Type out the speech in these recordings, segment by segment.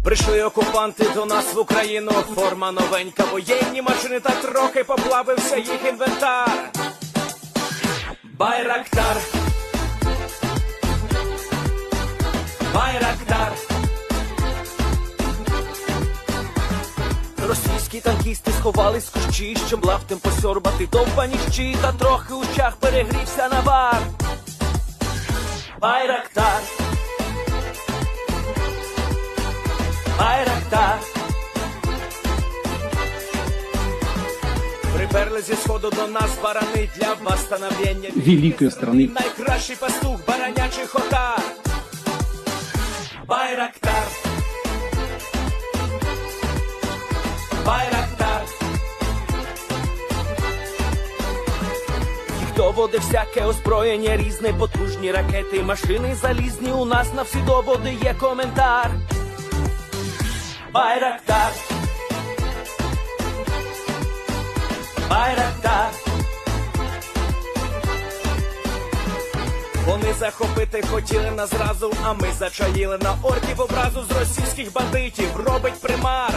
Прийшли окупанти до нас в Україну, форма новенька, воєнні машини, та трохи поплавився їх інвентар. Байрактар, Байрактар. Російські танкісти сховались в кущі, щоб лаптем посьорбати довбані щі, та трохи у щах перегрівся навар. Байрактар, Байрактар. Приперли зі сходу до нас барани для восстановлення великої страны. Найкращий пастух баранячих отар. Байрактар, Байрактар. Їх доводи всяке озброєння різне, потужні ракети, машини залізні, у нас на всі доводи є коментар. Байрактар, Байрактар. Вони захопити хотіли нас зразу, а ми зачаїли на орків образу з російських бандитів, робить примар.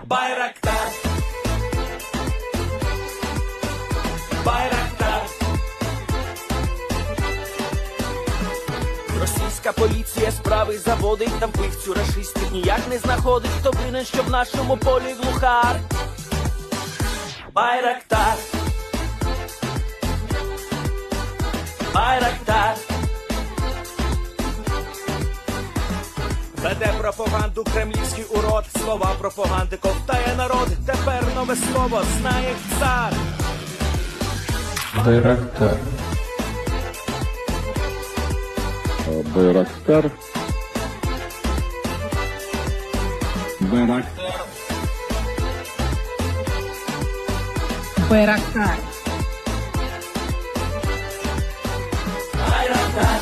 Байрактар, Байрактар. Російська поліція справи заводить, там вбивцю рашистів ніяк не знаходить, хто винен, що в нашому полі глухар. Байрактар, Байрактар. Веде пропаганду кремлівський урод, слова пропаганди ковтає народ, тепер нове слово знає цар. Байрактар. Байрактар. Байрактар. Байрактар. Байрактар.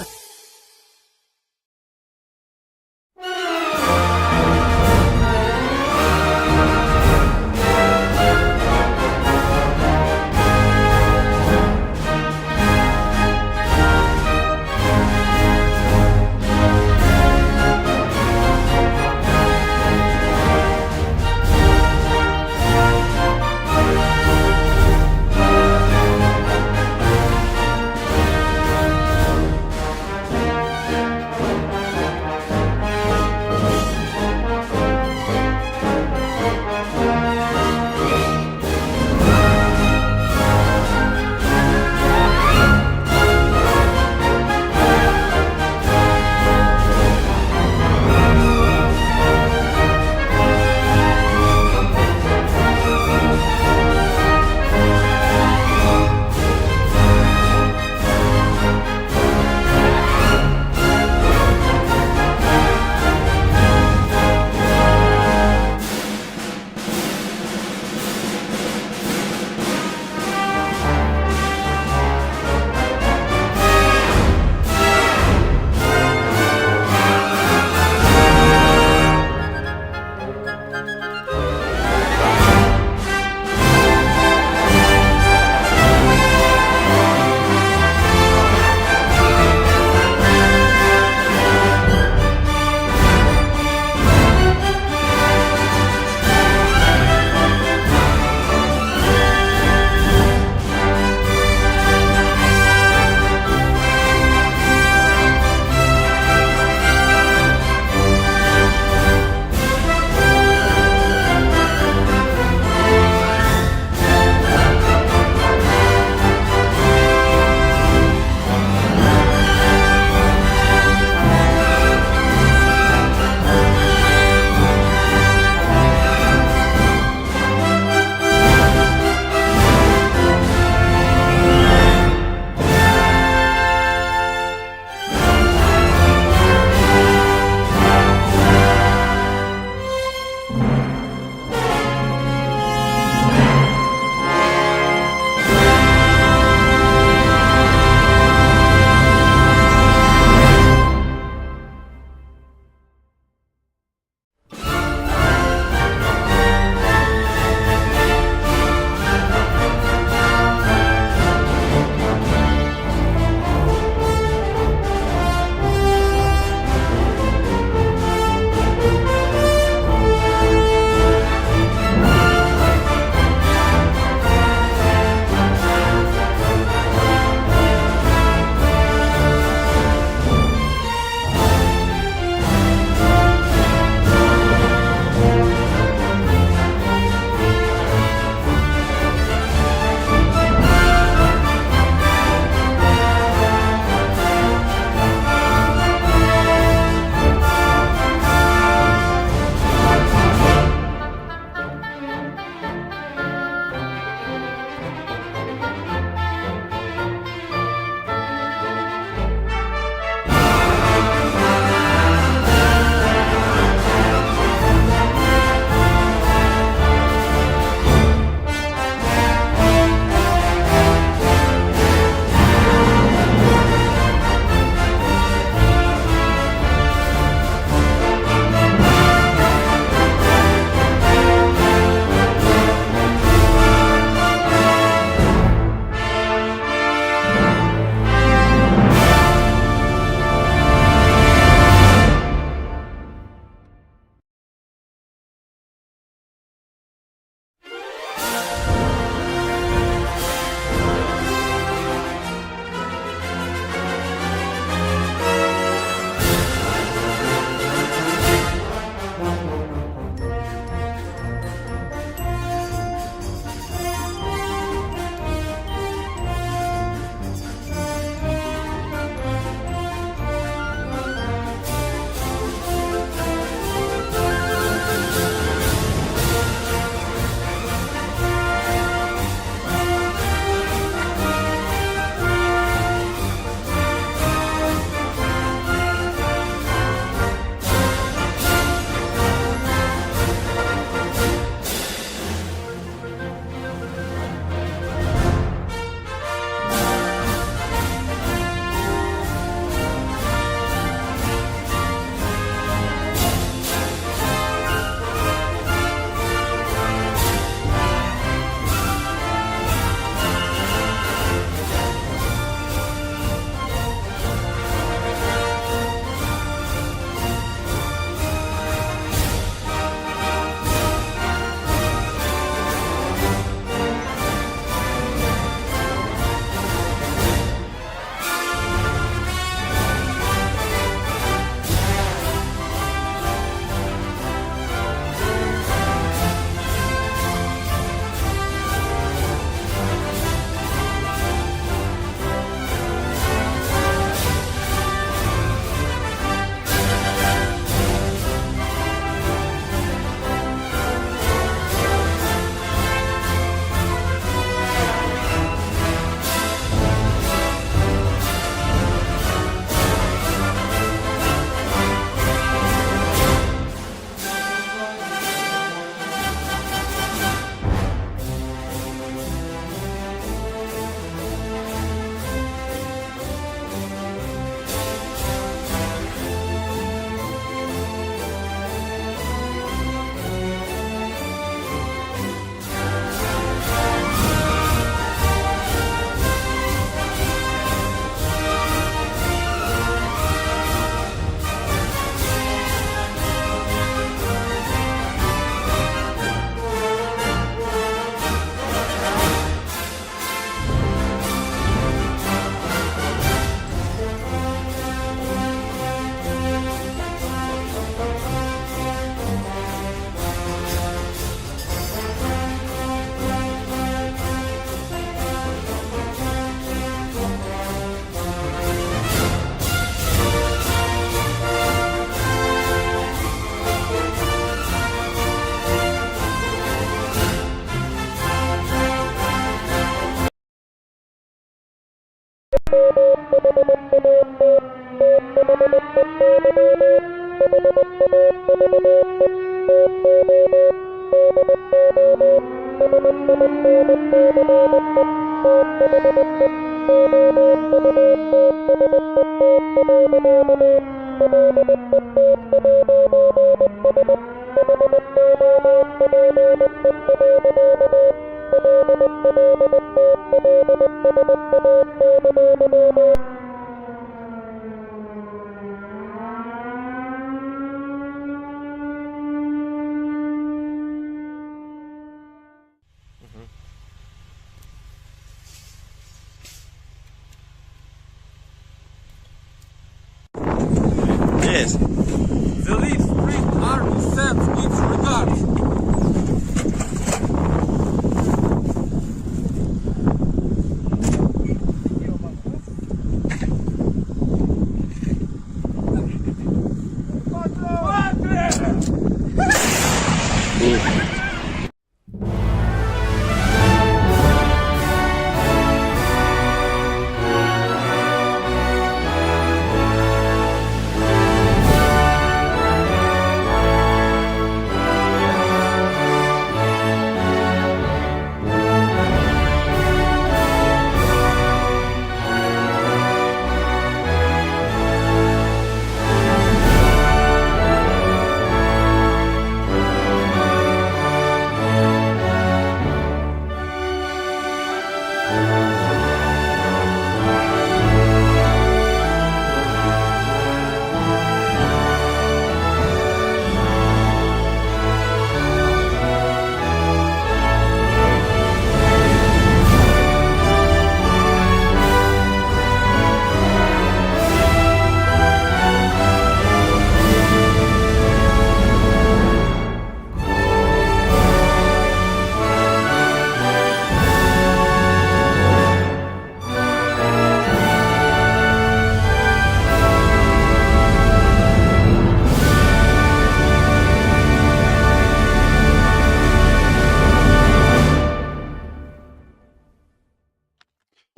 Yes. The lead Spring Army sends its regards.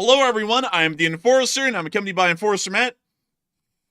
Hello, everyone. I'm the Enforcer, and I'm accompanied by Enforcer Matt.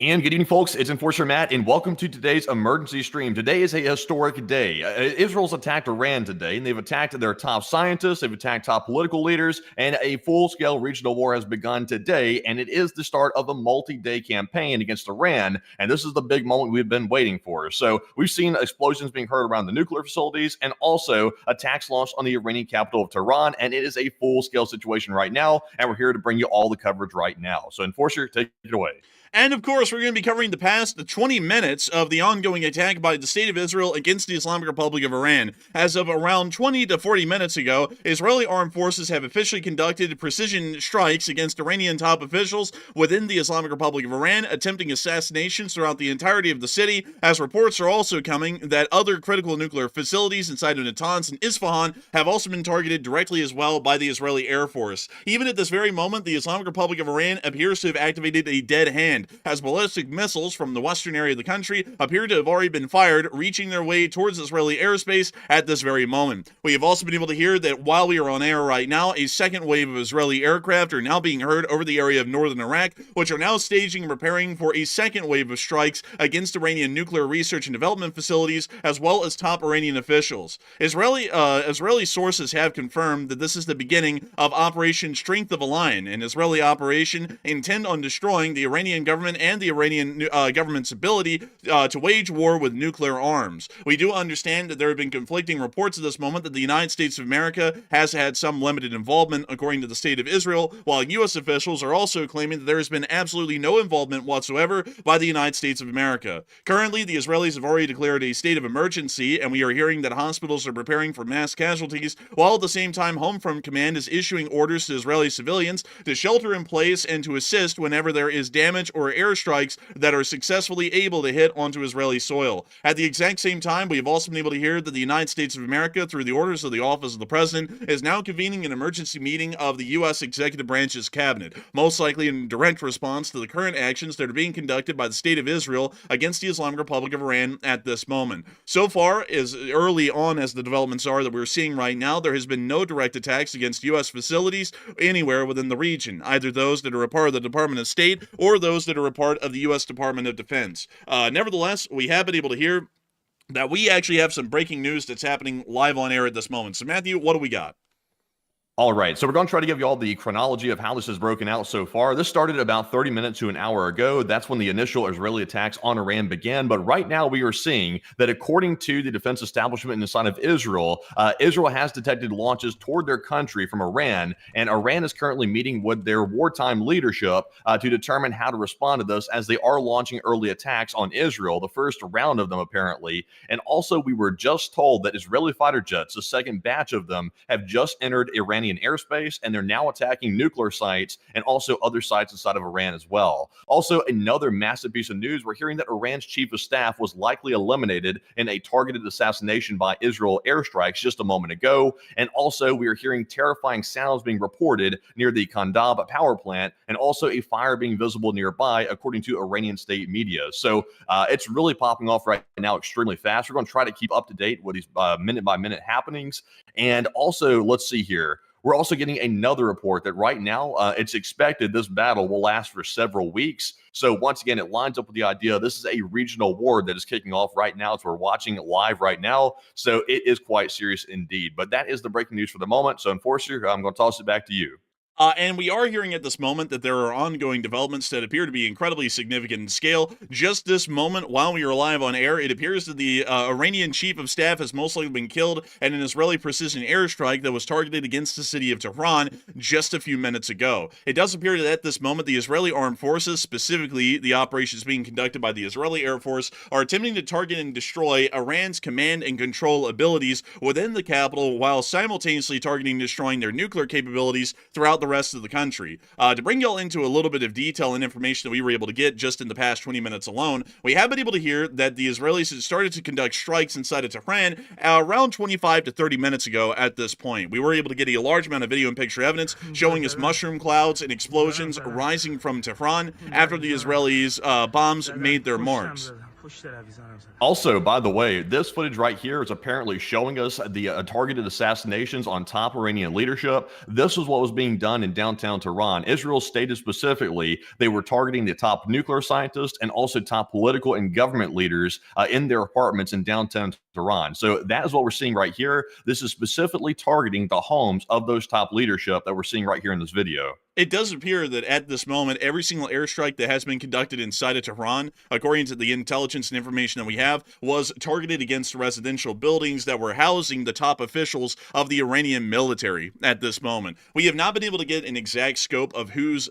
And good evening, folks. It's Enforcer Matt, and welcome to today's emergency stream. Today is a historic day. Israel's attacked Iran today, and they've attacked their top scientists, they've attacked top political leaders, and a full-scale regional war has begun today, and it is the start of a multi-day campaign against Iran, and this is the big moment we've been waiting for. So we've seen explosions being heard around the nuclear facilities, and also attacks launched on the Iranian capital of Tehran, and it is a full-scale situation right now, and we're here to bring you all the coverage right now. So Enforcer, take it away. And of course, we're going to be covering the past 20 minutes of the ongoing attack by the State of Israel against the Islamic Republic of Iran. As of around 20 to 40 minutes ago, Israeli armed forces have officially conducted precision strikes against Iranian top officials within the Islamic Republic of Iran, attempting assassinations throughout the entirety of the city, as reports are also coming that other critical nuclear facilities inside of Natans and Isfahan have also been targeted directly as well by the Israeli Air Force. Even at this very moment, the Islamic Republic of Iran appears to have activated a dead hand, as ballistic missiles from the western area of the country appear to have already been fired, reaching their way towards Israeli airspace at this very moment. We have also been able to hear that while we are on air right now, a second wave of Israeli aircraft are now being heard over the area of northern Iraq, which are now staging and preparing for a second wave of strikes against Iranian nuclear research and development facilities, as well as top Iranian officials. Israeli sources have confirmed that this is the beginning of Operation Strength of a Lion, an Israeli operation intent on destroying the Iranian government and the Iranian government's ability to wage war with nuclear arms. We do understand that there have been conflicting reports at this moment that the United States of America has had some limited involvement, according to the State of Israel, while U.S. officials are also claiming that there has been absolutely no involvement whatsoever by the United States of America. Currently, the Israelis have already declared a state of emergency, and we are hearing that hospitals are preparing for mass casualties, while at the same time Home Front Command is issuing orders to Israeli civilians to shelter in place and to assist whenever there is damage or airstrikes that are successfully able to hit onto Israeli soil. At the exact same time, we have also been able to hear that the United States of America, through the orders of the Office of the President, is now convening an emergency meeting of the U.S. Executive Branch's cabinet, most likely in direct response to the current actions that are being conducted by the State of Israel against the Islamic Republic of Iran at this moment. So far, as early on as the developments are that we're seeing right now, there has been no direct attacks against U.S. facilities anywhere within the region, either those that are a part of the Department of State or those that are a part of the U.S. Department of Defense. Nevertheless, we have been able to hear that we actually have some breaking news that's happening live on air at this moment. So, Matthew, what do we got? All right, so we're going to try to give you all the chronology of how this has broken out so far. This started about 30 minutes to an hour ago. That's when the initial Israeli attacks on Iran began. But right now we are seeing that according to the defense establishment inside of Israel, Israel has detected launches toward their country from Iran, and Iran is currently meeting with their wartime leadership to determine how to respond to this, as they are launching early attacks on Israel, the first round of them apparently. And also we were just told that Israeli fighter jets, the second batch of them, have just entered Iranian airspace, and they're now attacking nuclear sites and also other sites inside of Iran as well. Also, another massive piece of news, we're hearing that Iran's chief of staff was likely eliminated in a targeted assassination by Israel airstrikes just a moment ago. And also, we are hearing terrifying sounds being reported near the Kandab power plant, and also a fire being visible nearby, according to Iranian state media. So it's really popping off right now extremely fast. We're going to try to keep up to date with these minute-by-minute happenings. And also, let's see here. We're also getting another report that right now it's expected this battle will last for several weeks. So once again, it lines up with the idea this is a regional war that is kicking off right now as we're watching it live right now. So it is quite serious indeed. But that is the breaking news for the moment. So Enforcer, I'm going to toss it back to you. And we are hearing at this moment that there are ongoing developments that appear to be incredibly significant in scale. Just this moment, while we are live on air, it appears that the Iranian chief of staff has most likely been killed in an Israeli precision airstrike that was targeted against the city of Tehran just a few minutes ago. It does appear that at this moment, the Israeli armed forces, specifically the operations being conducted by the Israeli Air Force, are attempting to target and destroy Iran's command and control abilities within the capital, while simultaneously targeting and destroying their nuclear capabilities throughout the rest of the country. To bring y'all into a little bit of detail and information that we were able to get just in the past 20 minutes alone, we have been able to hear that the Israelis had started to conduct strikes inside of Tehran around 25 to 30 minutes ago at this point. We were able to get a large amount of video and picture evidence showing us mushroom clouds and explosions rising from Tehran after the Israelis' bombs made their marks. Also, by the way, this footage right here is apparently showing us the targeted assassinations on top Iranian leadership. This is what was being done in downtown Tehran. Israel stated specifically they were targeting the top nuclear scientists and also top political and government leaders in their apartments in downtown Tehran. So that is what we're seeing right here. This is specifically targeting the homes of those top leadership that we're seeing right here in this video. It does appear that at this moment, every single airstrike that has been conducted inside of Tehran, according to the intelligence and information that we have, was targeted against residential buildings that were housing the top officials of the Iranian military at this moment. We have not been able to get an exact scope of whose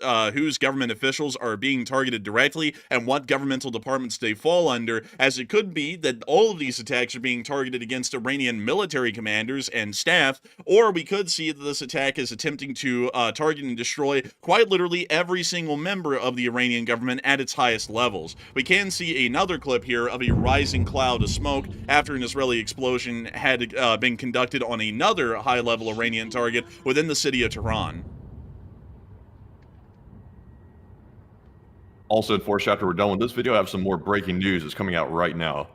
government officials are being targeted directly and what governmental departments they fall under, as it could be that all of these attacks are being targeted against Iranian military commanders and staff, or we could see that this attack is attempting to target and destroy quite literally every single member of the Iranian government at its highest levels. We can see another clip here of a rising cloud of smoke after an Israeli explosion had been conducted on another high-level Iranian target within the city of Tehran. Also, Enforcer, after we're done with this video, I have some more breaking news that's coming out right now.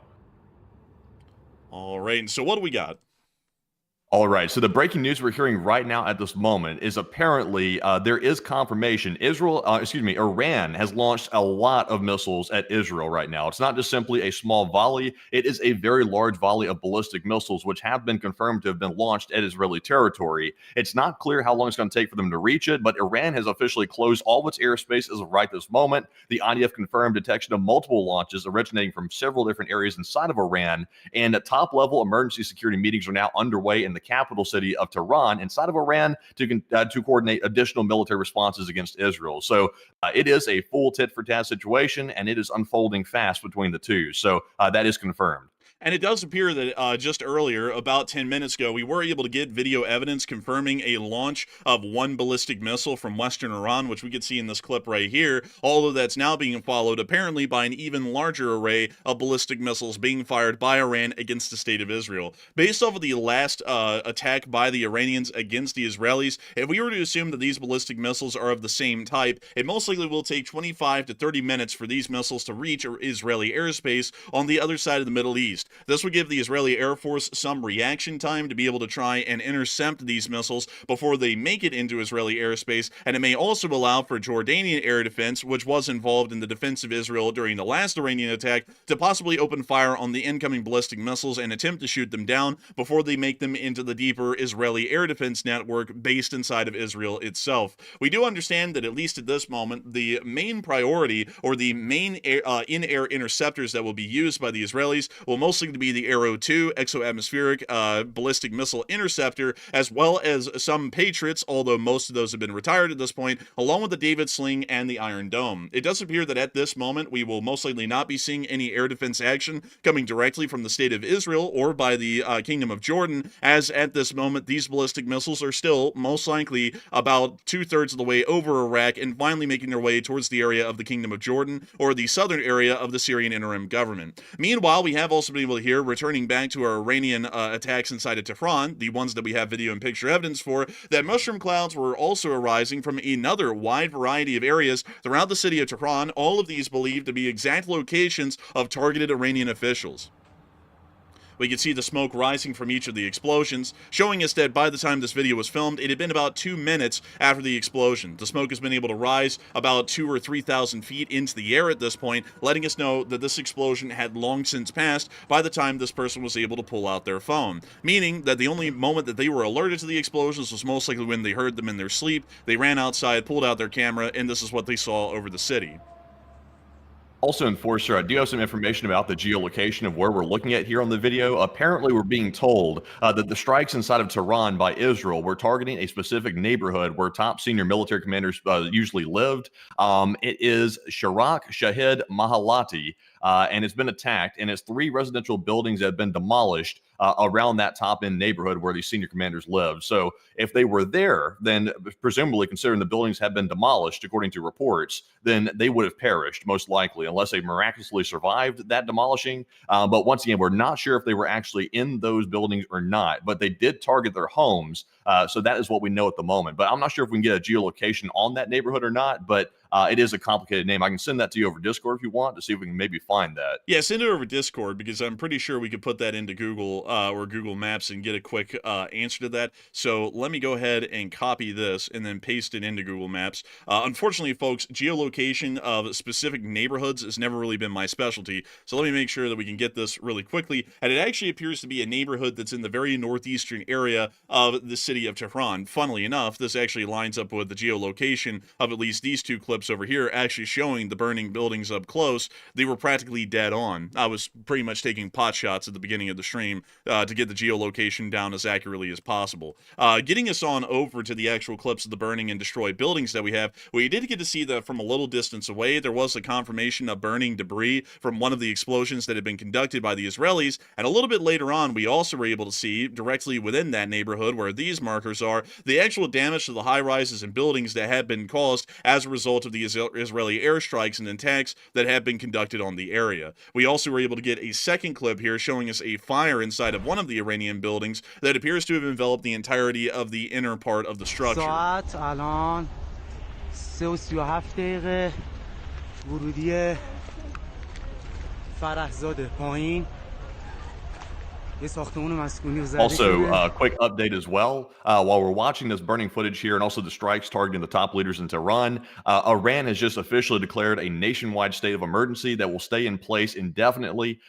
All right, and so what do we got? All right, so the breaking news we're hearing right now at this moment is apparently there is confirmation. Iran has launched a lot of missiles at Israel right now. It's not just simply a small volley. It is a very large volley of ballistic missiles, which have been confirmed to have been launched at Israeli territory. It's not clear how long it's going to take for them to reach it, but Iran has officially closed all of its airspace as of right this moment. The IDF confirmed detection of multiple launches originating from several different areas inside of Iran, and top-level emergency security meetings are now underway in the capital city of Tehran inside of Iran to coordinate additional military responses against Israel. So it is a full tit-for-tat situation, and it is unfolding fast between the two. So that is confirmed. And it does appear that just earlier, about 10 minutes ago, we were able to get video evidence confirming a launch of one ballistic missile from western Iran, which we could see in this clip right here, although that's now being followed apparently by an even larger array of ballistic missiles being fired by Iran against the state of Israel. Based off of the last attack by the Iranians against the Israelis, if we were to assume that these ballistic missiles are of the same type, it most likely will take 25 to 30 minutes for these missiles to reach Israeli airspace on the other side of the Middle East. This would give the Israeli Air Force some reaction time to be able to try and intercept these missiles before they make it into Israeli airspace, and it may also allow for Jordanian air defense, which was involved in the defense of Israel during the last Iranian attack, to possibly open fire on the incoming ballistic missiles and attempt to shoot them down before they make them into the deeper Israeli air defense network based inside of Israel itself. We do understand that at least at this moment, the main priority or the main in-air interceptors that will be used by the Israelis will mostly be the Arrow 2 exo-atmospheric ballistic missile interceptor, as well as some Patriots, although most of those have been retired at this point, along with the David Sling and the Iron Dome. It does appear that at this moment, we will most likely not be seeing any air defense action coming directly from the state of Israel or by the Kingdom of Jordan, as at this moment, these ballistic missiles are still most likely about 2/3 of the way over Iraq and finally making their way towards the area of the Kingdom of Jordan or the southern area of the Syrian interim government. Meanwhile, we have also been able to hear, returning back to our Iranian attacks inside of Tehran, the ones that we have video and picture evidence for, that mushroom clouds were also arising from another wide variety of areas throughout the city of Tehran, all of these believed to be exact locations of targeted Iranian officials. We could see the smoke rising from each of the explosions, showing us that by the time this video was filmed, it had been about 2 minutes after the explosion. The smoke has been able to rise about 2,000 or 3,000 feet into the air at this point, letting us know that this explosion had long since passed by the time this person was able to pull out their phone. Meaning that the only moment that they were alerted to the explosions was most likely when they heard them in their sleep. They ran outside, pulled out their camera, and this is what they saw over the city. Also, Enforcer, I do have some information about the geolocation of where we're looking at here on the video. Apparently, we're being told that the strikes inside of Tehran by Israel were targeting a specific neighborhood where top senior military commanders usually lived. It is Sharak Shahid Mahalati, and it's been attacked, and it's 3 residential buildings that have been demolished around that top-end neighborhood where these senior commanders live. So if they were there, then presumably considering the buildings have been demolished, according to reports, then they would have perished, most likely, unless they miraculously survived that demolishing. But once again, we're not sure if they were actually in those buildings or not, but they did target their homes. So that is what we know at the moment. But I'm not sure if we can get a geolocation on that neighborhood or not, but it is a complicated name. I can send that to you over Discord if you want to see if we can maybe find that. Yeah, send it over Discord because I'm pretty sure we could put that into Google or Google Maps and get a quick answer to that. So let me go ahead and copy this and then paste it into Google Maps. Unfortunately, folks, geolocation of specific neighborhoods has never really been my specialty. So let me make sure that we can get this really quickly. And it actually appears to be a neighborhood that's in the very northeastern area of the city of Tehran. Funnily enough, this actually lines up with the geolocation of at least these 2 clips over here, actually showing the burning buildings up close. They were practically dead on. I was pretty much taking pot shots at the beginning of the stream to get the geolocation down as accurately as possible. Getting us on over to the actual clips of the burning and destroyed buildings that we have, we did get to see that from a little distance away, there was a confirmation of burning debris from one of the explosions that had been conducted by the Israelis, and a little bit later on, we also were able to see, directly within that neighborhood where these markers are, the actual damage to the high-rises and buildings that had been caused as a result of the Israeli airstrikes and attacks that have been conducted on the area. We also were able to get a second clip here showing us a fire inside of one of the Iranian buildings that appears to have enveloped the entirety of the inner part of the structure. ساعت الان 3:37 دقیقه ورودی فرحزاده پایین Also, quick update as well. While we're watching this burning footage here and also the strikes targeting the top leaders in Tehran, Iran has just officially declared a nationwide state of emergency that will stay in place indefinitely,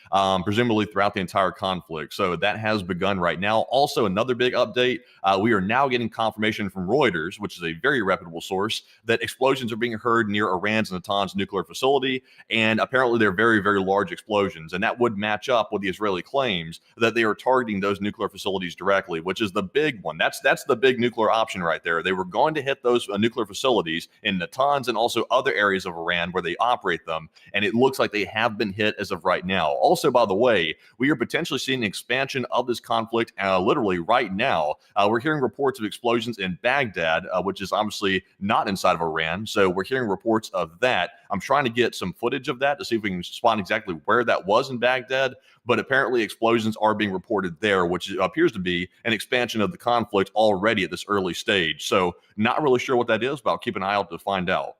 presumably throughout the entire conflict. So that has begun right now. Also, another big update, we are now getting confirmation from Reuters, which is a very reputable source, that explosions are being heard near Iran's Natans nuclear facility, and apparently they're very, very large explosions. And that would match up with the Israeli claims that they they are targeting those nuclear facilities directly, which is the big one. That's the big nuclear option right there. They were going to hit those nuclear facilities in Natanz and also other areas of Iran where they operate them, and it looks like they have been hit as of right now. Also, by the way, we are potentially seeing an expansion of this conflict literally right now. We're hearing reports of explosions in Baghdad, which is obviously not inside of Iran, so we're hearing reports of that. I'm trying to get some footage of that to see if we can spot exactly where that was in Baghdad, but apparently explosions are being reported there, which appears to be an expansion of the conflict already at this early stage. So not really sure what that is, but I'll keep an eye out to find out.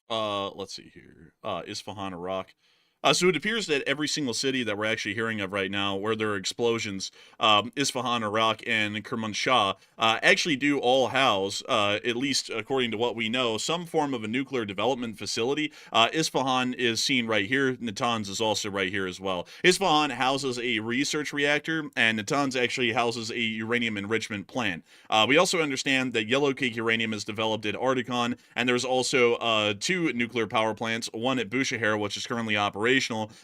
Let's see here. Isfahan, Iraq. So it appears that every single city that we're actually hearing of right now where there are explosions, Isfahan, Iraq, and Kermanshah, actually do all house, at least according to what we know, some form of a nuclear development facility. Isfahan is seen right here. Natanz is also right here as well. Isfahan houses a research reactor, and Natanz actually houses a uranium enrichment plant. We also understand that yellowcake uranium is developed at Artikon, and there's also 2 nuclear power plants, one at Bushehr, which is currently operational,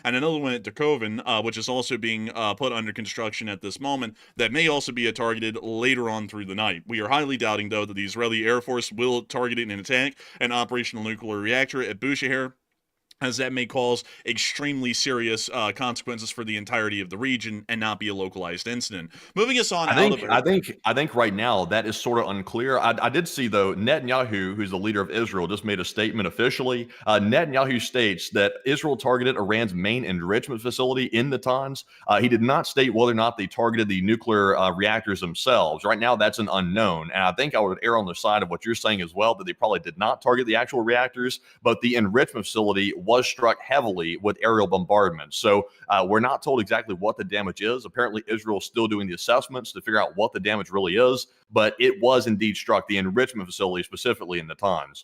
and another one at Dukovin, which is also being put under construction at this moment, that may also be targeted later on through the night. We are highly doubting, though, that the Israeli Air Force will target it and attack an operational nuclear reactor at Bushehr, as that may cause extremely serious consequences for the entirety of the region and not be a localized incident. Moving us on I think right now that is sort of unclear. I did see, though, Netanyahu, who's the leader of Israel, just made a statement officially. Netanyahu states that Israel targeted Iran's main enrichment facility in Natanz. He did not state whether or not they targeted the nuclear reactors themselves. Right now, that's an unknown. And I think I would err on the side of what you're saying as well, that they probably did not target the actual reactors, but the enrichment facility was struck heavily with aerial bombardment. So we're not told exactly what the damage is. Apparently, Israel is still doing the assessments to figure out what the damage really is, but it was indeed struck, the enrichment facility specifically in Natanz.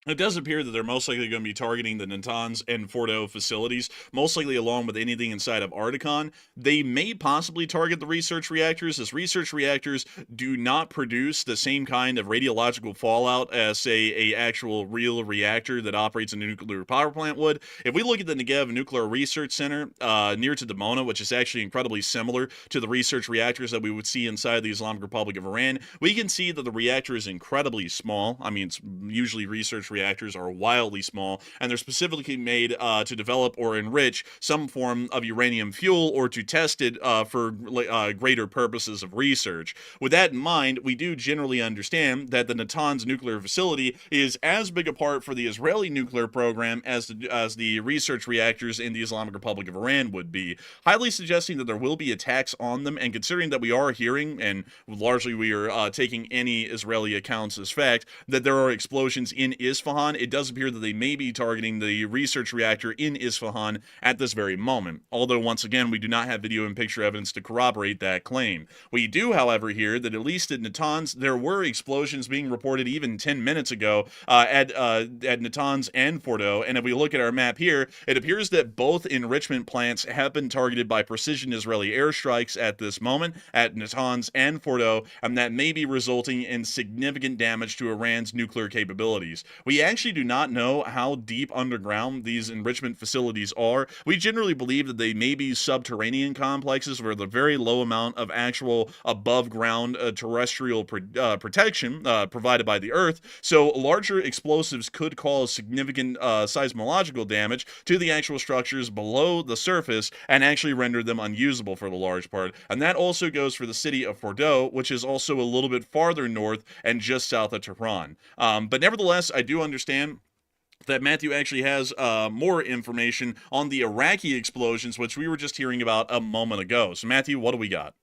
It does appear that they're most likely going to be targeting the Natanz and Fordo facilities, most likely along with anything inside of Artikon. They may possibly target the research reactors, as research reactors do not produce the same kind of radiological fallout as, say, a actual real reactor that operates in a nuclear power plant would. If we look at the Negev Nuclear Research Center near to Dimona, which is actually incredibly similar to the research reactors that we would see inside the Islamic Republic of Iran, we can see that the reactor is incredibly small. I mean, it's usually research reactors are wildly small, and they're specifically made to develop or enrich some form of uranium fuel or to test it for greater purposes of research. With that in mind, we do generally understand that the Natanz nuclear facility is as big a part for the Israeli nuclear program as the research reactors in the Islamic Republic of Iran would be, highly suggesting that there will be attacks on them. And considering that we are hearing, and largely we are taking any Israeli accounts as fact, that there are explosions in Isfahan, it does appear that they may be targeting the research reactor in Isfahan at this very moment. Although, once again, we do not have video and picture evidence to corroborate that claim. We do, however, hear that at least at Natanz, there were explosions being reported even 10 minutes ago at Natanz and Fordo. And if we look at our map here, it appears that both enrichment plants have been targeted by precision Israeli airstrikes at this moment at Natanz and Fordo, and that may be resulting in significant damage to Iran's nuclear capabilities. We actually do not know how deep underground these enrichment facilities are. We generally believe that they may be subterranean complexes where the very low amount of actual above ground terrestrial protection provided by the Earth. So larger explosives could cause significant seismological damage to the actual structures below the surface and actually render them unusable for the large part. And that also goes for the city of Fordo, which is also a little bit farther north and just south of Tehran. But nevertheless, I do understand that Matthew actually has more information on the Iraqi explosions, which we were just hearing about a moment ago. So, Matthew, what do we got?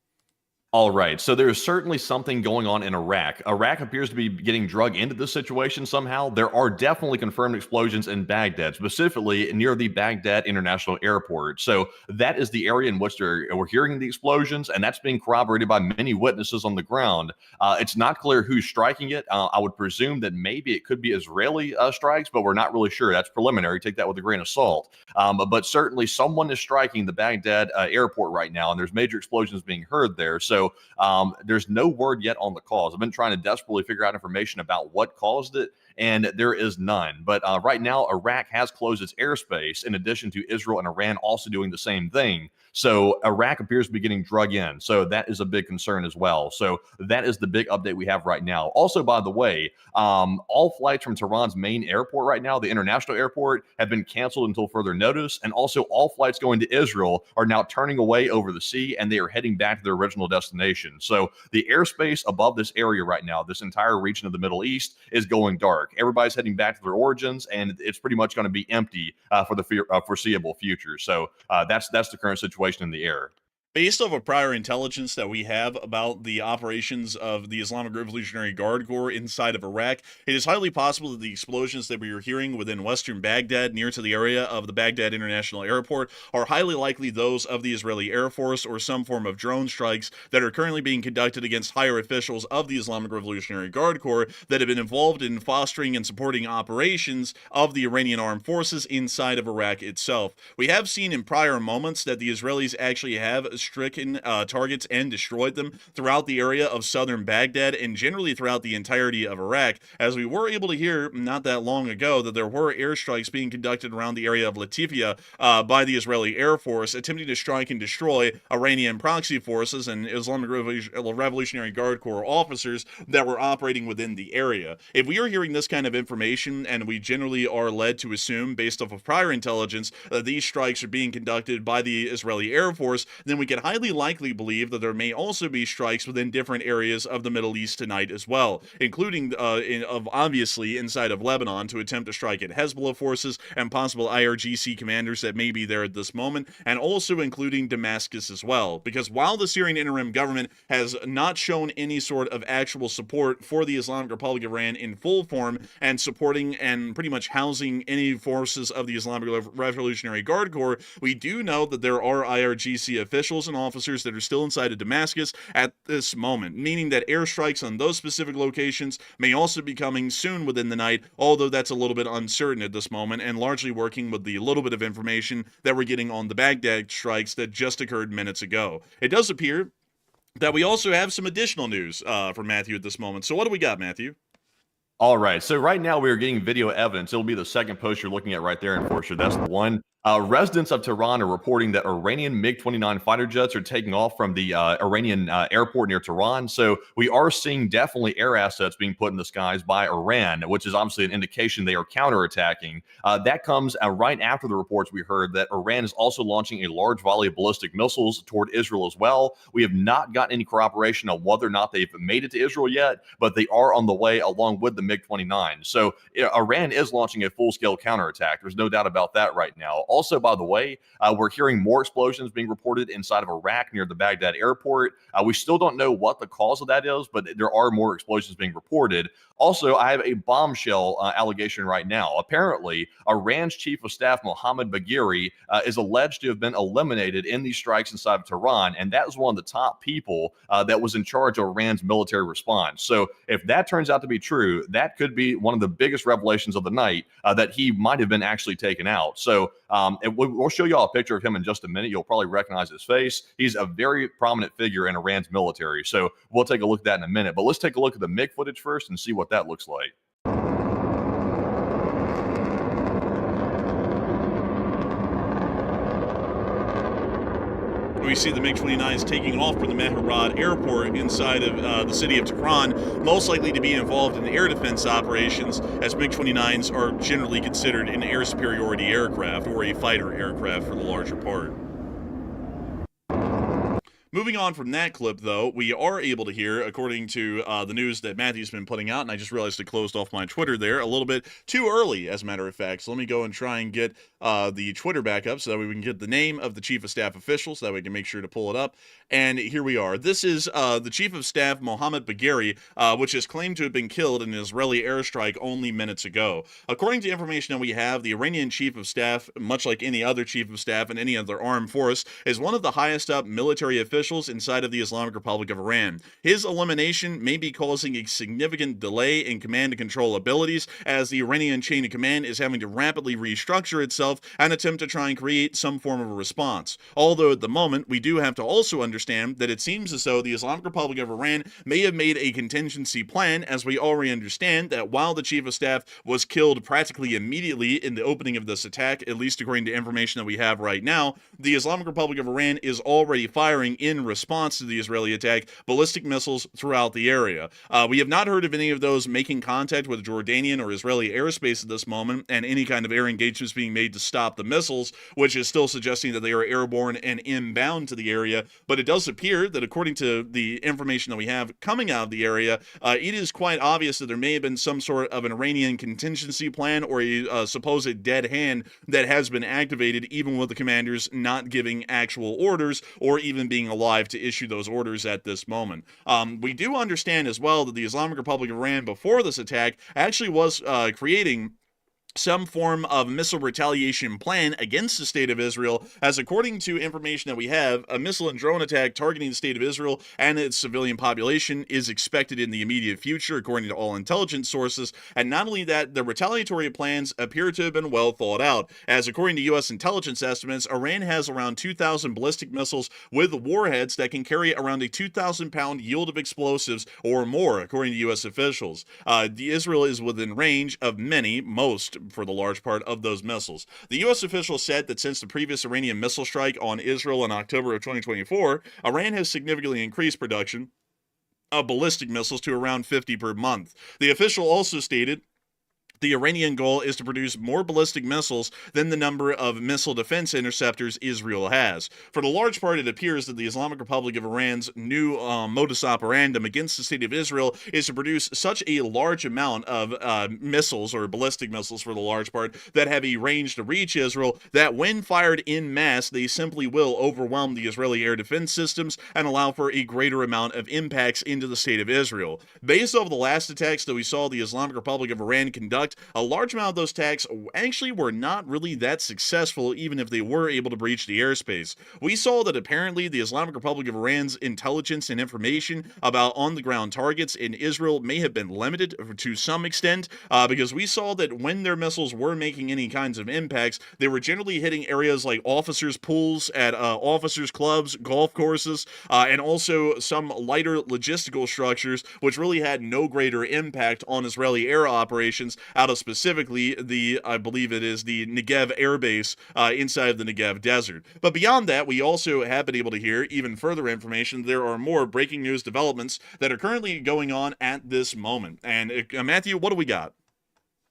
All right, so there is certainly something going on in Iraq. Iraq appears to be getting drug into this situation somehow. There are definitely confirmed explosions in Baghdad, specifically near the Baghdad International Airport. So that is the area in which we're hearing the explosions, and that's being corroborated by many witnesses on the ground. It's not clear who's striking it. I would presume that maybe it could be Israeli strikes, but we're not really sure. That's preliminary. Take that with a grain of salt. But certainly someone is striking the Baghdad airport right now, and there's major explosions being heard there. So there's no word yet on the cause. I've been trying to desperately figure out information about what caused it, and there is none. But right now, Iraq has closed its airspace, in addition to Israel and Iran also doing the same thing. So Iraq appears to be getting drug in. So that is a big concern as well. So that is the big update we have right now. Also, by the way, all flights from Tehran's main airport right now, the international airport, have been canceled until further notice. And also all flights going to Israel are now turning away over the sea, and they are heading back to their original destination. So the airspace above this area right now, this entire region of the Middle East, is going dark. Everybody's heading back to their origins, and it's pretty much going to be empty for the foreseeable future. So that's the current situation in the air. Based off of prior intelligence that we have about the operations of the Islamic Revolutionary Guard Corps inside of Iraq, it is highly possible that the explosions that we are hearing within western Baghdad, near to the area of the Baghdad International Airport, are highly likely those of the Israeli Air Force or some form of drone strikes that are currently being conducted against higher officials of the Islamic Revolutionary Guard Corps that have been involved in fostering and supporting operations of the Iranian armed forces inside of Iraq itself. We have seen in prior moments that the Israelis actually have stricken targets and destroyed them throughout the area of southern Baghdad and generally throughout the entirety of Iraq, as we were able to hear not that long ago that there were airstrikes being conducted around the area of Latakia by the Israeli Air Force, attempting to strike and destroy Iranian proxy forces and Islamic Revolutionary Guard Corps officers that were operating within the area. If we are hearing this kind of information, and we generally are led to assume based off of prior intelligence that these strikes are being conducted by the Israeli Air Force, then we can highly likely believe that there may also be strikes within different areas of the Middle East tonight as well, including obviously inside of Lebanon to attempt to strike at Hezbollah forces and possible IRGC commanders that may be there at this moment, and also including Damascus as well. Because while the Syrian interim government has not shown any sort of actual support for the Islamic Republic of Iran in full form and supporting and pretty much housing any forces of the Islamic Revolutionary Guard Corps, we do know that there are IRGC officials and officers that are still inside of Damascus at this moment, meaning that airstrikes on those specific locations may also be coming soon within the night, although that's a little bit uncertain at this moment, and largely working with the little bit of information that we're getting on the Baghdad strikes that just occurred minutes ago. It does appear that we also have some additional news from Matthew at this moment. So what do we got, Matthew? All right. So right now we are getting video evidence. It'll be the second post you're looking at right there, unfortunately. That's the one. Residents of Tehran are reporting that Iranian MiG-29 fighter jets are taking off from the Iranian airport near Tehran. So we are seeing definitely air assets being put in the skies by Iran, which is obviously an indication they are counterattacking. That comes right after the reports we heard that Iran is also launching a large volley of ballistic missiles toward Israel as well. We have not gotten any corroboration on whether or not they've made it to Israel yet, but they are on the way along with the MiG-29. So Iran is launching a full-scale counterattack. There's no doubt about that right now. Also, by the way, we're hearing more explosions being reported inside of Iraq near the Baghdad airport. We still don't know what the cause of that is, but there are more explosions being reported. Also, I have a bombshell allegation right now. Apparently, Iran's chief of staff, Mohammad Bagheri, is alleged to have been eliminated in these strikes inside of Tehran, and that was one of the top people that was in charge of Iran's military response. So if that turns out to be true, that could be one of the biggest revelations of the night, that he might have been actually taken out. So we'll show you all a picture of him in just a minute. You'll probably recognize his face. He's a very prominent figure in Iran's military. So we'll take a look at that in a minute. But let's take a look at the MiG footage first and see what that looks like. We see the MiG-29s taking off from the Mehrabad airport inside of the city of Tehran, most likely to be involved in air defense operations, as MiG-29s are generally considered an air superiority aircraft or a fighter aircraft for the larger part. Moving on from that clip, though, we are able to hear, according to the news that Matthew's been putting out, and I just realized it closed off my Twitter there a little bit too early, as a matter of fact. So let me go and try and get the Twitter back up so that we can get the name of the Chief of Staff official, so that we can make sure to pull it up. And here we are. This is the Chief of Staff, Mohammad Bagheri, which is claimed to have been killed in an Israeli airstrike only minutes ago. According to information that we have, the Iranian Chief of Staff, much like any other Chief of Staff in any other armed force, is one of the highest up military officials officials inside of the Islamic Republic of Iran. His elimination may be causing a significant delay in command and control abilities, as the Iranian chain of command is having to rapidly restructure itself and attempt to try and create some form of a response. Although at the moment, we do have to also understand that it seems as though the Islamic Republic of Iran may have made a contingency plan, as we already understand that while the chief of staff was killed practically immediately in the opening of this attack, at least according to information that we have right now, the Islamic Republic of Iran is already firing in response to the Israeli attack ballistic missiles throughout the area. We have not heard of any of those making contact with Jordanian or Israeli airspace at this moment, and any kind of air engagements being made to stop the missiles, which is still suggesting that they are airborne and inbound to the area. But it does appear that, according to the information that we have coming out of the area, it is quite obvious that there may have been some sort of an Iranian contingency plan or a supposed dead hand that has been activated, even with the commanders not giving actual orders or even being alive to issue those orders at this moment. We do understand as well that the Islamic Republic of Iran, before this attack, actually was creating some form of missile retaliation plan against the state of Israel, as according to information that we have, a missile and drone attack targeting the state of Israel and its civilian population is expected in the immediate future, according to all intelligence sources. And not only that, the retaliatory plans appear to have been well thought out, as according to U.S. intelligence estimates, Iran has around 2,000 ballistic missiles with warheads that can carry around a 2,000-pound yield of explosives or more, according to U.S. officials. Israel is within range of most, for the large part, of those missiles. The U.S. official said that since the previous Iranian missile strike on Israel in October of 2024, Iran has significantly increased production of ballistic missiles to around 50 per month. The official also stated the Iranian goal is to produce more ballistic missiles than the number of missile defense interceptors Israel has. For the large part, it appears that the Islamic Republic of Iran's new modus operandum against the state of Israel is to produce such a large amount of missiles, or ballistic missiles for the large part, that have a range to reach Israel, that when fired in mass, they simply will overwhelm the Israeli air defense systems and allow for a greater amount of impacts into the state of Israel. Based off the last attacks that we saw the Islamic Republic of Iran conduct, a large amount of those attacks actually were not really that successful, even if they were able to breach the airspace. We saw that apparently the Islamic Republic of Iran's intelligence and information about on-the-ground targets in Israel may have been limited to some extent, because we saw that when their missiles were making any kinds of impacts, they were generally hitting areas like officers' pools, at officers' clubs, golf courses, and also some lighter logistical structures, which really had no greater impact on Israeli air operations out of specifically I believe it is the Negev Air Base inside of the Negev Desert. But beyond that, we also have been able to hear even further information. There are more breaking news developments that are currently going on at this moment. And Matthew, what do we got?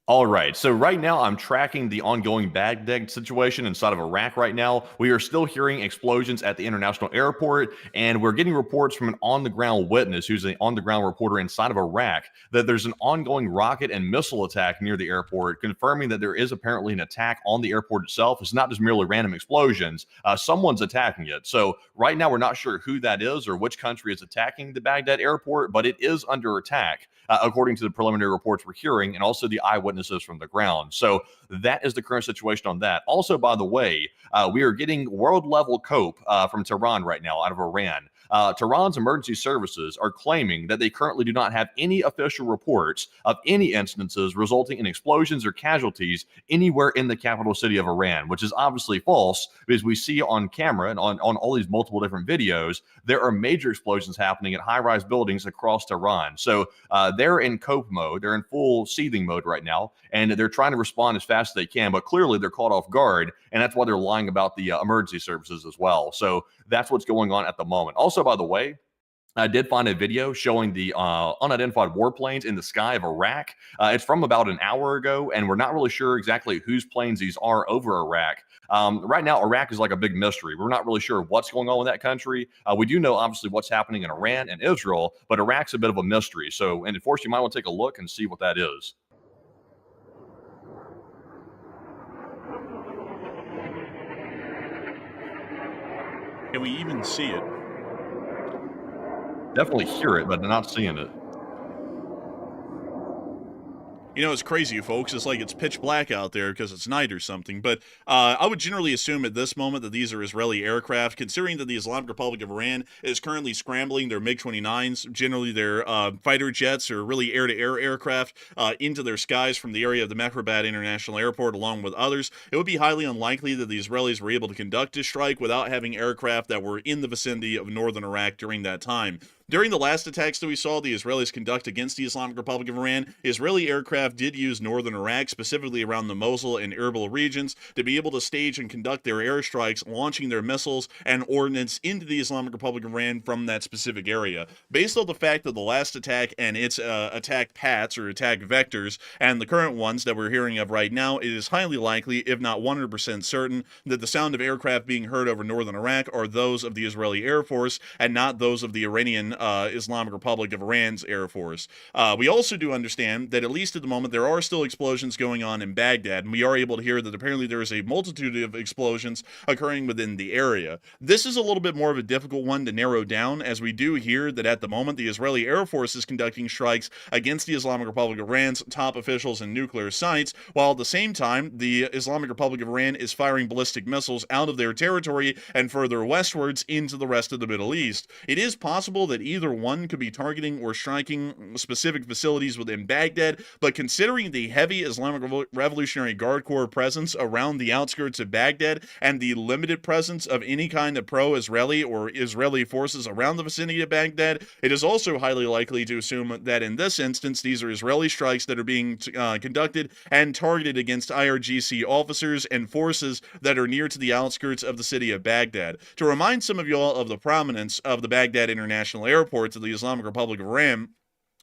All right. So right now I'm tracking the ongoing Baghdad situation inside of Iraq right now. We are still hearing explosions at the international airport, and we're getting reports from an on-the-ground witness who's an on-the-ground reporter inside of Iraq that there's an ongoing rocket and missile attack near the airport, confirming that there is apparently an attack on the airport itself. It's not just merely random explosions. Someone's attacking it. So right now we're not sure who that is or which country is attacking the Baghdad airport, but it is under attack, according to the preliminary reports we're hearing, and also the eyewitnesses from the ground. So that is the current situation on that. Also, by the way, we are getting world-level cope from Tehran right now, out of Iran. Tehran's emergency services are claiming that they currently do not have any official reports of any instances resulting in explosions or casualties anywhere in the capital city of Iran, which is obviously false, because we see on camera and on all these multiple different videos, there are major explosions happening at high-rise buildings across Tehran. So they're in cope mode. They're in full seething mode right now, and they're trying to respond as fast as they can, but clearly they're caught off guard, and that's why they're lying about the emergency services as well. So that's what's going on at the moment. Also, by the way, I did find a video showing the unidentified warplanes in the sky of Iraq. It's from about an hour ago, and we're not really sure exactly whose planes these are over Iraq. Right now, Iraq is like a big mystery. We're not really sure what's going on with that country. We do know, obviously, what's happening in Iran and Israel, but Iraq's a bit of a mystery. So, and of course, you might want to take a look and see what that is. Can we even see it? Definitely hear it, but not seeing it. You know, it's crazy, folks. It's like it's pitch black out there because it's night or something. But I would generally assume at this moment that these are Israeli aircraft, considering that the Islamic Republic of Iran is currently scrambling their MiG-29s, generally their fighter jets or really air-to-air aircraft, into their skies from the area of the Mehrabad International Airport, along with others. It would be highly unlikely that the Israelis were able to conduct a strike without having aircraft that were in the vicinity of northern Iraq during that time. During the last attacks that we saw the Israelis conduct against the Islamic Republic of Iran, Israeli aircraft did use northern Iraq, specifically around the Mosul and Erbil regions, to be able to stage and conduct their airstrikes, launching their missiles and ordnance into the Islamic Republic of Iran from that specific area. Based on the fact that the last attack and its attack paths or attack vectors and the current ones that we're hearing of right now, it is highly likely, if not 100% certain, that the sound of aircraft being heard over northern Iraq are those of the Israeli Air Force and not those of the Iranian Islamic Republic of Iran's Air Force. We also do understand that at least at the moment there are still explosions going on in Baghdad, and we are able to hear that apparently there is a multitude of explosions occurring within the area. This is a little bit more of a difficult one to narrow down, as we do hear that at the moment the Israeli Air Force is conducting strikes against the Islamic Republic of Iran's top officials and nuclear sites, while at the same time the Islamic Republic of Iran is firing ballistic missiles out of their territory and further westwards into the rest of the Middle East. It is possible that either one could be targeting or striking specific facilities within Baghdad, but considering the heavy Islamic Revolutionary Guard Corps presence around the outskirts of Baghdad and the limited presence of any kind of pro-Israeli or Israeli forces around the vicinity of Baghdad, it is also highly likely to assume that in this instance these are Israeli strikes that are being conducted and targeted against IRGC officers and forces that are near to the outskirts of the city of Baghdad. To remind some of y'all of the prominence of the Baghdad International Airport to the Islamic Republic of Iran,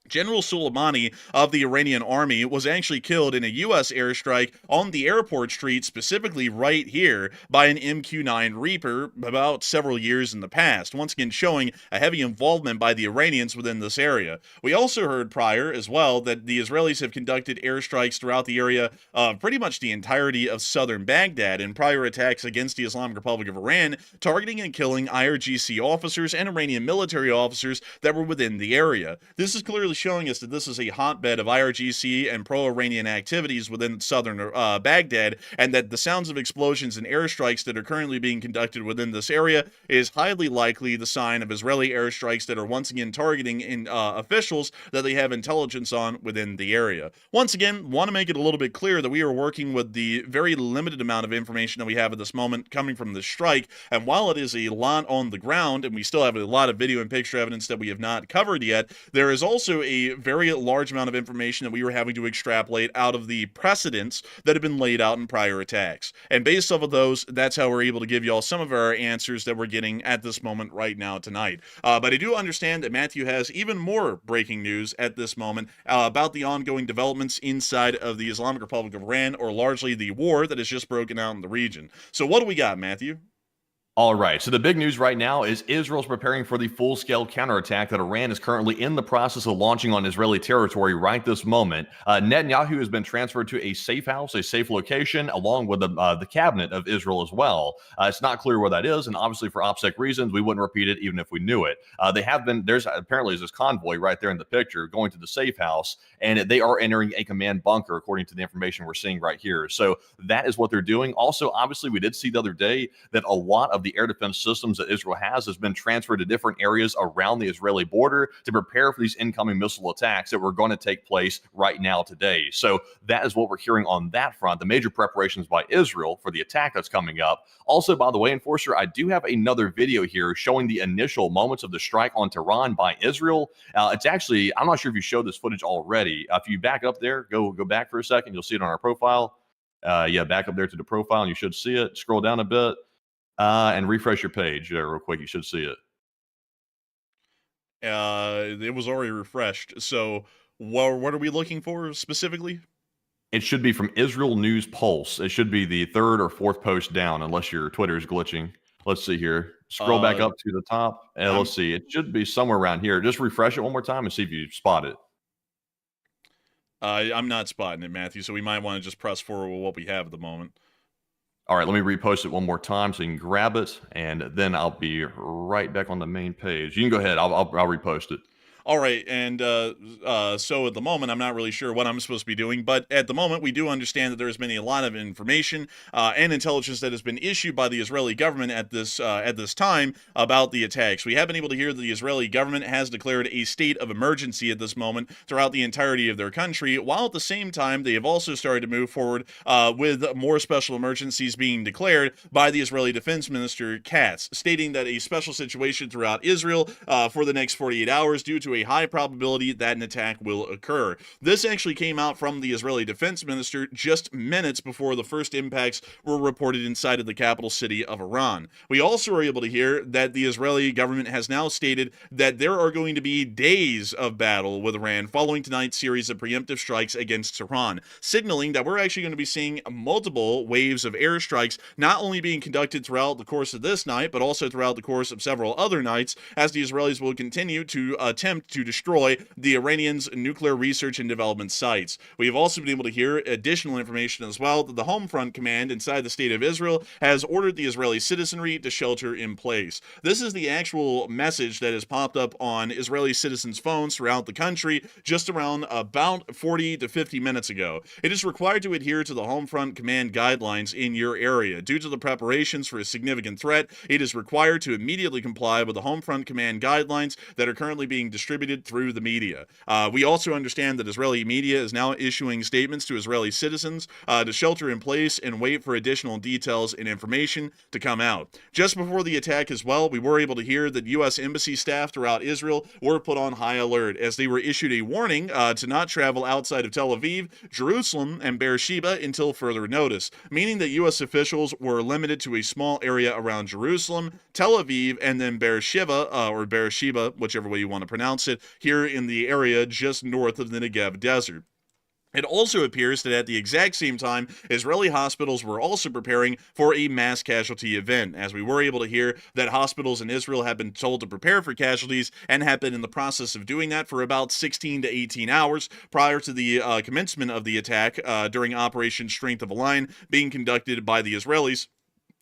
General Soleimani of the Iranian army was actually killed in a U.S. airstrike on the airport street, specifically right here, by an MQ-9 Reaper about several years in the past, once again showing a heavy involvement by the Iranians within this area. We also heard prior as well that the Israelis have conducted airstrikes throughout the area of pretty much the entirety of southern Baghdad in prior attacks against the Islamic Republic of Iran, targeting and killing IRGC officers and Iranian military officers that were within the area. This is clearly showing us that this is a hotbed of IRGC and pro-Iranian activities within southern Baghdad, and that the sounds of explosions and airstrikes that are currently being conducted within this area is highly likely the sign of Israeli airstrikes that are once again targeting officials that they have intelligence on within the area. Once again, want to make it a little bit clear that we are working with the very limited amount of information that we have at this moment coming from this strike, and while it is a lot on the ground, and we still have a lot of video and picture evidence that we have not covered yet, there is also a very large amount of information that we were having to extrapolate out of the precedents that have been laid out in prior attacks. And based off of those, that's how we're able to give y'all some of our answers that we're getting at this moment right now tonight. But I do understand that Matthew has even more breaking news at this moment about the ongoing developments inside of the Islamic Republic of Iran, or largely the war that has just broken out in the region. So what do we got, Matthew? All right, so the big news right now is Israel's preparing for the full-scale counterattack that Iran is currently in the process of launching on Israeli territory right this moment. Netanyahu has been transferred to a safe house, a safe location, along with the cabinet of Israel as well. It's not clear where that is, and obviously for OPSEC reasons, we wouldn't repeat it even if we knew it. There's apparently this convoy right there in the picture going to the safe house, and they are entering a command bunker, according to the information we're seeing right here. So that is what they're doing. Also, obviously, we did see the other day that a lot of the air defense systems that Israel has been transferred to different areas around the Israeli border to prepare for these incoming missile attacks that were going to take place right now today. So that is what we're hearing on that front, the major preparations by Israel for the attack that's coming up. Also, by the way, Enforcer, I do have another video here showing the initial moments of the strike on Tehran by Israel. It's actually, I'm not sure if you showed this footage already. If you back up there, go back for a second, you'll see it on our profile. Yeah, back up there to the profile and you should see it. Scroll down a bit. And refresh your page there real quick. You should see it. It was already refreshed. So what are we looking for specifically? It should be from Israel News Pulse. It should be the third or fourth post down, unless your Twitter is glitching. Let's see here. Scroll back up to the top. And let's see. It should be somewhere around here. Just refresh it one more time and see if you spot it. I'm not spotting it, Matthew, so we might want to just press forward with what we have at the moment. All right, let me repost it one more time so you can grab it, and then I'll be right back on the main page. You can go ahead. I'll repost it. All right, and so at the moment, I'm not really sure what I'm supposed to be doing, but at the moment, we do understand that there has been a lot of information and intelligence that has been issued by the Israeli government at this time about the attacks. We have been able to hear that the Israeli government has declared a state of emergency at this moment throughout the entirety of their country, while at the same time, they have also started to move forward with more special emergencies being declared by the Israeli Defense Minister Katz, stating that a special situation throughout Israel for the next 48 hours due to a high probability that an attack will occur. This actually came out from the Israeli Defense Minister just minutes before the first impacts were reported inside of the capital city of Iran. We also were able to hear that the Israeli government has now stated that there are going to be days of battle with Iran following tonight's series of preemptive strikes against Tehran, signaling that we're actually going to be seeing multiple waves of airstrikes not only being conducted throughout the course of this night, but also throughout the course of several other nights, as the Israelis will continue to attempt to destroy the Iranians' nuclear research and development sites. We have also been able to hear additional information as well that the Home Front Command inside the state of Israel has ordered the Israeli citizenry to shelter in place. This is the actual message that has popped up on Israeli citizens' phones throughout the country just around about 40 to 50 minutes ago. It is required to adhere to the Home Front Command guidelines in your area. Due to the preparations for a significant threat, it is required to immediately comply with the Home Front Command guidelines that are currently being distributed through the media. We also understand that Israeli media is now issuing statements to Israeli citizens to shelter in place and wait for additional details and information to come out. Just before the attack as well, we were able to hear that U.S. embassy staff throughout Israel were put on high alert as they were issued a warning to not travel outside of Tel Aviv, Jerusalem, and Beersheba until further notice, meaning that U.S. officials were limited to a small area around Jerusalem, Tel Aviv, and then Beersheba, or Beersheba, whichever way you want to pronounce it, here in the area just north of the Negev Desert. It also appears that at the exact same time, Israeli hospitals were also preparing for a mass casualty event, as we were able to hear that hospitals in Israel have been told to prepare for casualties and have been in the process of doing that for about 16 to 18 hours prior to the commencement of the attack during Operation Strength of a Line being conducted by the Israelis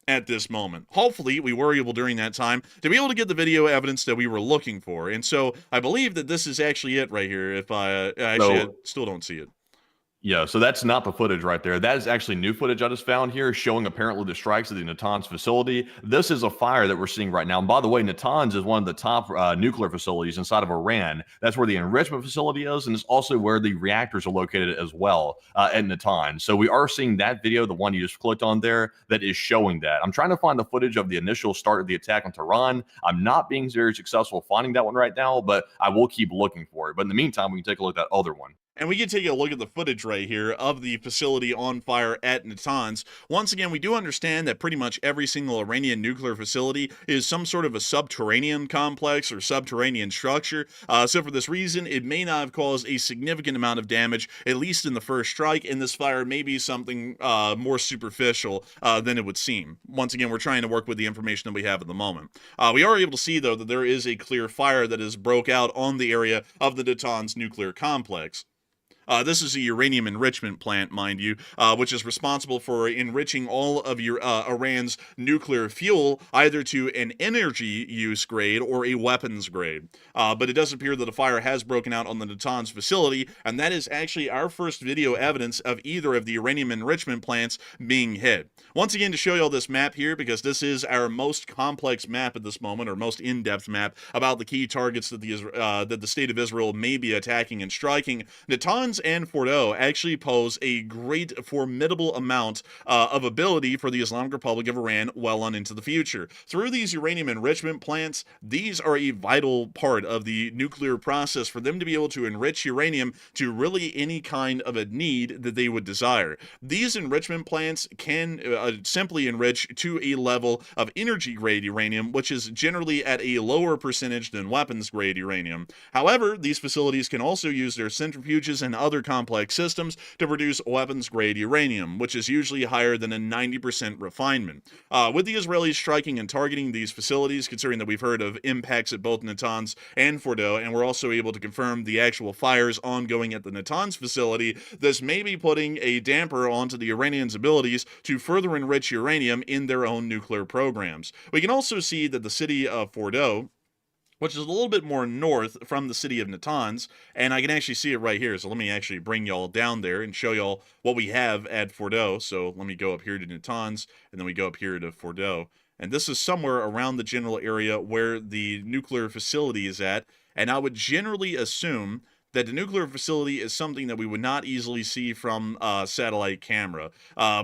at this moment. Hopefully, we were able during that time to be able to get the video evidence that we were looking for. And so I believe that this is actually it right here. If I still don't see it. Yeah, so that's not the footage right there. That is actually new footage I just found here showing apparently the strikes at the Natans facility. This is a fire that we're seeing right now. And by the way, Natans is one of the top nuclear facilities inside of Iran. That's where the enrichment facility is, and it's also where the reactors are located as well at Natans. So we are seeing that video, the one you just clicked on there, that is showing that. I'm trying to find the footage of the initial start of the attack on Tehran. I'm not being very successful finding that one right now, but I will keep looking for it. But in the meantime, we can take a look at that other one. And we can take a look at the footage right here of the facility on fire at Natans. Once again, we do understand that pretty much every single Iranian nuclear facility is some sort of a subterranean complex or subterranean structure. So for this reason, it may not have caused a significant amount of damage, at least in the first strike, and this fire may be something more superficial than it would seem. Once again, we're trying to work with the information that we have at the moment. We are able to see, though, that there is a clear fire that has broke out on the area of the Natans nuclear complex. This is a uranium enrichment plant, mind you, which is responsible for enriching all of Iran's nuclear fuel, either to an energy use grade or a weapons grade. But it does appear that a fire has broken out on the Natans facility, and that is actually our first video evidence of either of the uranium enrichment plants being hit. Once again, to show you all this map here, because this is our most complex map at this moment, or most in-depth map about the key targets that the state of Israel may be attacking and striking, Natans and Fordo actually pose a great, formidable amount of ability for the Islamic Republic of Iran well on into the future. Through these uranium enrichment plants, these are a vital part of the nuclear process for them to be able to enrich uranium to really any kind of a need that they would desire. These enrichment plants can simply enrich to a level of energy-grade uranium, which is generally at a lower percentage than weapons-grade uranium. However, these facilities can also use their centrifuges and other complex systems to produce weapons-grade uranium, which is usually higher than a 90% refinement. With the Israelis striking and targeting these facilities, considering that we've heard of impacts at both Natans and Fordo, and we're also able to confirm the actual fires ongoing at the Natans facility, this may be putting a damper onto the Iranians' abilities to further enrich uranium in their own nuclear programs. We can also see that the city of Fordo which is a little bit more north from the city of Natans, and I can actually see it right here. So let me actually bring y'all down there and show y'all what we have at Fordo. So let me go up here to Natans, and then we go up here to Fordo. And this is somewhere around the general area where the nuclear facility is at, and I would generally assume that the nuclear facility is something that we would not easily see from a satellite camera,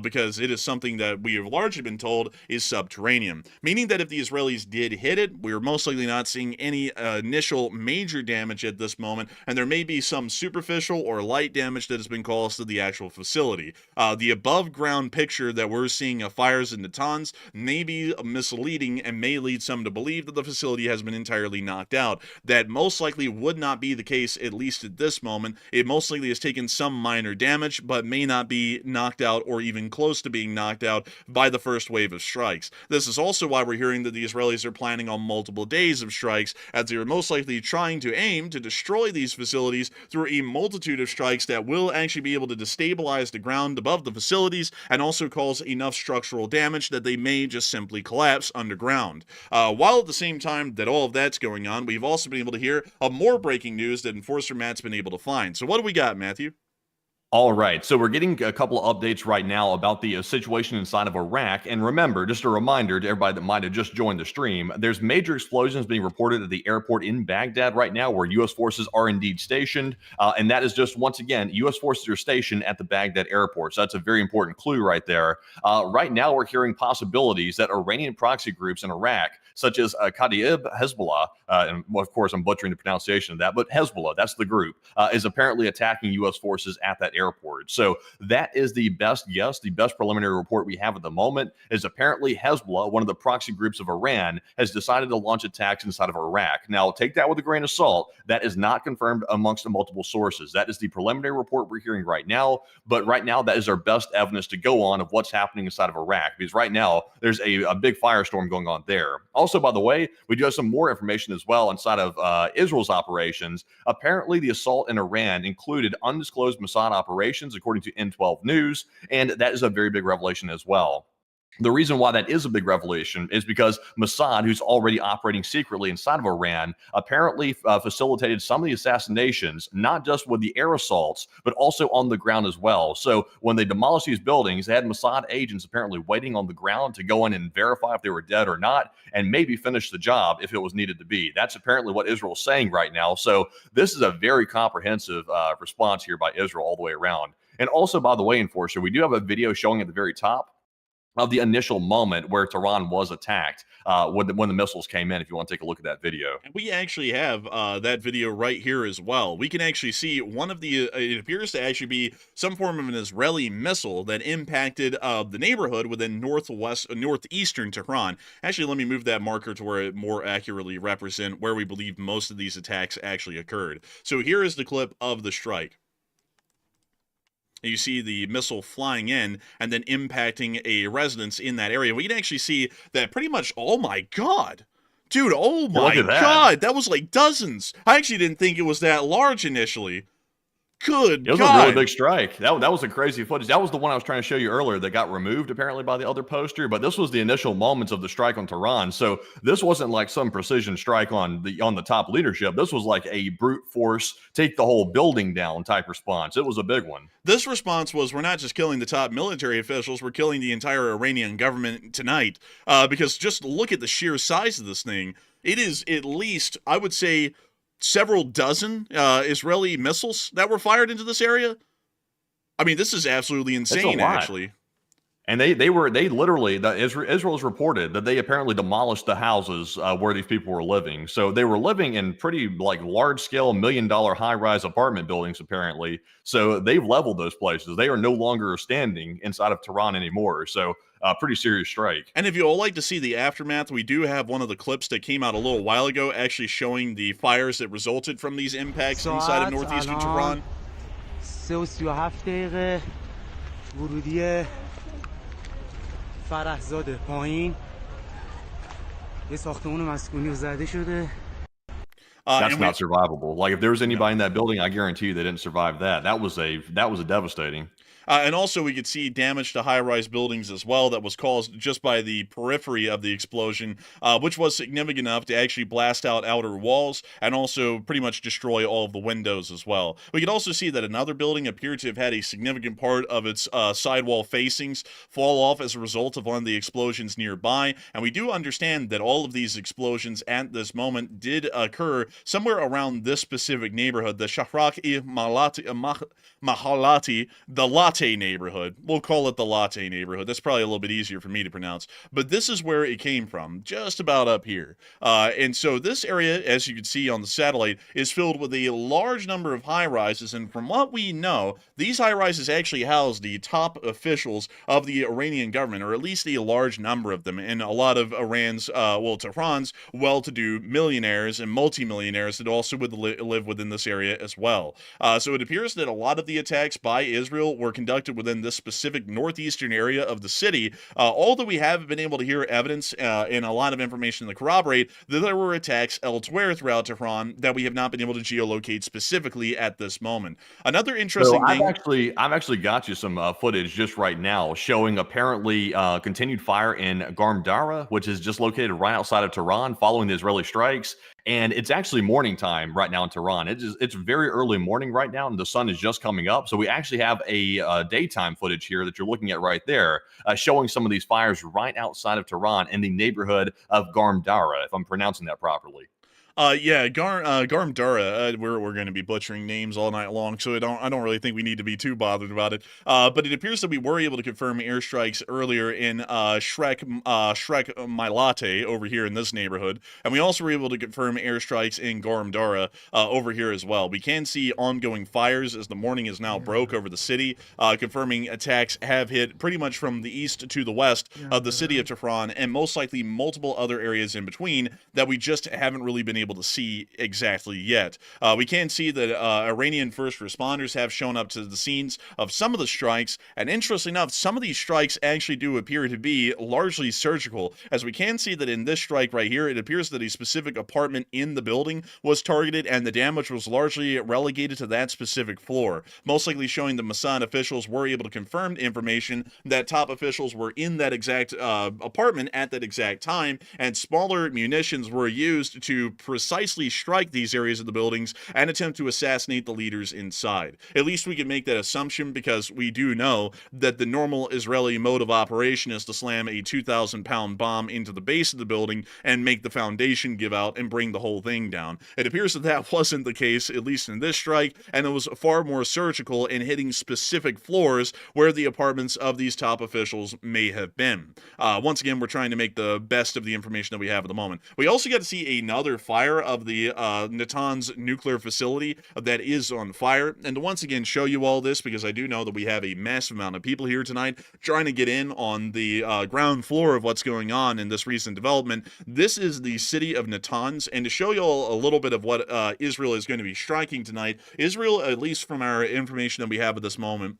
because it is something that we have largely been told is subterranean, meaning that if the Israelis did hit it, we are most likely not seeing any initial major damage at this moment, and there may be some superficial or light damage that has been caused to the actual facility. The above ground picture that we're seeing of fires in Natans may be misleading and may lead some to believe that the facility has been entirely knocked out. That most likely would not be the case, at least at this moment. It most likely has taken some minor damage, but may not be knocked out or even close to being knocked out by the first wave of strikes. This is also why we're hearing that the Israelis are planning on multiple days of strikes, as they are most likely trying to aim to destroy these facilities through a multitude of strikes that will actually be able to destabilize the ground above the facilities and also cause enough structural damage that they may just simply collapse underground. While at the same time that all of that's going on, we've also been able to hear of more breaking news that Enforcer Matt's been able to find. So what do we got, Matthew? All right, so we're getting a couple of updates right now about the situation inside of Iraq. And remember, just a reminder to everybody that might have just joined the stream, there's major explosions being reported at the airport in Baghdad right now where U.S. forces are indeed stationed. And that is just, once again, U.S. forces are stationed at the Baghdad airport. So that's a very important clue right there. Right now, we're hearing possibilities that Iranian proxy groups in Iraq, such as Kataib Hezbollah, and of course, I'm butchering the pronunciation of that, but Hezbollah, that's the group, is apparently attacking U.S. forces at that airport. So that is the best guess. The best preliminary report we have at the moment is apparently Hezbollah, one of the proxy groups of Iran, has decided to launch attacks inside of Iraq. Now, take that with a grain of salt. That is not confirmed amongst the multiple sources. That is the preliminary report we're hearing right now. But right now, that is our best evidence to go on of what's happening inside of Iraq, because right now, there's a big firestorm going on there. Also, by the way, we do have some more information as well inside of Israel's operations. Apparently, the assault in Iran included undisclosed Mossad operations, according to N12 News, and that is a very big revelation as well. The reason why that is a big revelation is because Mossad, who's already operating secretly inside of Iran, apparently facilitated some of the assassinations, not just with the air assaults, but also on the ground as well. So when they demolished these buildings, they had Mossad agents apparently waiting on the ground to go in and verify if they were dead or not, and maybe finish the job if it was needed to be. That's apparently what Israel's saying right now. So this is a very comprehensive response here by Israel all the way around. And also, by the way, Enforcer, we do have a video showing at the very top of the initial moment where Tehran was attacked when the missiles came in, if you want to take a look at that video. And we actually have that video right here as well. We can actually see one of the, it appears to actually be some form of an Israeli missile that impacted the neighborhood within northeastern Tehran. Actually, let me move that marker to where it more accurately represents where we believe most of these attacks actually occurred. So here is the clip of the strike. You see the missile flying in and then impacting a residence in that area. We can actually see that pretty much, oh my God. Dude, oh my God. That was like dozens. I actually didn't think it was that large initially. Good God. It was a really big strike. That was a crazy footage. That was the one I was trying to show you earlier that got removed apparently by the other poster, but this was the initial moments of the strike on Tehran. So this wasn't like some precision strike on the top leadership. This was like a brute force, take the whole building down type response. It was a big one. This response was, we're not just killing the top military officials, we're killing the entire Iranian government tonight. Because just look at the sheer size of this thing. It is at least, I would say, several dozen Israeli missiles that were fired into this area. I mean, this is absolutely insane, actually. And they literally, Israel's reported that they apparently demolished the houses where these people were living. So they were living in pretty like large scale $1 million high-rise apartment buildings apparently. So they've leveled those places. They are no longer standing inside of Tehran anymore. So pretty serious strike. And if you all like to see the aftermath, we do have one of the clips that came out a little while ago actually showing the fires that resulted from these impacts inside of northeastern Tehran. فرحزاده پایین یه ساختمان مسکونی زده شده. That's not survivable. Like if there was anybody in that building, I guarantee you they didn't survive that. That was a devastating. And also, we could see damage to high-rise buildings as well that was caused just by the periphery of the explosion, which was significant enough to actually blast out outer walls and also pretty much destroy all of the windows as well. We could also see that another building appeared to have had a significant part of its sidewall facings fall off as a result of one of the explosions nearby, and we do understand that all of these explosions at this moment did occur somewhere around this specific neighborhood, the Mahalati, the Latte neighborhood. We'll call it the Latte neighborhood. That's probably a little bit easier for me to pronounce. But this is where it came from, just about up here. And so this area, as you can see on the satellite, is filled with a large number of high-rises. And from what we know, these high-rises actually house the top officials of the Iranian government, or at least a large number of them. And a lot of Iran's, Tehran's well-to-do millionaires and multimillionaires that also would live within this area as well. So it appears that a lot of the attacks by Israel were conducted within this specific northeastern area of the city, although we have been able to hear evidence and a lot of information to corroborate that there were attacks elsewhere throughout Tehran that we have not been able to geolocate specifically at this moment. Another interesting So thing... I've actually got you some footage just right now showing apparently continued fire in Garmdara, which is just located right outside of Tehran following the Israeli strikes. And it's actually morning time right now in Tehran. It's very early morning right now, and the sun is just coming up. So we actually have a daytime footage here that you're looking at right there, showing some of these fires right outside of Tehran in the neighborhood of Garmdara, if I'm pronouncing that properly. Garmdara. We're going to be butchering names all night long, so I don't really think we need to be too bothered about it. But it appears that we were able to confirm airstrikes earlier in Shrek My Latte over here in this neighborhood, and we also were able to confirm airstrikes in Garmdara over here as well. We can see ongoing fires as the morning is now broke over the city, confirming attacks have hit pretty much from the east to the west of the city of Tehran, and most likely multiple other areas in between that we just haven't really been able to see exactly yet. We can see that Iranian first responders have shown up to the scenes of some of the strikes, and interestingly enough, some of these strikes actually do appear to be largely surgical, as we can see that in this strike right here, it appears that a specific apartment in the building was targeted, and the damage was largely relegated to that specific floor, most likely showing the Mossad officials were able to confirm information that top officials were in that exact apartment at that exact time, and smaller munitions were used to precisely strike these areas of the buildings and attempt to assassinate the leaders inside. At least we can make that assumption, because we do know that the normal Israeli mode of operation is to slam a 2,000-pound bomb into the base of the building and make the foundation give out and bring the whole thing down. It appears that that wasn't the case, at least in this strike, and it was far more surgical in hitting specific floors where the apartments of these top officials may have been. Once again, we're trying to make the best of the information that we have at the moment. We also got to see another fire of the Natans nuclear facility that is on fire, and to once again show you all this, because I do know that we have a massive amount of people here tonight trying to get in on the ground floor of what's going on in this recent development. This is the city of Natans, and to show you all a little bit of what Israel is going to be striking tonight, Israel, at least from our information that we have at this moment,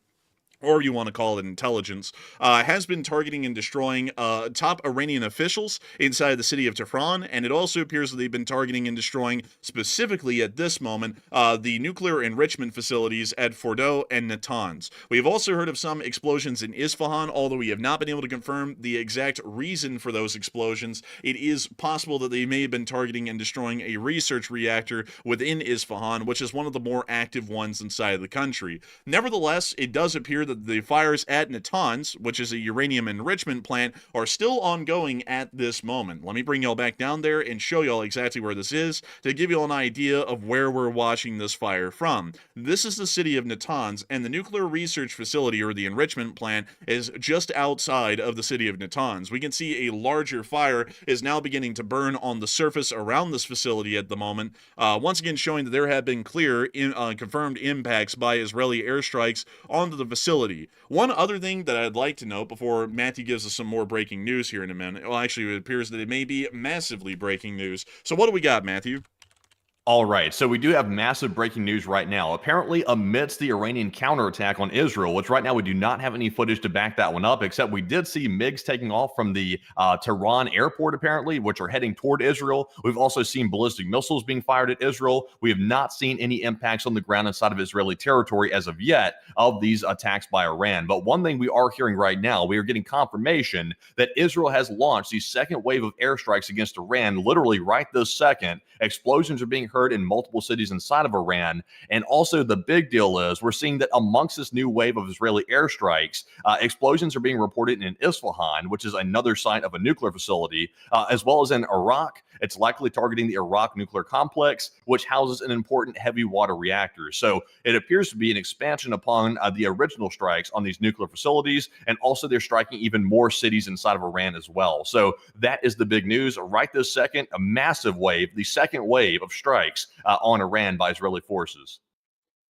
or you want to call it intelligence, has been targeting and destroying top Iranian officials inside the city of Tehran, and it also appears that they've been targeting and destroying, specifically at this moment, the nuclear enrichment facilities at Fordo and Natans. We have also heard of some explosions in Isfahan, although we have not been able to confirm the exact reason for those explosions. It is possible that they may have been targeting and destroying a research reactor within Isfahan, which is one of the more active ones inside of the country. Nevertheless, it does appear that the fires at Natans, which is a uranium enrichment plant, are still ongoing at this moment. Let me bring y'all back down there and show y'all exactly where this is to give y'all an idea of where we're watching this fire from. This is the city of Natans, and the nuclear research facility, or the enrichment plant, is just outside of the city of Natans. We can see a larger fire is now beginning to burn on the surface around this facility at the moment, once again showing that there have been clear confirmed impacts by Israeli airstrikes onto the facility. One other thing that I'd like to note before Matthew gives us some more breaking news here in a minute, well, actually, it appears that it may be massively breaking news. So what do we got, Matthew? All right, so we do have massive breaking news right now. Apparently, amidst the Iranian counterattack on Israel, which right now we do not have any footage to back that one up, except we did see MiGs taking off from the Tehran airport, apparently, which are heading toward Israel. We've also seen ballistic missiles being fired at Israel. We have not seen any impacts on the ground inside of Israeli territory as of yet of these attacks by Iran. But one thing we are hearing right now, we are getting confirmation that Israel has launched the second wave of airstrikes against Iran, literally right this second. Explosions are being heard in multiple cities inside of Iran. And also the big deal is we're seeing that amongst this new wave of Israeli airstrikes, explosions are being reported in Isfahan, which is another site of a nuclear facility, as well as in Iraq. It's likely targeting the Iraq nuclear complex, which houses an important heavy water reactor. So it appears to be an expansion upon the original strikes on these nuclear facilities, and also they're striking even more cities inside of Iran as well. So that is the big news right this second, a massive wave, the second wave of strikes on Iran by Israeli forces.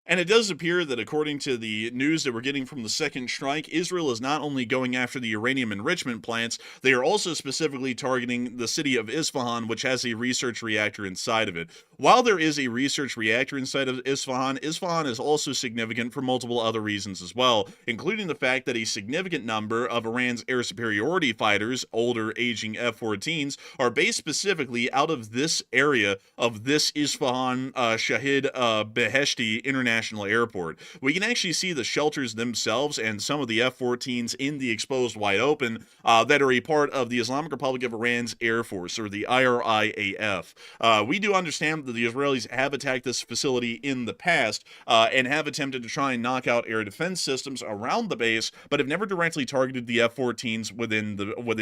And it does appear that according to the news that we're getting from the second strike, Israel is not only going after the uranium enrichment plants, they are also specifically targeting the city of Isfahan, which has a research reactor inside of it. While there is a research reactor inside of Isfahan, Isfahan is also significant for multiple other reasons as well, including the fact that a significant number of Iran's air superiority fighters, older aging F-14s, are based specifically out of this area of this Isfahan Shahid Beheshti International Airport. We can actually see the shelters themselves and some of the F-14s in the exposed wide open that are a part of the Islamic Republic of Iran's Air Force, or the IRIAF. We do understand that the Israelis have attacked this facility in the past and have attempted to try and knock out air defense systems around the base, but have never directly targeted the F-14s within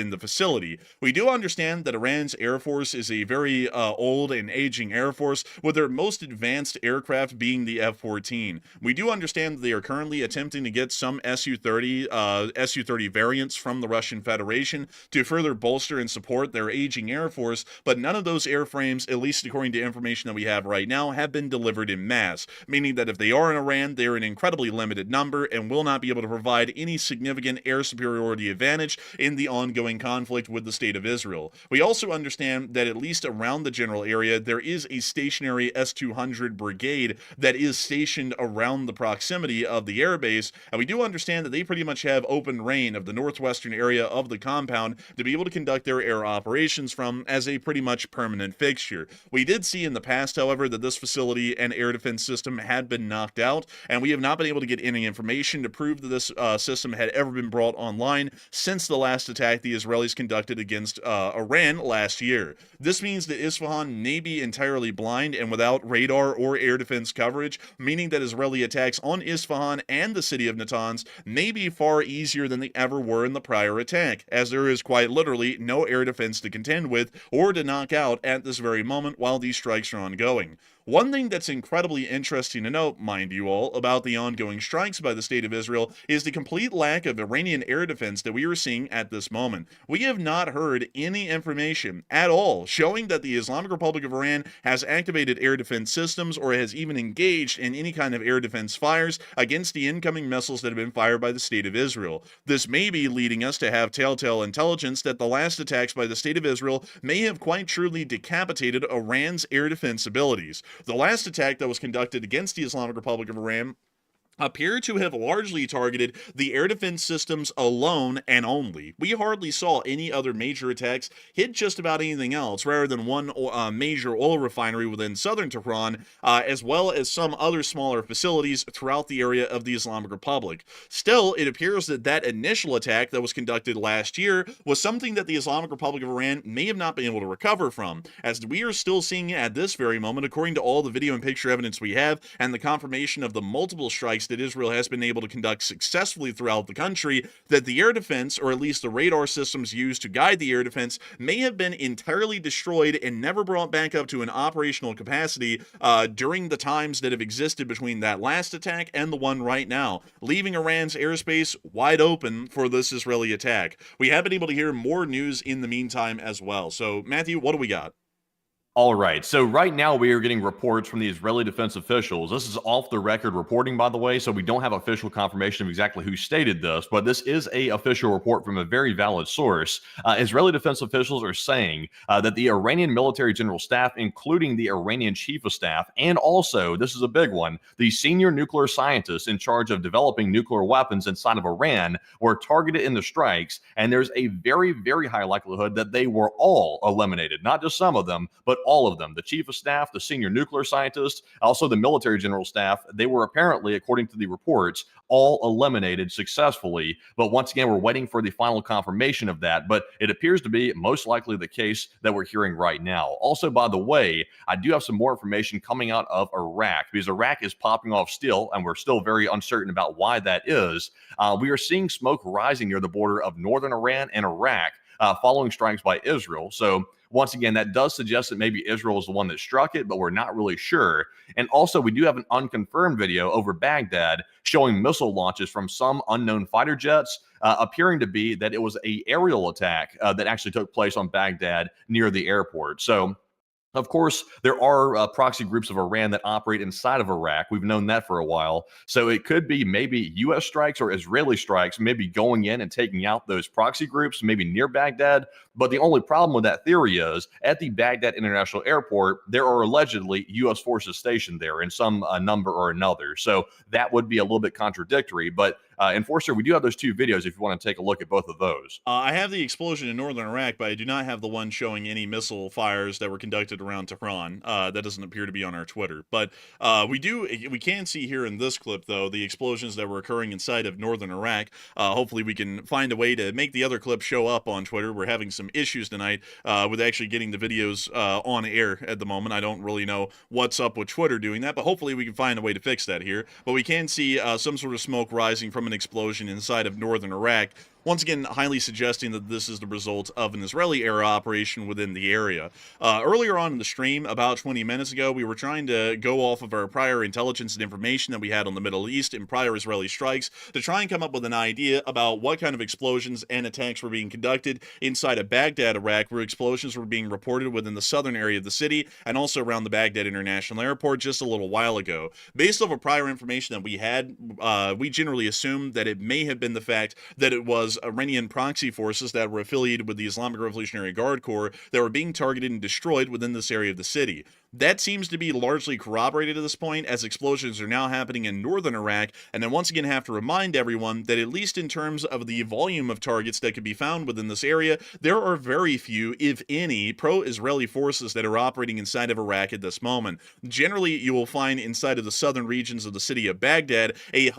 the facility. We do understand that Iran's Air Force is a very old and aging Air Force, with their most advanced aircraft being the F-14. We do understand that they are currently attempting to get some Su-30 variants from the Russian Federation to further bolster and support their aging Air Force, but none of those airframes, at least according to information that we have right now, have been delivered in mass, meaning that if they are in Iran, they're an incredibly limited number and will not be able to provide any significant air superiority advantage in the ongoing conflict with the state of Israel. We also understand that at least around the general area, there is a stationary S-200 brigade that is stationed around the proximity of the airbase, and we do understand that they pretty much have open reign of the northwestern area of the compound to be able to conduct their air operations from as a pretty much permanent fixture. We did see in the past, however, that this facility and air defense system had been knocked out, and we have not been able to get any information to prove that this system had ever been brought online since the last attack the Israelis conducted against Iran last year. This means that Isfahan may be entirely blind and without radar or air defense coverage, meaning that Israeli attacks on Isfahan and the city of Natans may be far easier than they ever were in the prior attack, as there is quite literally no air defense to contend with or to knock out at this very moment while these strikes are ongoing. One thing that's incredibly interesting to note, mind you all, about the ongoing strikes by the state of Israel is the complete lack of Iranian air defense that we are seeing at this moment. We have not heard any information at all showing that the Islamic Republic of Iran has activated air defense systems or has even engaged in any kind of air defense fires against the incoming missiles that have been fired by the state of Israel. This may be leading us to have telltale intelligence that the last attacks by the state of Israel may have quite truly decapitated Iran's air defense abilities. The last attack that was conducted against the Islamic Republic of Iran appear to have largely targeted the air defense systems alone and only. We hardly saw any other major attacks hit just about anything else, rather than one major oil refinery within southern Tehran, as well as some other smaller facilities throughout the area of the Islamic Republic. Still, it appears that that initial attack that was conducted last year was something that the Islamic Republic of Iran may have not been able to recover from, as we are still seeing at this very moment, according to all the video and picture evidence we have, and the confirmation of the multiple strikes that Israel has been able to conduct successfully throughout the country, that the air defense, or at least the radar systems used to guide the air defense, may have been entirely destroyed and never brought back up to an operational capacity during the times that have existed between that last attack and the one right now, leaving Iran's airspace wide open for this Israeli attack. We have been able to hear more news in the meantime as well. So, Matthew, what do we got? All right. So right now we are getting reports from the Israeli defense officials. This is off the record reporting, by the way, so we don't have official confirmation of exactly who stated this, but this is a official report from a very valid source. Israeli defense officials are saying that the Iranian military general staff, including the Iranian chief of staff, and also, this is a big one, the senior nuclear scientists in charge of developing nuclear weapons inside of Iran were targeted in the strikes, and there's a very, very high likelihood that they were all eliminated, not just some of them, but all of them. The chief of staff, the senior nuclear scientist, also the military general staff, they were apparently, according to the reports, all eliminated successfully. But once again, we're waiting for the final confirmation of that. But it appears to be most likely the case that we're hearing right now. Also, by the way, I do have some more information coming out of Iraq, because Iraq is popping off still, and we're still very uncertain about why that is. We are seeing smoke rising near the border of northern Iran and Iraq following strikes by Israel. So once again, that does suggest that maybe Israel is the one that struck it, but we're not really sure. And also, we do have an unconfirmed video over Baghdad showing missile launches from some unknown fighter jets, appearing to be that it was an aerial attack that actually took place on Baghdad near the airport. So of course, there are proxy groups of Iran that operate inside of Iraq. We've known that for a while. So it could be maybe U.S. strikes or Israeli strikes, maybe going in and taking out those proxy groups, maybe near Baghdad. But the only problem with that theory is at the Baghdad International Airport, there are allegedly U.S. forces stationed there in some number or another. So that would be a little bit contradictory. But Enforcer, we do have those two videos if you want to take a look at both of those. I have the explosion in northern Iraq, but I do not have the one showing any missile fires that were conducted around Tehran. That doesn't appear to be on our Twitter. But we can see here in this clip, though, the explosions that were occurring inside of northern Iraq. Hopefully we can find a way to make the other clip show up on Twitter. We're having some issues tonight with actually getting the videos on air at the moment. I don't really know what's up with Twitter doing that, but hopefully we can find a way to fix that here. But we can see some sort of smoke rising from an explosion inside of northern Iraq. Once again, highly suggesting that this is the result of an Israeli-era operation within the area. Earlier on in the stream, about 20 minutes ago, we were trying to go off of our prior intelligence and information that we had on the Middle East and prior Israeli strikes to try and come up with an idea about what kind of explosions and attacks were being conducted inside of Baghdad, Iraq, where explosions were being reported within the southern area of the city and also around the Baghdad International Airport just a little while ago. Based off of prior information that we had, we generally assumed that it may have been the fact that it was Iranian proxy forces that were affiliated with the Islamic Revolutionary Guard Corps that were being targeted and destroyed within this area of the city. That seems to be largely corroborated at this point, as explosions are now happening in northern Iraq, and then once again have to remind everyone that at least in terms of the volume of targets that could be found within this area, there are very few, if any, pro-Israeli forces that are operating inside of Iraq at this moment. Generally, you will find inside of the southern regions of the city of Baghdad a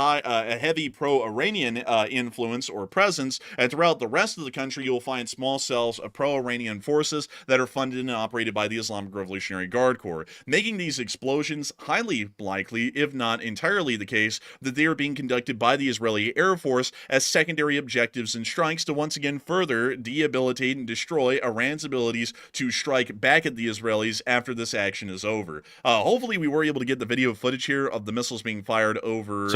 heavy pro-Iranian influence or presence, and throughout the rest of the country, you'll find small cells of pro-Iranian forces that are funded and operated by the Islamic Revolutionary Guard Corps, making these explosions highly likely, if not entirely the case, that they are being conducted by the Israeli Air Force as secondary objectives and strikes to once again further debilitate and destroy Iran's abilities to strike back at the Israelis after this action is over. Hopefully we were able to get the video footage here of the missiles being fired over...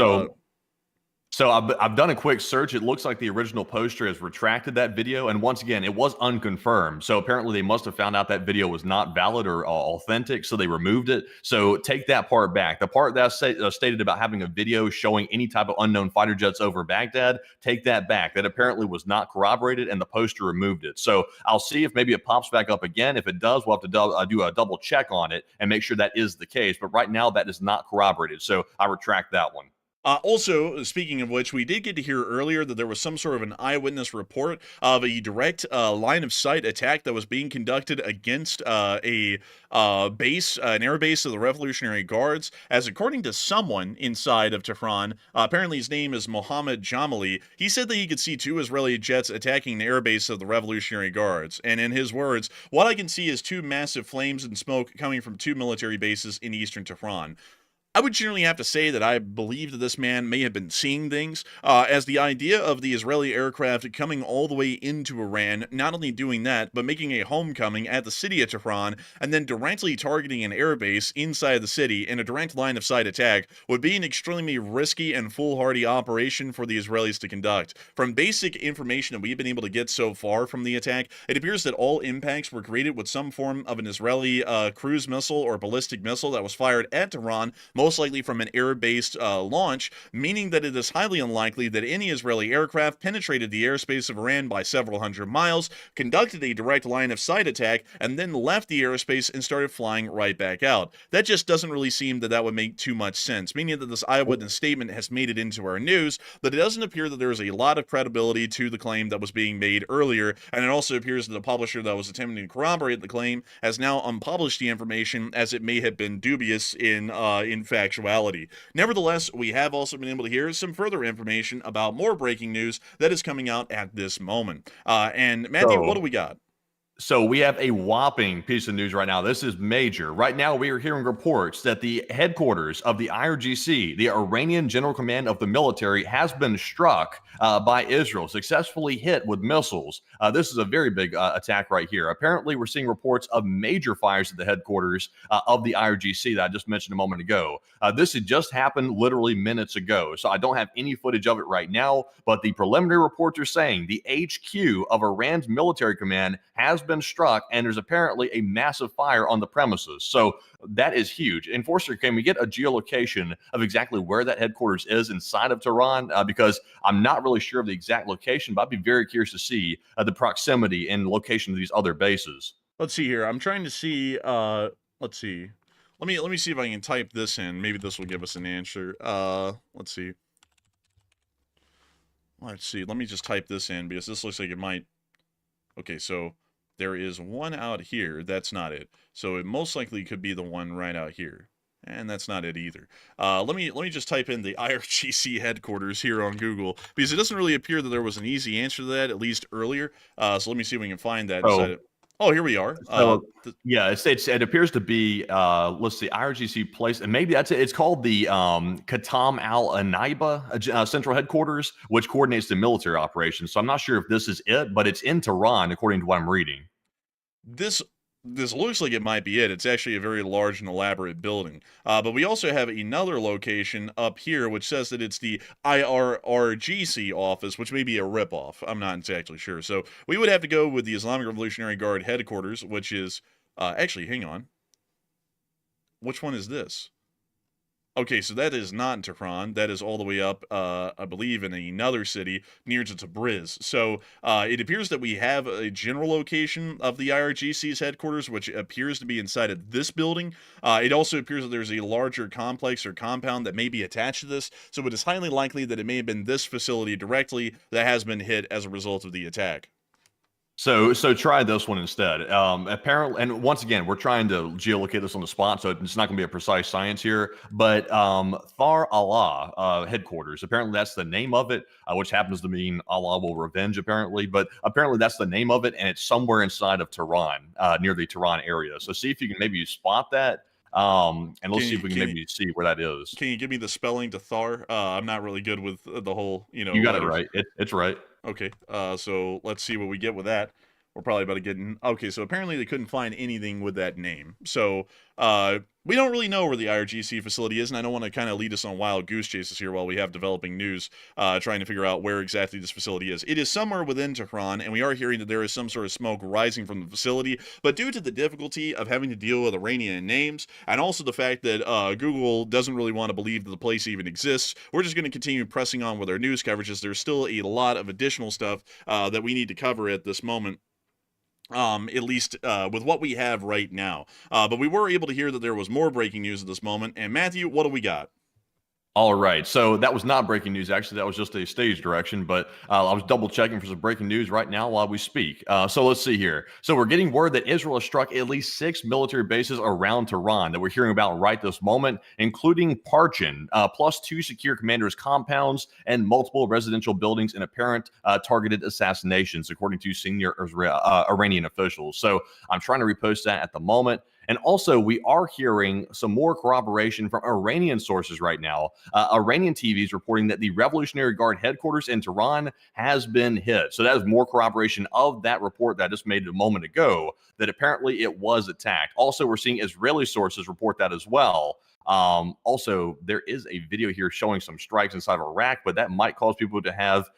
So I've done a quick search. It looks like the original poster has retracted that video. And once again, it was unconfirmed. So apparently they must have found out that video was not valid or authentic. So they removed it. So take that part back. The part that stated about having a video showing any type of unknown fighter jets over Baghdad, take that back. That apparently was not corroborated and the poster removed it. So I'll see if maybe it pops back up again. If it does, we'll have to do a double check on it and make sure that is the case. But right now that is not corroborated. So I retract that one. Also, speaking of which, we did get to hear earlier that there was some sort of an eyewitness report of a direct line-of-sight attack that was being conducted against an air base of the Revolutionary Guards, as according to someone inside of Tehran, apparently his name is Mohammed Jamali, he said that he could see two Israeli jets attacking the air base of the Revolutionary Guards, and in his words, what I can see is two massive flames and smoke coming from two military bases in eastern Tehran. I would generally have to say that I believe that this man may have been seeing things, as the idea of the Israeli aircraft coming all the way into Iran, not only doing that, but making a homecoming at the city of Tehran, and then directly targeting an airbase inside the city in a direct line of sight attack would be an extremely risky and foolhardy operation for the Israelis to conduct. From basic information that we've been able to get so far from the attack, it appears that all impacts were created with some form of an Israeli cruise missile or ballistic missile that was fired at Tehran, most likely from an air-based launch, meaning that it is highly unlikely that any Israeli aircraft penetrated the airspace of Iran by several hundred miles, conducted a direct line-of-sight attack, and then left the airspace and started flying right back out. That just doesn't really seem that would make too much sense, meaning that this eyewitness statement has made it into our news, but it doesn't appear that there is a lot of credibility to the claim that was being made earlier, and it also appears that the publisher that was attempting to corroborate the claim has now unpublished the information, as it may have been dubious in factuality. Nevertheless, we have also been able to hear some further information about more breaking news that is coming out at this moment. And Matthew, what do we got? So we have a whopping piece of news right now. This is major. Right now, we are hearing reports that the headquarters of the IRGC, the Iranian General Command of the military, has been struck by Israel, successfully hit with missiles. This is a very big attack right here. Apparently, we're seeing reports of major fires at the headquarters of the IRGC that I just mentioned a moment ago. This had just happened literally minutes ago, so I don't have any footage of it right now, but the preliminary reports are saying the HQ of Iran's military command has been struck, and there's apparently a massive fire on the premises. So that is huge. Enforcer, can we get a geolocation of exactly where that headquarters is inside of Tehran? Because I'm not really sure of the exact location, but I'd be very curious to see the proximity and location of these other bases. Let's see here. I'm trying to see. Let's see. Let me see if I can type this in. Maybe this will give us an answer. Let's see. Let's see. Let me just type this in because this looks like it might. Okay, so there is one out here. That's not it. So it most likely could be the one right out here. And that's not it either. Let me just type in the IRGC headquarters here on Google, because it doesn't really appear that there was an easy answer to that, at least earlier. So let me see if we can find that. Oh, here we are. Yeah, it appears to be, let's see, IRGC place, and maybe that's it. It's called the Khatam Al Anaiba Central Headquarters, which coordinates the military operations. So I'm not sure if this is it, but it's in Tehran, according to what I'm reading. This looks like it might be it. It's actually a very large and elaborate building. But we also have another location up here, which says that it's the IRGC office, which may be a ripoff. I'm not exactly sure. So we would have to go with the Islamic Revolutionary Guard headquarters, which is... actually, hang on. Which one is this? Okay, so that is not in Tehran. That is all the way up, I believe, in another city near to Tabriz. So it appears that we have a general location of the IRGC's headquarters, which appears to be inside of this building. It also appears that there's a larger complex or compound that may be attached to this. So it is highly likely that it may have been this facility directly that has been hit as a result of the attack. So try this one instead. Apparently, and once again, we're trying to geolocate this on the spot, so it's not going to be a precise science here. But Thar Allah headquarters, apparently that's the name of it, which happens to mean Allah will revenge, apparently. But apparently that's the name of it, and it's somewhere inside of Tehran, near the Tehran area. So see if you can maybe spot that. And let's see if we can maybe see where that is. Can you give me the spelling to Thar? I'm not really good with the whole, You got it right. It's right. Okay, so let's see what we get with that. We're probably about to get in. Okay, so apparently they couldn't find anything with that name. So we don't really know where the IRGC facility is, and I don't want to kind of lead us on wild goose chases here while we have developing news, trying to figure out where exactly this facility is. It is somewhere within Tehran, and we are hearing that there is some sort of smoke rising from the facility, but due to the difficulty of having to deal with Iranian names, and also the fact that Google doesn't really want to believe that the place even exists, we're just going to continue pressing on with our news coverages. There's still a lot of additional stuff that we need to cover at this moment. At least with what we have right now. But we were able to hear that there was more breaking news at this moment. And Matthew, what do we got? All right. So that was not breaking news. Actually, that was just a stage direction. But I was double checking for some breaking news right now while we speak. So let's see here. So we're getting word that Israel has struck at least 6 military bases around Tehran that we're hearing about right this moment, including Parchin, plus 2 secure commanders' compounds and multiple residential buildings and apparent targeted assassinations, according to senior Iranian officials. So I'm trying to repost that at the moment. And also, we are hearing some more corroboration from Iranian sources right now. Iranian TV is reporting that the Revolutionary Guard headquarters in Tehran has been hit. So that is more corroboration of that report that I just made a moment ago, that apparently it was attacked. Also, we're seeing Israeli sources report that as well. Also, there is a video here showing some strikes inside of Iraq, but that might cause people to have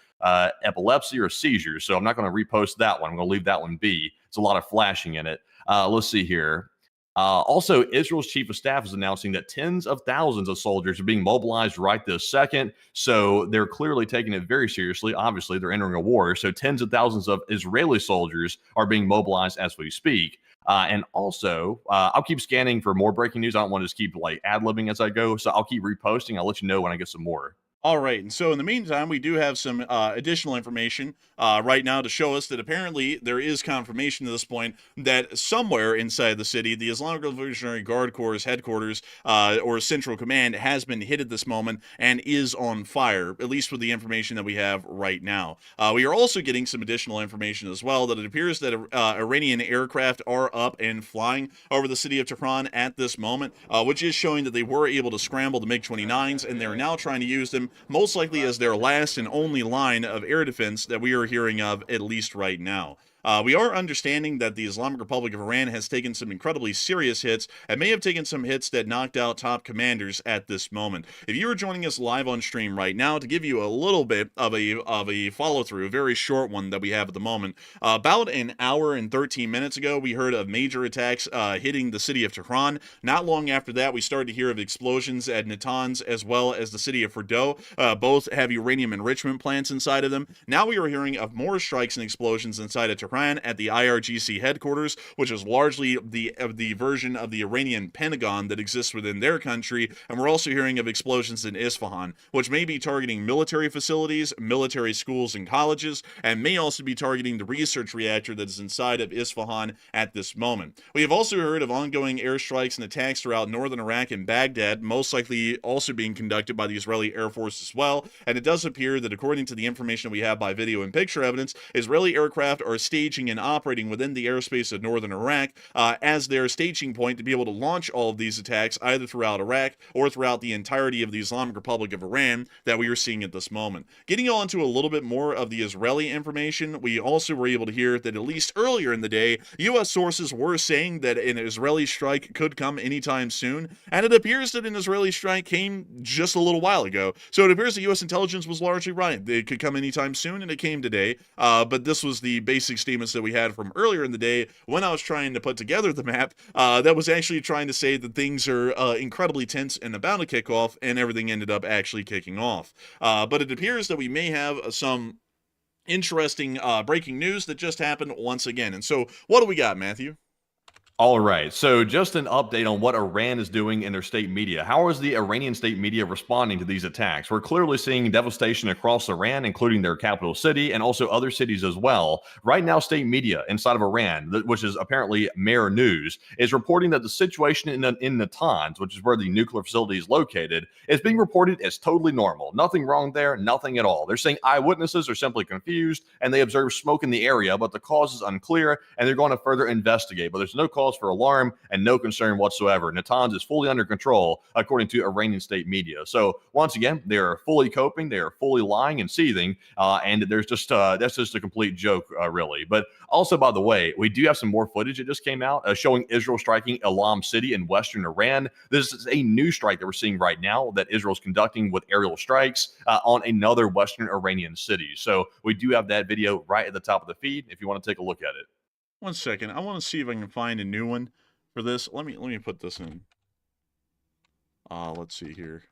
epilepsy or seizures. So I'm not going to repost that one. I'm going to leave that one be. It's a lot of flashing in it. Let's see here. Also, Israel's chief of staff is announcing that tens of thousands of soldiers are being mobilized right this second. So they're clearly taking it very seriously. Obviously, they're entering a war. So tens of thousands of Israeli soldiers are being mobilized as we speak. And also, I'll keep scanning for more breaking news. I don't want to just keep like ad-libbing as I go. So I'll keep reposting. I'll let you know when I get some more. All right, and so in the meantime, we do have some additional information right now to show us that apparently there is confirmation at this point that somewhere inside the city, the Islamic Revolutionary Guard Corps' headquarters or Central Command has been hit at this moment and is on fire, at least with the information that we have right now. We are also getting some additional information as well that it appears that Iranian aircraft are up and flying over the city of Tehran at this moment, which is showing that they were able to scramble the MiG-29s, and they're now trying to use them most likely as their last and only line of air defense that we are hearing of, at least right now. We are understanding that the Islamic Republic of Iran has taken some incredibly serious hits and may have taken some hits that knocked out top commanders at this moment. If you are joining us live on stream right now, to give you a little bit of a follow-through, a very short one that we have at the moment, about an hour and 13 minutes ago, we heard of major attacks hitting the city of Tehran. Not long after that, we started to hear of explosions at Natans as well as the city of Fordow. Both have uranium enrichment plants inside of them. Now we are hearing of more strikes and explosions inside of Tehran at the IRGC headquarters, which is largely the version of the Iranian Pentagon that exists within their country, and we're also hearing of explosions in Isfahan, which may be targeting military facilities, military schools and colleges, and may also be targeting the research reactor that is inside of Isfahan at this moment. We have also heard of ongoing airstrikes and attacks throughout northern Iraq and Baghdad, most likely also being conducted by the Israeli Air Force as well, and it does appear that according to the information we have by video and picture evidence, Israeli aircraft are staging and operating within the airspace of northern Iraq as their staging point to be able to launch all of these attacks either throughout Iraq or throughout the entirety of the Islamic Republic of Iran that we are seeing at this moment. Getting on to a little bit more of the Israeli information, we also were able to hear that at least earlier in the day, U.S. sources were saying that an Israeli strike could come anytime soon, and it appears that an Israeli strike came just a little while ago. So it appears that U.S. intelligence was largely right. It could come anytime soon, and it came today, but this was the basic statements that we had from earlier in the day when I was trying to put together the map that was actually trying to say that things are incredibly tense and about to kick off, and everything ended up actually kicking off. But it appears that we may have some interesting breaking news that just happened once again. And so what do we got, Matthew? All right, so just an update on what Iran is doing in their state media. How is the Iranian state media responding to these attacks? We're clearly seeing devastation across Iran, including their capital city and also other cities as well. Right now, state media inside of Iran, which is apparently Mer News, is reporting that the situation in Natans, which is where the nuclear facility is located, is being reported as totally normal. Nothing wrong there, nothing at all. They're saying eyewitnesses are simply confused and they observe smoke in the area, but the cause is unclear and they're going to further investigate. But there's no cause for alarm and no concern whatsoever. Natanz is fully under control, according to Iranian state media. So once again, they are fully coping, they are fully lying and seething, and there's just that's just a complete joke, really. But also, by the way, we do have some more footage that just came out showing Israel striking Elam City in western Iran. This is a new strike that we're seeing right now that Israel's conducting with aerial strikes on another western Iranian city. So we do have that video right at the top of the feed if you want to take a look at it. 1 second. I want to see if I can find a new one for this. Let me put this in. Let's see here.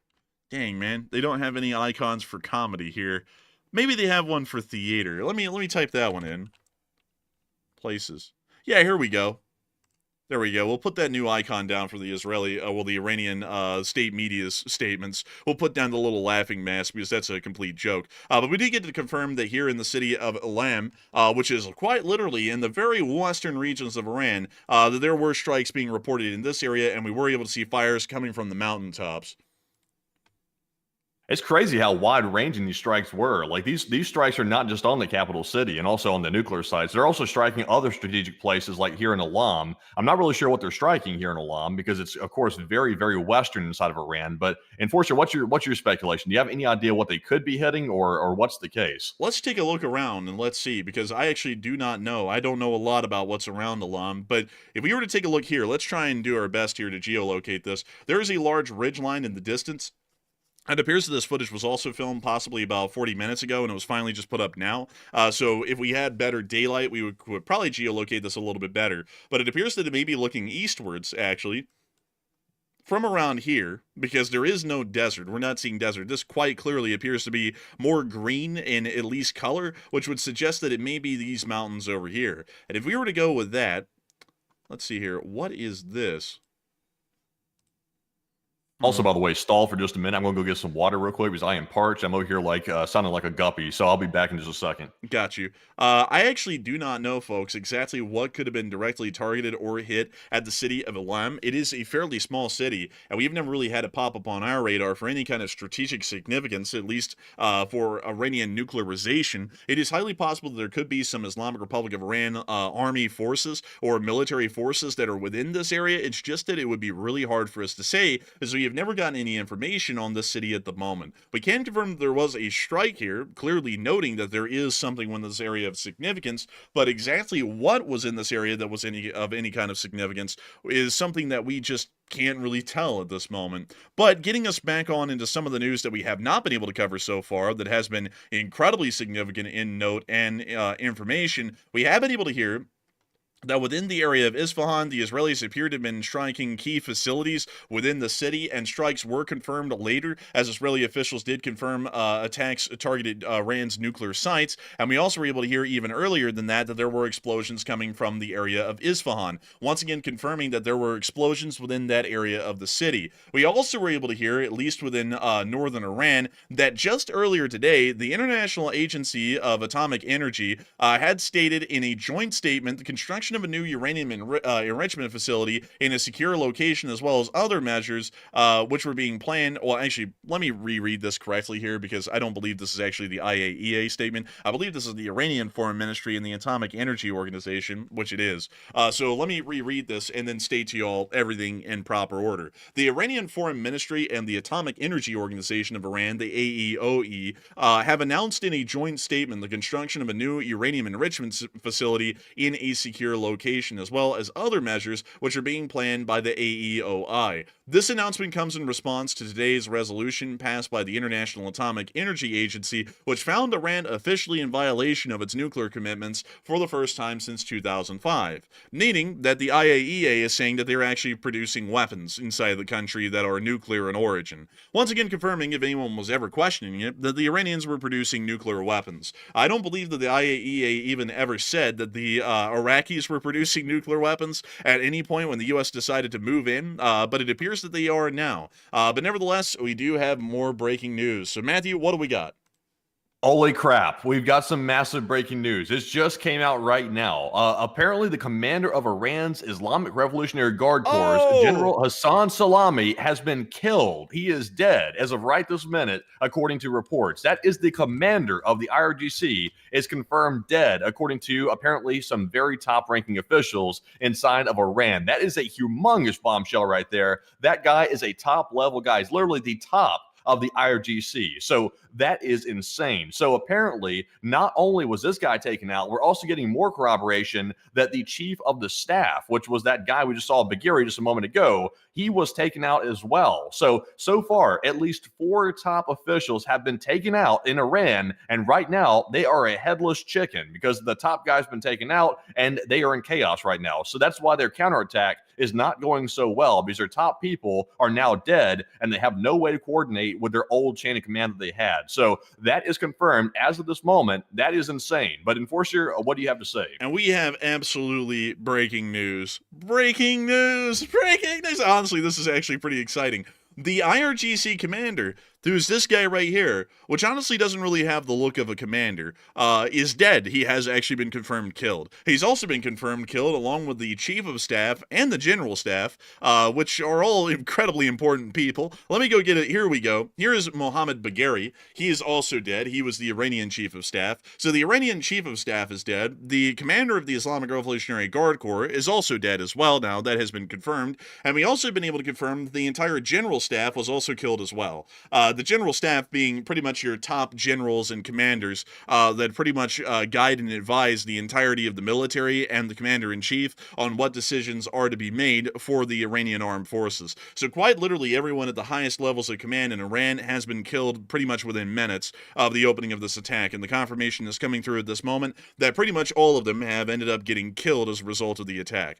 Dang, man. They don't have any icons for comedy here. Maybe they have one for theater. Let me type that one in. Places. Yeah, here we go. There we go. We'll put that new icon down for the the Iranian state media's statements. We'll put down the little laughing mask because that's a complete joke. But we did get to confirm that here in the city of Elam, which is quite literally in the very western regions of Iran, that there were strikes being reported in this area, and we were able to see fires coming from the mountaintops. It's crazy how wide-ranging these strikes were. Like these strikes are not just on the capital city and also on the nuclear sites. They're also striking other strategic places like here in Alam. I'm not really sure what they're striking here in Alam because it's of course very, very western inside of Iran. But Enforcer, what's your speculation? Do you have any idea what they could be hitting or what's the case? Let's take a look around and let's see, because I actually do not know. I don't know a lot about what's around Alam, but if we were to take a look here, let's try and do our best here to geolocate this. There is a large ridge line in the distance. It appears that this footage was also filmed possibly about 40 minutes ago, and it was finally just put up now. So if we had better daylight, we would probably geolocate this a little bit better. But it appears that it may be looking eastwards, actually, from around here, because there is no desert. We're not seeing desert. This quite clearly appears to be more green in at least color, which would suggest that it may be these mountains over here. And if we were to go with that, let's see here. What is this? Also, by the way, stall for just a minute. I'm going to go get some water real quick because I am parched. I'm over here like sounding like a guppy, so I'll be back in just a second. Got you. I actually do not know, folks, exactly what could have been directly targeted or hit at the city of Alam. It is a fairly small city, and we've never really had it pop up on our radar for any kind of strategic significance, at least for Iranian nuclearization. It is highly possible that there could be some Islamic Republic of Iran army forces or military forces that are within this area. It's just that it would be really hard for us to say, as we have never gotten any information on this city at the moment. We can confirm that there was a strike here, clearly noting that there is something in this area of significance, but exactly what was in this area that was of any kind of significance is something that we just can't really tell at this moment. But getting us back on into some of the news that we have not been able to cover so far that has been incredibly significant in note and information, we have been able to hear that within the area of Isfahan, the Israelis appear to have been striking key facilities within the city, and strikes were confirmed later, as Israeli officials did confirm attacks targeted Iran's nuclear sites. And we also were able to hear even earlier than that there were explosions coming from the area of Isfahan, once again confirming that there were explosions within that area of the city. We also were able to hear, at least within northern Iran, that just earlier today, the International Agency of Atomic Energy had stated in a joint statement the construction of a new uranium enrichment facility in a secure location, as well as other measures which were being planned. Well, actually, let me reread this correctly here, because I don't believe this is actually the IAEA statement. I believe this is the Iranian Foreign Ministry and the Atomic Energy Organization, which it is. So let me reread this and then state to y'all everything in proper order. The Iranian Foreign Ministry and the Atomic Energy Organization of Iran, the AEOE, have announced in a joint statement the construction of a new uranium enrichment facility in a secure location, as well as other measures which are being planned by the AEOI. This announcement comes in response to today's resolution passed by the International Atomic Energy Agency, which found Iran officially in violation of its nuclear commitments for the first time since 2005, meaning that the IAEA is saying that they're actually producing weapons inside the country that are nuclear in origin. Once again confirming, if anyone was ever questioning it, that the Iranians were producing nuclear weapons. I don't believe that the IAEA even ever said that the Iraqis were producing nuclear weapons at any point when the U.S. decided to move in, but it appears that they are now. But nevertheless, we do have more breaking news. So Matthew, what do we got? Holy crap, we've got some massive breaking news. This just came out right now. Apparently, the commander of Iran's Islamic Revolutionary Guard Corps, General Hassan Salami, has been killed. He is dead as of right this minute, according to reports. That is the commander of the IRGC, is confirmed dead, according to apparently some very top-ranking officials inside of Iran. That is a humongous bombshell right there. That guy is a top-level guy. He's literally the top of the IRGC. So that is insane. So apparently, not only was this guy taken out, we're also getting more corroboration that the chief of the staff, which was that guy we just saw, Bagheri, just a moment ago, he was taken out as well. So far, at least 4 top officials have been taken out in Iran, and right now, they are a headless chicken because the top guy's been taken out, and they are in chaos right now. So that's why their counterattack is not going so well, because their top people are now dead, and they have no way to coordinate with their old chain of command that they had. So that is confirmed as of this moment. That is insane. But Enforcer, what do you have to say? And we have absolutely breaking news. Breaking news! Breaking news! Honestly, this is actually pretty exciting. The IRGC commander who's this guy right here, which honestly doesn't really have the look of a commander, is dead. He has actually been confirmed killed. He's also been confirmed killed along with the chief of staff and the general staff, which are all incredibly important people. Let me go get it. Here we go. Here is Mohammad Bagheri. He is also dead. He was the Iranian chief of staff. So the Iranian chief of staff is dead. The commander of the Islamic Revolutionary Guard Corps is also dead as well now. That has been confirmed. And we also have been able to confirm that the entire general staff was also killed as well. The general staff being pretty much your top generals and commanders that pretty much guide and advise the entirety of the military and the commander-in-chief on what decisions are to be made for the Iranian armed forces. So quite literally everyone at the highest levels of command in Iran has been killed pretty much within minutes of the opening of this attack, and the confirmation is coming through at this moment that pretty much all of them have ended up getting killed as a result of the attack.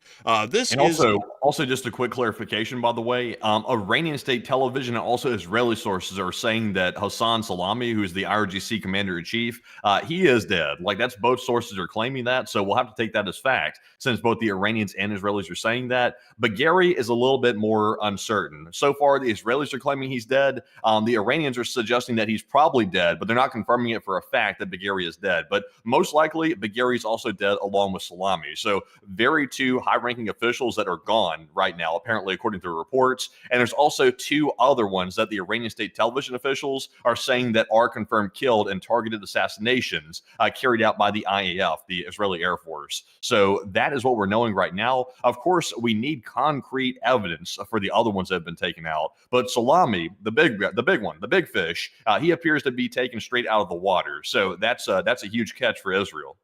Also just a quick clarification, by the way, Iranian state television and also Israeli sources are saying that Hassan Salami, who is the IRGC commander-in-chief, he is dead. Like, that's both sources are claiming that, so we'll have to take that as fact, since both the Iranians and Israelis are saying that. But Gary is a little bit more uncertain. So far, the Israelis are claiming he's dead. The Iranians are suggesting that he's probably dead, but they're not confirming it for a fact that Bagheri is dead. But most likely, Bagheri is also dead along with Salami. So very two high-ranking officials that are gone right now, apparently, according to reports. And there's also two other ones that the Iranian state television officials are saying that are confirmed killed in targeted assassinations carried out by the IAF, the Israeli Air Force. So that is what we're knowing right now. Of course, we need concrete evidence for the other ones that have been taken out. But Salami, the big one, the big fish, he appears to be taken straight out of the water. So that's a huge catch for Israel.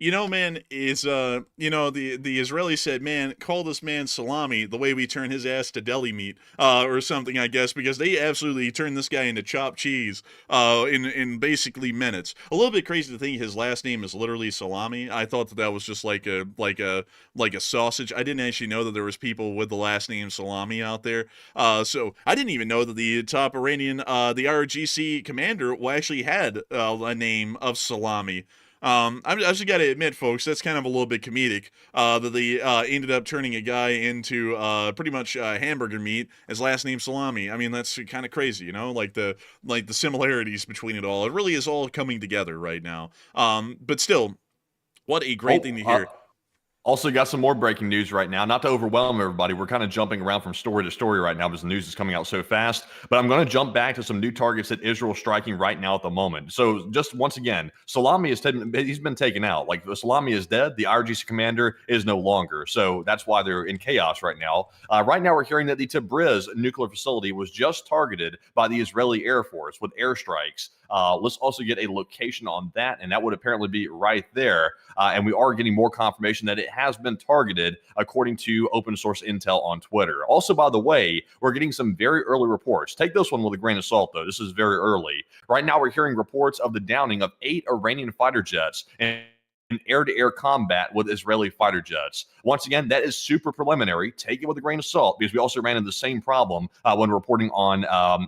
You know, man, is the Israelis said, man, call this man Salami the way we turn his ass to deli meat, or something, I guess, because they absolutely turned this guy into chopped cheese, in basically minutes. A little bit crazy to think his last name is literally Salami. I thought that was just like a sausage. I didn't actually know that there was people with the last name Salami out there. So I didn't even know that the top Iranian, the IRGC commander, actually had a name of Salami. I just got to admit, folks, that's kind of a little bit comedic, that they ended up turning a guy into pretty much hamburger meat, his last name Salami. I mean, that's kind of crazy, you know, like the similarities between it all. It really is all coming together right now. But still, what a great thing to hear. Also got some more breaking news right now. Not to overwhelm everybody, we're kind of jumping around from story to story right now because the news is coming out so fast. But I'm going to jump back to some new targets that Israel's striking right now at the moment. So just once again, Salami he's been taken out. Like, Salami is dead. The IRGC commander is no longer. So that's why they're in chaos right now. Right now, we're hearing that the Tabriz nuclear facility was just targeted by the Israeli Air Force with airstrikes. Let's also get a location on that, and that would apparently be right there. And we are getting more confirmation that it has been targeted, according to open source intel on Twitter. Also, by the way, we're getting some very early reports. Take this one with a grain of salt, though. This is very early. Right now, we're hearing reports of the downing of 8 Iranian fighter jets and air-to-air combat with Israeli fighter jets. Once again, that is super preliminary. Take it with a grain of salt, because we also ran into the same problem when reporting on,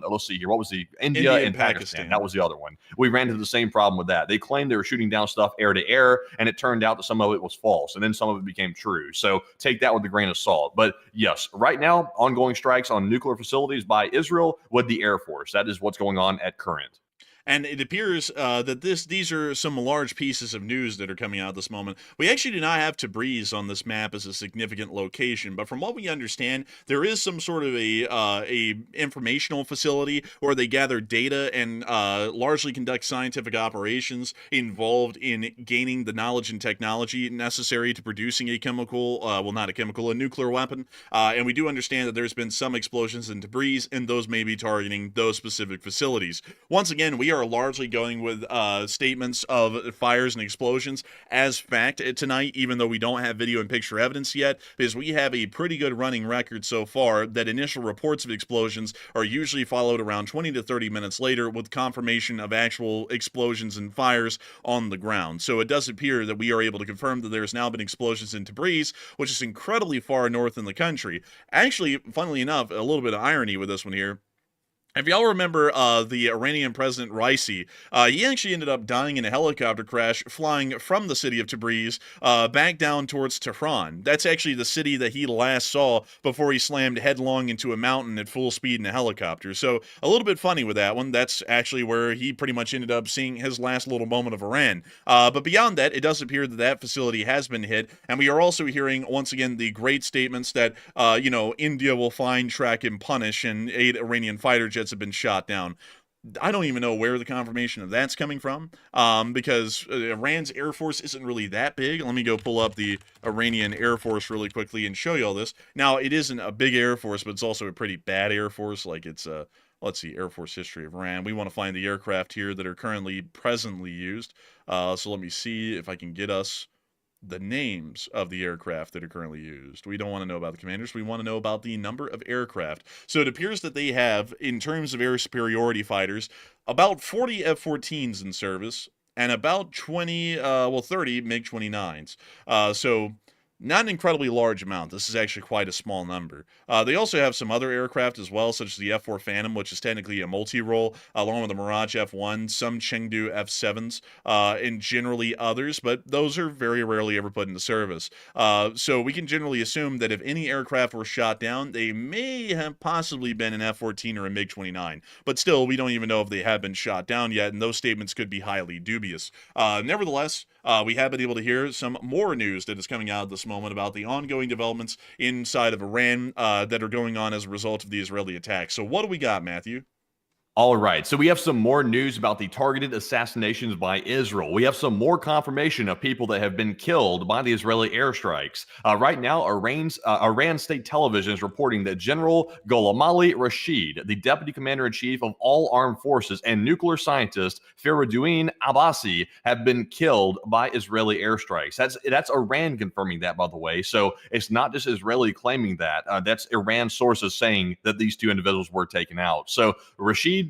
let's see here, what was the India and Pakistan. That was the other one. We ran into the same problem with that. They claimed they were shooting down stuff air-to-air, and it turned out that some of it was false, and then some of it became true. So take that with a grain of salt. But yes, right now, ongoing strikes on nuclear facilities by Israel with the Air Force. That is what's going on at current. And it appears that these are some large pieces of news that are coming out at this moment. We actually do not have Tabriz on this map as a significant location, but from what we understand, there is some sort of a informational facility where they gather data and largely conduct scientific operations involved in gaining the knowledge and technology necessary to producing a chemical, a nuclear weapon. And we do understand that there's been some explosions in Tabriz, and those may be targeting those specific facilities. Once again, we are largely going with statements of fires and explosions as fact tonight, even though we don't have video and picture evidence yet, because we have a pretty good running record so far that initial reports of explosions are usually followed around 20 to 30 minutes later with confirmation of actual explosions and fires on the ground. So it does appear that we are able to confirm that there's now been explosions in Tabriz, which is incredibly far north in the country. Actually, funnily enough, a little bit of irony with this one here. If y'all remember the Iranian president Raisi, he actually ended up dying in a helicopter crash flying from the city of Tabriz back down towards Tehran. That's actually the city that he last saw before he slammed headlong into a mountain at full speed in a helicopter. So a little bit funny with that one. That's actually where he pretty much ended up seeing his last little moment of Iran. But beyond that, it does appear that that facility has been hit. And we are also hearing, once again, the great statements that, India will find, track, and punish, and 8 Iranian fighter jets have been shot down. I don't even know where the confirmation of that's coming from, because Iran's Air Force isn't really that big. Let me go pull up the Iranian Air Force really quickly and show you all this. Now, it isn't a big Air Force, but it's also a pretty bad Air Force. Like, it's let's see, Air Force history of Iran. We want to find the aircraft here that are presently used. So let me see if I can get us the names of the aircraft that are currently used. We don't want to know about the commanders. We want to know about the number of aircraft. So it appears that they have, in terms of air superiority fighters, about 40 F-14s in service and about 30 MiG-29s. So not an incredibly large amount. This is actually quite a small number. They also have some other aircraft as well, such as the F-4 Phantom, which is technically a multi-role, along with the Mirage F-1, some Chengdu F-7s, and generally others, but those are very rarely ever put into service. So we can generally assume that if any aircraft were shot down, they may have possibly been an F-14 or a MiG-29. But still, we don't even know if they have been shot down yet, and those statements could be highly dubious. Nevertheless, we have been able to hear some more news that is coming out this moment about the ongoing developments inside of Iran that are going on as a result of the Israeli attacks. So what do we got, Matthew? All right, so we have some more news about the targeted assassinations by Israel. We have some more confirmation of people that have been killed by the Israeli airstrikes. Right now, Iran state television is reporting that General Gholam Rashid, the deputy commander-in-chief of all armed forces, and nuclear scientist Faridouin Abbasi have been killed by Israeli airstrikes. That's Iran confirming that, by the way. So it's not just Israeli claiming that. That's Iran sources saying that these 2 individuals were taken out. So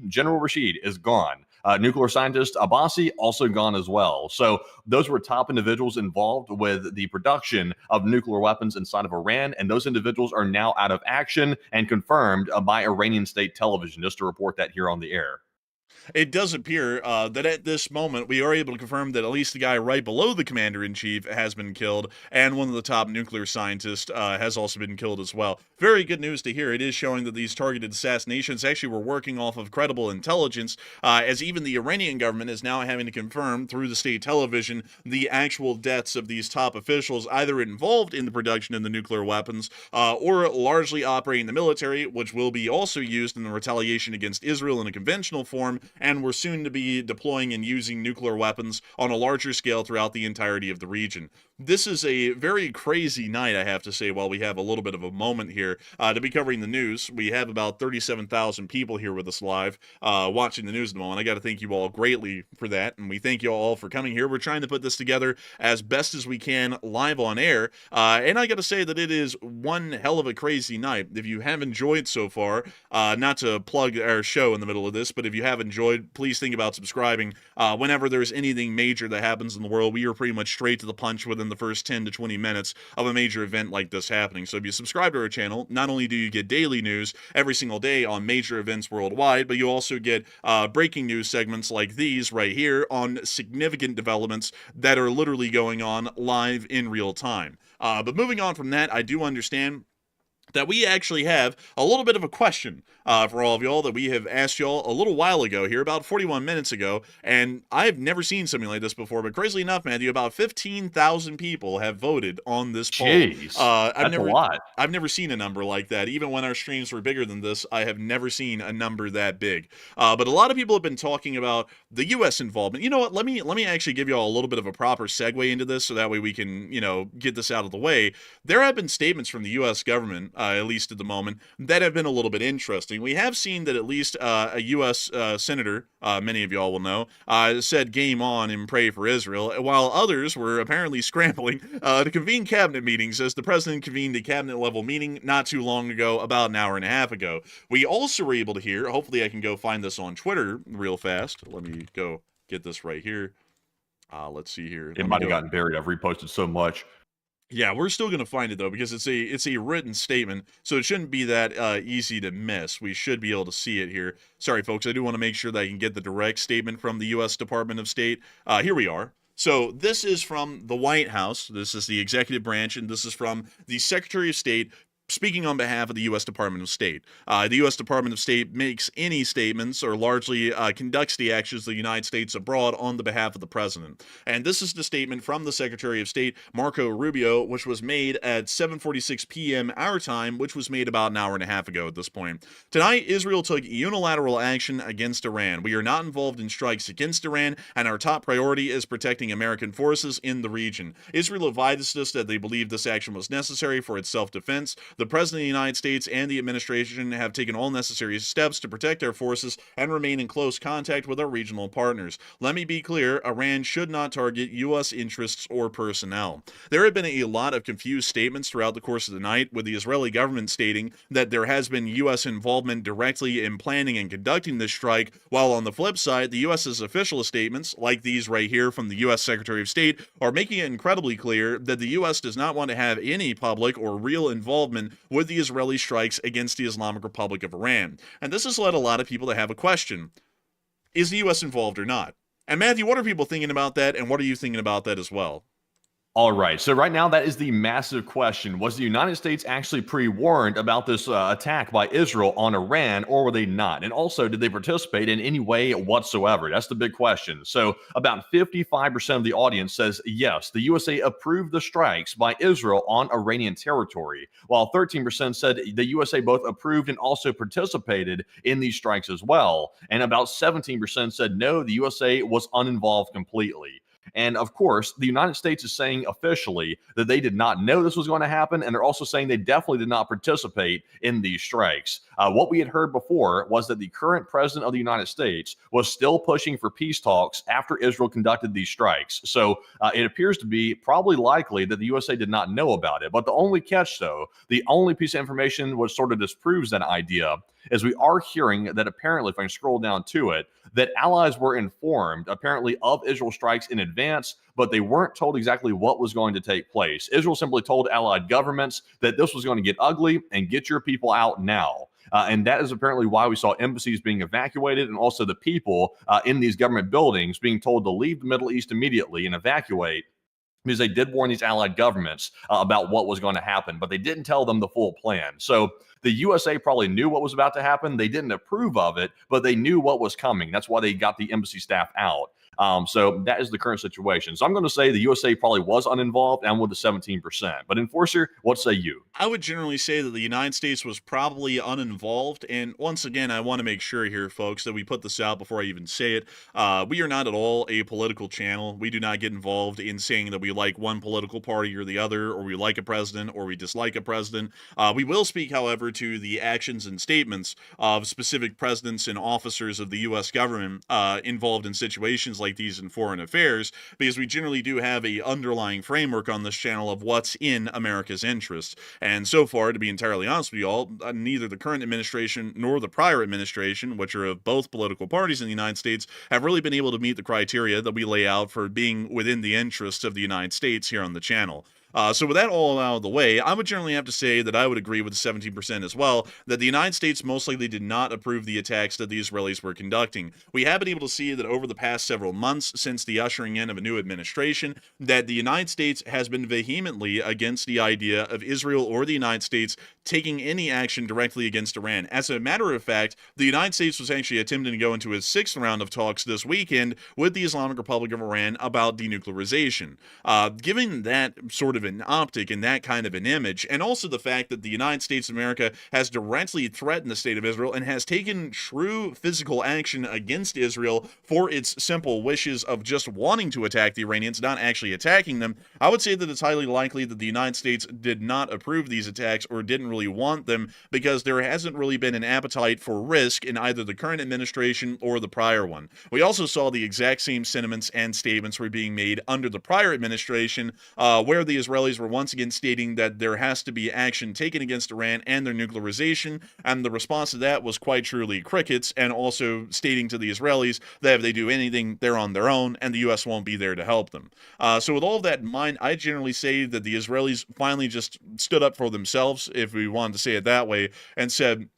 General Rashid is gone. Nuclear scientist Abbasi also gone as well. So those were top individuals involved with the production of nuclear weapons inside of Iran, and those individuals are now out of action and confirmed by Iranian state television, just to report that here on the air. It does appear that at this moment we are able to confirm that at least the guy right below the commander-in-chief has been killed, and one of the top nuclear scientists has also been killed as well. Very good news to hear. It is showing that these targeted assassinations actually were working off of credible intelligence, as even the Iranian government is now having to confirm through the state television the actual deaths of these top officials, either involved in the production of the nuclear weapons or largely operating the military, which will be also used in the retaliation against Israel in a conventional form, and we're soon to be deploying and using nuclear weapons on a larger scale throughout the entirety of the region. This is a very crazy night, I have to say, while we have a little bit of a moment here to be covering the news. We have about 37,000 people here with us live watching the news at the moment. I got to thank you all greatly for that, and we thank you all for coming here. We're trying to put this together as best as we can live on air, and I got to say that it is one hell of a crazy night. If you have enjoyed so far, not to plug our show in the middle of this, but if you have enjoyed, please think about subscribing. Whenever there's anything major that happens in the world, we are pretty much straight to the punch within the first 10 to 20 minutes of a major event like this happening. So if you subscribe to our channel, not only do you get daily news every single day on major events worldwide, but you also get breaking news segments like these right here on significant developments that are literally going on live in real time. But moving on from that, I do understand that we actually have a little bit of a question for all of y'all that we have asked y'all a little while ago here, about 41 minutes ago, and I've never seen something like this before, but crazily enough, Matthew, about 15,000 people have voted on this poll. Jeez, That's a lot. I've never seen a number like that. Even when our streams were bigger than this, I have never seen a number that big. But a lot of people have been talking about the U.S. involvement. You know what? Let me actually give y'all a little bit of a proper segue into this, so that way we can, get this out of the way. There have been statements from the U.S. government, at least at the moment, that have been a little bit interesting. We have seen that at least a U.S. senator, many of y'all will know, said game on and pray for Israel, while others were apparently scrambling to convene cabinet meetings, as the president convened a cabinet-level meeting not too long ago, about an hour and a half ago. We also were able to hear, hopefully I can go find this on Twitter real fast. Let me go get this right here. Let's see here. It might have gotten buried. I've reposted so much. Yeah, we're still going to find it though because it's a written statement, so it shouldn't be that easy to miss. We should be able to see it here. Sorry, folks, I do want to make sure that I can get the direct statement from the U.S. Department of State. Here we are. So this is from the White House. This is the executive branch, and this is from the Secretary of State speaking on behalf of the U.S. Department of State. The U.S. Department of State makes any statements or largely conducts the actions of the United States abroad on the behalf of the president. And this is the statement from the Secretary of State, Marco Rubio, which was made at 7:46 p.m. our time, which was made about an hour and a half ago at this point. Tonight, Israel took unilateral action against Iran. We are not involved in strikes against Iran, and our top priority is protecting American forces in the region. Israel advised us that they believe this action was necessary for its self-defense. The President of the United States and the administration have taken all necessary steps to protect our forces and remain in close contact with our regional partners. Let me be clear, Iran should not target U.S. interests or personnel. There have been a lot of confused statements throughout the course of the night, with the Israeli government stating that there has been U.S. involvement directly in planning and conducting this strike, while on the flip side, the U.S.'s official statements, like these right here from the U.S. Secretary of State, are making it incredibly clear that the U.S. does not want to have any public or real involvement with the Israeli strikes against the Islamic Republic of Iran. And this has led a lot of people to have a question. Is the U.S. involved or not? And Matthew, what are people thinking about that, and what are you thinking about that as well? All right. So right now, that is the massive question. Was the United States actually pre-warned about this attack by Israel on Iran, or were they not? And also, did they participate in any way whatsoever? That's the big question. So about 55% of the audience says yes, the USA approved the strikes by Israel on Iranian territory, while 13% said the USA both approved and also participated in these strikes as well. And about 17% said no, the USA was uninvolved completely. And of course, the United States is saying officially that they did not know this was going to happen, and they're also saying they definitely did not participate in these strikes. What we had heard before was that the current president of the United States was still pushing for peace talks after Israel conducted these strikes. So it appears to be probably likely that the USA did not know about it. But the only catch, though, the only piece of information which sort of disproves that idea is we are hearing that apparently, if I can scroll down to it, that allies were informed apparently of Israel strikes in advance, but they weren't told exactly what was going to take place. Israel simply told allied governments that this was going to get ugly and get your people out now. And that is apparently why we saw embassies being evacuated, and also the people in these government buildings being told to leave the Middle East immediately and evacuate, because they did warn these allied governments about what was going to happen, but they didn't tell them the full plan. So the USA probably knew what was about to happen. They didn't approve of it, but they knew what was coming. That's why they got the embassy staff out. So that is the current situation. So I'm going to say the USA probably was uninvolved, and with the 17%. But Enforcer, what say you? I would generally say that the United States was probably uninvolved. And once again, I want to make sure here, folks, that we put this out before I even say it. We are not at all a political channel. We do not get involved in saying that we like one political party or the other, or we like a president or we dislike a president. We will speak, however, to the actions and statements of specific presidents and officers of the U.S. government involved in situations like these in foreign affairs, because we generally do have a underlying framework on this channel of what's in America's interest. And so far, to be entirely honest with you all, neither the current administration nor the prior administration, which are of both political parties in the United States, have really been able to meet the criteria that we lay out for being within the interests of the United States here on the channel. So with that all out of the way, I would generally have to say that I would agree with the 17% as well, that the United States most likely did not approve the attacks that the Israelis were conducting. We have been able to see that over the past several months since the ushering in of a new administration, that the United States has been vehemently against the idea of Israel or the United States taking any action directly against Iran. As a matter of fact, the United States was actually attempting to go into its sixth round of talks this weekend with the Islamic Republic of Iran about denuclearization. Given that sort of an optic and that kind of an image, and also the fact that the United States of America has directly threatened the state of Israel and has taken true physical action against Israel for its simple wishes of just wanting to attack the Iranians, not actually attacking them, I would say that it's highly likely that the United States did not approve these attacks or didn't really really want them because there hasn't really been an appetite for risk in either the current administration or the prior one. We also saw the exact same sentiments and statements were being made under the prior administration, where the Israelis were once again stating that there has to be action taken against Iran and their nuclearization, and the response to that was quite truly crickets, and also stating to the Israelis that if they do anything, they're on their own, and the U.S. won't be there to help them. So with all of that in mind, I generally say that the Israelis finally just stood up for themselves, if we wanted to say it that way, and said,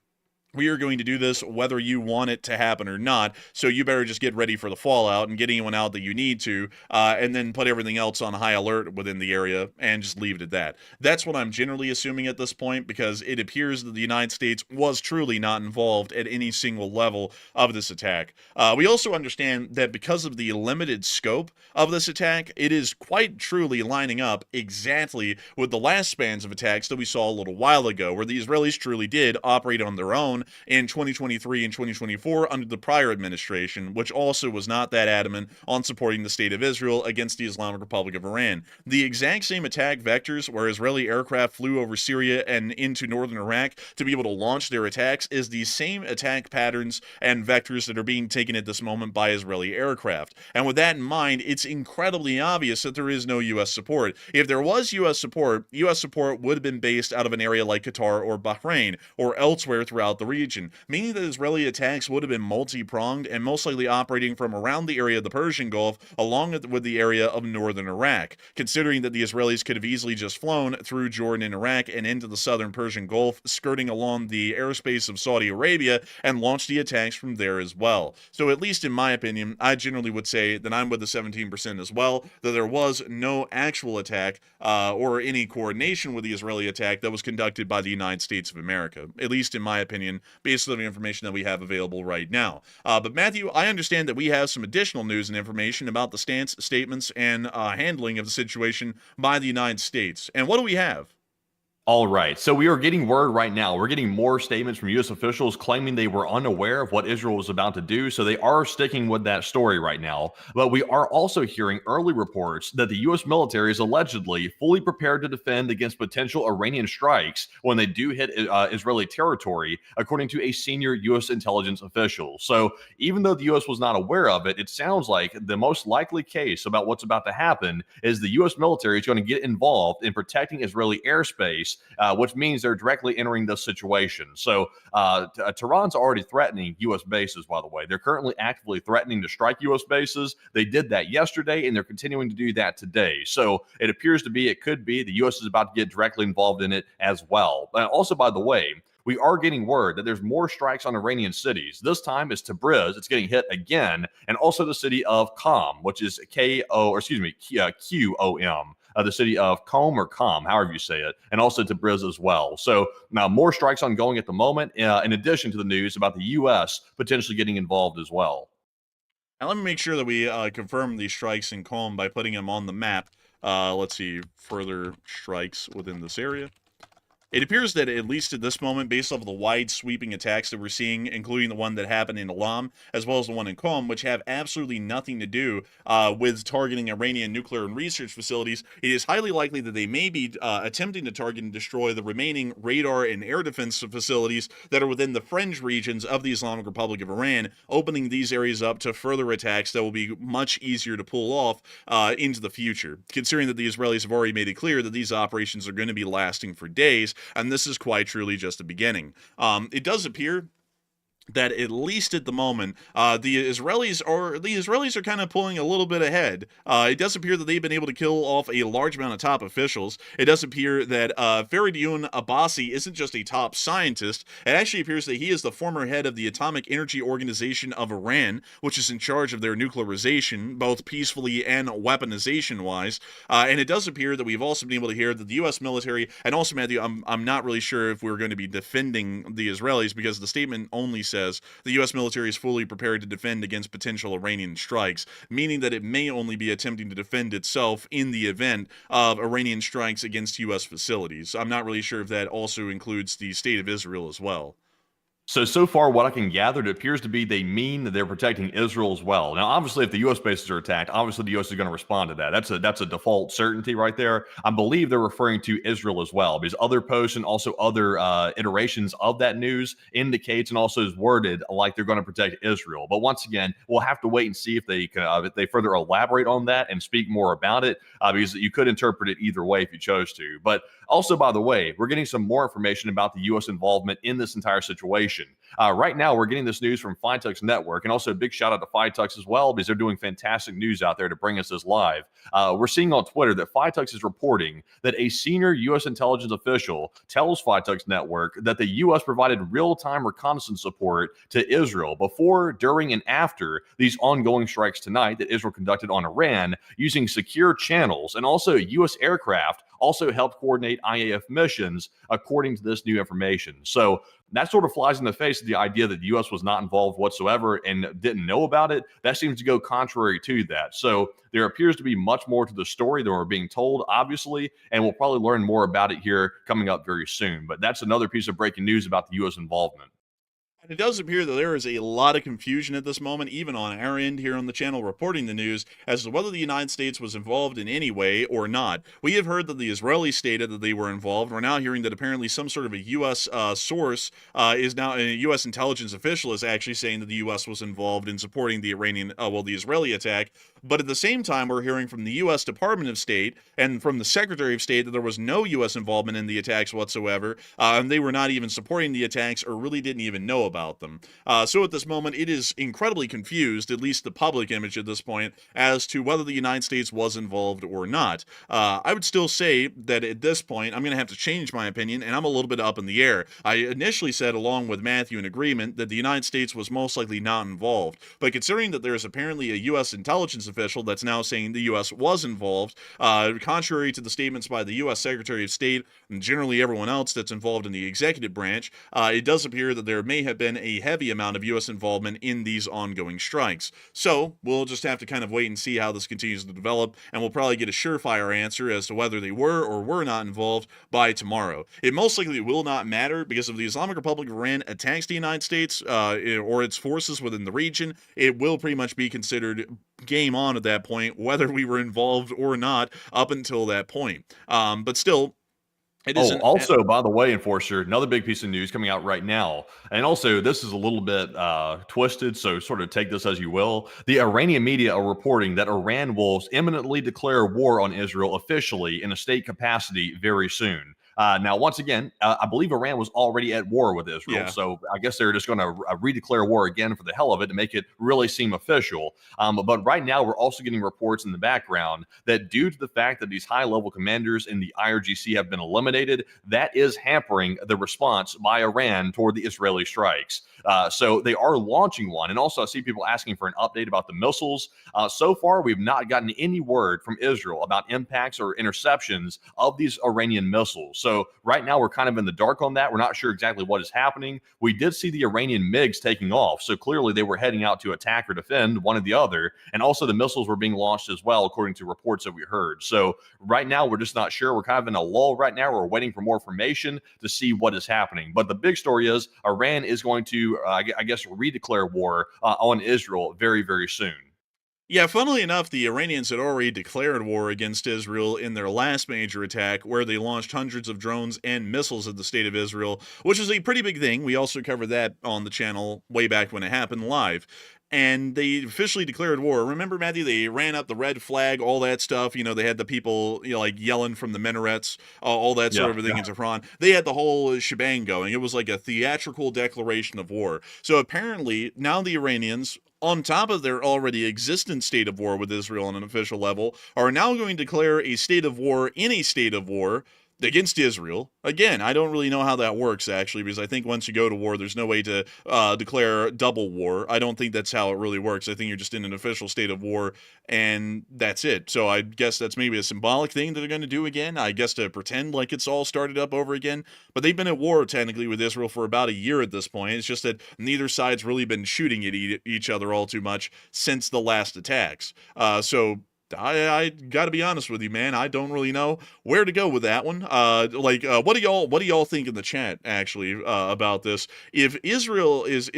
we are going to do this whether you want it to happen or not, so you better just get ready for the fallout and get anyone out that you need to, and then put everything else on high alert within the area and just leave it at that. That's what I'm generally assuming at this point, because it appears that the United States was truly not involved at any single level of this attack. We also understand that because of the limited scope of this attack, it is quite truly lining up exactly with the last spans of attacks that we saw a little while ago, where the Israelis truly did operate on their own in 2023 and 2024 under the prior administration, which also was not that adamant on supporting the state of Israel against the Islamic Republic of Iran. The exact same attack vectors where Israeli aircraft flew over Syria and into northern Iraq to be able to launch their attacks is the same attack patterns and vectors that are being taken at this moment by Israeli aircraft. And with that in mind, it's incredibly obvious that there is no U.S. support. If there was U.S. support would have been based out of an area like Qatar or Bahrain or elsewhere throughout the region, meaning that Israeli attacks would have been multi-pronged and most likely operating from around the area of the Persian Gulf along with the area of northern Iraq, considering that the Israelis could have easily just flown through Jordan and Iraq and into the southern Persian Gulf, skirting along the airspace of Saudi Arabia, and launched the attacks from there as well. So at least in my opinion, I generally would say that I'm with the 17% as well, that there was no actual attack or any coordination with the Israeli attack that was conducted by the United States of America, at least in my opinion, based on the information that we have available right now. But Matthew, I understand that we have some additional news and information about the stance, statements, and handling of the situation by the United States. And what do we have? All right. So we are getting word right now. We're getting more statements from U.S. officials claiming they were unaware of what Israel was about to do. So they are sticking with that story right now. But we are also hearing early reports that the U.S. military is allegedly fully prepared to defend against potential Iranian strikes when they do hit Israeli territory, according to a senior U.S. intelligence official. So even though the U.S. was not aware of it, it sounds like the most likely case about what's about to happen is the U.S. military is going to get involved in protecting Israeli airspace, which means they're directly entering this situation. So Tehran's already threatening U.S. bases, by the way. They're currently actively threatening to strike U.S. bases. They did that yesterday, and they're continuing to do that today. So it appears to be, it could be, the U.S. is about to get directly involved in it as well. Also, by the way, we are getting word that there's more strikes on Iranian cities. This time it's Tabriz. It's getting hit again, and also the city of Qom, which is Qom, the city of Qom or Qom, however you say it, and also Tabriz as well. So now more strikes ongoing at the moment, in addition to the news about the U.S. potentially getting involved as well. Now let me make sure that we confirm these strikes in Qom by putting them on the map. Let's see, further strikes within this area. It appears that at least at this moment, based off of the wide sweeping attacks that we're seeing, including the one that happened in Alam, as well as the one in Qom, which have absolutely nothing to do with targeting Iranian nuclear and research facilities, it is highly likely that they may be attempting to target and destroy the remaining radar and air defense facilities that are within the fringe regions of the Islamic Republic of Iran, opening these areas up to further attacks that will be much easier to pull off into the future, considering that the Israelis have already made it clear that these operations are going to be lasting for days, and this is quite truly just the beginning. It does appear that at least at the moment, the Israelis are kind of pulling a little bit ahead. It does appear that they've been able to kill off a large amount of top officials. It does appear that Faridun Abbasi isn't just a top scientist. It actually appears that he is the former head of the Atomic Energy Organization of Iran, which is in charge of their nuclearization, both peacefully and weaponization-wise. And it does appear that we've also been able to hear that the U.S. military, and also, Matthew, I'm not really sure if we're going to be defending the Israelis, because the statement only says the U.S. military is fully prepared to defend against potential Iranian strikes, meaning that it may only be attempting to defend itself in the event of Iranian strikes against U.S. facilities. I'm not really sure if that also includes the state of Israel as well. So far, what I can gather, it appears to be they mean that they're protecting Israel as well. Now, obviously, if the U.S. bases are attacked, obviously the U.S. is going to respond to that. That's a default certainty right there. I believe they're referring to Israel as well, because other posts and also other iterations of that news indicates and also is worded like they're going to protect Israel. But once again, we'll have to wait and see if they further elaborate on that and speak more about it, because you could interpret it either way if you chose to. But also, by the way, we're getting some more information about the U.S. involvement in this entire situation. Right now, we're getting this news from FiTux Network, and also a big shout out to FiTux as well, because they're doing fantastic news out there to bring us this live. We're seeing on Twitter that FiTux is reporting that a senior U.S. intelligence official tells FiTux Network that the U.S. provided real-time reconnaissance support to Israel before, during, and after these ongoing strikes tonight that Israel conducted on Iran using secure channels, and also U.S. aircraft also helped coordinate IAF missions, according to this new information. So that sort of flies in the face of the idea that the U.S. was not involved whatsoever and didn't know about it. That seems to go contrary to that. So there appears to be much more to the story than we're being told, obviously, and we'll probably learn more about it here coming up very soon. But that's another piece of breaking news about the U.S. involvement. And it does appear that there is a lot of confusion at this moment, even on our end here on the channel reporting the news, as to whether the United States was involved in any way or not. We have heard that the Israelis stated that they were involved. We're now hearing that apparently some sort of a U.S. Source is now, a U.S. intelligence official is actually saying that the U.S. was involved in supporting the the Israeli attack. But at the same time, we're hearing from the U.S. Department of State and from the Secretary of State that there was no U.S. involvement in the attacks whatsoever, and they were not even supporting the attacks or really didn't even know about them. So at this moment, it is incredibly confused, at least the public image at this point, as to whether the United States was involved or not. I would still say that at this point, I'm going to have to change my opinion, and I'm a little bit up in the air. I initially said, along with Matthew in agreement, that the United States was most likely not involved. But considering that there is apparently a U.S. intelligence official that's now saying the U.S. was involved, contrary to the statements by the U.S. Secretary of State and generally everyone else that's involved in the executive branch, it does appear that there may have been a heavy amount of U.S. involvement in these ongoing strikes. So we'll just have to kind of wait and see how this continues to develop, and we'll probably get a surefire answer as to whether they were or were not involved by tomorrow. It most likely will not matter, because if the Islamic Republic of Iran attacks the United States or its forces within the region, it will pretty much be considered game on at that point, whether we were involved or not up until that point. But still, it isn't. Also, by the way, Enforcer, another big piece of news coming out right now, and also this is a little bit twisted, so sort of take this as you will. The Iranian media are reporting that Iran will imminently declare war on Israel officially in a state capacity very soon. Now, once again, I believe Iran was already at war with Israel, so I guess they're just going to redeclare war again for the hell of it to make it really seem official. But right now, we're also getting reports in the background that due to the fact that these high-level commanders in the IRGC have been eliminated, that is hampering the response by Iran toward the Israeli strikes. So they are launching one. And also, I see people asking for an update about the missiles. So far, we've not gotten any word from Israel about impacts or interceptions of these Iranian missiles. So right now, we're kind of in the dark on that. We're not sure exactly what is happening. We did see the Iranian MiGs taking off. So clearly, they were heading out to attack or defend, one or the other. And also, the missiles were being launched as well, according to reports that we heard. So right now, we're just not sure. We're kind of in a lull right now. We're waiting for more information to see what is happening. But the big story is Iran is going to, I guess, redeclare war on Israel very, very soon. Yeah, funnily enough, the Iranians had already declared war against Israel in their last major attack, where they launched hundreds of drones and missiles at the state of Israel, which is a pretty big thing. We also covered that on the channel way back when it happened live. And they officially declared war. Remember, Matthew, they ran up the red flag, all that stuff. You know, they had the people, like yelling from the minarets, all that sort of thing in Tehran. They had the whole shebang going. It was like a theatrical declaration of war. So apparently, now the Iranians, on top of their already existent state of war with Israel on an official level, are now going to declare a state of war in a state of war against Israel. Again, I don't really know how that works, actually, because I think once you go to war, there's no way to declare double war. I don't think that's how it really works. I think you're just in an official state of war, and that's it. So I guess that's maybe a symbolic thing that they're going to do again, I guess, to pretend like it's all started up over again. But they've been at war, technically, with Israel for about a year at this point. It's just that neither side's really been shooting at each other all too much since the last attacks. So I gotta be honest with you, man. I don't really know where to go with that one. What do y'all think in the chat actually about this? If Israel is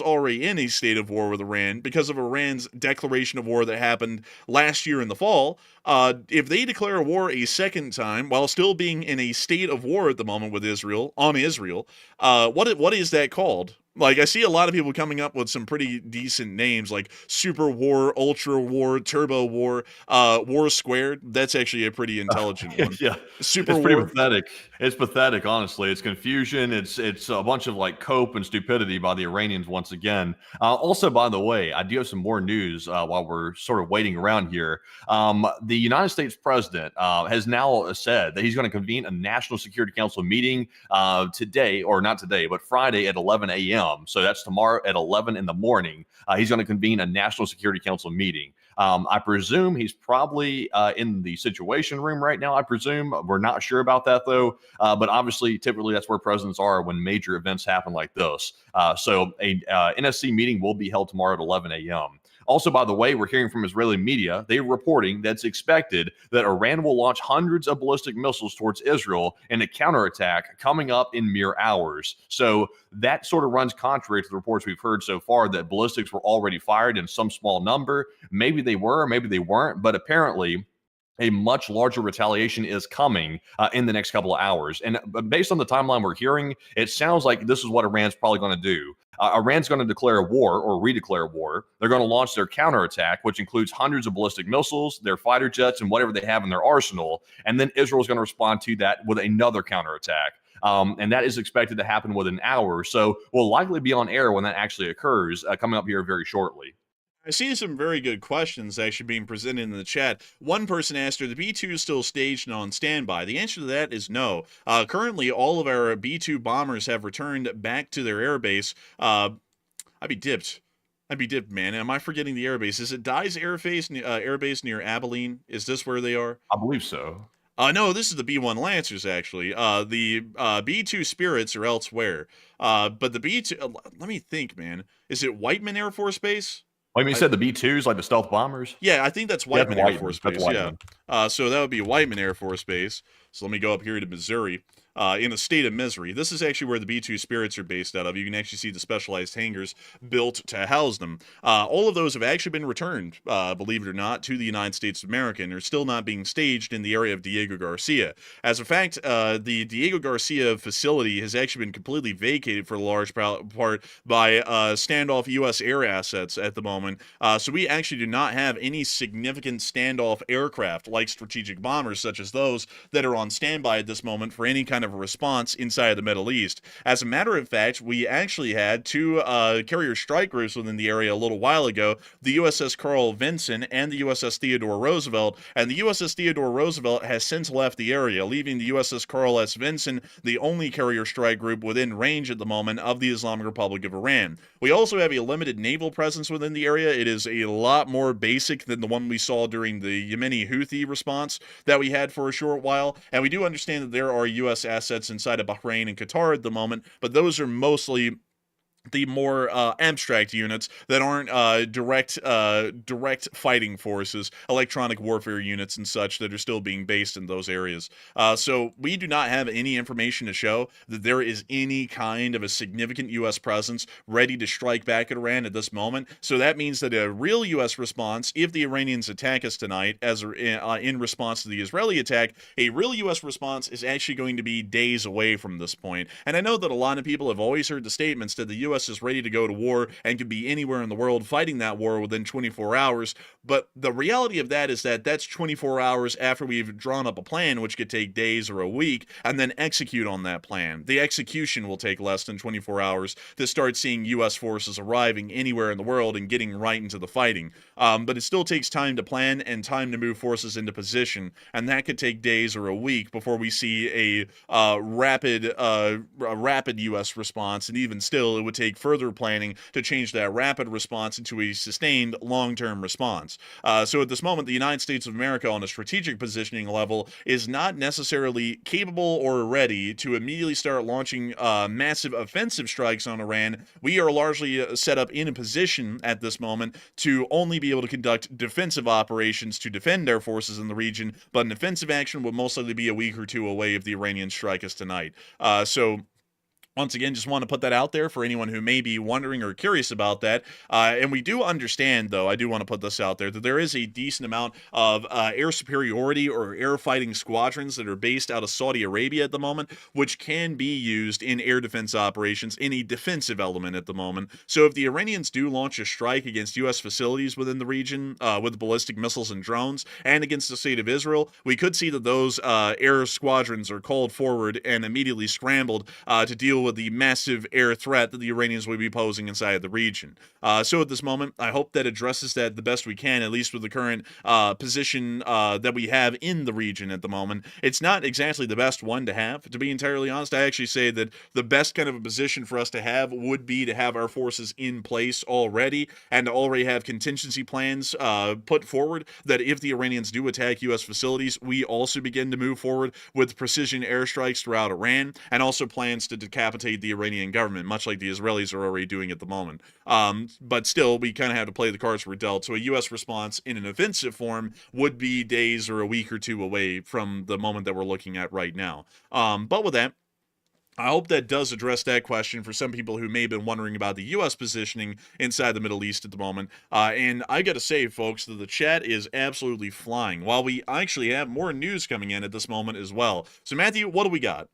already in a state of war with Iran because of Iran's declaration of war that happened last year in the fall, if they declare war a second time while still being in a state of war at the moment with Israel on Israel, what is that called? Like, I see a lot of people coming up with some pretty decent names like Super War, Ultra War, Turbo War, War Squared. That's actually a pretty intelligent one. Yeah, Super it's pretty War. pathetic. It's pathetic, honestly. It's confusion. It's a bunch of like cope and stupidity by the Iranians once again. Also, by the way, I do have some more news while we're sort of waiting around here. The United States president has now said that he's going to convene a National Security Council meeting today, or not today, but Friday at 11 a.m. So that's tomorrow at 11 in the morning. He's going to convene a National Security Council meeting. I presume he's probably in the Situation Room right now. I presume we're not sure about that though. But obviously, typically that's where presidents are when major events happen like this. So a NSC meeting will be held tomorrow at 11 a.m. Also, by the way, we're hearing from Israeli media. They're reporting that it's expected that Iran will launch hundreds of ballistic missiles towards Israel in a counterattack coming up in mere hours. So that sort of runs contrary to the reports we've heard so far that ballistics were already fired in some small number. Maybe they were, maybe they weren't, but apparently a much larger retaliation is coming in the next couple of hours. And based on the timeline we're hearing, it sounds like this is what Iran's probably going to do. Iran's going to declare war or redeclare war. They're going to launch their counterattack, which includes hundreds of ballistic missiles, their fighter jets, and whatever they have in their arsenal. And then Israel's going to respond to that with another counterattack. And that is expected to happen within hours. So we'll likely be on air when that actually occurs, coming up here very shortly. I see some very good questions actually being presented in the chat. One person asked, are the B-2s still staged and on standby? The answer to that is no. Currently, all of our B-2 bombers have returned back to their airbase. I'd be dipped, man. Am I forgetting the airbase? Is it Dye's airbase near Abilene? Is this where they are? I believe so. No, this is the B-1 Lancers, actually. The B-2 Spirits are elsewhere. But the B-2, let me think, man. Is it Whiteman Air Force Base? Like you said, the B-2s, like the stealth bombers? Yeah, I think that's Whiteman Air Force Base, Whiteman. yeah. So that would be Whiteman Air Force Base. So let me go up here to Missouri. In a state of misery. This is actually where the B-2 Spirits are based out of. You can actually see the specialized hangars built to house them. All of those have actually been returned, believe it or not, to the United States of America, and are still not being staged in the area of Diego Garcia. As a fact, the Diego Garcia facility has actually been completely vacated for a large part by standoff U.S. air assets at the moment. So we actually do not have any significant standoff aircraft like strategic bombers such as those that are on standby at this moment for any kind of a response inside of the Middle East. As a matter of fact, we actually had two carrier strike groups within the area a little while ago, the USS Carl Vinson and the USS Theodore Roosevelt, and the USS Theodore Roosevelt has since left the area, leaving the USS Carl S. Vinson the only carrier strike group within range at the moment of the Islamic Republic of Iran. We also have a limited naval presence within the area. It is a lot more basic than the one we saw during the Yemeni Houthi response that we had for a short while, and we do understand that there are U.S. assets inside of Bahrain and Qatar at the moment, but those are mostly the more abstract units that aren't direct fighting forces, electronic warfare units and such that are still being based in those areas. So we do not have any information to show that there is any kind of a significant U.S. presence ready to strike back at Iran at this moment. So that means that a real U.S. response, if the Iranians attack us tonight as in response to the Israeli attack, a real U.S. response is actually going to be days away from this point. And I know that a lot of people have always heard the statements that the U.S. is ready to go to war and could be anywhere in the world fighting that war within 24 hours. But the reality of that is that that's 24 hours after we've drawn up a plan, which could take days or a week, and then execute on that plan. The execution will take less than 24 hours to start seeing U.S. forces arriving anywhere in the world and getting right into the fighting. But it still takes time to plan and time to move forces into position, and that could take days or a week before we see a rapid U.S. response, and even still, it would take take further planning to change that rapid response into a sustained long-term response. So at this moment, the United States of America on a strategic positioning level is not necessarily capable or ready to immediately start launching massive offensive strikes on Iran. We are largely set up in a position at this moment to only be able to conduct defensive operations to defend our forces in the region, but an offensive action would most likely be a week or two away if the Iranians strike us tonight. So once again, just want to put that out there for anyone who may be wondering or curious about that. And we do understand, though, I do want to put this out there, that there is a decent amount of air superiority or air fighting squadrons that are based out of Saudi Arabia at the moment, which can be used in air defense operations in a defensive element at the moment. So if the Iranians do launch a strike against U.S. facilities within the region with ballistic missiles and drones and against the state of Israel, we could see that those air squadrons are called forward and immediately scrambled to deal with the massive air threat that the Iranians will be posing inside of the region. So at this moment, I hope that addresses that the best we can, at least with the current position that we have in the region at the moment. It's not exactly the best one to have, to be entirely honest. I actually say that the best kind of a position for us to have would be to have our forces in place already and to already have contingency plans put forward that if the Iranians do attack U.S. facilities, we also begin to move forward with precision airstrikes throughout Iran and also plans to decapitate the Iranian government, much like the Israelis are already doing at the moment. But still, we kind of have to play the cards we're dealt. So a U.S. response in an offensive form would be days or a week or two away from the moment that we're looking at right now. But with that, I hope that does address that question for some people who may have been wondering about the U.S. positioning inside the Middle East at the moment. And I got to say, folks, that the chat is absolutely flying, while we actually have more news coming in at this moment as well. So, Matthew, what do we got?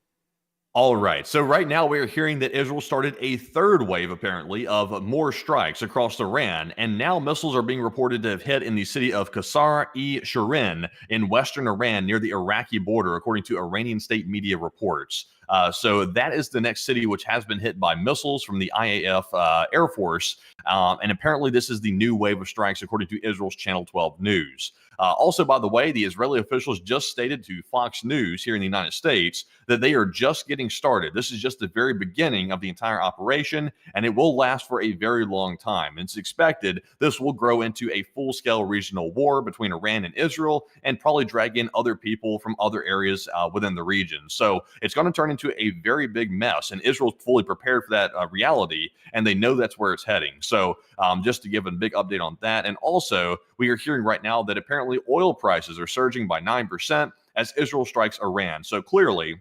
All right. So right now we're hearing that Israel started a third wave, apparently, of more strikes across Iran, and now missiles are being reported to have hit in the city of Qasr-e-Shirin in western Iran near the Iraqi border, according to Iranian state media reports. So that is the next city which has been hit by missiles from the IAF Air Force, and apparently this is the new wave of strikes, according to Israel's Channel 12 News. Also, by the way, the Israeli officials just stated to Fox News here in the United States that they are just getting started. This is just the very beginning of the entire operation, and it will last for a very long time. It's expected this will grow into a full-scale regional war between Iran and Israel and probably drag in other people from other areas within the region. So it's going to turn into a very big mess, and Israel's fully prepared for that reality, and they know that's where it's heading. So just to give a big update on that. And also, we are hearing right now that apparently oil prices are surging by 9% as Israel strikes Iran. So clearly,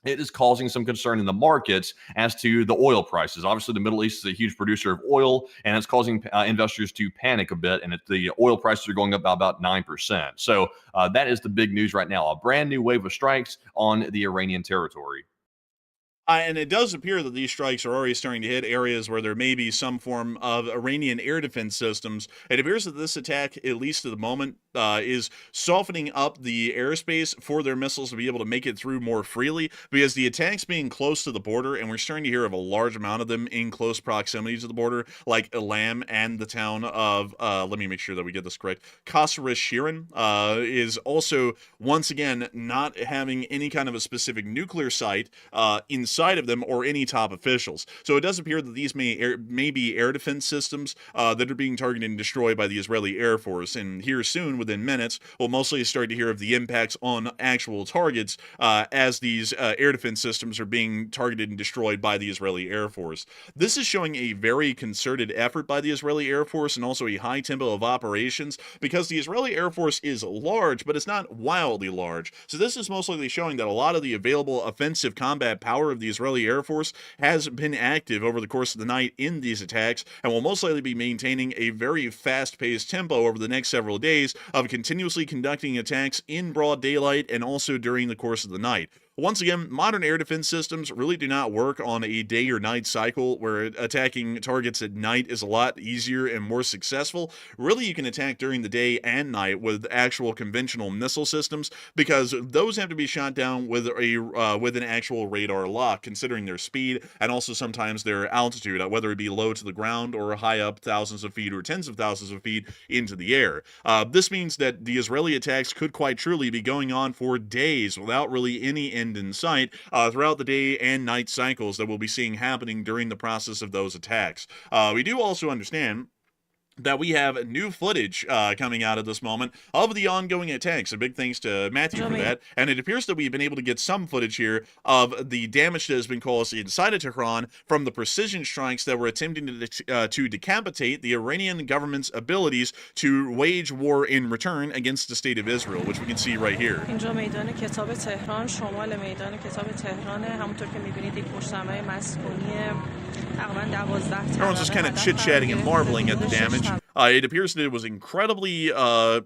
it is causing some concern in the markets as to the oil prices. Obviously, the Middle East is a huge producer of oil, and it's causing investors to panic a bit, and the oil prices are going up by about 9%. So that is the big news right now, a brand new wave of strikes on the Iranian territory. And it does appear that these strikes are already starting to hit areas where there may be some form of Iranian air defense systems. It appears that this attack, at least at the moment, is softening up the airspace for their missiles to be able to make it through more freely, because the attacks being close to the border, and we're starting to hear of a large amount of them in close proximity to the border, like Elam and the town of, let me make sure that we get this correct, Qasr-e-Shirin, is also, once again, not having any kind of a specific nuclear site inside of them or any top officials. So it does appear that these may be air defense systems that are being targeted and destroyed by the Israeli Air Force. And here soon, within minutes, we'll mostly start to hear of the impacts on actual targets as these air defense systems are being targeted and destroyed by the Israeli Air Force. This is showing a very concerted effort by the Israeli Air Force and also a high tempo of operations, because the Israeli Air Force is large, but it's not wildly large. So this is most likely showing that a lot of the available offensive combat power of the Israeli Air Force has been active over the course of the night in these attacks, and will most likely be maintaining a very fast-paced tempo over the next several days of continuously conducting attacks in broad daylight and also during the course of the night. Once again, modern air defense systems really do not work on a day or night cycle where attacking targets at night is a lot easier and more successful. Really, you can attack during the day and night with actual conventional missile systems, because those have to be shot down with an actual radar lock, considering their speed and also sometimes their altitude, whether it be low to the ground or high up thousands of feet or tens of thousands of feet into the air. This means that the Israeli attacks could quite truly be going on for days without really any end end in sight throughout the day and night cycles that we'll be seeing happening during the process of those attacks. We do also understand that we have new footage coming out at this moment of the ongoing attacks. A big thanks to Matthew for that. And it appears that we've been able to get some footage here of the damage that has been caused inside of Tehran from the precision strikes that were attempting to decapitate the Iranian government's abilities to wage war in return against the state of Israel, which we can see right here. اینجا میدان کتاب تهران، شمال میدان کتاب تهرانه. همونطور که می‌بینید یک مجتمع مسکونی تقریباً 12 Everyone's just kind of chit-chatting and marveling at the damage. It appears that it was incredibly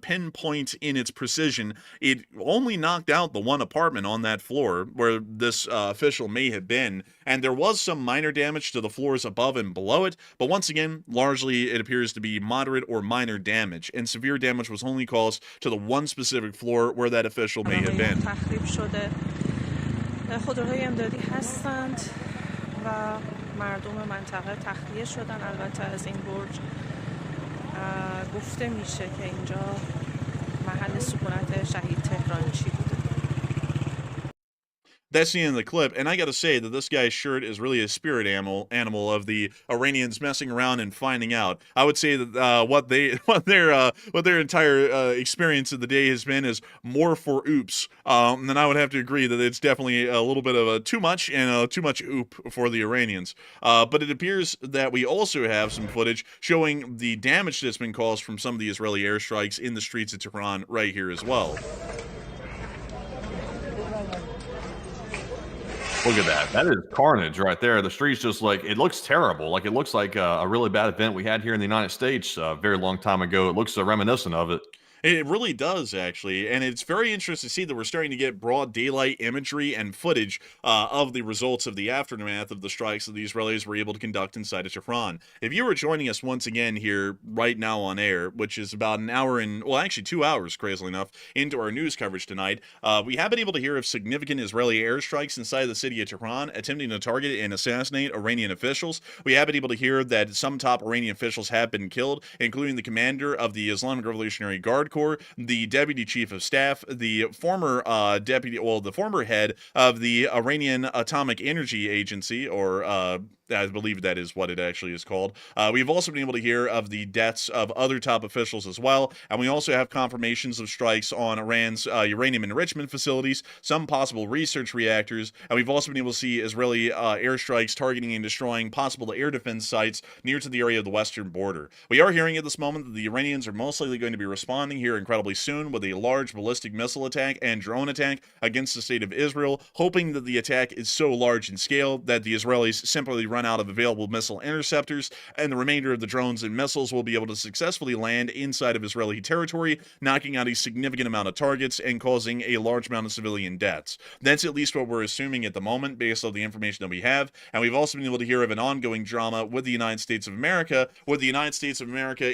pinpoint in its precision. It only knocked out the one apartment on that floor where this official may have been, and there was some minor damage to the floors above and below it, but once again, largely it appears to be moderate or minor damage, and severe damage was only caused to the one specific floor where that official may have been. خودروهای امدادی هستند و مردم منطقه تخلیه شدن. البته از این برج گفته میشه که اینجا محل سکونت شهید تهرانچی بوده. That's the end of the clip, and I gotta say that this guy's shirt is really a spirit animal of the Iranians messing around and finding out. I would say that what their entire experience of the day has been is more for oops. Then I would have to agree that it's definitely a little bit of a too much and too much oop for the Iranians. But it appears that we also have some footage showing the damage that's been caused from some of the Israeli airstrikes in the streets of Tehran right here as well. Look at that. That is carnage right there. The streets just like, it looks terrible. Like it looks like a really bad event we had here in the United States a very long time ago. It looks reminiscent of it. It really does, actually, and it's very interesting to see that we're starting to get broad daylight imagery and footage of the results of the aftermath of the strikes that the Israelis were able to conduct inside of Tehran. If you were joining us once again here right now on air, which is about an hour and, well, actually 2 hours, crazily enough, into our news coverage tonight, we have been able to hear of significant Israeli airstrikes inside the city of Tehran, attempting to target and assassinate Iranian officials. We have been able to hear that some top Iranian officials have been killed, including the commander of the Islamic Revolutionary Guard Corps, the deputy chief of staff, the former the former head of the Iranian Atomic Energy Agency, or I believe that is what it actually is called. We've also been able to hear of the deaths of other top officials as well, and we also have confirmations of strikes on Iran's uranium enrichment facilities, some possible research reactors, and we've also been able to see Israeli airstrikes targeting and destroying possible air defense sites near to the area of the western border. We are hearing at this moment that the Iranians are most likely going to be responding here incredibly soon with a large ballistic missile attack and drone attack against the state of Israel, hoping that the attack is so large in scale that the Israelis simply run out of available missile interceptors, and the remainder of the drones and missiles will be able to successfully land inside of Israeli territory, knocking out a significant amount of targets and causing a large amount of civilian deaths. That's at least what we're assuming at the moment based on the information that we have, and we've also been able to hear of an ongoing drama with the United States of America,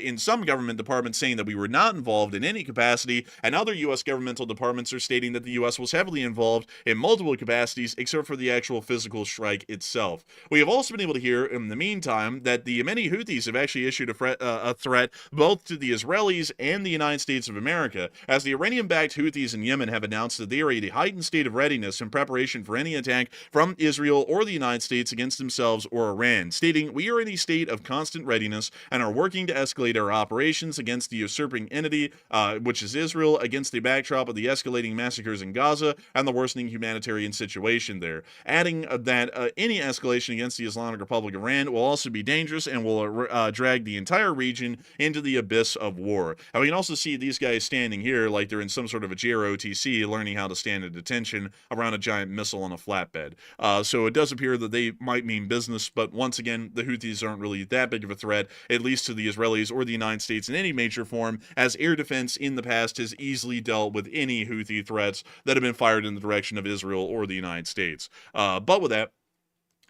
in some government departments saying that we were not involved in any capacity, and other U.S. governmental departments are stating that the U.S. was heavily involved in multiple capacities except for the actual physical strike itself. We have also been able to hear in the meantime that the many Houthis have actually issued a threat both to the Israelis and the United States of America, as the Iranian-backed Houthis in Yemen have announced that they are in a heightened state of readiness in preparation for any attack from Israel or the United States against themselves or Iran, stating, "We are in a state of constant readiness and are working to escalate our operations against the usurping entity, which is Israel, against the backdrop of the escalating massacres in Gaza and the worsening humanitarian situation there," adding that any escalation against the Islamic Republic of Iran will also be dangerous and will drag the entire region into the abyss of war. And we can also see these guys standing here like they're in some sort of a JROTC learning how to stand at attention around a giant missile on a flatbed. So it does appear that they might mean business, but once again, the Houthis aren't really that big of a threat, at least to the Israelis or the United States in any major form, as air defense in the past has easily dealt with any Houthi threats that have been fired in the direction of Israel or the United States. But with that,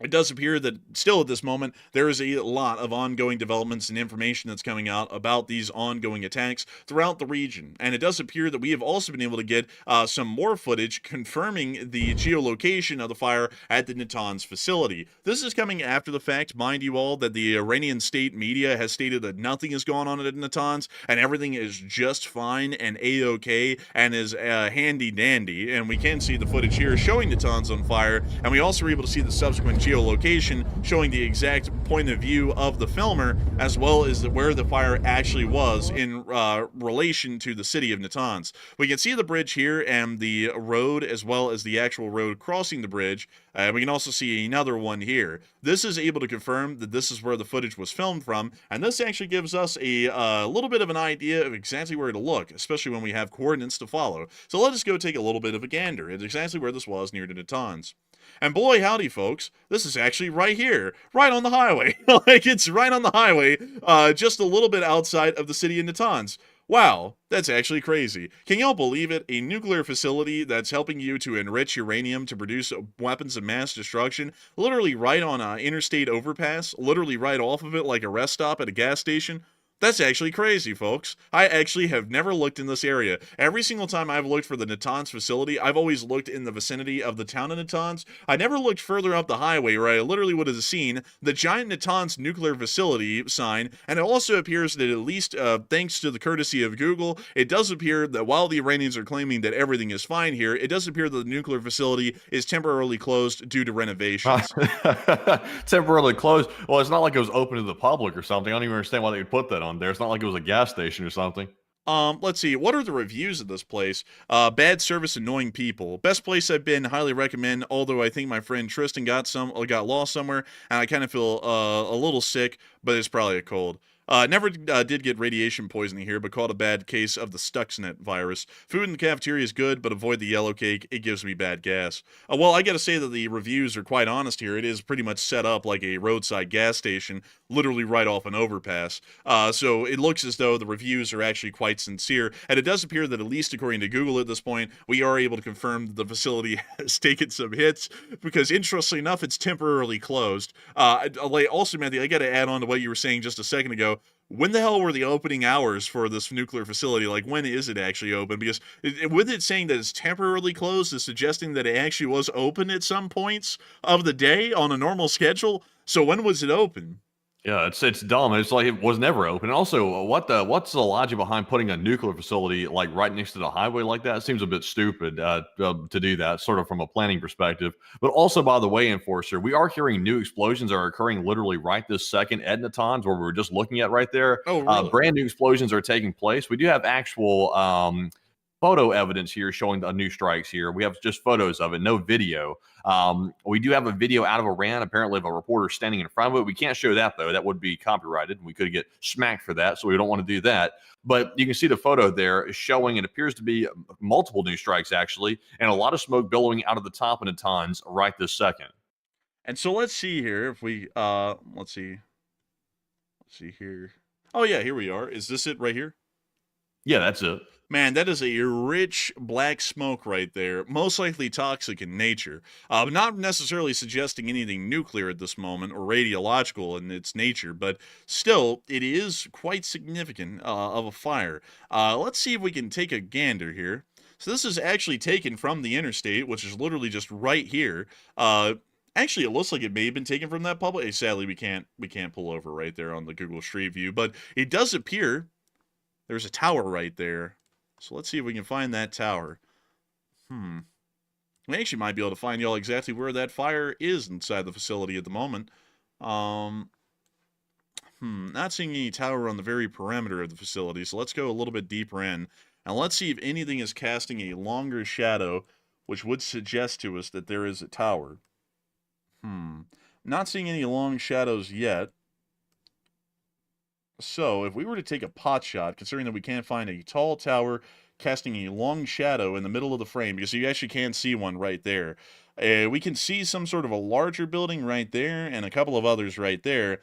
It does appear that still at this moment, there is a lot of ongoing developments and information that's coming out about these ongoing attacks throughout the region. And it does appear that we have also been able to get some more footage confirming the geolocation of the fire at the Natans facility. This is coming after the fact, mind you all, that the Iranian state media has stated that nothing is going on at Natans and everything is just fine and A-OK and is handy-dandy. And we can see the footage here showing Natans on fire, and we also were able to see the subsequent geolocation showing the exact point of view of the filmer, as well as where the fire actually was in relation to the city of Natans. We can see the bridge here and the road, as well as the actual road crossing the bridge. We can also see another one here. This is able to confirm that this is where the footage was filmed from, and this actually gives us a little bit of an idea of exactly where to look, especially when we have coordinates to follow. So let us go take a little bit of a gander at exactly where this was near to Natans. And boy, howdy, folks, this is actually right here, right on the highway. Like, it's right on the highway, just a little bit outside of the city of Natans. Wow, that's actually crazy. Can y'all believe it? A nuclear facility that's helping you to enrich uranium to produce weapons of mass destruction, literally right on an interstate overpass, literally right off of it like a rest stop at a gas station. That's actually crazy, folks. I actually have never looked in this area. Every single time I've looked for the Natans facility, I've always looked in the vicinity of the town of Natans. I never looked further up the highway where I literally would have seen the giant Natans nuclear facility sign, and it also appears that at least thanks to the courtesy of Google, it does appear that while the Iranians are claiming that everything is fine here, it does appear that the nuclear facility is temporarily closed due to renovations. Temporarily closed. Well, it's not like it was open to the public or something. I don't even understand why they would put that on there. It's not like it was a gas station or something. Let's see. What are the reviews of this place? Bad service, annoying people. Best place I've been. Highly recommend. Although I think my friend Tristan got lost somewhere, and I kind of feel a little sick, but it's probably a cold. Never did get radiation poisoning here, but caught a bad case of the Stuxnet virus. Food in the cafeteria is good, but avoid the yellow cake. It gives me bad gas. Well, I gotta say that the reviews are quite honest here. It is pretty much set up like a roadside gas station, literally right off an overpass. So it looks as though the reviews are actually quite sincere, and it does appear that, at least according to Google at this point, we are able to confirm that the facility has taken some hits, because interestingly enough, it's temporarily closed. Also, Matthew, I gotta add on to what you were saying just a second ago. When the hell were the opening hours for this nuclear facility? Like, when is it actually open? Because with it saying that it's temporarily closed is suggesting that it actually was open at some points of the day on a normal schedule. So when was it open? Yeah, it's dumb. It's like it was never open. And also, what's the logic behind putting a nuclear facility like right next to the highway like that? It seems a bit stupid to do that, sort of from a planning perspective. But also, by the way, Enforcer, we are hearing new explosions are occurring literally right this second at Natans, where we were just looking at right there. Oh, really? Brand new explosions are taking place. We do have actual photo evidence here showing the new strikes here. We have just photos of it, no video. We do have a video out of Iran, apparently, of a reporter standing in front of it. We can't show that, though. That would be copyrighted, and we could get smacked for that, so we don't want to do that. But you can see the photo there showing it appears to be multiple new strikes, actually, and a lot of smoke billowing out of the top of Natanz right this second. And so let's see here if we, let's see here. Oh, yeah, here we are. Is this it right here? Yeah, that's it. Man, that is a rich black smoke right there, most likely toxic in nature. Not necessarily suggesting anything nuclear at this moment or radiological in its nature, but still, it is quite significant of a fire. Let's see if we can take a gander here. So this is actually taken from the interstate, which is literally just right here. Actually, it looks like it may have been taken from that public. Sadly, we can't pull over right there on the Google Street View, but it does appear there's a tower right there. So let's see if we can find that tower. We actually might be able to find y'all exactly where that fire is inside the facility at the moment. Not seeing any tower on the very perimeter of the facility, so let's go a little bit deeper in. And let's see if anything is casting a longer shadow, which would suggest to us that there is a tower. Not seeing any long shadows yet. So, if we were to take a pot shot, considering that we can't find a tall tower casting a long shadow in the middle of the frame, because you actually can see one right there, we can see some sort of a larger building right there and a couple of others right there.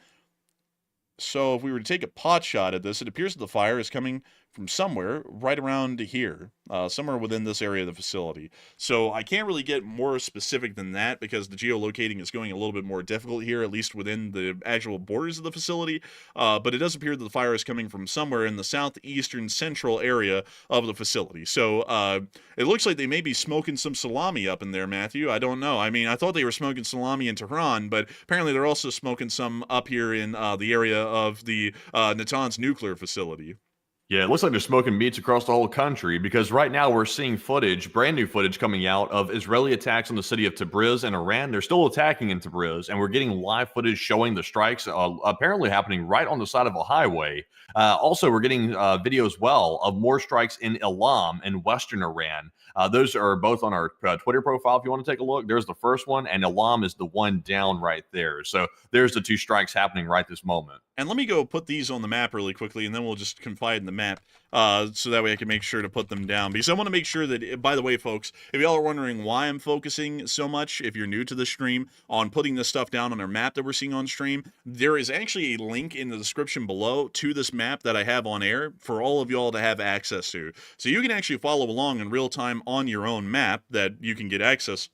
So, if we were to take a pot shot at this, it appears that the fire is coming from somewhere right around here, somewhere within this area of the facility. So I can't really get more specific than that because the geolocating is going a little bit more difficult here, at least within the actual borders of the facility. But it does appear that the fire is coming from somewhere in the southeastern central area of the facility. So it looks like they may be smoking some salami up in there, Matthew. I don't know. I mean, I thought they were smoking salami in Tehran, but apparently they're also smoking some up here in the area of the Natans nuclear facility. Yeah, it looks like they're smoking meats across the whole country because right now we're seeing footage, brand new footage coming out of Israeli attacks on the city of Tabriz in Iran. They're still attacking in Tabriz, and we're getting live footage showing the strikes apparently happening right on the side of a highway. Also, we're getting video as well of more strikes in Elam in western Iran. Those are both on our Twitter profile if you want to take a look. There's the first one, and Elam is the one down right there. So there's the two strikes happening right this moment. And let me go put these on the map really quickly, and then we'll just confide in the map so that way I can make sure to put them down. Because I want to make sure that, by the way, folks, if y'all are wondering why I'm focusing so much, if you're new to the stream, on putting this stuff down on our map that we're seeing on stream, there is actually a link in the description below to this map that I have on air for all of y'all to have access to. So you can actually follow along in real time on your own map that you can get access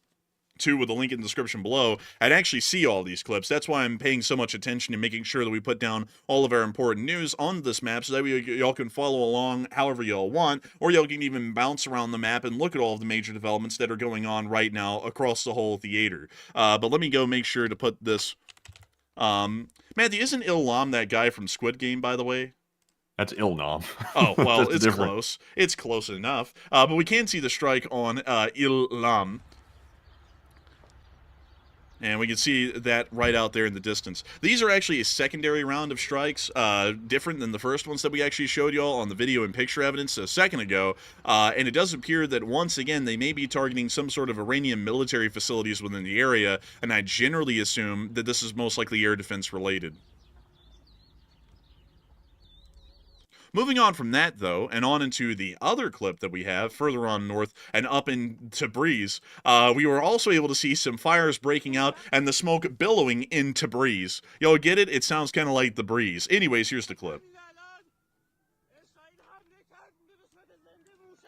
to with the link in the description below and actually see all these clips. That's why I'm paying so much attention to making sure that we put down all of our important news on this map so that y'all can follow along however y'all want, or y'all can even bounce around the map and look at all of the major developments that are going on right now across the whole theater. But let me go make sure to put this. Matthew, isn't Ilham that guy from Squid Game, by the way? That's Ilnam. Oh, well, it's different. close. It's close enough. But we can see the strike on Ilham. And we can see that right out there in the distance. These are actually a secondary round of strikes, different than the first ones that we actually showed y'all on the video and picture evidence a second ago. And it does appear that, once again, they may be targeting some sort of Iranian military facilities within the area, and I generally assume that this is most likely air defense related. Moving on from that, though, and on into the other clip that we have further on north and up in Tabriz, we were also able to see some fires breaking out and the smoke billowing in Tabriz. Y'all get it? It sounds kind of like the breeze. Anyways, here's the clip.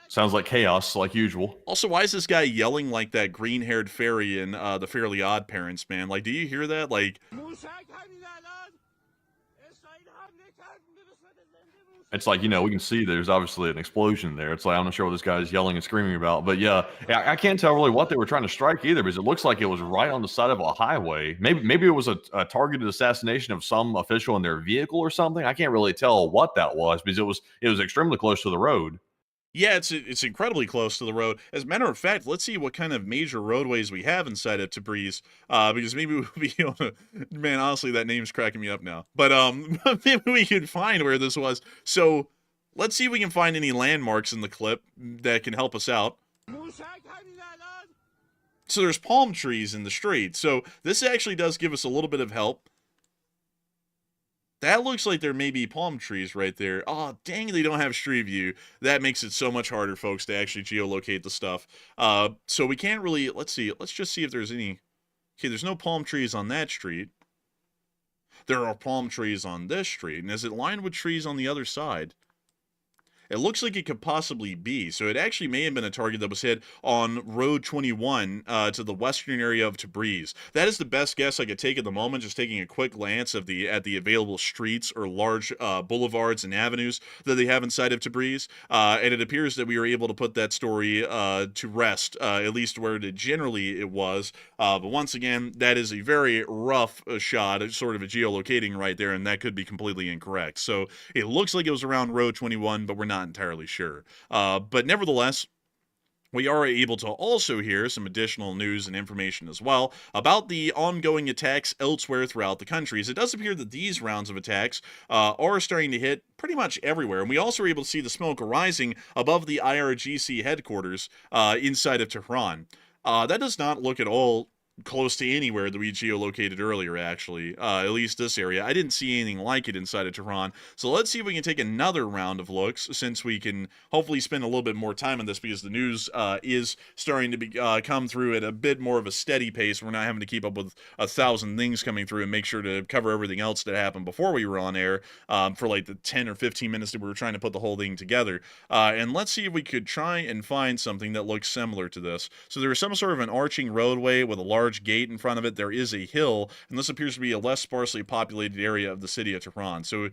Sounds like chaos, like usual. Also, why is this guy yelling like that green-haired fairy in the Fairly Odd Parents, man? Like, do you hear that? Like... It's like, you know, we can see there's obviously an explosion there. It's like, I'm not sure what this guy's yelling and screaming about. But yeah, I can't tell really what they were trying to strike either, because it looks like it was right on the side of a highway. Maybe it was a targeted assassination of some official in their vehicle or something. I can't really tell what that was, because it was extremely close to the road. Yeah, it's incredibly close to the road. As a matter of fact, let's see what kind of major roadways we have inside of Tabriz, because maybe we'll be able to... Man, honestly, that name's cracking me up now. But maybe we can find where this was. So let's see if we can find any landmarks in the clip that can help us out. So there's palm trees in the street. So this actually does give us a little bit of help. That looks like there may be palm trees right there. Oh, dang, they don't have street view. That makes it so much harder, folks, to actually geolocate the stuff. So we can't really... Let's see. Let's just see if there's any... Okay, there's no palm trees on that street. There are palm trees on this street. And is it lined with trees on the other side? It looks like it could possibly be. So it actually may have been a target that was hit on Road 21 to the western area of Tabriz. That is the best guess I could take at the moment, just taking a quick glance at the available streets or large boulevards and avenues that they have inside of Tabriz. And it appears that we were able to put that story to rest, at least where generally it was. But once again, that is a very rough shot, sort of a geolocating right there, and that could be completely incorrect. So it looks like it was around Road 21, but we're not entirely sure. But nevertheless, we are able to also hear some additional news and information as well about the ongoing attacks elsewhere throughout the countries. It does appear that these rounds of attacks are starting to hit pretty much everywhere. And we also are able to see the smoke rising above the IRGC headquarters inside of Tehran. That does not look at all close to anywhere that we geolocated earlier, actually, at least this area. I didn't see anything like it inside of Tehran. So let's see if we can take another round of looks, since we can hopefully spend a little bit more time on this, because the news is starting to come through at a bit more of a steady pace. We're not having to keep up with 1,000 things coming through and make sure to cover everything else that happened before we were on air for like the 10 or 15 minutes that we were trying to put the whole thing together. And let's see if we could try and find something that looks similar to this. So there is some sort of an arching roadway with a large gate in front of it. There is a hill, and this appears to be a less sparsely populated area of the city of Tehran. So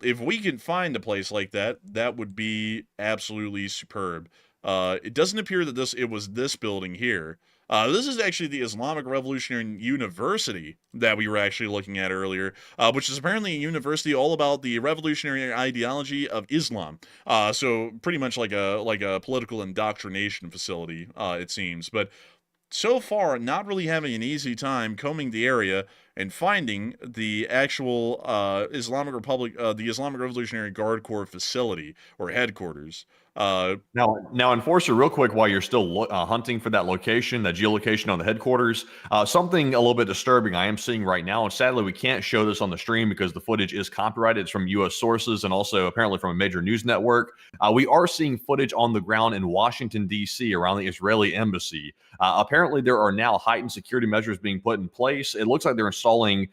if we can find a place like that, that would be absolutely superb. It doesn't appear that it was this building here. This is actually the Islamic Revolutionary University that we were actually looking at earlier, which is apparently a university all about the revolutionary ideology of Islam. So pretty much like a political indoctrination facility, it seems. But so far, not really having an easy time combing the area and finding the actual Islamic Revolutionary Guard Corps facility or headquarters. Now, Enforcer, real quick, while you're still hunting for that location, that geolocation on the headquarters, something a little bit disturbing I am seeing right now, and sadly we can't show this on the stream because the footage is copyrighted. It's from U.S. sources and also apparently from a major news network. We are seeing footage on the ground in Washington, D.C. around the Israeli embassy. Apparently there are now heightened security measures being put in place. It looks like they're installing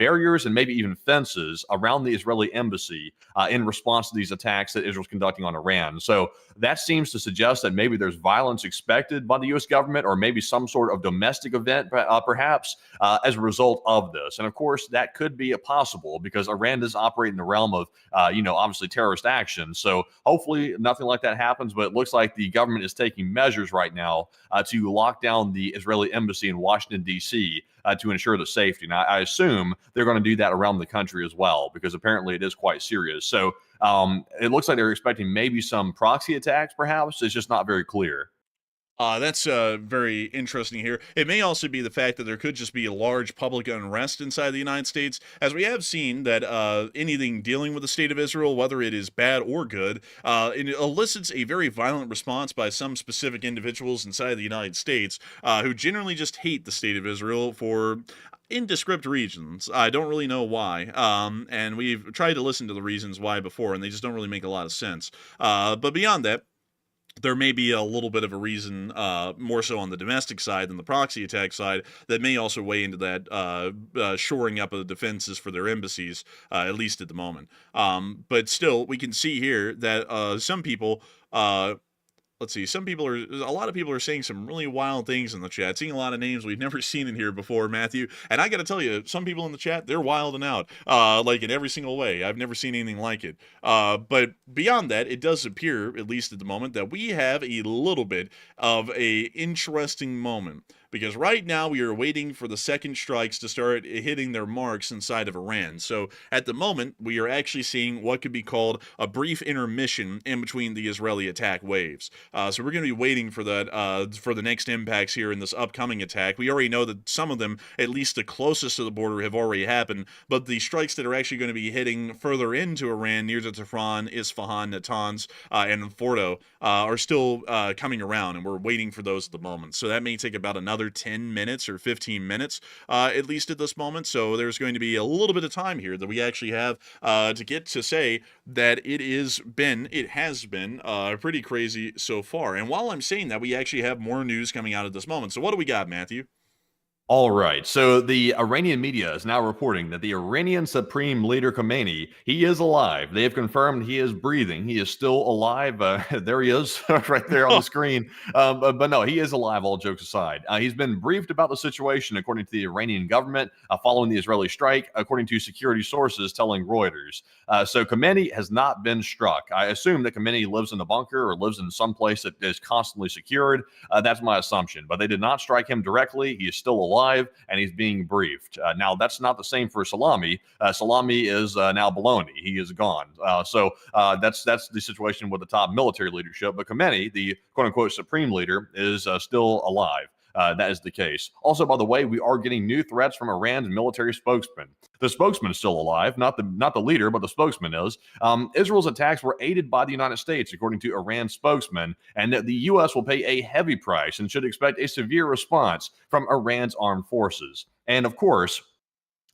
barriers and maybe even fences around the Israeli embassy in response to these attacks that Israel's conducting on Iran. So that seems to suggest that maybe there's violence expected by the U.S. government, or maybe some sort of domestic event, perhaps, as a result of this. And of course, that could be possible because Iran does operate in the realm of, obviously terrorist action. So hopefully nothing like that happens. But it looks like the government is taking measures right now to lock down the Israeli embassy in Washington, D.C. To ensure the safety. Now, I assume they're going to do that around the country as well, because apparently it is quite serious. So it looks like they're expecting maybe some proxy attacks, perhaps. It's just not very clear. That's very interesting here. It may also be the fact that there could just be a large public unrest inside the United States, as we have seen that anything dealing with the state of Israel, whether it is bad or good, it elicits a very violent response by some specific individuals inside the United States who generally just hate the state of Israel for indescript reasons. I don't really know why. And we've tried to listen to the reasons why before, and they just don't really make a lot of sense. But beyond that, there may be a little bit of a reason, more so on the domestic side than the proxy attack side, that may also weigh into that shoring up of the defenses for their embassies, at least at the moment. But still, we can see here that some people... Let's see. A lot of people are saying some really wild things in the chat. Seeing a lot of names we've never seen in here before, Matthew. And I got to tell you, some people in the chat, they're wilding out, like in every single way. I've never seen anything like it. But beyond that, it does appear, at least at the moment, that we have a little bit of a interesting moment. Because right now we are waiting for the second strikes to start hitting their marks inside of Iran. So at the moment, we are actually seeing what could be called a brief intermission in between the Israeli attack waves. So we're going to be waiting for that for the next impacts here in this upcoming attack. We already know that some of them, at least the closest to the border, have already happened. But the strikes that are actually going to be hitting further into Iran, near to Tehran, Isfahan, Natans, and Fordo, are still coming around, and we're waiting for those at the moment. So that may take about another 10 minutes or 15 minutes, at least at this moment. So there's going to be a little bit of time here that we actually have to get to say that it has been pretty crazy so far. And while I'm saying that, we actually have more news coming out at this moment. So what do we got, Matthew? All right. So the Iranian media is now reporting that the Iranian Supreme Leader Khomeini, he is alive. They have confirmed he is breathing. He is still alive. There he is right there on the screen. But no, he is alive, all jokes aside. He's been briefed about the situation, according to the Iranian government, following the Israeli strike, according to security sources telling Reuters. So Khomeini has not been struck. I assume that Khomeini lives in a bunker or lives in some place that is constantly secured. That's my assumption. But they did not strike him directly. He is still alive. And he's being briefed. Now, that's not the same for Salami. Salami is now baloney. He is gone. So that's the situation with the top military leadership. But Khomeini, the quote-unquote supreme leader, is still alive. that is the case. Also, by the way, we are getting new threats from Iran's military spokesman. The spokesman is still alive, not the leader, but the spokesman is. Israel's attacks were aided by the United States, according to Iran's spokesman, and that the U.S. will pay a heavy price and should expect a severe response from Iran's armed forces. And of course,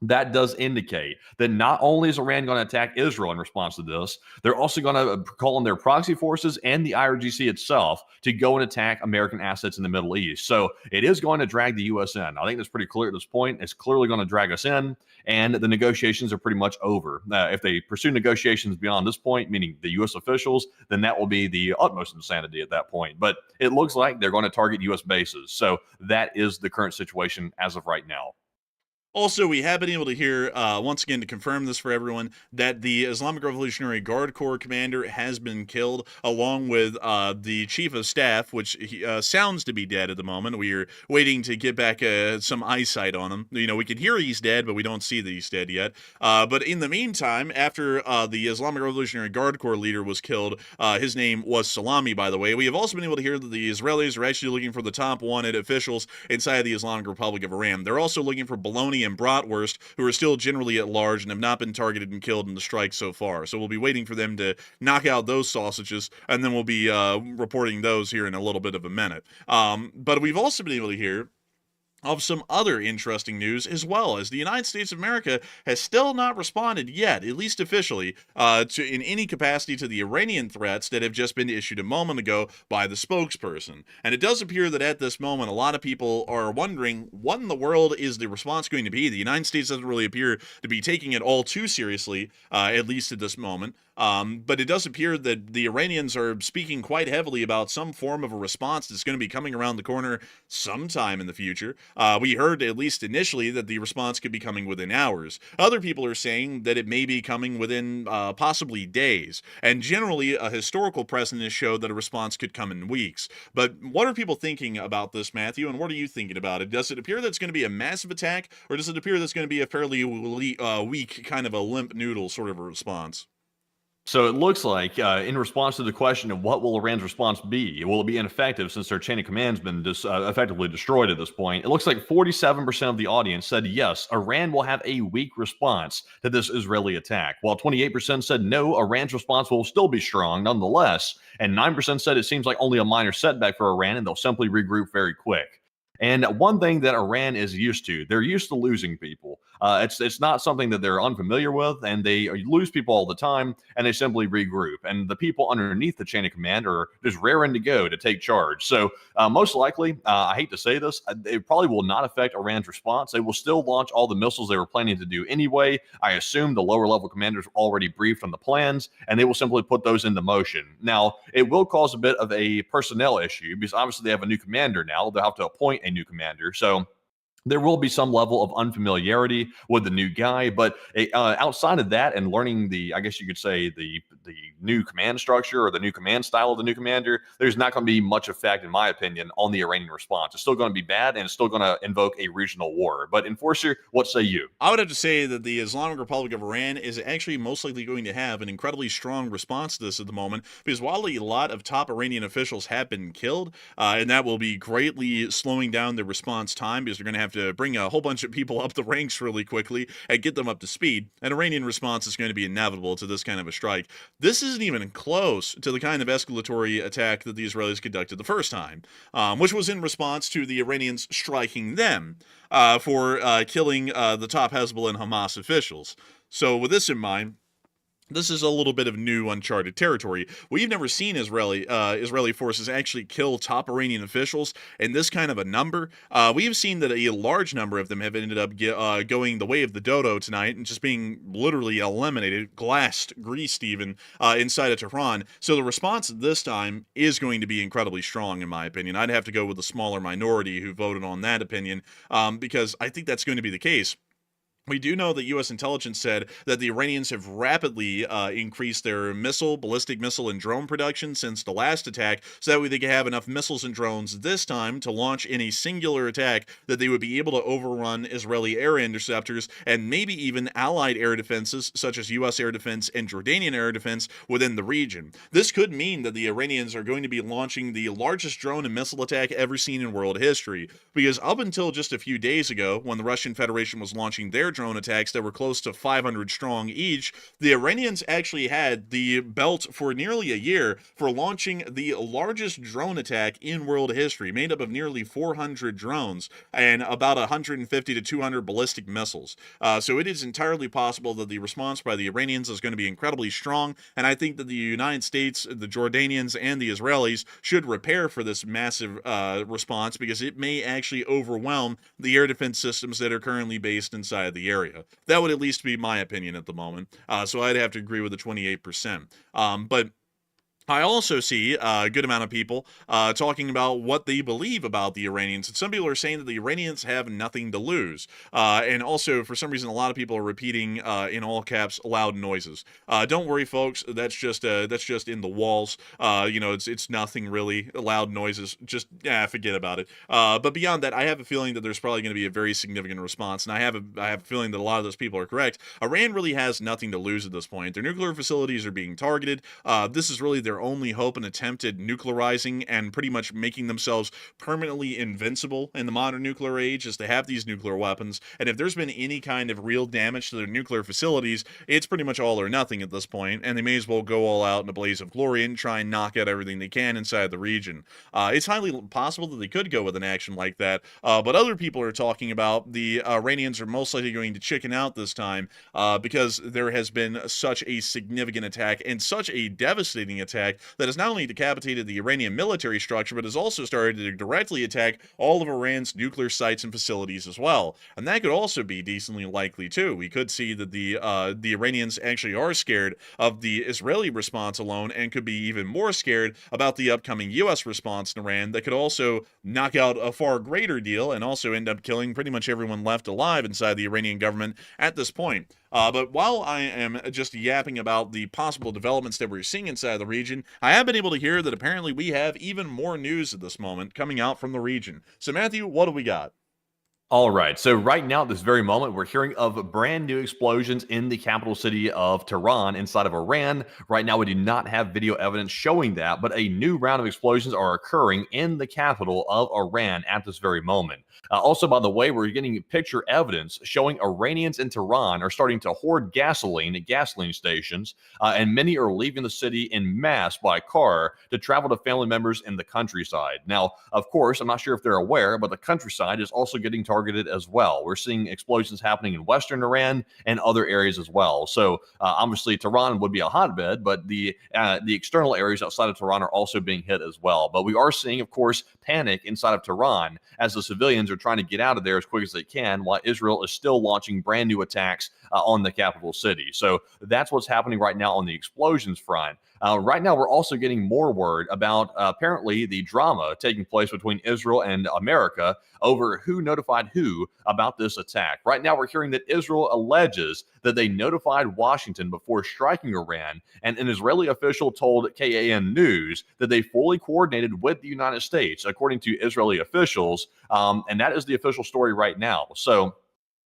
that does indicate that not only is Iran going to attack Israel in response to this, they're also going to call on their proxy forces and the IRGC itself to go and attack American assets in the Middle East. So it is going to drag the U.S. in. I think that's pretty clear at this point. It's clearly going to drag us in, and the negotiations are pretty much over. If they pursue negotiations beyond this point, meaning the U.S. officials, then that will be the utmost insanity at that point. But it looks like they're going to target U.S. bases. So that is the current situation as of right now. Also, we have been able to hear, once again, to confirm this for everyone, that the Islamic Revolutionary Guard Corps commander has been killed, along with the chief of staff, which sounds to be dead at the moment. We are waiting to get back some eyesight on him. You know, we can hear he's dead, but we don't see that he's dead yet. But in the meantime, after the Islamic Revolutionary Guard Corps leader was killed, his name was Salami, by the way. We have also been able to hear that the Israelis are actually looking for the top wanted officials inside the Islamic Republic of Iran. They're also looking for bologna and bratwurst, who are still generally at large and have not been targeted and killed in the strike so far. So we'll be waiting for them to knock out those sausages, and then we'll be reporting those here in a little bit of a minute. But we've also been able to hear of some other interesting news, as well as the United States of America has still not responded yet, at least officially, in any capacity to the Iranian threats that have just been issued a moment ago by the spokesperson. And it does appear that at this moment, a lot of people are wondering, what in the world is the response going to be? The United States doesn't really appear to be taking it all too seriously, at least at this moment. But it does appear that the Iranians are speaking quite heavily about some form of a response that's going to be coming around the corner sometime in the future. We heard, at least initially, that the response could be coming within hours. Other people are saying that it may be coming within possibly days. And generally, a historical precedent has showed that a response could come in weeks. But what are people thinking about this, Matthew, and what are you thinking about it? Does it appear that it's going to be a massive attack, or does it appear that it's going to be a fairly weak, kind of a limp noodle sort of a response? So it looks like, in response to the question of what will Iran's response be, will it be ineffective since their chain of command's been effectively destroyed at this point? It looks like 47% of the audience said yes, Iran will have a weak response to this Israeli attack, while 28% said no, Iran's response will still be strong nonetheless, and 9% said it seems like only a minor setback for Iran and they'll simply regroup very quick. And one thing that Iran is used to, they're used to losing people. It's not something that they're unfamiliar with, and they lose people all the time, and they simply regroup. And the people underneath the chain of command are just raring to go to take charge. So most likely, I hate to say this, it probably will not affect Iran's response. They will still launch all the missiles they were planning to do anyway. I assume the lower level commanders are already briefed on the plans, and they will simply put those into motion. Now, it will cause a bit of a personnel issue, because obviously they have a new commander now. They'll have to appoint a new commander. So there will be some level of unfamiliarity with the new guy, but outside of that and learning the, I guess you could say, the new command structure or the new command style of the new commander, there's not going to be much effect, in my opinion, on the Iranian response. It's still going to be bad, and it's still going to invoke a regional war. But Enforcer, what say you? I would have to say that the Islamic Republic of Iran is actually most likely going to have an incredibly strong response to this at the moment, because while a lot of top Iranian officials have been killed, and that will be greatly slowing down the response time, because they're going to have to bring a whole bunch of people up the ranks really quickly and get them up to speed. An Iranian response is going to be inevitable to this kind of a strike. This isn't even close to the kind of escalatory attack that the Israelis conducted the first time, which was in response to the Iranians striking them for killing the top Hezbollah and Hamas officials. So with this in mind, this is a little bit of new uncharted territory. We've never seen Israeli forces actually kill top Iranian officials in this kind of a number. We've seen that a large number of them have ended up going the way of the dodo tonight and just being literally eliminated, greased even, inside of Tehran. So the response this time is going to be incredibly strong, in my opinion. I'd have to go with the smaller minority who voted on that opinion, because I think that's going to be the case. We do know that U.S. intelligence said that the Iranians have rapidly increased their ballistic missile, and drone production since the last attack, so that way they could have enough missiles and drones this time to launch in a singular attack that they would be able to overrun Israeli air interceptors and maybe even allied air defenses, such as U.S. air defense and Jordanian air defense within the region. This could mean that the Iranians are going to be launching the largest drone and missile attack ever seen in world history, because up until just a few days ago, when the Russian Federation was launching their drone attacks that were close to 500 strong each, the Iranians actually had the belt for nearly a year for launching the largest drone attack in world history, made up of nearly 400 drones and about 150 to 200 ballistic missiles. So it is entirely possible that the response by the Iranians is going to be incredibly strong, and I think that the United States, the Jordanians, and the Israelis should prepare for this massive response, because it may actually overwhelm the air defense systems that are currently based inside the area. That would at least be my opinion at the moment. So I'd have to agree with the 28%. But I also see a good amount of people talking about what they believe about the Iranians. And some people are saying that the Iranians have nothing to lose. And also, for some reason, a lot of people are repeating in all caps loud noises. Don't worry, folks. That's just in the walls. It's nothing really. Loud noises. Just forget about it. But beyond that, I have a feeling that there's probably going to be a very significant response. And I have a feeling that a lot of those people are correct. Iran really has nothing to lose at this point. Their nuclear facilities are being targeted. This is really their only hope and attempted nuclearizing and pretty much making themselves permanently invincible in the modern nuclear age, is to have these nuclear weapons. And if there's been any kind of real damage to their nuclear facilities, it's pretty much all or nothing at this point, and they may as well go all out in a blaze of glory and try and knock out everything they can inside the region. It's highly possible that they could go with an action like that, but other people are talking about the Iranians are most likely going to chicken out this time because there has been such a significant attack and such a devastating attack that has not only decapitated the Iranian military structure, but has also started to directly attack all of Iran's nuclear sites and facilities as well. And that could also be decently likely too. We could see that the Iranians actually are scared of the Israeli response alone, and could be even more scared about the upcoming U.S. response in Iran that could also knock out a far greater deal and also end up killing pretty much everyone left alive inside the Iranian government at this point. But while I am just yapping about the possible developments that we're seeing inside the region, I have been able to hear that apparently we have even more news at this moment coming out from the region. So Matthew, what do we got? All right. So right now, at this very moment, we're hearing of brand new explosions in the capital city of Tehran inside of Iran. Right now, we do not have video evidence showing that, but a new round of explosions are occurring in the capital of Iran at this very moment. Also, by the way, we're getting picture evidence showing Iranians in Tehran are starting to hoard gasoline at gasoline stations, and many are leaving the city in mass by car to travel to family members in the countryside. Now, of course, I'm not sure if they're aware, but the countryside is also getting targeted as well. We're seeing explosions happening in western Iran and other areas as well. So obviously, Tehran would be a hotbed, but the external areas outside of Tehran are also being hit as well. But we are seeing, of course, panic inside of Tehran as the civilians are trying to get out of there as quick as they can, while Israel is still launching brand new attacks on the capital city. So that's what's happening right now on the explosions front. Right now, we're also getting more word about apparently the drama taking place between Israel and America over who notified who about this attack. Right now, we're hearing that Israel alleges that they notified Washington before striking Iran, and an Israeli official told KAN News that they fully coordinated with the United States, according to Israeli officials, and that is the official story right now. So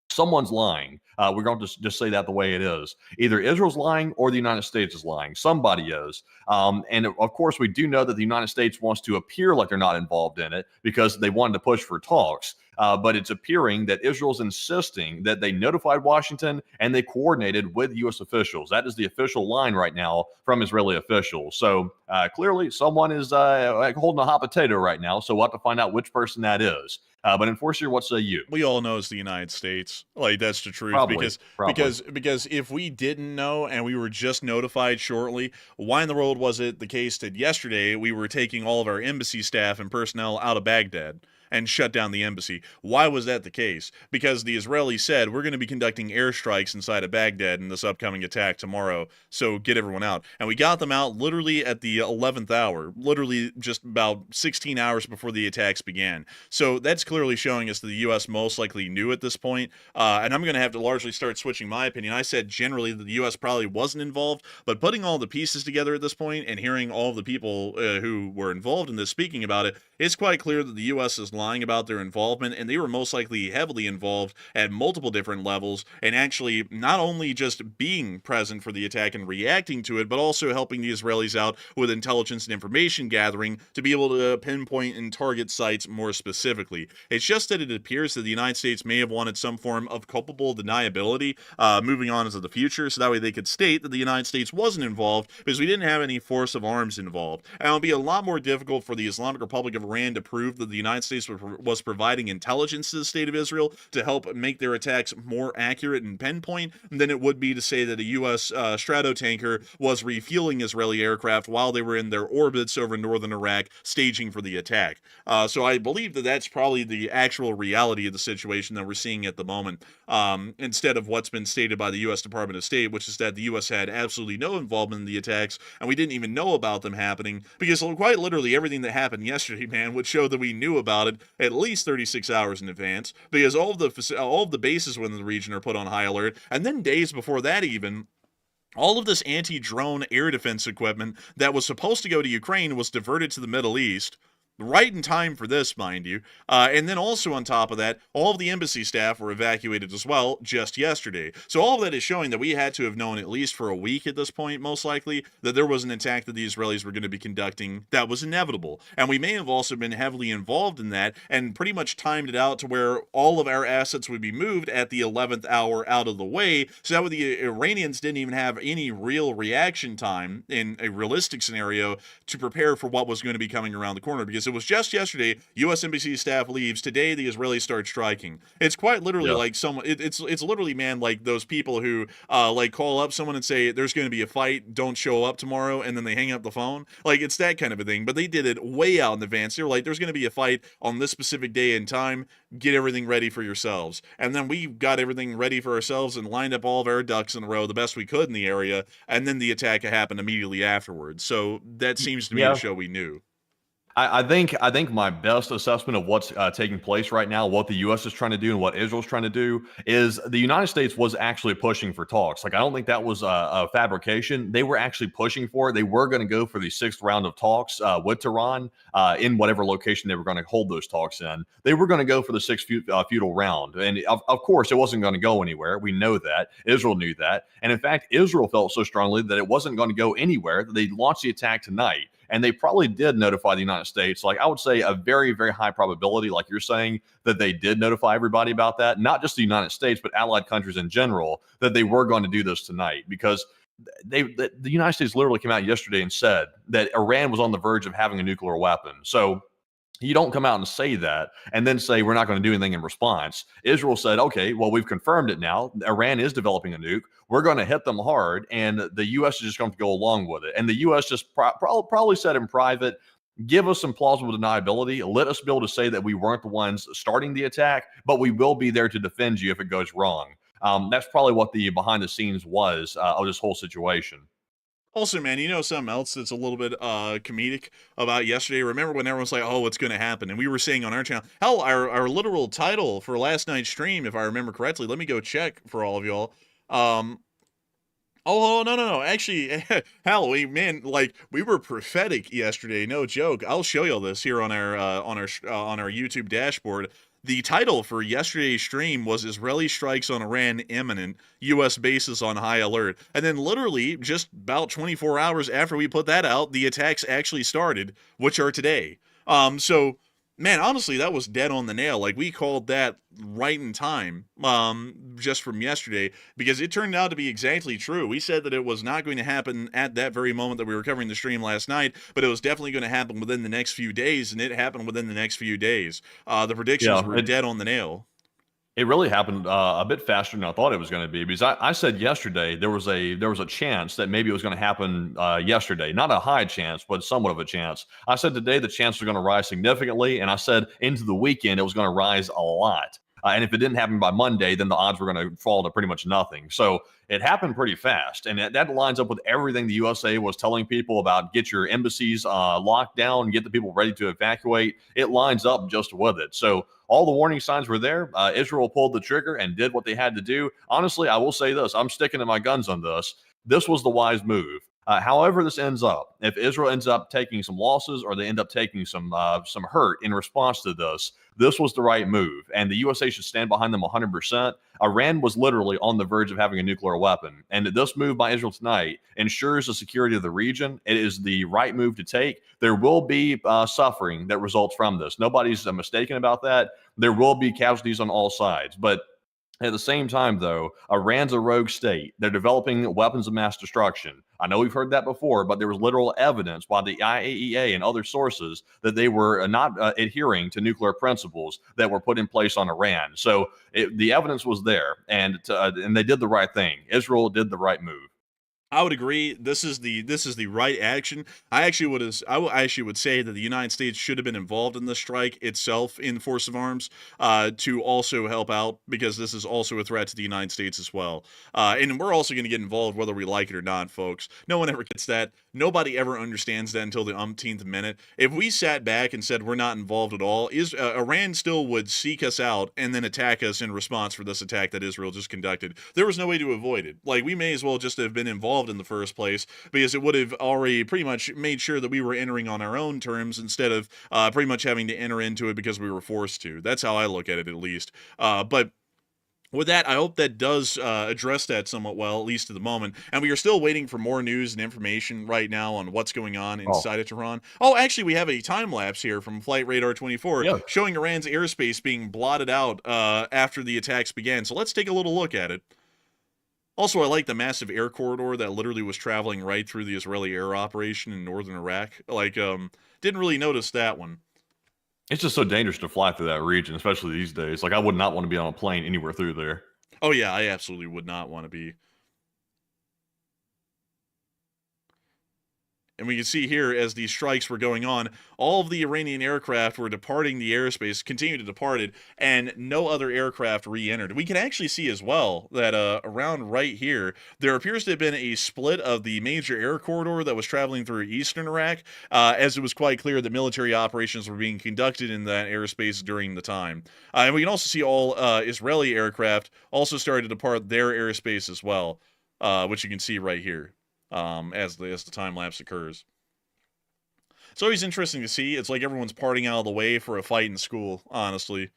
someone's lying. We're going to just say that the way it is. Either Israel's lying or the United States is lying. Somebody is. And of course, we do know that the United States wants to appear like they're not involved in it because they wanted to push for talks. But it's appearing that Israel's insisting that they notified Washington and they coordinated with U.S. officials. That is the official line right now from Israeli officials. So clearly, someone is holding a hot potato right now. So we'll have to find out which person that is. But Enforcer, what say you? We all know it's the United States. Like, that's the truth. Probably. Because if we didn't know and we were just notified shortly, why in the world was it the case that yesterday we were taking all of our embassy staff and personnel out of Baghdad? and shut down the embassy. Why was that the case? Because the Israelis said, we're going to be conducting airstrikes inside of Baghdad in this upcoming attack tomorrow, so get everyone out. And we got them out literally at the 11th hour, literally just about 16 hours before the attacks began. So that's clearly showing us that the U.S. most likely knew at this point, and I'm going to have to largely start switching my opinion. I said generally that the U.S. probably wasn't involved, but putting all the pieces together at this point and hearing all of the people who were involved in this speaking about it, it's quite clear that the U.S. is lying about their involvement, and they were most likely heavily involved at multiple different levels, and actually not only just being present for the attack and reacting to it, but also helping the Israelis out with intelligence and information gathering to be able to pinpoint and target sites more specifically. It's just that it appears that the United States may have wanted some form of culpable deniability moving on into the future, so that way they could state that the United States wasn't involved because we didn't have any force of arms involved. And it would be a lot more difficult for the Islamic Republic of Iran to prove that the United States was providing intelligence to the state of Israel to help make their attacks more accurate and pinpoint than it would be to say that a U.S. Stratotanker was refueling Israeli aircraft while they were in their orbits over northern Iraq staging for the attack. So I believe that that's probably the actual reality of the situation that we're seeing at the moment, instead of what's been stated by the U.S. Department of State, which is that the U.S. had absolutely no involvement in the attacks, and we didn't even know about them happening, because quite literally everything that happened yesterday, man, would show that we knew about it at least 36 hours in advance, because all of the bases within the region are put on high alert, and then days before that even, all of this anti-drone air defense equipment that was supposed to go to Ukraine was diverted to the Middle East, right in time for this, mind you. And then also on top of that, all of the embassy staff were evacuated as well just yesterday. So all of that is showing that we had to have known at least for a week at this point, most likely, that there was an attack that the Israelis were going to be conducting that was inevitable. And we may have also been heavily involved in that and pretty much timed it out to where all of our assets would be moved at the 11th hour out of the way, so that way the Iranians didn't even have any real reaction time in a realistic scenario to prepare for what was going to be coming around the corner, because it was just yesterday, U.S. Embassy staff leaves. Today, the Israelis start striking. It's quite literally like someone. It's literally, man, like those people who like call up someone and say there's going to be a fight, don't show up tomorrow, and then they hang up the phone. Like, it's that kind of a thing. But they did it way out in advance. They were like, there's going to be a fight on this specific day and time. Get everything ready for yourselves. And then we got everything ready for ourselves and lined up all of our ducks in a row the best we could in the area. And then the attack happened immediately afterwards. So that seems to me to show we knew. I think my best assessment of what's taking place right now, what the U.S. is trying to do and what Israel's trying to do, is the United States was actually pushing for talks. Like, I don't think that was a fabrication. They were actually pushing for it. They were going to go for the 6th round of talks with Tehran in whatever location they were going to hold those talks in. They were going to go for the 6th feudal round. And of course, it wasn't going to go anywhere. We know that. Israel knew that. And in fact, Israel felt so strongly that it wasn't going to go anywhere that they launched the attack tonight. And they probably did notify the United States. Like, I would say a very, very high probability, like you're saying, that they did notify everybody about that. Not just the United States, but allied countries in general, that they were going to do this tonight. Because the United States literally came out yesterday and said that Iran was on the verge of having a nuclear weapon. So you don't come out and say that and then say we're not going to do anything in response. Israel said, okay, well, we've confirmed it now. Iran is developing a nuke. We're going to hit them hard, and the U.S. is just going to go along with it. And the U.S. just probably said in private, give us some plausible deniability. Let us be able to say that we weren't the ones starting the attack, but we will be there to defend you if it goes wrong. That's probably what the behind the scenes was of this whole situation. Also, man, you know something else that's a little bit comedic about yesterday? Remember when everyone's like, oh, what's going to happen? And we were saying on our channel, hell, our literal title for last night's stream, if I remember correctly, let me go check for all of y'all. No. Actually, hell, we were prophetic yesterday. No joke. I'll show y'all this here on our YouTube dashboard. The title for yesterday's stream was Israeli strikes on Iran imminent, U.S. bases on high alert. And then literally just about 24 hours after we put that out, the attacks actually started, which are today. So, man, honestly, that was dead on the nail. Like, we called that right in time, just from yesterday, because it turned out to be exactly true. We said that it was not going to happen at that very moment that we were covering the stream last night, but it was definitely going to happen within the next few days, and it happened within the next few days. The predictions were dead on the nail. It really happened a bit faster than I thought it was going to be, because I said yesterday there was a chance that maybe it was going to happen yesterday. Not a high chance, but somewhat of a chance. I said today the chances are going to rise significantly, and I said into the weekend it was going to rise a lot. And if it didn't happen by Monday, then the odds were going to fall to pretty much nothing. So it happened pretty fast. And that lines up with everything the USA was telling people about: get your embassies locked down, get the people ready to evacuate. It lines up just with it. So all the warning signs were there. Israel pulled the trigger and did what they had to do. Honestly, I will say this. I'm sticking to my guns on this. This was the wise move. However this ends up, if Israel ends up taking some losses or they end up taking some hurt in response to this, this was the right move, and the USA should stand behind them 100%. Iran was literally on the verge of having a nuclear weapon, and this move by Israel tonight ensures the security of the region. It is the right move to take. There will be suffering that results from this. Nobody's mistaken about that. There will be casualties on all sides, but at the same time, though, Iran's a rogue state. They're developing weapons of mass destruction. I know we've heard that before, but there was literal evidence by the IAEA and other sources that they were not adhering to nuclear principles that were put in place on Iran. So the evidence was there, and they did the right thing. Israel did the right move. I would agree. This is the right action. I actually would say that the United States should have been involved in the strike itself in force of arms to also help out, because this is also a threat to the United States as well. And we're also going to get involved whether we like it or not, folks. No one ever gets that. Nobody ever understands that until the umpteenth minute. If we sat back and said we're not involved at all, Iran still would seek us out and then attack us in response for this attack that Israel just conducted. There was no way to avoid it. Like, we may as well just have been involved in the first place, because it would have already pretty much made sure that we were entering on our own terms instead of pretty much having to enter into it because we were forced to. That's how I look at it, at least. But with that, I hope that does address that somewhat well, at least to the moment. And we are still waiting for more news and information right now on what's going on inside of Tehran. Oh, actually, we have a time lapse here from Flight Radar 24 showing Iran's airspace being blotted out after the attacks began. So let's take a little look at it. Also, I like the massive air corridor that literally was traveling right through the Israeli air operation in northern Iraq. Like, didn't really notice that one. It's just so dangerous to fly through that region, especially these days. Like, I would not want to be on a plane anywhere through there. Oh, yeah, I absolutely would not want to be. And we can see here, as these strikes were going on, all of the Iranian aircraft were departing the airspace, continued to depart it, and no other aircraft re-entered. We can actually see as well that around right here, there appears to have been a split of the major air corridor that was traveling through eastern Iraq, as it was quite clear that military operations were being conducted in that airspace during the time. And we can also see all Israeli aircraft also started to depart their airspace as well, which you can see right here. As the time lapse occurs. It's always interesting to see. It's like everyone's parting out of the way for a fight in school, honestly.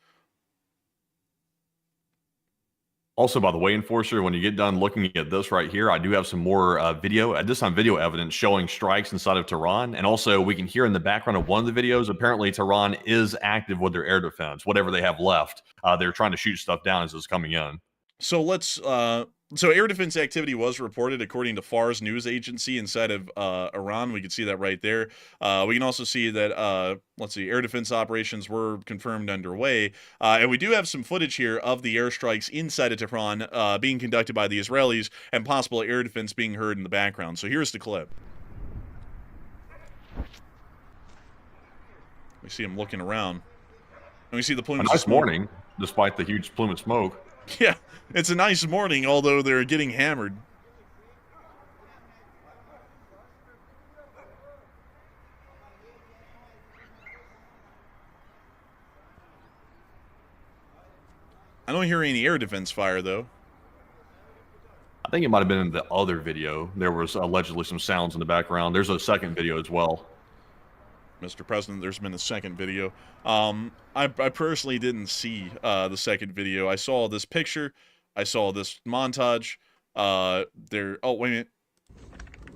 Also, by the way, Enforcer, when you get done looking at this right here, I do have some more video, at this time video evidence, showing strikes inside of Tehran. And also, we can hear in the background of one of the videos, apparently Tehran is active with their air defense, whatever they have left. They're trying to shoot stuff down as it's coming in. So let's... So air defense activity was reported according to Fars news agency inside of Iran. We can see that right there. We can also see that, let's see, air defense operations were confirmed underway. And we do have some footage here of the airstrikes inside of Tehran being conducted by the Israelis and possible air defense being heard in the background. So here's the clip. We see him looking around. And we see the plumes. A nice morning, despite the huge plume of smoke. Yeah, it's a nice morning, although they're getting hammered. I don't hear any air defense fire, though. I think it might have been in the other video. There was allegedly some sounds in the background. There's a second video as well. Mr. President, there's been a second video. I personally didn't see the second video. I saw this picture. I saw this montage. Oh, wait a minute.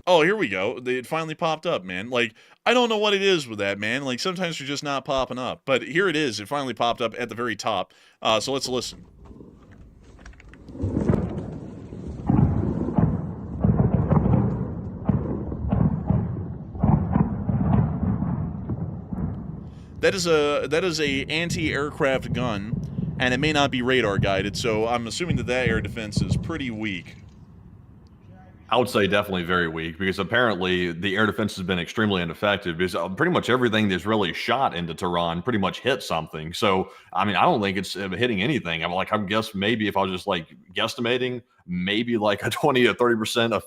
Oh, here we go. It finally popped up, man. Like, I don't know what it is with that, man. Like, sometimes they're just not popping up. But here it is. It finally popped up at the very top. So let's listen. That is a anti-aircraft gun, and it may not be radar guided, so I'm assuming that air defense is pretty weak. I would say definitely very weak, because apparently the air defense has been extremely ineffective, because pretty much everything that's really shot into Tehran pretty much hit something. So, I mean, I don't think it's hitting anything. I'm guess maybe if I was just like guesstimating, maybe like a 20 to 30%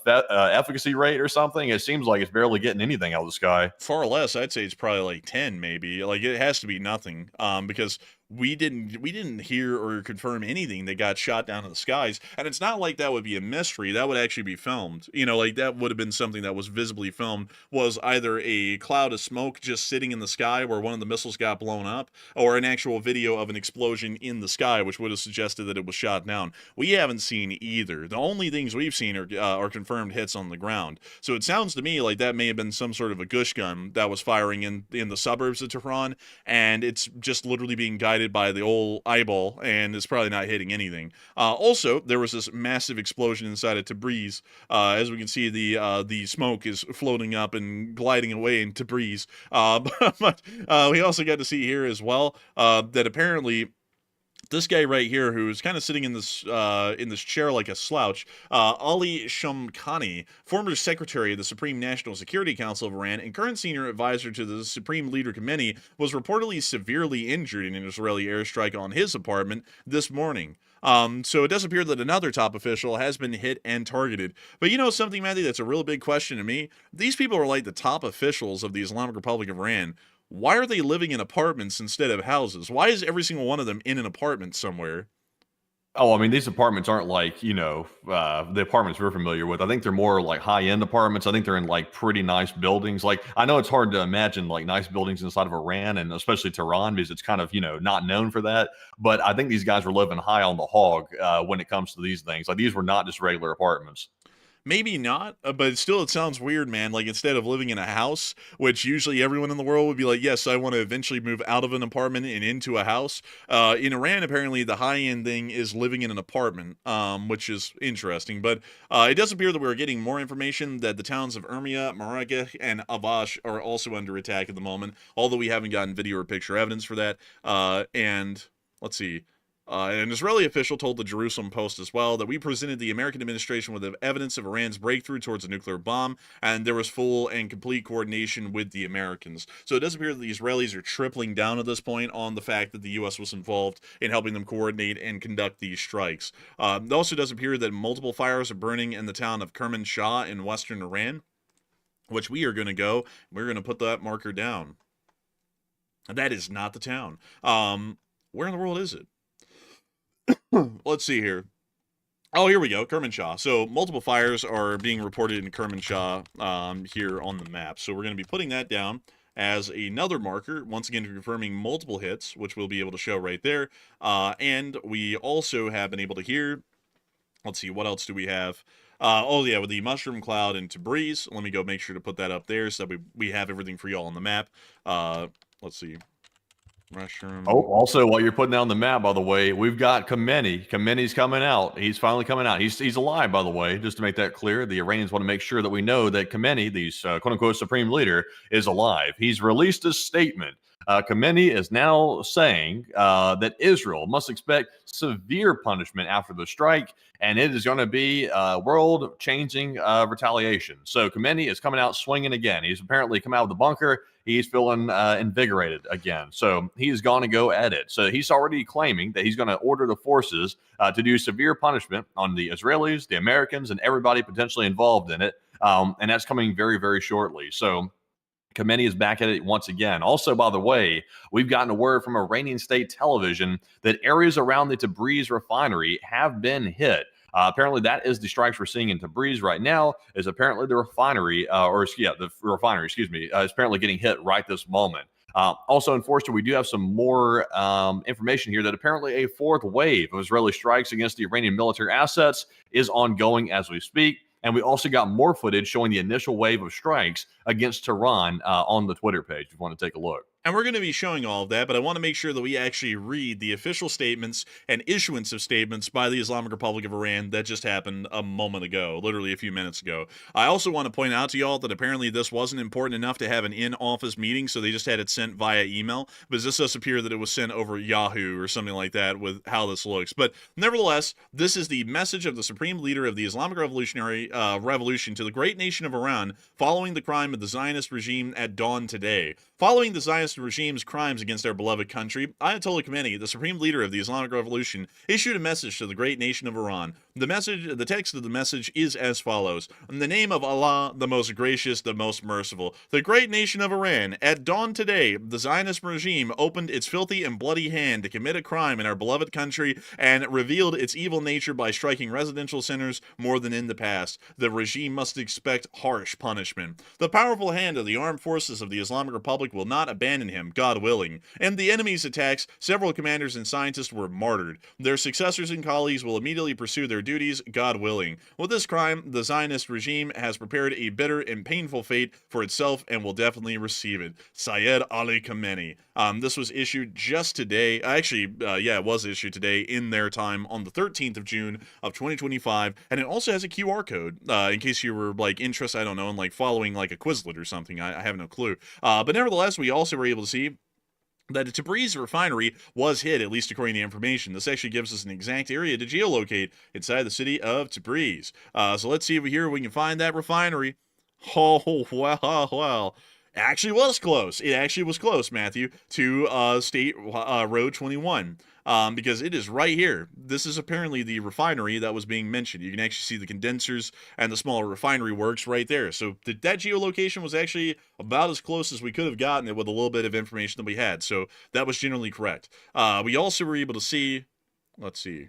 efficacy rate or something. It seems like it's barely getting anything out of the sky. Far less. I'd say it's probably like 10, maybe. Like, it has to be nothing. Because we didn't hear or confirm anything that got shot down in the skies, and it's not like that would be a mystery. That would actually be filmed. Like that would have been something that was visibly filmed. Was either a cloud of smoke just sitting in the sky where one of the missiles got blown up, or an actual video of an explosion in the sky, which would have suggested that it was shot down. We haven't seen either. The only things we've seen are confirmed hits on the ground. So it sounds to me like that may have been some sort of a gush gun that was firing in the suburbs of Tehran, and it's just literally being guided by the old eyeball, and it's probably not hitting anything. Also, there was this massive explosion inside of Tabriz. As we can see, the smoke is floating up and gliding away in Tabriz. But we also got to see here as well that apparently this guy right here, who's kind of sitting in this chair like a slouch, Ali Shamkhani, former secretary of the Supreme National Security Council of Iran and current senior advisor to the Supreme Leader Khamenei, was reportedly severely injured in an Israeli airstrike on his apartment this morning. So it does appear that another top official has been hit and targeted. But you know something, Matthew, that's a real big question to me? These people are like the top officials of the Islamic Republic of Iran. Why are they living in apartments instead of houses? Why is every single one of them in an apartment somewhere? Oh, I mean, these apartments aren't like, the apartments we're familiar with. I think they're more like high-end apartments. I think they're in like pretty nice buildings. Like, I know it's hard to imagine like nice buildings inside of Iran, and especially Tehran, because it's kind of, not known for that. But I think these guys were living high on the hog when it comes to these things. Like, these were not just regular apartments. Maybe not, but still, it sounds weird, man. Like, instead of living in a house, which usually everyone in the world would be like, yes, I want to eventually move out of an apartment and into a house. In Iran, apparently, the high-end thing is living in an apartment, which is interesting. But it does appear that we're getting more information that the towns of Urmia, Marrakech, and Avash are also under attack at the moment, although we haven't gotten video or picture evidence for that. And let's see. An Israeli official told the Jerusalem Post as well that we presented the American administration with evidence of Iran's breakthrough towards a nuclear bomb, and there was full and complete coordination with the Americans. So it does appear that the Israelis are tripling down at this point on the fact that the U.S. was involved in helping them coordinate and conduct these strikes. It also does appear that multiple fires are burning in the town of Kerman Shah in western Iran, which we're going to put that marker down. That is not the town. Where in the world is it? Let's see here. Oh, here we go, Kermanshah. So multiple fires are being reported in Kermanshah here on the map. So we're going to be putting that down as another marker, once again confirming multiple hits, which we'll be able to show right there. And we also have been able to hear, let's see, what else do we have? Oh, yeah, with the mushroom cloud and Tabriz. Let me go make sure to put that up there so that we have everything for y'all on the map. Let's see. Mushroom. Oh, also, while you're putting that on the map, by the way, we've got Khamenei. Khamenei's coming out. He's finally coming out. He's alive, by the way, just to make that clear. The Iranians want to make sure that we know that Khamenei, the quote-unquote supreme leader, is alive. He's released a statement. Khamenei is now saying that Israel must expect severe punishment after the strike, and it is going to be world-changing retaliation. So Khamenei is coming out swinging again. He's apparently come out of the bunker. He's feeling invigorated again. So he's going to go at it. So he's already claiming that he's going to order the forces to do severe punishment on the Israelis, the Americans, and everybody potentially involved in it. And that's coming very, very shortly. So Khamenei is back at it once again. Also, by the way, we've gotten a word from Iranian state television that areas around the Tabriz refinery have been hit. Apparently, that is the strikes we're seeing in Tabriz right now. Is apparently the refinery, the refinery, is apparently getting hit right this moment. Also, in Forster, we do have some more information here that apparently a fourth wave of Israeli strikes against the Iranian military assets is ongoing as we speak. And we also got more footage showing the initial wave of strikes against Tehran on the Twitter page if you want to take a look. And we're going to be showing all of that, but I want to make sure that we actually read the official statements and issuance of statements by the Islamic Republic of Iran that just happened a moment ago, literally a few minutes ago. I also want to point out to y'all that apparently this wasn't important enough to have an in-office meeting, so they just had it sent via email, because this does appear that it was sent over Yahoo or something like that with how this looks. But nevertheless, this is the message of the Supreme Leader of the Islamic Revolution to the great nation of Iran following the crime of the Zionist regime at dawn today. Following the Zionist regime's crimes against our beloved country, Ayatollah Khamenei, the Supreme Leader of the Islamic Revolution, issued a message to the great nation of Iran. The text of the message is as follows: "In the name of Allah, the most gracious, the most merciful, the great nation of Iran, at dawn today, the Zionist regime opened its filthy and bloody hand to commit a crime in our beloved country and revealed its evil nature by striking residential centers more than in the past. The regime must expect harsh punishment. The powerful hand of the armed forces of the Islamic Republic will not abandon him, God willing. In the enemy's attacks, several commanders and scientists were martyred. Their successors and colleagues will immediately pursue their duties, God willing. With this crime, the Zionist regime has prepared a bitter and painful fate for itself and will definitely receive it. Syed Ali Khamenei." This was issued just today. Actually, it was issued today in their time on the 13th of June of 2025, and it also has a QR code in case you were like interested, I don't know, in like following like a Quizlet or something. I have no clue. But nevertheless, we also were able to see that the Tabriz refinery was hit, at least according to information. This actually gives us an exact area to geolocate inside the city of Tabriz. So let's see if we can find that refinery. Oh, well. Actually was close. It actually was close, Matthew, to State Road 21. Because it is right here. This is apparently the refinery that was being mentioned. You can actually see the condensers and the small refinery works right there. So that geolocation was actually about as close as we could have gotten it with a little bit of information that we had. So that was generally correct. We also were able to see, let's see.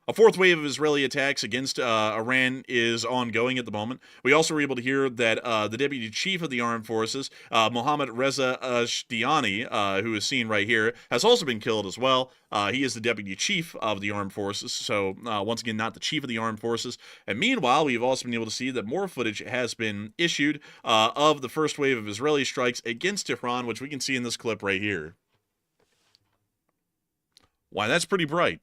A fourth wave of Israeli attacks against Iran is ongoing at the moment. We also were able to hear that the Deputy Chief of the Armed Forces, Mohammad Reza Ashtiani, who is seen right here, has also been killed as well. He is the Deputy Chief of the Armed Forces, so once again, not the Chief of the Armed Forces. And meanwhile, we've also been able to see that more footage has been issued of the first wave of Israeli strikes against Tehran, which we can see in this clip right here. Why, that's pretty bright.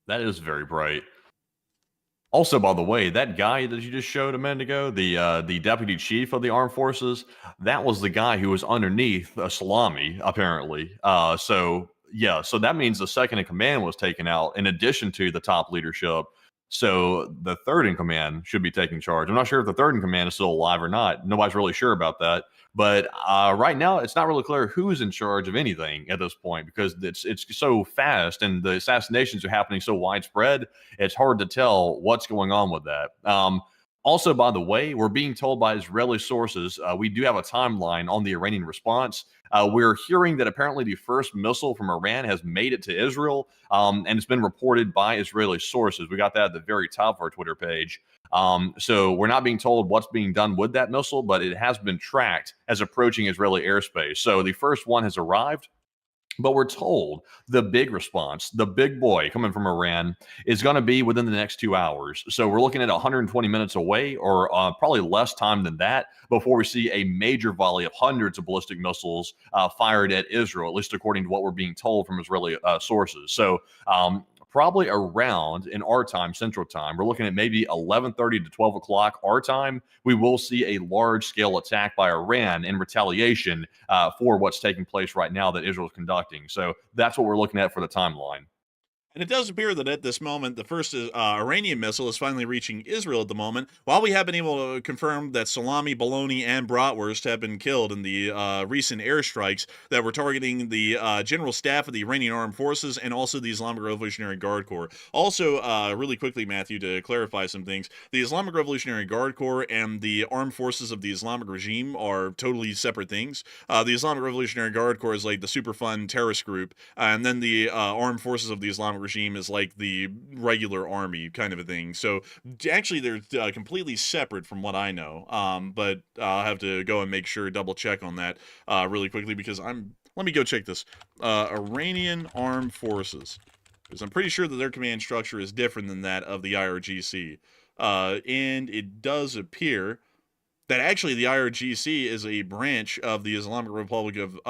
That is very bright. Also, by the way, that guy that you just showed a minute ago, the deputy chief of the armed forces, that was the guy who was underneath a salami, apparently. So that means the second in command was taken out in addition to the top leadership. So the third in command should be taking charge. I'm not sure if the third in command is still alive or not. Nobody's really sure about that. But right now, it's not really clear who's in charge of anything at this point because it's so fast and the assassinations are happening so widespread. It's hard to tell what's going on with that. Also, by the way, we're being told by Israeli sources, we do have a timeline on the Iranian response. We're hearing that apparently the first missile from Iran has made it to Israel, and it's been reported by Israeli sources. We got that at the very top of our Twitter page. So we're not being told what's being done with that missile, but it has been tracked as approaching Israeli airspace. So the first one has arrived. But we're told the big response, the big boy coming from Iran, is going to be within the next 2 hours. So we're looking at 120 minutes away, or probably less time than that, before we see a major volley of hundreds of ballistic missiles fired at Israel, at least according to what we're being told from Israeli sources. So probably around, in our time, Central Time, we're looking at maybe 11:30 to 12 o'clock our time, we will see a large-scale attack by Iran in retaliation for what's taking place right now that Israel is conducting. So that's what we're looking at for the timeline. And it does appear that at this moment, the first Iranian missile is finally reaching Israel at the moment, while we have been able to confirm that salami, bologna, and bratwurst have been killed in the recent airstrikes that were targeting the general staff of the Iranian Armed Forces and also the Islamic Revolutionary Guard Corps. Also, really quickly, Matthew, to clarify some things, the Islamic Revolutionary Guard Corps and the Armed Forces of the Islamic regime are totally separate things. The Islamic Revolutionary Guard Corps is like the super fun terrorist group, and then the Armed Forces of the Islamic regime is like the regular army kind of a thing. So actually they're completely separate from what I know. But I'll have to go and make sure, double check on that really quickly because let me go check this. Iranian Armed Forces, because I'm pretty sure that their command structure is different than that of the IRGC. And it does appear that actually the IRGC is a branch of the Islamic Republic of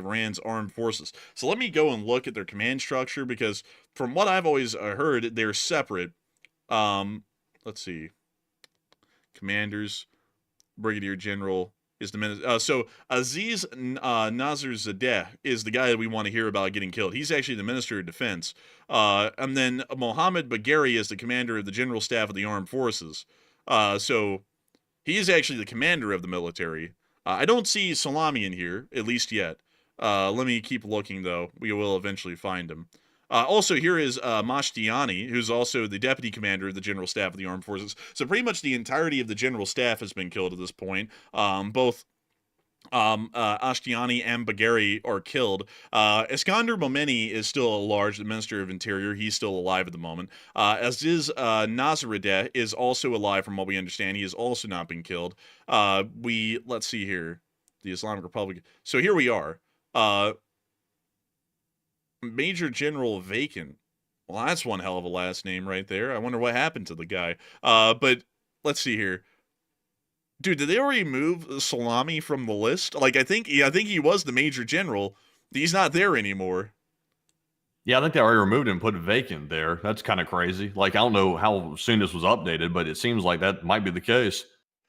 Iran's armed forces. So let me go and look at their command structure, because from what I've always heard, they're separate. Let's see. Commanders, Brigadier General is the minister. So Aziz Nazarzadeh is the guy that we want to hear about getting killed. He's actually the Minister of Defense. And then Mohammed Bagheri is the commander of the General Staff of the Armed Forces. So he is actually the commander of the military. I don't see Salami in here, at least yet. Let me keep looking, though. We will eventually find him. Also, here is Mashtiani, who's also the deputy commander of the General Staff of the Armed Forces. So pretty much the entirety of the General Staff has been killed at this point. Both Ashtiani and Bagheri are killed. Iskander Momeni is still at large, the Minister of Interior. He's still alive at the moment. Aziz Nazaradeh is also alive, from what we understand. He has also not been killed. Let's see here. The Islamic Republic. So here we are. Major General Vacant. Well, that's one hell of a last name right there. I wonder what happened to the guy. But let's see here. Dude, did they already move Salami from the list? Like, I think he was the Major General. He's not there anymore. Yeah, I think they already removed him and put vacant there. That's kind of crazy. Like, I don't know how soon this was updated, but it seems like that might be the case.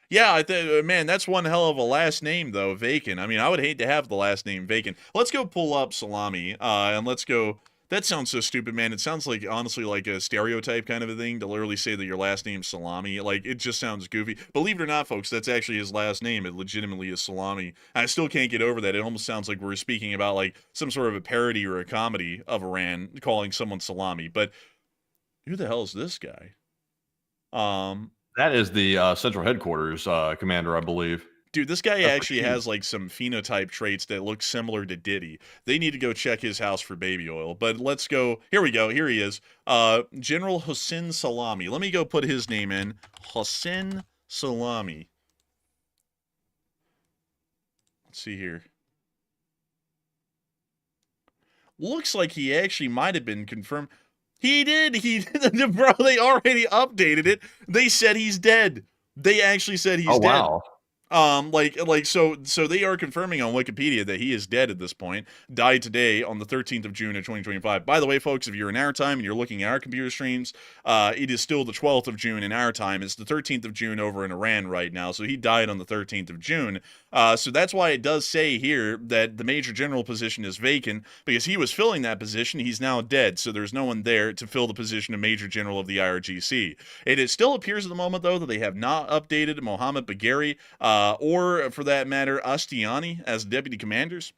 Yeah, man, that's one hell of a last name, though, Vacant. I mean, I would hate to have the last name Vacant. Let's go pull up Salami, and let's go... That sounds so stupid, man. It sounds like, honestly, like a stereotype kind of a thing to literally say that your last name's Salami. Like, it just sounds goofy. Believe it or not, folks, that's actually his last name. It legitimately is Salami. I still can't get over that. It almost sounds like we're speaking about, like, some sort of a parody or a comedy of Iran, calling someone Salami. But who the hell is this guy? That is the central headquarters commander, I believe. Dude, this guy actually has, like, some phenotype traits that look similar to Diddy. They need to go check his house for baby oil. But let's go. Here we go. Here he is. General Hossein Salami. Let me go put his name in. Hossein Salami. Let's see here. Looks like he actually might have been confirmed. He did. Bro, they already updated it. They said he's dead. They actually said he's dead. Wow. So they are confirming on Wikipedia that he is dead at this point. Died today on the 13th of June of 2025. By the way, folks, if you're in our time and you're looking at our computer streams, it is still the 12th of June in our time. It's the 13th of June over in Iran right now. So he died on the 13th of June. So that's why it does say here that the Major General position is vacant, because he was filling that position. He's now dead. So there's no one there to fill the position of Major General of the IRGC. It still appears at the moment, though, that they have not updated Mohammed Bagheri, or for that matter, Ashtiani as deputy commanders,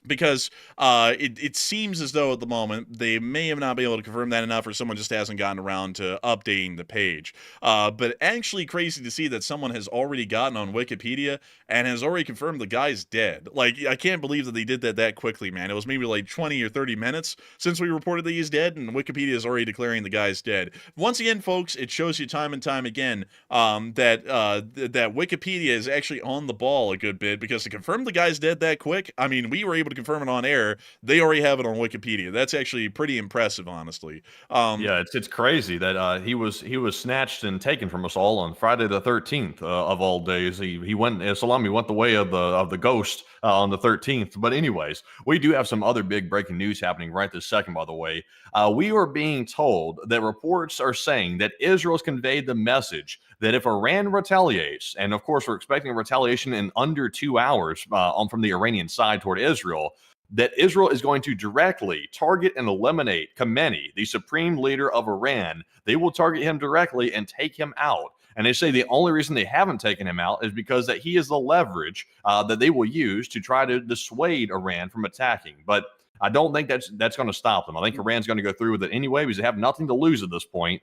because it seems as though at the moment they may have not been able to confirm that enough, or someone just hasn't gotten around to updating the page. But actually crazy to see that someone has already gotten on Wikipedia and has already confirmed the guy's dead. Like, I can't believe that they did that quickly, man. It was maybe like 20 or 30 minutes since we reported that he's dead, and Wikipedia is already declaring the guy's dead. Once again, folks, it shows you time and time again that Wikipedia is actually on the ball a good bit, because to confirm the guy's dead that quick, I mean, we were able to confirm it on air. They already have it on Wikipedia. That's actually pretty impressive, honestly. Yeah, it's crazy that he was snatched and taken from us all on Friday the 13th of all days. He went Salami went the way of the ghost on the 13th. But anyways, we do have some other big breaking news happening right this second. By the way, we are being told that reports are saying that Israel's conveyed the message that if Iran retaliates, and of course we're expecting a retaliation in under 2 hours from the Iranian side toward Israel, that Israel is going to directly target and eliminate Khamenei, the supreme leader of Iran. They will target him directly and take him out. And they say the only reason they haven't taken him out is because that he is the leverage that they will use to try to dissuade Iran from attacking. But I don't think that's going to stop them. I think Iran's going to go through with it anyway, because they have nothing to lose at this point.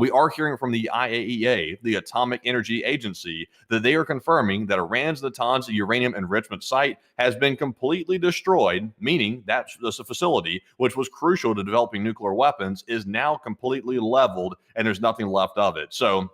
We are hearing from the IAEA, the Atomic Energy Agency, that they are confirming that Iran's Natans uranium enrichment site has been completely destroyed, meaning that the facility, which was crucial to developing nuclear weapons, is now completely leveled and there's nothing left of it. So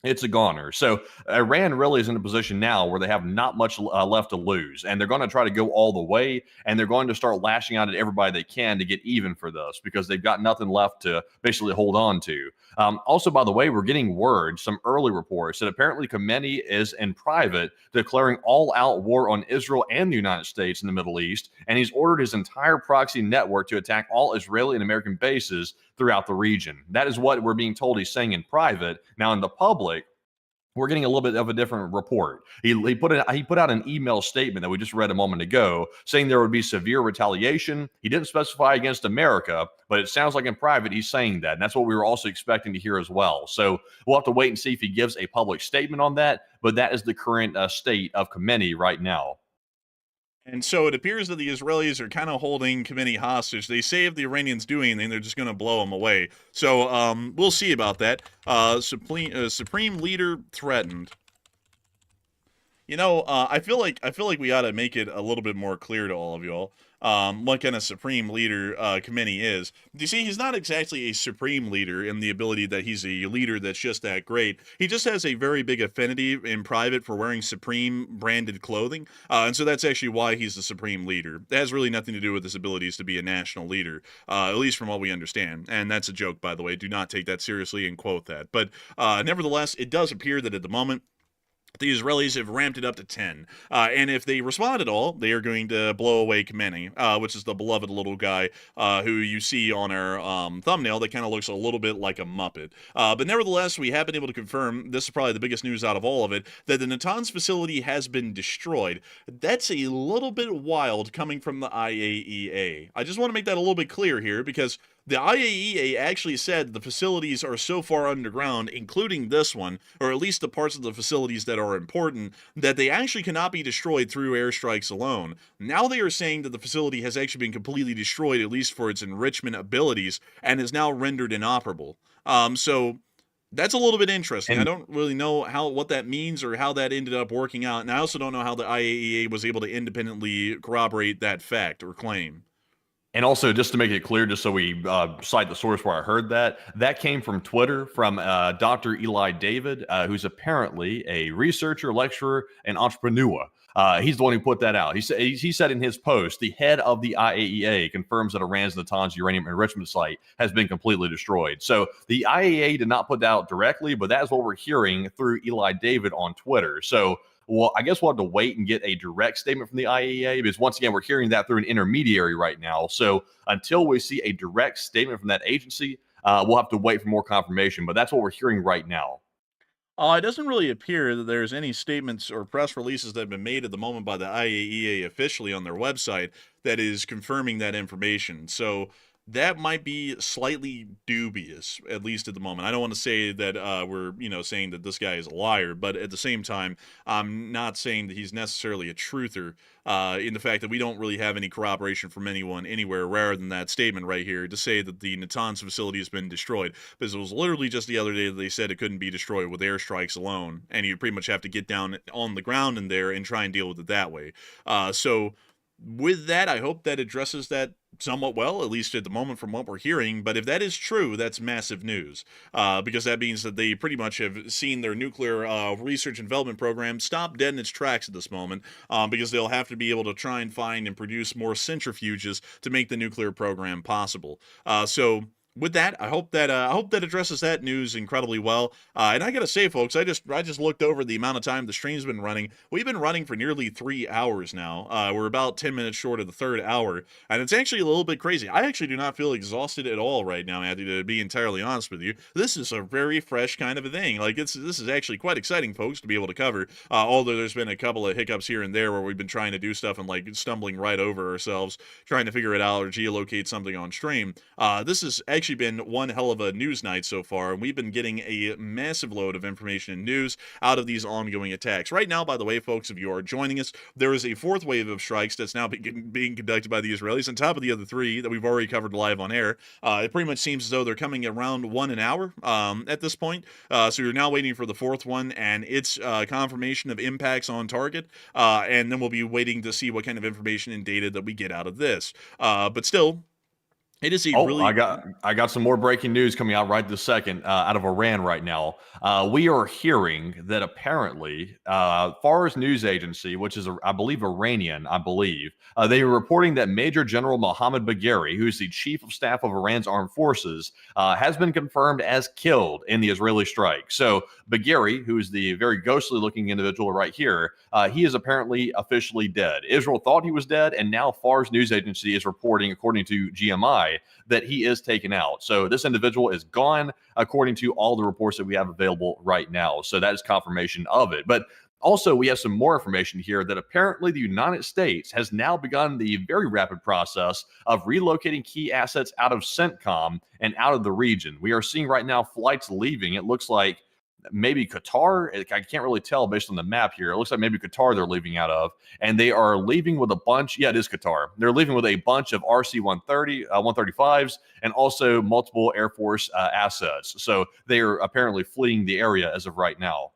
it's a goner. So Iran really is in a position now where they have not much left to lose, and they're going to try to go all the way, and they're going to start lashing out at everybody they can to get even for this because they've got nothing left to basically hold on to. Also, by the way, we're getting word, some early reports, that apparently Khamenei is in private declaring all-out war on Israel and the United States in the Middle East, and he's ordered his entire proxy network to attack all Israeli and American bases throughout the region. That is what we're being told he's saying in private. Now, in the public, we're getting a little bit of a different report. He put out an email statement that we just read a moment ago saying there would be severe retaliation. He didn't specify against America, but it sounds like in private he's saying that. And that's what we were also expecting to hear as well. So we'll have to wait and see if he gives a public statement on that. But that is the current state of Khamenei right now. And so it appears that the Israelis are kind of holding Khamenei hostage. They say if the Iranians do anything, they're just going to blow him away. So we'll see about that. Supreme leader threatened. You know, I feel like we ought to make it a little bit more clear to all of y'all what kind of supreme leader Khamenei is. You see, he's not exactly a supreme leader in the ability that he's a leader that's just that great. He just has a very big affinity in private for wearing Supreme branded clothing, and so that's actually why he's the supreme leader. It has really nothing to do with his abilities to be a national leader, at least from what we understand. And that's a joke, by the way. Do not take that seriously and quote that. But nevertheless, it does appear that at the moment, the Israelis have ramped it up to 10. And if they respond at all, they are going to blow away Khamenei, which is the beloved little guy who you see on our thumbnail that kind of looks a little bit like a Muppet. But nevertheless, we have been able to confirm, this is probably the biggest news out of all of it, that the Natans facility has been destroyed. That's a little bit wild coming from the IAEA. I just want to make that a little bit clear here because the IAEA actually said the facilities are so far underground, including this one, or at least the parts of the facilities that are important, that they actually cannot be destroyed through airstrikes alone. Now they are saying that the facility has actually been completely destroyed, at least for its enrichment abilities, and is now rendered inoperable. So that's a little bit interesting. I don't really know what that means or how that ended up working out, and I also don't know how the IAEA was able to independently corroborate that fact or claim. And also, just to make it clear, just so we cite the source where I heard that came from Twitter from Dr. Eli David, who's apparently a researcher, lecturer, and entrepreneur. He's the one who put that out. He said in his post, the head of the IAEA confirms that Iran's Natanz uranium enrichment site has been completely destroyed. So the IAEA did not put that out directly, but that is what we're hearing through Eli David on Twitter. So, well, I guess we'll have to wait and get a direct statement from the IAEA because, once again, we're hearing that through an intermediary right now. So until we see a direct statement from that agency, we'll have to wait for more confirmation. But that's what we're hearing right now. It doesn't really appear that there's any statements or press releases that have been made at the moment by the IAEA officially on their website that is confirming that information. So that might be slightly dubious, at least at the moment. I don't want to say that we're, saying that this guy is a liar, but at the same time, I'm not saying that he's necessarily a truther in the fact that we don't really have any corroboration from anyone anywhere rather than that statement right here to say that the Natanz facility has been destroyed. Because it was literally just the other day that they said it couldn't be destroyed with airstrikes alone, and you pretty much have to get down on the ground in there and try and deal with it that way. So with that, I hope that addresses that somewhat well, at least at the moment from what we're hearing. But if that is true, that's massive news, because that means that they pretty much have seen their nuclear research and development program stop dead in its tracks at this moment, because they'll have to be able to try and find and produce more centrifuges to make the nuclear program possible. So with that, I hope that addresses that news incredibly well. And I gotta say, folks, I just looked over the amount of time the stream's been running. We've been running for nearly 3 hours now. We're about 10 minutes short of the third hour, and it's actually a little bit crazy. I actually do not feel exhausted at all right now, Matthew, to be entirely honest with you. This is a very fresh kind of a thing. Like, this is actually quite exciting, folks, to be able to cover. Although there's been a couple of hiccups here and there where we've been trying to do stuff and like stumbling right over ourselves, trying to figure it out or geolocate something on stream. This has actually been one hell of a news night so far, and we've been getting a massive load of information and news out of these ongoing attacks. Right now, by the way, folks, if you are joining us, there is a fourth wave of strikes that's now being conducted by the Israelis on top of the other three that we've already covered live on air. It pretty much seems as though they're coming around 1 an hour at this point. So you're now waiting for the fourth one, and it's confirmation of impacts on target, and then we'll be waiting to see what kind of information and data that we get out of this. But still, It is a Oh, really I got some more breaking news coming out right this second out of Iran right now. We are hearing that apparently, Fars news agency, which is I believe Iranian, I believe, they are reporting that Major General Mohammad Bagheri, who's the chief of staff of Iran's armed forces, has been confirmed as killed in the Israeli strike. So Bagheri, who is the very ghostly-looking individual right here, he is apparently officially dead. Israel thought he was dead, and now Fars news agency is reporting, according to GMI, that he is taken out. So this individual is gone, according to all the reports that we have available right now. So that is confirmation of it. But also, we have some more information here that apparently the United States has now begun the very rapid process of relocating key assets out of CENTCOM and out of the region. We are seeing right now flights leaving. It looks like maybe Qatar. I can't really tell based on the map here. It looks like maybe Qatar they're leaving out of, and they are leaving with a bunch. Yeah, it is Qatar. They're leaving with a bunch of RC-130, 135s, and also multiple Air Force assets. So they are apparently fleeing the area as of right now.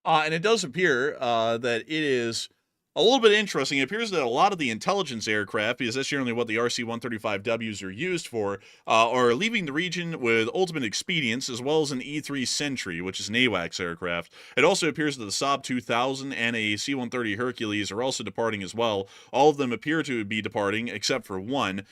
And it does appear that it is a little bit interesting. It appears that a lot of the intelligence aircraft, because that's generally what the RC-135Ws are used for, are leaving the region with ultimate expedience, as well as an E-3 Sentry, which is an AWACS aircraft. It also appears that the Saab 2000 and a C-130 Hercules are also departing as well. All of them appear to be departing, except for one,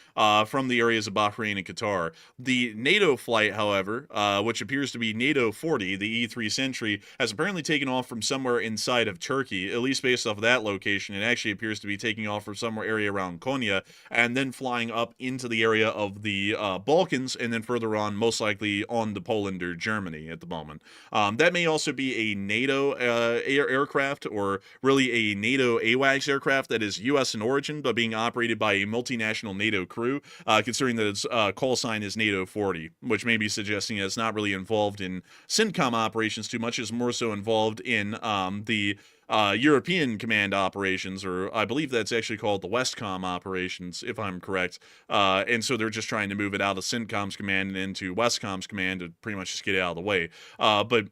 from the areas of Bahrain and Qatar. The NATO flight, however, which appears to be NATO 40, the E-3 Sentry, has apparently taken off from somewhere inside of Turkey, at least based off of that location. It actually appears to be taking off from somewhere area around Konya and then flying up into the area of the Balkans and then further on, most likely on to Poland or Germany at the moment. That may also be a NATO aircraft, or really a NATO AWACS aircraft that is U.S. in origin but being operated by a multinational NATO crew, considering that its call sign is NATO 40, which may be suggesting that it's not really involved in CENTCOM operations too much, is more so involved in the European command operations, or I believe that's actually called the Westcom operations, if I'm correct. And so they're just trying to move it out of CENTCOM's command and into Westcom's command to pretty much just get it out of the way. But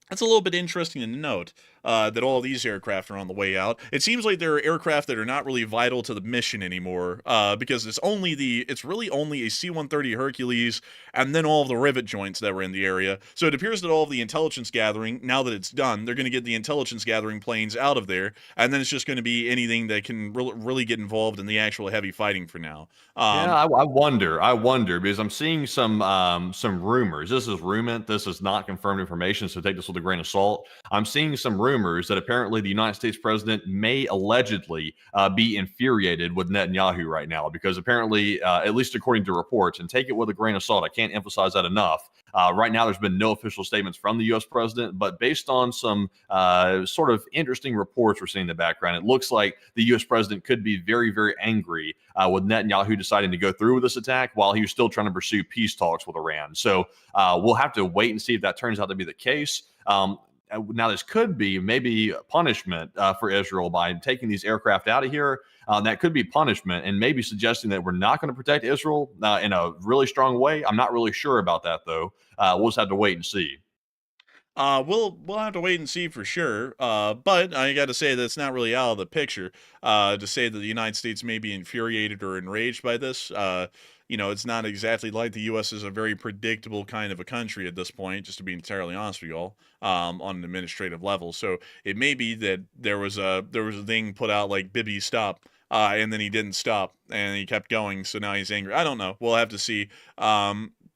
that's a little bit interesting to note, that all these aircraft are on the way out. It seems like there are aircraft that are not really vital to the mission anymore, because it's really only a C-130 Hercules and then all of the rivet joints that were in the area. So it appears that all of the intelligence gathering, now that it's done, they're going to get the intelligence gathering planes out of there, and then it's just going to be anything that can really get involved in the actual heavy fighting for now. Yeah, I wonder because I'm seeing some rumors. This is rumor. This is not confirmed information, so take this with a grain of salt. I'm seeing some rumors that apparently the United States president may allegedly be infuriated with Netanyahu right now, because apparently, at least according to reports, and take it with a grain of salt, I can't emphasize that enough. Right now, there's been no official statements from the U.S. president, but based on some sort of interesting reports we're seeing in the background, it looks like the U.S. president could be very, very angry with Netanyahu deciding to go through with this attack while he was still trying to pursue peace talks with Iran. So we'll have to wait and see if that turns out to be the case. Now, this could be maybe punishment for Israel by taking these aircraft out of here. That could be punishment, and maybe suggesting that we're not going to protect Israel in a really strong way. I'm not really sure about that, though. We'll just have to wait and see. We'll have to wait and see for sure. But I got to say that it's not really out of the picture to say that the United States may be infuriated or enraged by this. It's not exactly like the U.S. is a very predictable kind of a country at this point, just to be entirely honest with y'all, on an administrative level. So it may be that there was a thing put out like Bibi stop, and then he didn't stop and he kept going. So now he's angry. I don't know. We'll have to see.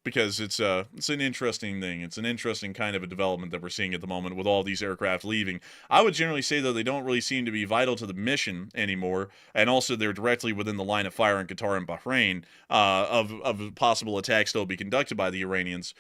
Because it's an interesting thing. It's an interesting kind of a development that we're seeing at the moment with all these aircraft leaving. I would generally say, though, they don't really seem to be vital to the mission anymore, and also they're directly within the line of fire in Qatar and Bahrain of possible attacks that will be conducted by the Iranians.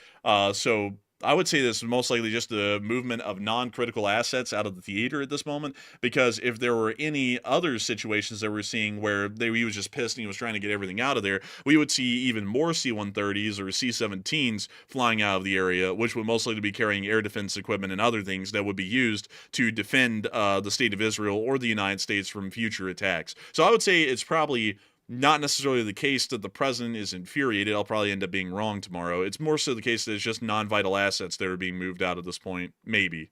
So I would say this is most likely just the movement of non-critical assets out of the theater at this moment, because if there were any other situations that we're seeing where he was just pissed and he was trying to get everything out of there, we would see even more C-130s or C-17s flying out of the area, which would most likely be carrying air defense equipment and other things that would be used to defend the state of Israel or the United States from future attacks. So I would say it's probably not necessarily the case that the president is infuriated. I'll probably end up being wrong tomorrow. It's more so the case that it's just non-vital assets that are being moved out at this point, maybe.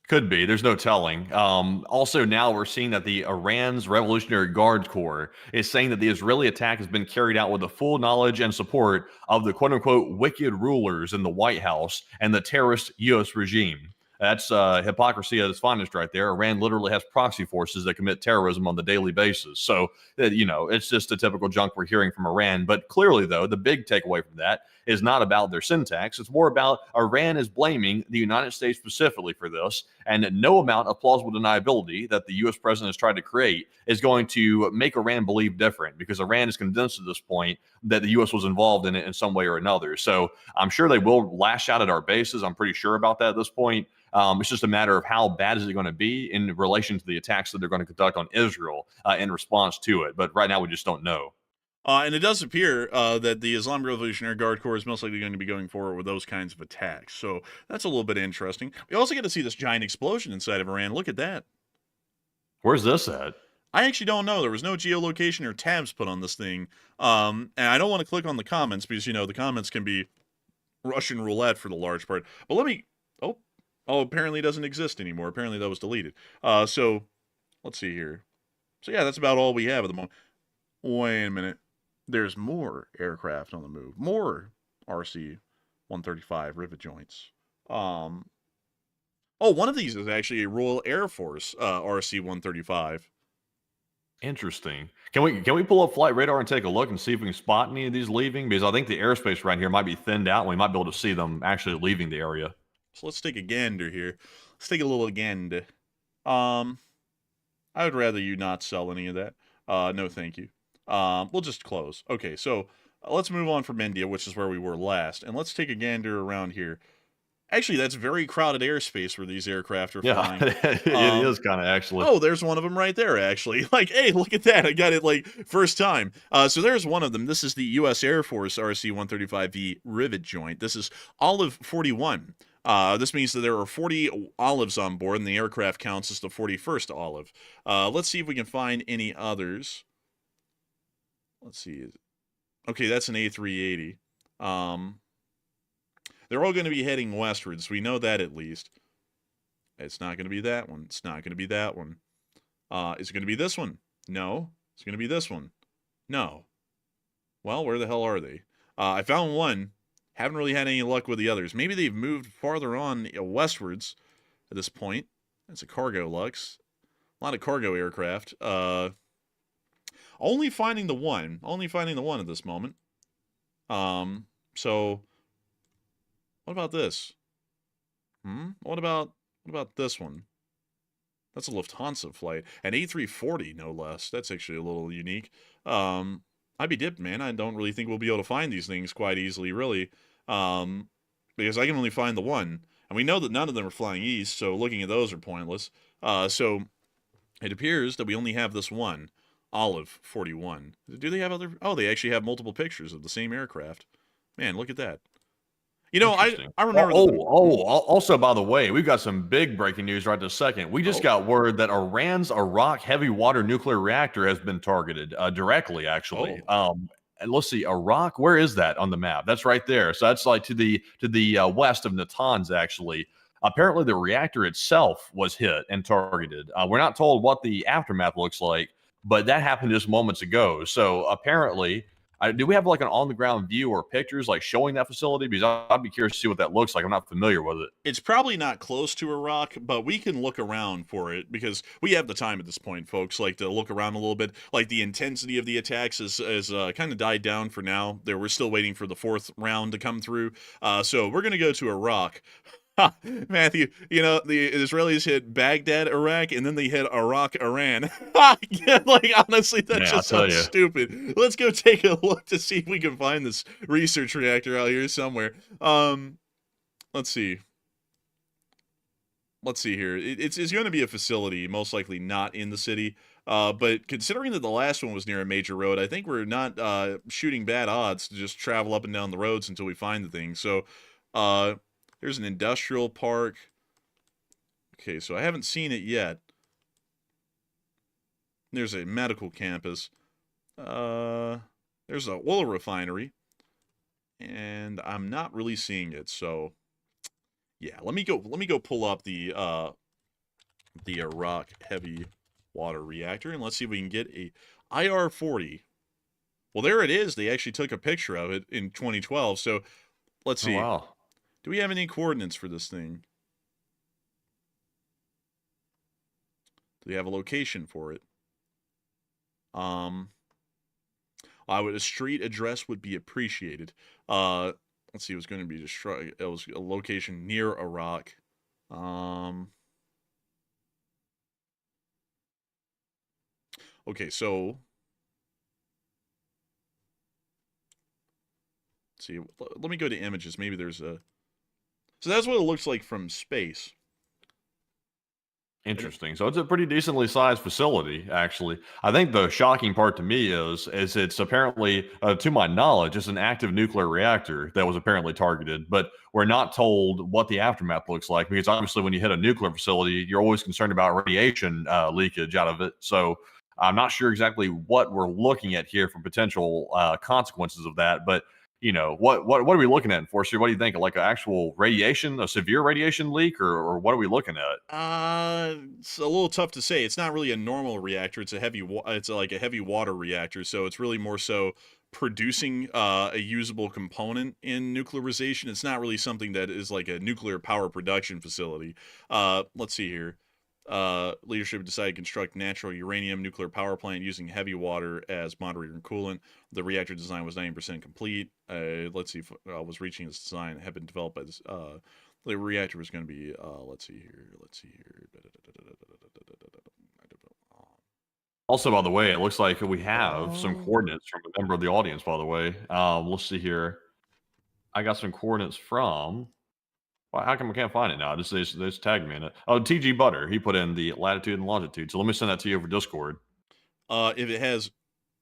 Could be. There's no telling. Also, now we're seeing that the Iran's Revolutionary Guard Corps is saying that the Israeli attack has been carried out with the full knowledge and support of the quote-unquote wicked rulers in the White House and the terrorist U.S. regime. That's hypocrisy at its finest right there. Iran literally has proxy forces that commit terrorism on the daily basis. So, it's just the typical junk we're hearing from Iran. But clearly, though, the big takeaway from that is not about their syntax. It's more about Iran is blaming the United States specifically for this, and no amount of plausible deniability that the U.S. president has tried to create is going to make Iran believe different, because Iran is convinced at this point that the U.S. was involved in it in some way or another. So I'm sure they will lash out at our bases. I'm pretty sure about that at this point. It's just a matter of how bad is it going to be in relation to the attacks that they're going to conduct on Israel in response to it. But right now, we just don't know. And it does appear that the Islamic Revolutionary Guard Corps is most likely going to be going forward with those kinds of attacks. So that's a little bit interesting. We also get to see this giant explosion inside of Iran. Look at that. Where's this at? I actually don't know. There was no geolocation or tabs put on this thing. And I don't want to click on the comments because, the comments can be Russian roulette for the large part. But let me... Oh, apparently it doesn't exist anymore. Apparently that was deleted. So, let's see here. So, yeah, that's about all we have at the moment. Wait a minute. There's more aircraft on the move. More RC-135 rivet joints. One of these is actually a Royal Air Force RC-135. Interesting. Can we pull up flight radar and take a look and see if we can spot any of these leaving? Because I think the airspace around here might be thinned out, and we might be able to see them actually leaving the area. So let's take a gander here. Let's take a little gander. I would rather you not sell any of that. No, thank you. We'll just close. Okay, so let's move on from India, which is where we were last, and let's take a gander around here. Actually, that's very crowded airspace where these aircraft are flying. It is kind of actually. Oh, there's one of them right there, actually. Like, hey, look at that. I got it, first time. So there's one of them. This is the U.S. Air Force RC-135V rivet joint. This is Olive 41. This means that there are 40 olives on board, and the aircraft counts as the 41st olive. Let's see if we can find any others. Let's see. Okay, that's an A380. They're all going to be heading westwards. We know that at least. It's not going to be that one. It's not going to be that one. Is it going to be this one? No. It's going to be this one. No. Well, where the hell are they? I found one. Haven't really had any luck with the others. Maybe they've moved farther on westwards at this point. That's a cargo Lux. A lot of cargo aircraft. Only finding the one. Only finding the one at this moment. So, what about this? What about this one? That's a Lufthansa flight. An A340, no less. That's actually a little unique. I'd be dipped, man. I don't really think we'll be able to find these things quite easily, really. Because I can only find the one. And we know that none of them are flying east, so looking at those are pointless. So it appears that we only have this one, Olive 41. Do they have other... Oh, they actually have multiple pictures of the same aircraft. Man, look at that. I remember... Also, by the way, we've got some big breaking news right this second. We just got word that Iran's Arak heavy water nuclear reactor has been targeted directly, actually. And let's see, Arak, where is that on the map? That's right there. So that's like to the west of Natans, actually. Apparently, the reactor itself was hit and targeted. We're not told what the aftermath looks like, but that happened just moments ago. So apparently, do we have like an on-the-ground view or pictures like showing that facility? Because I'd be curious to see what that looks like. I'm not familiar with it. It's probably not close to Iraq, but we can look around for it because we have the time at this point, folks, to look around a little bit. Like the intensity of the attacks is kind of died down for now. We're still waiting for the fourth round to come through. So we're going to go to Iraq. Matthew, the Israelis hit Baghdad, Iraq, and then they hit Iraq, Iran. Honestly, that just sounds stupid. Let's go take a look to see if we can find this research reactor out here somewhere. Let's see. Let's see here. It's going to be a facility, most likely not in the city. But considering that the last one was near a major road, I think we're not shooting bad odds to just travel up and down the roads until we find the thing. So, there's an industrial park. Okay, so I haven't seen it yet. There's a medical campus. There's a oil refinery. And I'm not really seeing it, so yeah, let me go pull up the the Iraq heavy water reactor, and let's see if we can get a IR-40. Well, there it is. They actually took a picture of it in 2012. So let's see. Oh, wow. Do we have any coordinates for this thing? Do they have a location for it? A street address would be appreciated. Let's see. It was going to be destroyed. It was a location near Iraq. Okay, so let's see. Let me go to images. Maybe there's a. So that's what it looks like from space. Interesting. So it's a pretty decently sized facility, actually. I think the shocking part to me is it's apparently, to my knowledge, it's an active nuclear reactor that was apparently targeted, but we're not told what the aftermath looks like because obviously when you hit a nuclear facility, you're always concerned about radiation leakage out of it. So I'm not sure exactly what we're looking at here for potential consequences of that, but you know, what are we looking at, Enforcer? What do you think? Like an actual radiation, a severe radiation leak, or what are we looking at? It's a little tough to say. It's not really a normal reactor. It's a it's like a heavy water reactor. So it's really more so producing a usable component in nuclearization. It's not really something that is like a nuclear power production facility. Let's see here. Leadership decided to construct natural uranium nuclear power plant using heavy water as moderator and coolant. The reactor design was 90% complete. Let's see if was reaching its design had been developed by this. The reactor was going to be. Let's see here. Also, by the way, it looks like we have some coordinates from a member of the audience. By the way, let's see here. I got some coordinates from. Well, how come I can't find it now? They just tagged me in it. Oh, TG Butter. He put in the latitude and longitude. So let me send that to you over Discord. If it has,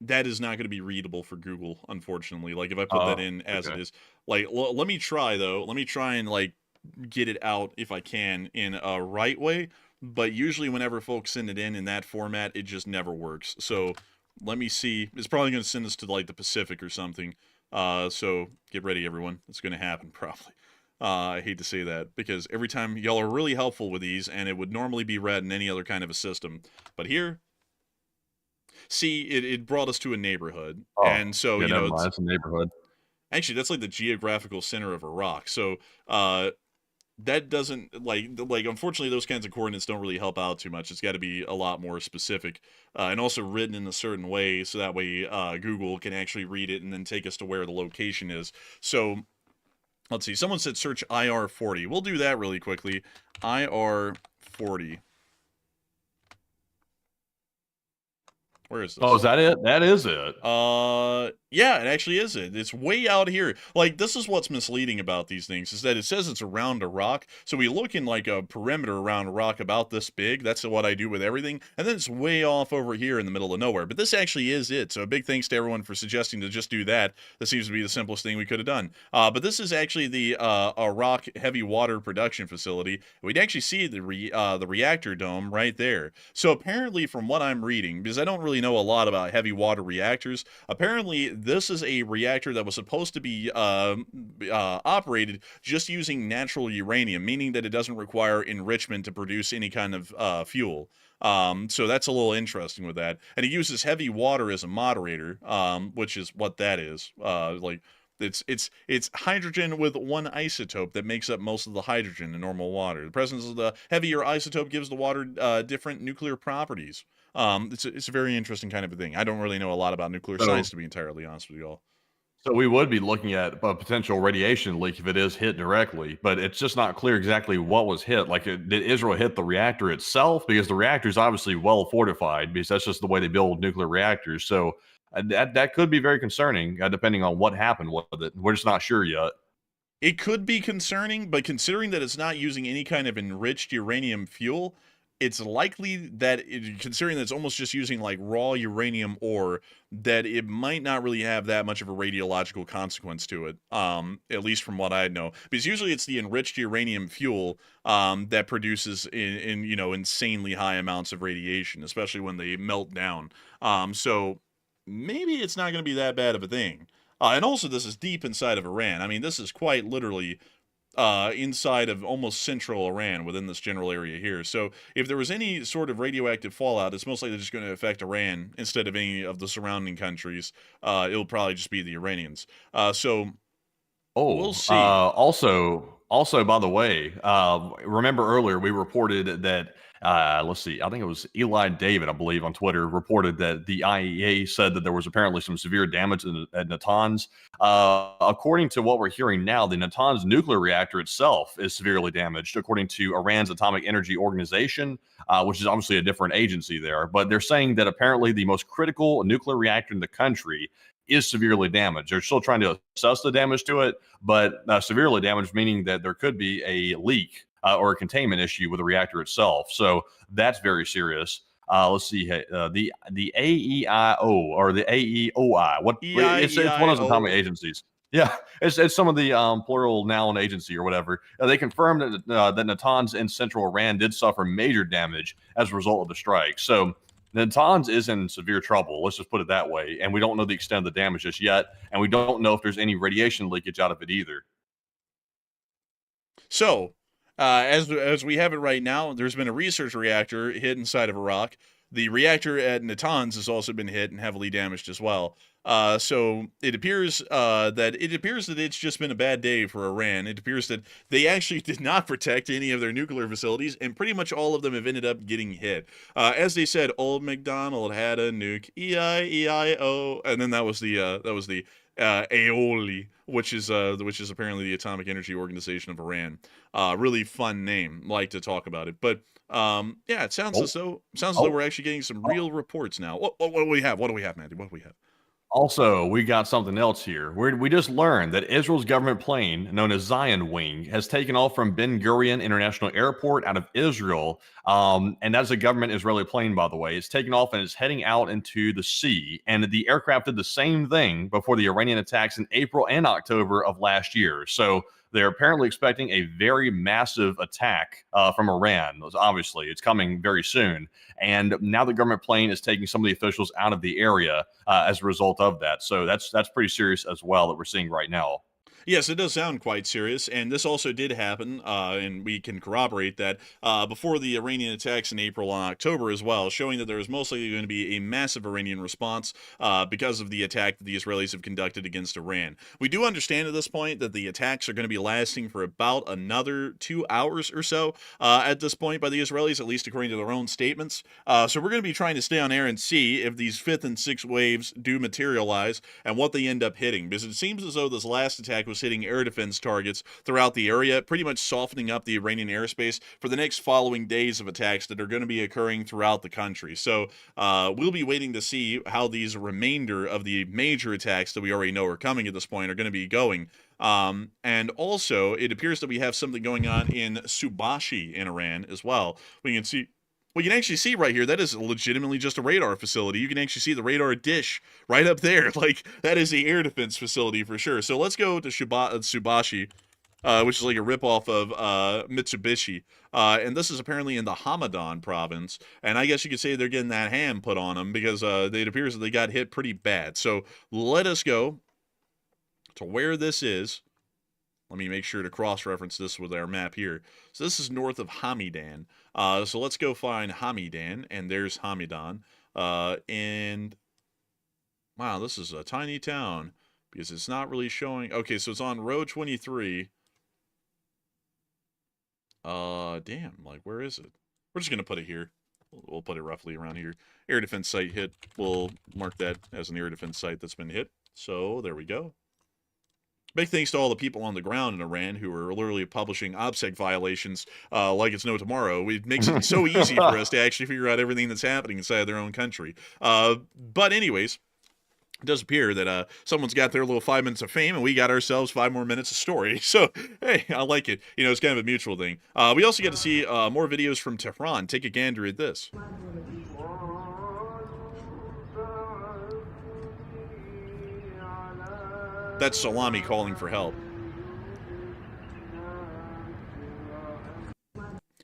that is not going to be readable for Google, unfortunately. Like if I put that in as it is, like let me try though. Let me try and like get it out if I can in a right way. But usually, whenever folks send it in that format, it just never works. So let me see. It's probably going to send us to like the Pacific or something. So get ready, everyone. It's going to happen probably. I hate to say that because every time y'all are really helpful with these and it would normally be read in any other kind of a system. But here, see, it brought us to a neighborhood. And so, yeah, you know, it's a neighborhood. Actually, that's like the geographical center of Iraq. So, that doesn't like unfortunately those kinds of coordinates don't really help out too much. It's got to be a lot more specific and also written in a certain way so that way Google can actually read it and then take us to where the location is. So let's see. Someone said search IR-40. We'll do that really quickly. IR-40. Where is this? Oh, is that it? That is it. Yeah, it actually is it. It's way out here. Like, this is what's misleading about these things, is that it says it's around Iraq. So we look in, like, a perimeter around Iraq about this big. That's what I do with everything. And then it's way off over here in the middle of nowhere. But this actually is it. So a big thanks to everyone for suggesting to just do that. This seems to be the simplest thing we could have done. But this is actually the Iraq heavy water production facility. We'd actually see the reactor dome right there. So apparently, from what I'm reading, because I don't really know a lot about heavy water reactors, apparently this is a reactor that was supposed to be operated just using natural uranium, meaning that it doesn't require enrichment to produce any kind of fuel. So that's a little interesting with that. And it uses heavy water as a moderator, which is what that is. Like it's hydrogen with one isotope that makes up most of the hydrogen in normal water. The presence of the heavier isotope gives the water different nuclear properties. It's a very interesting kind of a thing. I don't really know a lot about nuclear science, to be entirely honest with you all. So we would be looking at a potential radiation leak if it is hit directly, but it's just not clear exactly what was hit. Like, did Israel hit the reactor itself? Because the reactor is obviously well fortified, because that's just the way they build nuclear reactors. So that could be very concerning, depending on what happened with it. We're just not sure yet. It could be concerning, but considering that it's not using any kind of enriched uranium fuel, it's likely that, considering that it's almost just using like raw uranium ore, that it might not really have that much of a radiological consequence to it, at least from what I know. Because usually it's the enriched uranium fuel that produces in insanely high amounts of radiation, especially when they melt down. So maybe it's not going to be that bad of a thing. And also, this is deep inside of Iran. I mean, this is quite literally inside of almost central Iran within this general area here. So if there was any sort of radioactive fallout, it's most likely just going to affect Iran instead of any of the surrounding countries. It'll probably just be the Iranians. So we'll see. Also, by the way, remember earlier we reported that, let's see, I think it was Eli David, I believe, on Twitter, reported that the IAEA said that there was apparently some severe damage at Natans. According to what we're hearing now, the Natans nuclear reactor itself is severely damaged, according to Iran's Atomic Energy Organization, which is obviously a different agency there. But they're saying that apparently the most critical nuclear reactor in the country is severely damaged. They're still trying to assess the damage to it, but severely damaged, meaning that there could be a leak or a containment issue with the reactor itself. So that's very serious. Let's see, the AEIO or the AEOI. It's one of those atomic agencies. Yeah, it's some of the plural noun agency or whatever. They confirmed that Natanz in central Iran did suffer major damage as a result of the strike. So Natans is in severe trouble. Let's just put it that way. And we don't know the extent of the damage just yet. And we don't know if there's any radiation leakage out of it either. So, as we have it right now, there's been a research reactor hit inside of Iraq. The reactor at Natans has also been hit and heavily damaged as well. So it appears that it's just been a bad day for Iran. It appears that they actually did not protect any of their nuclear facilities, and pretty much all of them have ended up getting hit. As they said, Old MacDonald had a nuke, E-I-E-I-O, and then that was the AOLI, which is apparently the Atomic Energy Organization of Iran. Really fun name. Like to talk about it, but yeah, it sounds as though we're actually getting some real reports now. What do we have? What do we have, Mandy? What do we have? Also, we got something else here. We just learned that Israel's government plane, known as Zion Wing, has taken off from Ben Gurion International Airport out of Israel. And that's a government Israeli plane, by the way. It's taken off and is heading out into the sea. And the aircraft did the same thing before the Iranian attacks in April and October of last year. So they're apparently expecting a very massive attack from Iran. Obviously, it's coming very soon. And now the government plane is taking some of the officials out of the area as a result of that. So that's pretty serious as well that we're seeing right now. Yes, it does sound quite serious, and this also did happen, and we can corroborate that before the Iranian attacks in April and October as well, showing that there is most likely going to be a massive Iranian response because of the attack that the Israelis have conducted against Iran. We do understand at this point that the attacks are going to be lasting for about another 2 hours or so at this point by the Israelis, at least according to their own statements. So we're going to be trying to stay on air and see if these 5th and 6th waves do materialize and what they end up hitting, because it seems as though this last attack was hitting air defense targets throughout the area, pretty much softening up the Iranian airspace for the next following days of attacks that are going to be occurring throughout the country. So we'll be waiting to see how these remainder of the major attacks that we already know are coming at this point are going to be going. And also, it appears that we have something going on in Subashi in Iran as well. We can actually see right here, that is legitimately just a radar facility. You can actually see the radar dish right up there. Like, that is the air defense facility for sure. So let's go to Subashi, which is like a ripoff of Mitsubishi. And this is apparently in the Hamadan province. And I guess you could say they're getting that ham put on them because it appears that they got hit pretty bad. So let us go to where this is. Let me make sure to cross-reference this with our map here. So this is north of Hamidan. So let's go find Hamidan, and there's Hamidan. And wow, this is a tiny town because it's not really showing. Okay, so it's on road 23. Damn, like where is it? We're just gonna put it here. We'll put it roughly around here. Air defense site hit. We'll mark that as an air defense site that's been hit. So there we go. Big thanks to all the people on the ground in Iran who are literally publishing OPSEC violations like it's no tomorrow. It makes it so easy for us to actually figure out everything that's happening inside their own country. But anyways, it does appear that someone's got their little 5 minutes of fame, and we got ourselves 5 more minutes of story. So, hey, I like it. You know, it's kind of a mutual thing. We also get to see more videos from Tehran. Take a gander at this. That's Salami calling for help.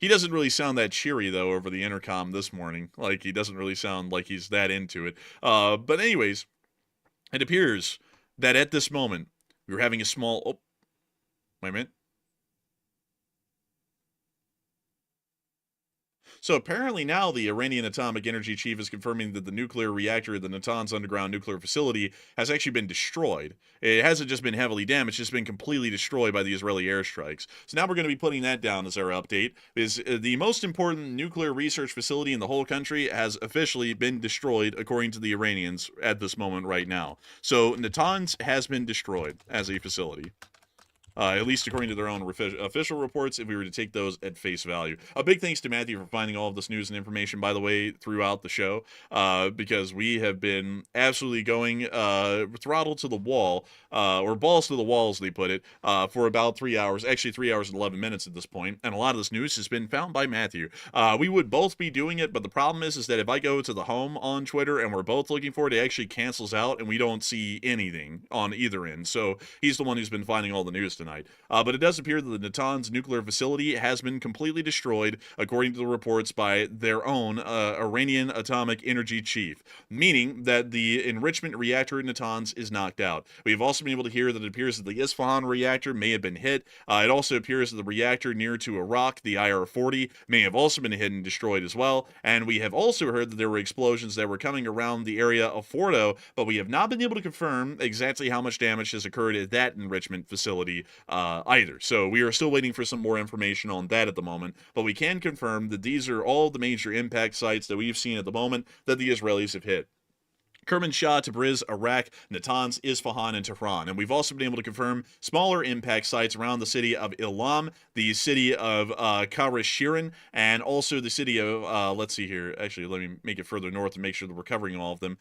He doesn't really sound that cheery, though, over the intercom this morning. Like, he doesn't really sound like he's that into it. But anyways, it appears that at this moment, we were having a small... Oh, wait a minute. So apparently now the Iranian atomic energy chief is confirming that the nuclear reactor at the Natans underground nuclear facility has actually been destroyed. It hasn't just been heavily damaged, it's just been completely destroyed by the Israeli airstrikes. So now we're going to be putting that down as our update. Is the most important nuclear research facility in the whole country has officially been destroyed, according to the Iranians at this moment right now. So Natans has been destroyed as a facility. At least according to their own official reports, if we were to take those at face value. A big thanks to Matthew for finding all of this news and information, by the way, throughout the show, because we have been absolutely going throttle to the wall, or balls to the wall, as they put it, for about 3 hours, actually 3 hours and 11 minutes at this point, and a lot of this news has been found by Matthew. We would both be doing it, but the problem is that if I go to the home on Twitter and we're both looking for it, it actually cancels out, and we don't see anything on either end, so he's the one who's been finding all the news tonight. But it does appear that the Natans nuclear facility has been completely destroyed, according to the reports by their own Iranian atomic energy chief, meaning that the enrichment reactor at Natans is knocked out. We've also been able to hear that it appears that the Isfahan reactor may have been hit. It also appears that the reactor near to Iraq, the IR-40, may have also been hit and destroyed as well. And we have also heard that there were explosions that were coming around the area of Fordo, but we have not been able to confirm exactly how much damage has occurred at that enrichment facility either. So we are still waiting for some more information on that at the moment, but we can confirm that these are all the major impact sites that we've seen at the moment that the Israelis have hit. Kermanshah, Tabriz, Iraq, Natans, Isfahan, and Tehran. And we've also been able to confirm smaller impact sites around the city of Ilam, the city of Karashirin, and also the city of, let's see here, actually, let me make it further north to make sure that we're covering all of them.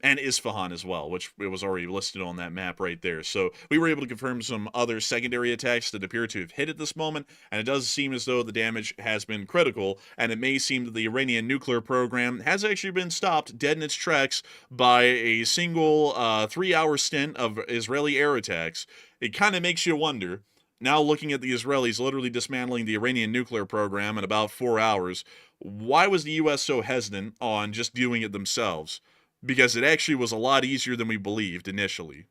And Isfahan as well, which it was already listed on that map right there. So we were able to confirm some other secondary attacks that appear to have hit at this moment, and it does seem as though the damage has been critical, and it may seem that the Iranian nuclear program has actually been stopped dead in its tracks by a single 3-hour stint of Israeli air attacks. It kind of makes you wonder, now looking at the Israelis literally dismantling the Iranian nuclear program in about 4 hours, why was the U.S. so hesitant on just doing it themselves? Because it actually was a lot easier than we believed initially.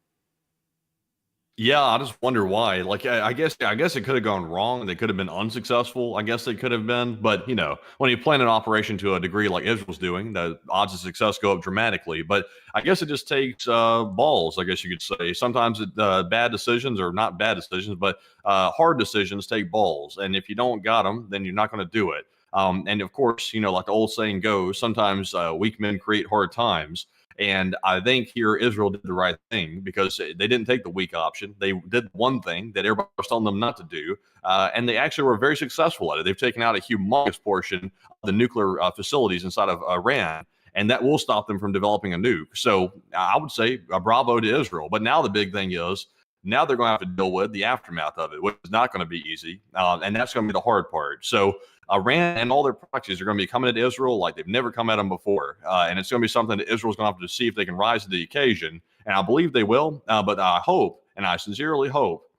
Yeah, I just wonder why. Like, I guess it could have gone wrong. They could have been unsuccessful. I guess they could have been. But, you know, when you plan an operation to a degree like Israel's doing, the odds of success go up dramatically. But I guess it just takes balls, I guess you could say. Sometimes bad decisions, or not bad decisions, but hard decisions take balls. And if you don't got them, then you're not going to do it. And of course, you know, like the old saying goes, sometimes weak men create hard times. And I think here Israel did the right thing, because they didn't take the weak option. They did one thing that everybody was telling them not to do. And they actually were very successful at it. They've taken out a humongous portion of the nuclear facilities inside of Iran, and that will stop them from developing a nuke. So I would say bravo to Israel. But now the big thing is, now they're going to have to deal with the aftermath of it, which is not going to be easy. And that's going to be the hard part. So Iran and all their proxies are going to be coming at Israel like they've never come at them before. And it's going to be something that Israel's going to have to see if they can rise to the occasion. And I believe they will. But I hope, and I sincerely hope,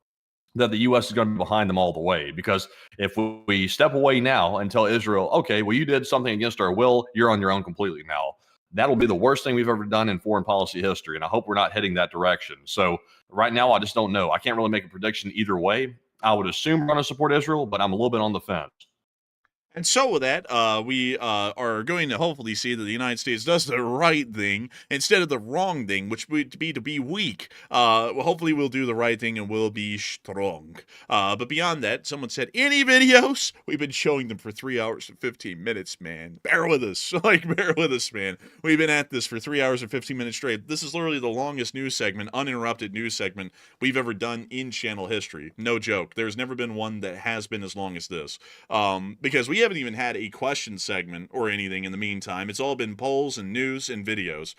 that the U.S. is going to be behind them all the way. Because if we step away now and tell Israel, okay, well, you did something against our will, you're on your own completely now, that'll be the worst thing we've ever done in foreign policy history. And I hope we're not heading that direction. So right now, I just don't know. I can't really make a prediction either way. I would assume we're going to support Israel, but I'm a little bit on the fence. And so with that, we are going to hopefully see that the United States does the right thing instead of the wrong thing, which would be to be weak. Hopefully we'll do the right thing and we'll be strong. But beyond that, someone said, any videos? We've been showing them for 3 hours and 15 minutes, man. Bear with us. Bear with us, man. We've been at this for 3 hours and 15 minutes straight. This is literally the longest news segment, uninterrupted news segment we've ever done in channel history. No joke. There's never been one that has been as long as this. Because we haven't even had a question segment or anything in the meantime. It's all been polls and news and videos.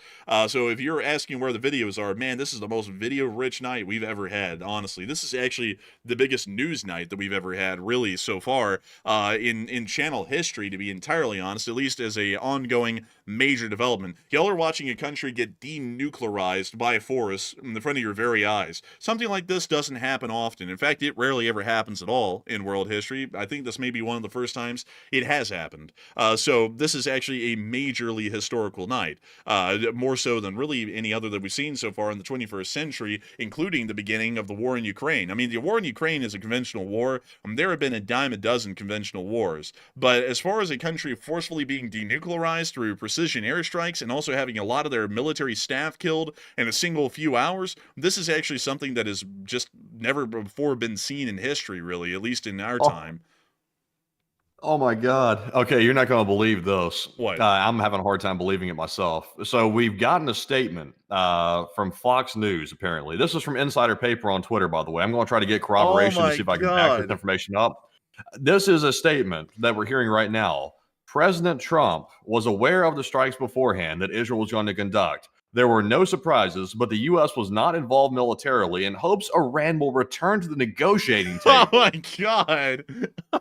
So if you're asking where the videos are, man, this is the most video-rich night we've ever had, honestly. This is actually the biggest news night that we've ever had, really, so far in channel history, to be entirely honest, at least as a ongoing major development. Y'all are watching a country get denuclearized by force in the front of your very eyes. Something like this doesn't happen often. In fact, it rarely ever happens at all in world history. I think this may be one of the first times it has happened. So this is actually a majorly historical night, more so than really any other that we've seen so far in the 21st century, including the beginning of the war in Ukraine. I mean, the war in Ukraine is a conventional war. There have been a dime a dozen conventional wars. But as far as a country forcefully being denuclearized through precision airstrikes and also having a lot of their military staff killed in a single few hours, this is actually something that has just never before been seen in history, really, at least in our time. Oh my God. Okay, you're not going to believe this. What? I'm having a hard time believing it myself. So we've gotten a statement from Fox News, apparently. This is from Insider Paper on Twitter, by the way. I'm going to try to get corroboration to see if I can back this information up. This is a statement that we're hearing right now. President Trump was aware of the strikes beforehand that Israel was going to conduct. There were no surprises, but the U.S. was not involved militarily and hopes Iran will return to the negotiating table. Oh my God.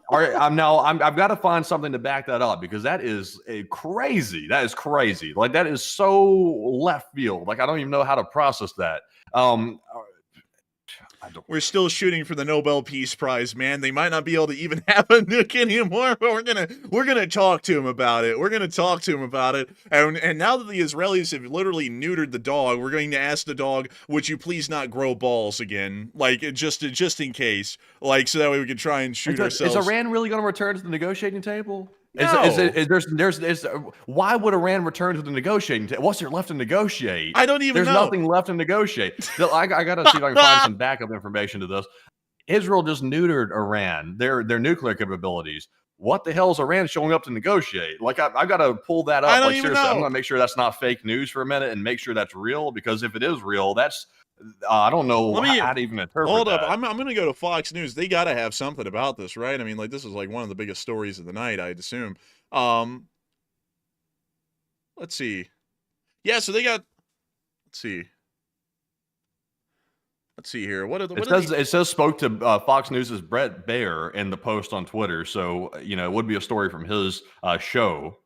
All right, I've got to find something to back that up because that is crazy. That is crazy. Like, that is so left field. Like, I don't even know how to process that. We're still shooting for the Nobel Peace Prize, man. They might not be able to even have a nuke anymore, but we're gonna talk to him about it. We're gonna talk to him about it. And now that the Israelis have literally neutered the dog, we're going to ask the dog, "Would you please not grow balls again?" Like, just in case, like, so that way we can try and shoot ourselves. Is Iran really going to return to the negotiating table? No. Why would Iran return to the negotiating table? What's there left to negotiate? I don't even know. There's nothing left to negotiate. I got to see if I can find some backup information to this. Israel just neutered Iran, their nuclear capabilities. What the hell is Iran showing up to negotiate? Like, I've got to pull that up. I don't like, even seriously, know. I'm going to make sure that's not fake news for a minute and make sure that's real, because if it is real, that's I don't know how to even interpret Hold up. that. I'm going to go to Fox News. They got to have something about this, right? I mean, like, this is like one of the biggest stories of the night, I'd assume. Let's see. Yeah, so they got, let's see here. It says spoke to Fox News' Brett Baer in the post on Twitter. So, it would be a story from his show.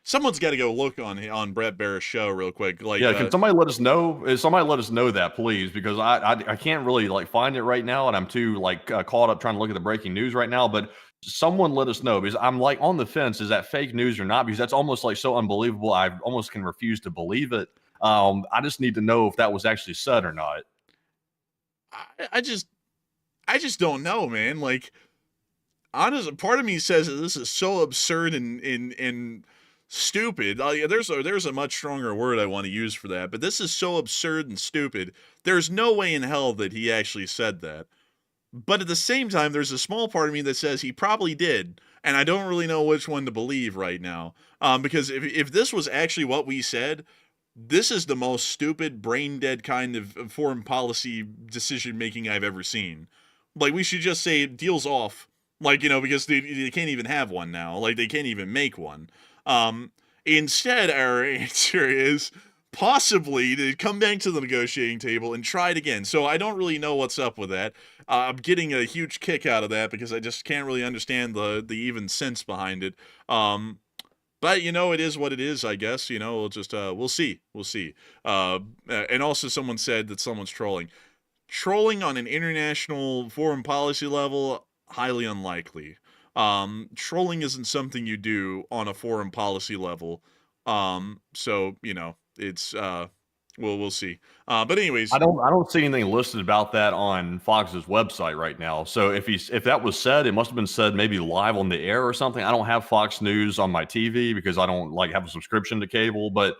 Someone's got to go look on Brett Baer's show real quick. Like, yeah, can somebody let us know? Somebody let us know that, please, because I can't really find it right now, and I'm too caught up trying to look at the breaking news right now. But someone let us know, because I'm on the fence. Is that fake news or not? Because that's almost so unbelievable. I almost can refuse to believe it. I just need to know if that was actually said or not. I just don't know, man. Like, honestly, part of me says that this is so absurd and stupid. There's a much stronger word I want to use for that, but this is so absurd and stupid. There's no way in hell that he actually said that. But at the same time, there's a small part of me that says he probably did, and I don't really know which one to believe right now. Because if this was actually what we said, this is the most stupid, brain-dead kind of foreign policy decision-making I've ever seen. Like, we should just say, deal's off. Like, because they can't even have one now. Like, they can't even make one. Instead, our answer is possibly to come back to the negotiating table and try it again. So I don't really know what's up with that. I'm getting a huge kick out of that because I just can't really understand the even sense behind it. But it is what it is, I guess. We'll just we'll see. And also, someone said that someone's trolling. Trolling on an international foreign policy level, highly unlikely. Trolling isn't something you do on a foreign policy level. So it's we'll see. But anyways, I don't see anything listed about that on Fox's website right now. So if that was said, it must have been said maybe live on the air or something. I don't have Fox News on my TV because I don't have a subscription to cable. But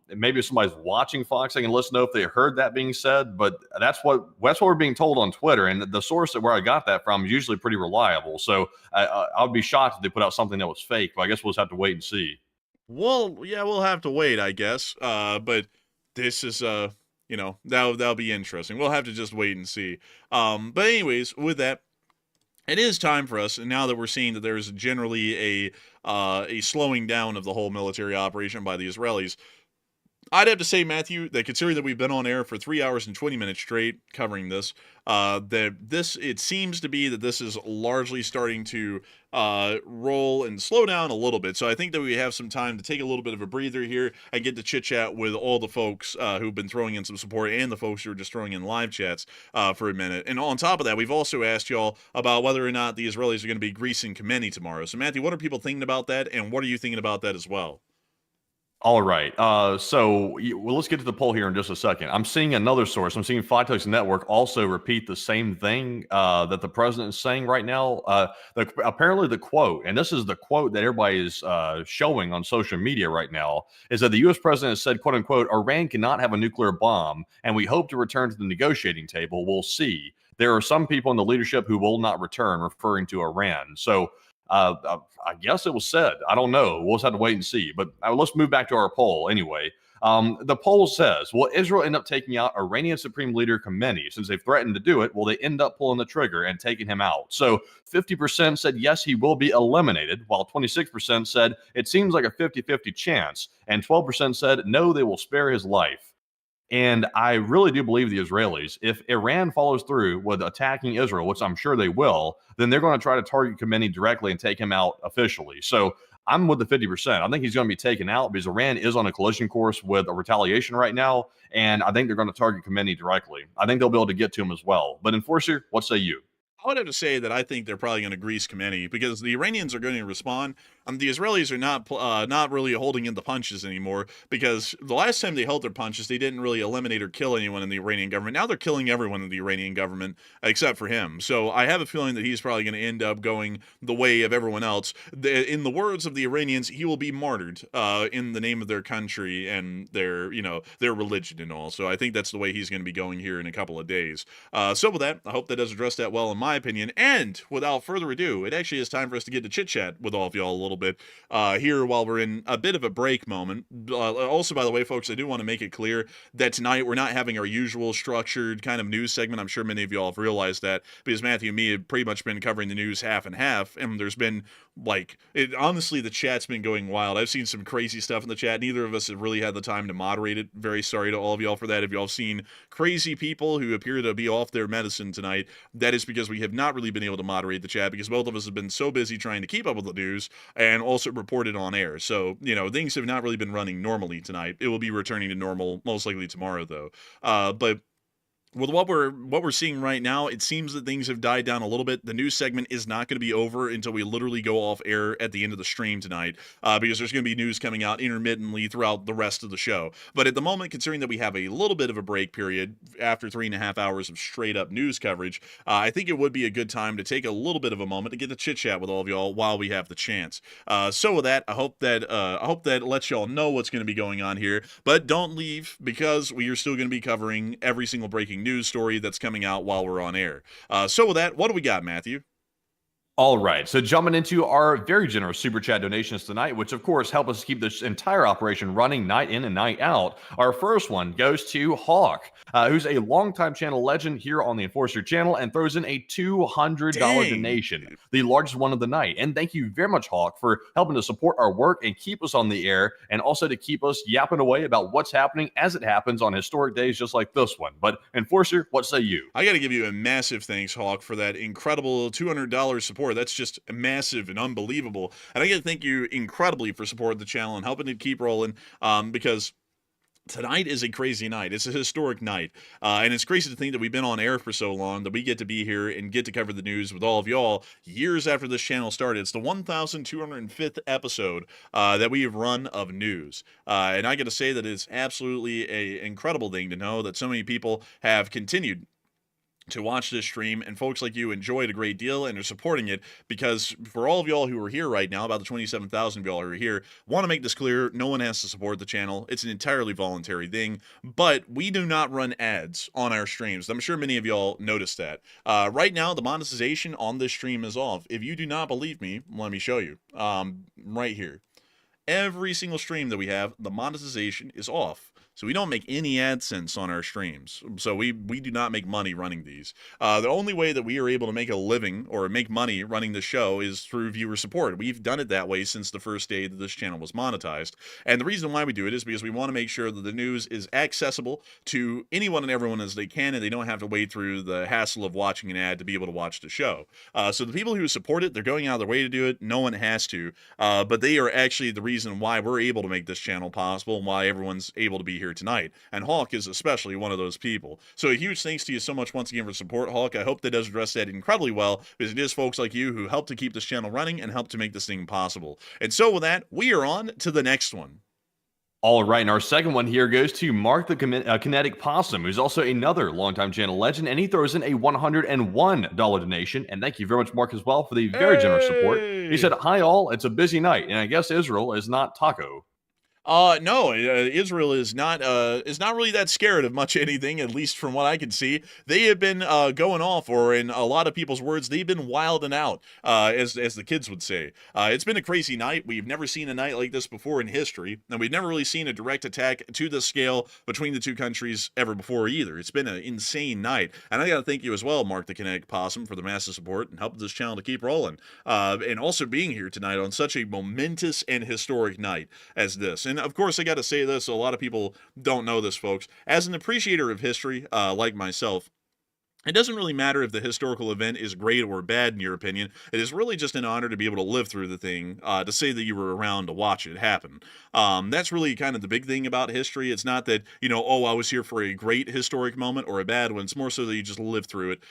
maybe if somebody's watching Fox, they can listen to if they heard that being said. But that's what we're being told on Twitter, and the source where I got that from is usually pretty reliable. So I would be shocked if they put out something that was fake. But I guess we'll just have to wait and see. Well, yeah, we'll have to wait, I guess. But this is that'll be interesting. We'll have to just wait and see. But anyways, with that, it is time for us, and now that we're seeing that there's generally a slowing down of the whole military operation by the Israelis, I'd have to say, Matthew, that considering that we've been on air for 3 hours and 20 minutes straight covering this, it seems to be that this is largely starting to roll and slow down a little bit. So I think that we have some time to take a little bit of a breather here and get to chit chat with all the folks who've been throwing in some support and the folks who are just throwing in live chats for a minute. And on top of that, we've also asked y'all about whether or not the Israelis are going to be greasing Khamenei tomorrow. So Matthew, what are people thinking about that, and what are you thinking about that as well? All right. Well, let's get to the poll here in just a second. I'm seeing another source. I'm seeing Flytex Network also repeat the same thing that the president is saying right now. Apparently, the quote, and this is the quote that everybody is showing on social media right now, is that the U.S. president has said, "quote unquote," Iran cannot have a nuclear bomb, and we hope to return to the negotiating table. We'll see. There are some people in the leadership who will not return, referring to Iran. So. I guess it was said. I don't know. We'll just have to wait and see. But let's move back to our poll anyway. The poll says, will Israel end up taking out Iranian Supreme Leader Khamenei? Since they've threatened to do it, will they end up pulling the trigger and taking him out? So 50% said yes, he will be eliminated, while 26% said it seems like a 50-50 chance, and 12% said no, they will spare his life. And I really do believe the Israelis, if Iran follows through with attacking Israel, which I'm sure they will, then they're going to try to target Khamenei directly and take him out officially. So I'm with the 50%. I think he's going to be taken out because Iran is on a collision course with a retaliation right now. And I think they're going to target Khamenei directly. I think they'll be able to get to him as well. But Enforcer, what say you? I would have to say that I think they're probably going to grease Khamenei because the Iranians are going to respond. The Israelis are not really holding in the punches anymore because the last time they held their punches, they didn't really eliminate or kill anyone in the Iranian government. Now they're killing everyone in the Iranian government except for him. So I have a feeling that he's probably going to end up going the way of everyone else. In the words of the Iranians, he will be martyred in the name of their country and their religion and all. So I think that's the way he's going to be going here in a couple of days. So with that, I hope that does address that well in my opinion. And without further ado, it actually is time for us to get to chit chat with all of y'all a little bit here while we're in a bit of a break moment. Also, by the way, folks, I do want to make it clear that tonight we're not having our usual structured kind of news segment. I'm sure many of y'all have realized that because Matthew and me have pretty much been covering the news half and half, and there's been honestly, the chat's been going wild. I've seen some crazy stuff in the chat. Neither of us have really had the time to moderate it. Very sorry to all of y'all for that. If y'all have seen crazy people who appear to be off their medicine tonight, that is because we have not really been able to moderate the chat because both of us have been so busy trying to keep up with the news and also report it on air. So, things have not really been running normally tonight. It will be returning to normal most likely tomorrow, though. But with what we're seeing right now, it seems that things have died down a little bit. The news segment is not going to be over until we literally go off air at the end of the stream tonight, because there's going to be news coming out intermittently throughout the rest of the show. But at the moment, considering that we have a little bit of a break period after 3.5 hours of straight up news coverage, I think it would be a good time to take a little bit of a moment to get the chit chat with all of y'all while we have the chance. So with that, I hope that lets y'all know what's going to be going on here. But don't leave because we are still going to be covering every single breaking news story that's coming out while we're on air. So with that, what do we got, Matthew? All right, so jumping into our very generous super chat donations tonight, which of course help us keep this entire operation running night in and night out. Our first one goes to Hawk, who's a longtime channel legend here on the Enforcer channel and throws in a $200 donation, the largest one of the night. And thank you very much, Hawk, for helping to support our work and keep us on the air, and also to keep us yapping away about what's happening as it happens on historic days just like this one. But Enforcer, what say you? I got to give you a massive thanks, Hawk, for that incredible $200 support. That's just massive and unbelievable. And I got to thank you incredibly for supporting the channel and helping it keep rolling, because tonight is a crazy night. It's a historic night. And it's crazy to think that we've been on air for so long that we get to be here and get to cover the news with all of y'all years after this channel started. It's the 1,205th episode that we have run of news. And I got to say that it's absolutely an incredible thing to know that so many people have continued to watch this stream, and folks like you enjoy it a great deal and are supporting it, because for all of y'all who are here right now, about the 27,000 of y'all who are here, want to make this clear, no one has to support the channel. It's an entirely voluntary thing, but we do not run ads on our streams. I'm sure many of y'all noticed that. Right now, the monetization on this stream is off. If you do not believe me, let me show you. Right here. Every single stream that we have, the monetization is off. So we don't make any AdSense on our streams. So we do not make money running these. The only way that we are able to make a living or make money running the show is through viewer support. We've done it that way since the first day that this channel was monetized. And the reason why we do it is because we want to make sure that the news is accessible to anyone and everyone as they can, and they don't have to wade through the hassle of watching an ad to be able to watch the show. So the people who support it, they're going out of their way to do it. No one has to. But they are actually the reason why we're able to make this channel possible and why everyone's able to be here tonight. And Hawk is especially one of those people. So a huge thanks to you so much once again for support, Hawk. I hope that does address that incredibly well, because it is folks like you who help to keep this channel running and help to make this thing possible. And so with that, we are on to the next one. All right, and our second one here goes to Mark the Kinetic Possum, who's also another longtime channel legend, and he throws in a $101 donation. And thank you very much, Mark, as well, for the very generous support. He said, "Hi all, it's a busy night, and I guess Israel is not taco." No, Israel is not really that scared of much anything, at least from what I can see. They have been going off, or in a lot of people's words, they've been wilding out, as the kids would say. It's been a crazy night. We've never seen a night like this before in history, and we've never really seen a direct attack to this scale between the two countries ever before either. It's been an insane night, and I gotta thank you as well, Mark the Kinetic Possum, for the massive support and helping this channel to keep rolling, and also being here tonight on such a momentous and historic night as this. And of course, I got to say this, a lot of people don't know this, folks. As an appreciator of history, like myself, it doesn't really matter if the historical event is great or bad in your opinion. It is really just an honor to be able to live through the thing, to say that you were around to watch it happen. That's really kind of the big thing about history. It's not that, you know, oh, I was here for a great historic moment or a bad one. It's more so that you just live through it,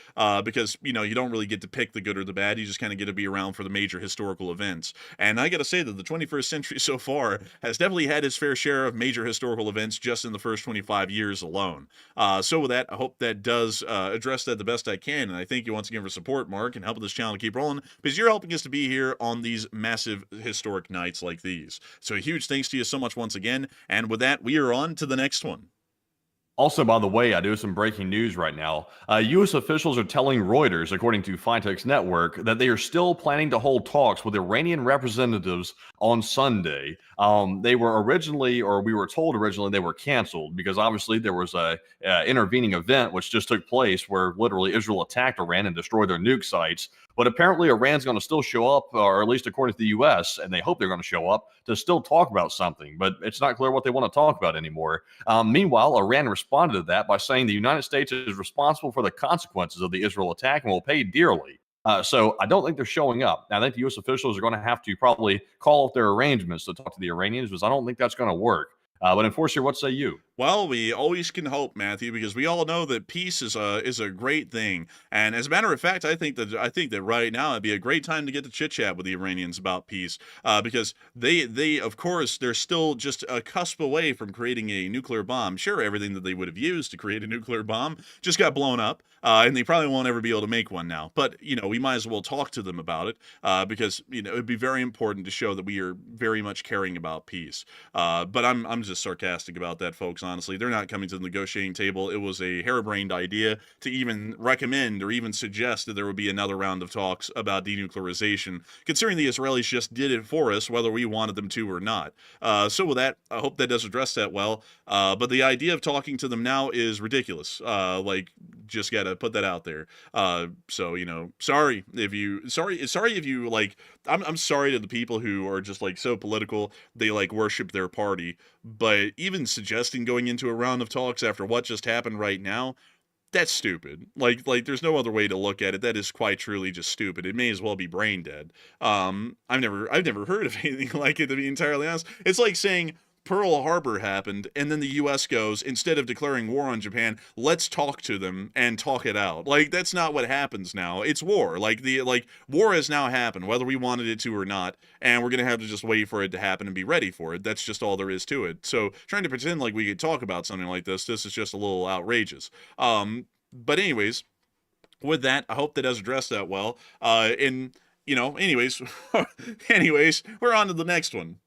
because, you know, you don't really get to pick the good or the bad. You just kind of get to be around for the major historical events. And I got to say that the 21st century so far has definitely had its fair share of major historical events just in the first 25 years alone. So with that, I hope that does address that the best I can, and I thank you once again for support, Mark, and helping this channel to keep rolling, because you're helping us to be here on these massive historic nights like these. So a huge thanks to you so much once again, and with that, we are on to the next one. Also, by the way, I do have some breaking news right now. U.S. officials are telling Reuters, according to Fitex Network, that they are still planning to hold talks with Iranian representatives on Sunday. They were originally, or we were told originally, they were canceled because obviously there was a intervening event which just took place where literally Israel attacked Iran and destroyed their nuke sites. But apparently Iran's going to still show up, or at least according to the U.S., and they hope they're going to show up to still talk about something. But it's not clear what they want to talk about anymore. Meanwhile, Iran responded to that by saying the United States is responsible for the consequences of the Israel attack and will pay dearly. So I don't think they're showing up. I think the U.S. officials are going to have to probably call off their arrangements to talk to the Iranians, because I don't think that's going to work. But Enforcer, what say you? Well, we always can hope, Matthew, because we all know that peace is a great thing. And as a matter of fact, I think that right now it'd be a great time to get to chit chat with the Iranians about peace, because they of course they're still just a cusp away from creating a nuclear bomb. Sure, everything that they would have used to create a nuclear bomb just got blown up, and they probably won't ever be able to make one now. But you know, we might as well talk to them about it, because you know it'd be very important to show that we are very much caring about peace. But I'm just sarcastic about that, folks. Honestly, they're not coming to the negotiating table. It was a harebrained idea to even recommend or even suggest that there would be another round of talks about denuclearization, considering the Israelis just did it for us, whether we wanted them to or not. So with that, I hope that does address that well. But the idea of talking to them now is ridiculous. Like, just gotta put that out there. So you know, sorry if you like. I'm sorry to the people who are just like so political. They like worship their party, but even suggesting going into a round of talks after what just happened right now, that's stupid. Like there's no other way to look at it. That is quite truly just stupid. It may as well be brain dead. I've never heard of anything like it, to be entirely honest. It's like saying Pearl Harbor happened, and then the U.S. goes, instead of declaring war on Japan, let's talk to them and talk it out. Like, that's not what happens now. It's war. Like, war has now happened, whether we wanted it to or not, and we're going to have to just wait for it to happen and be ready for it. That's just all there is to it. So, trying to pretend like we could talk about something like this is just a little outrageous. But anyways, with that, I hope that does address that well. And, you know, anyways, we're on to the next one.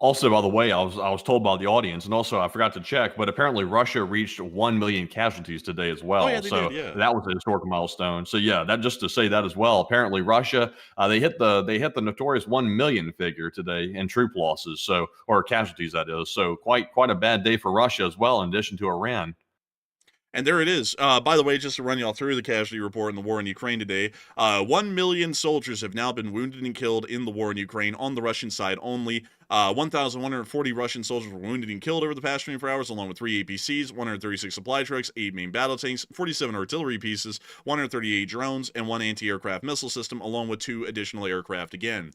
Also, by the way, I was told by the audience, and also I forgot to check, but apparently Russia reached 1 million casualties today as well. Oh yeah, they So did. Yeah. that was a historic milestone. So yeah, that just to say that as well. Apparently Russia they hit the notorious 1 million figure today in troop losses. So or casualties that is. So quite a bad day for Russia as well. In addition to Iran. And there it is. By the way, just to run y'all through the casualty report in the war in Ukraine today, 1 million soldiers have now been wounded and killed in the war in Ukraine on the Russian side only. 1,140 Russian soldiers were wounded and killed over the past 24 hours, along with 3 APCs, 136 supply trucks, 8 main battle tanks, 47 artillery pieces, 138 drones, and 1 anti-aircraft missile system, along with 2 additional aircraft again.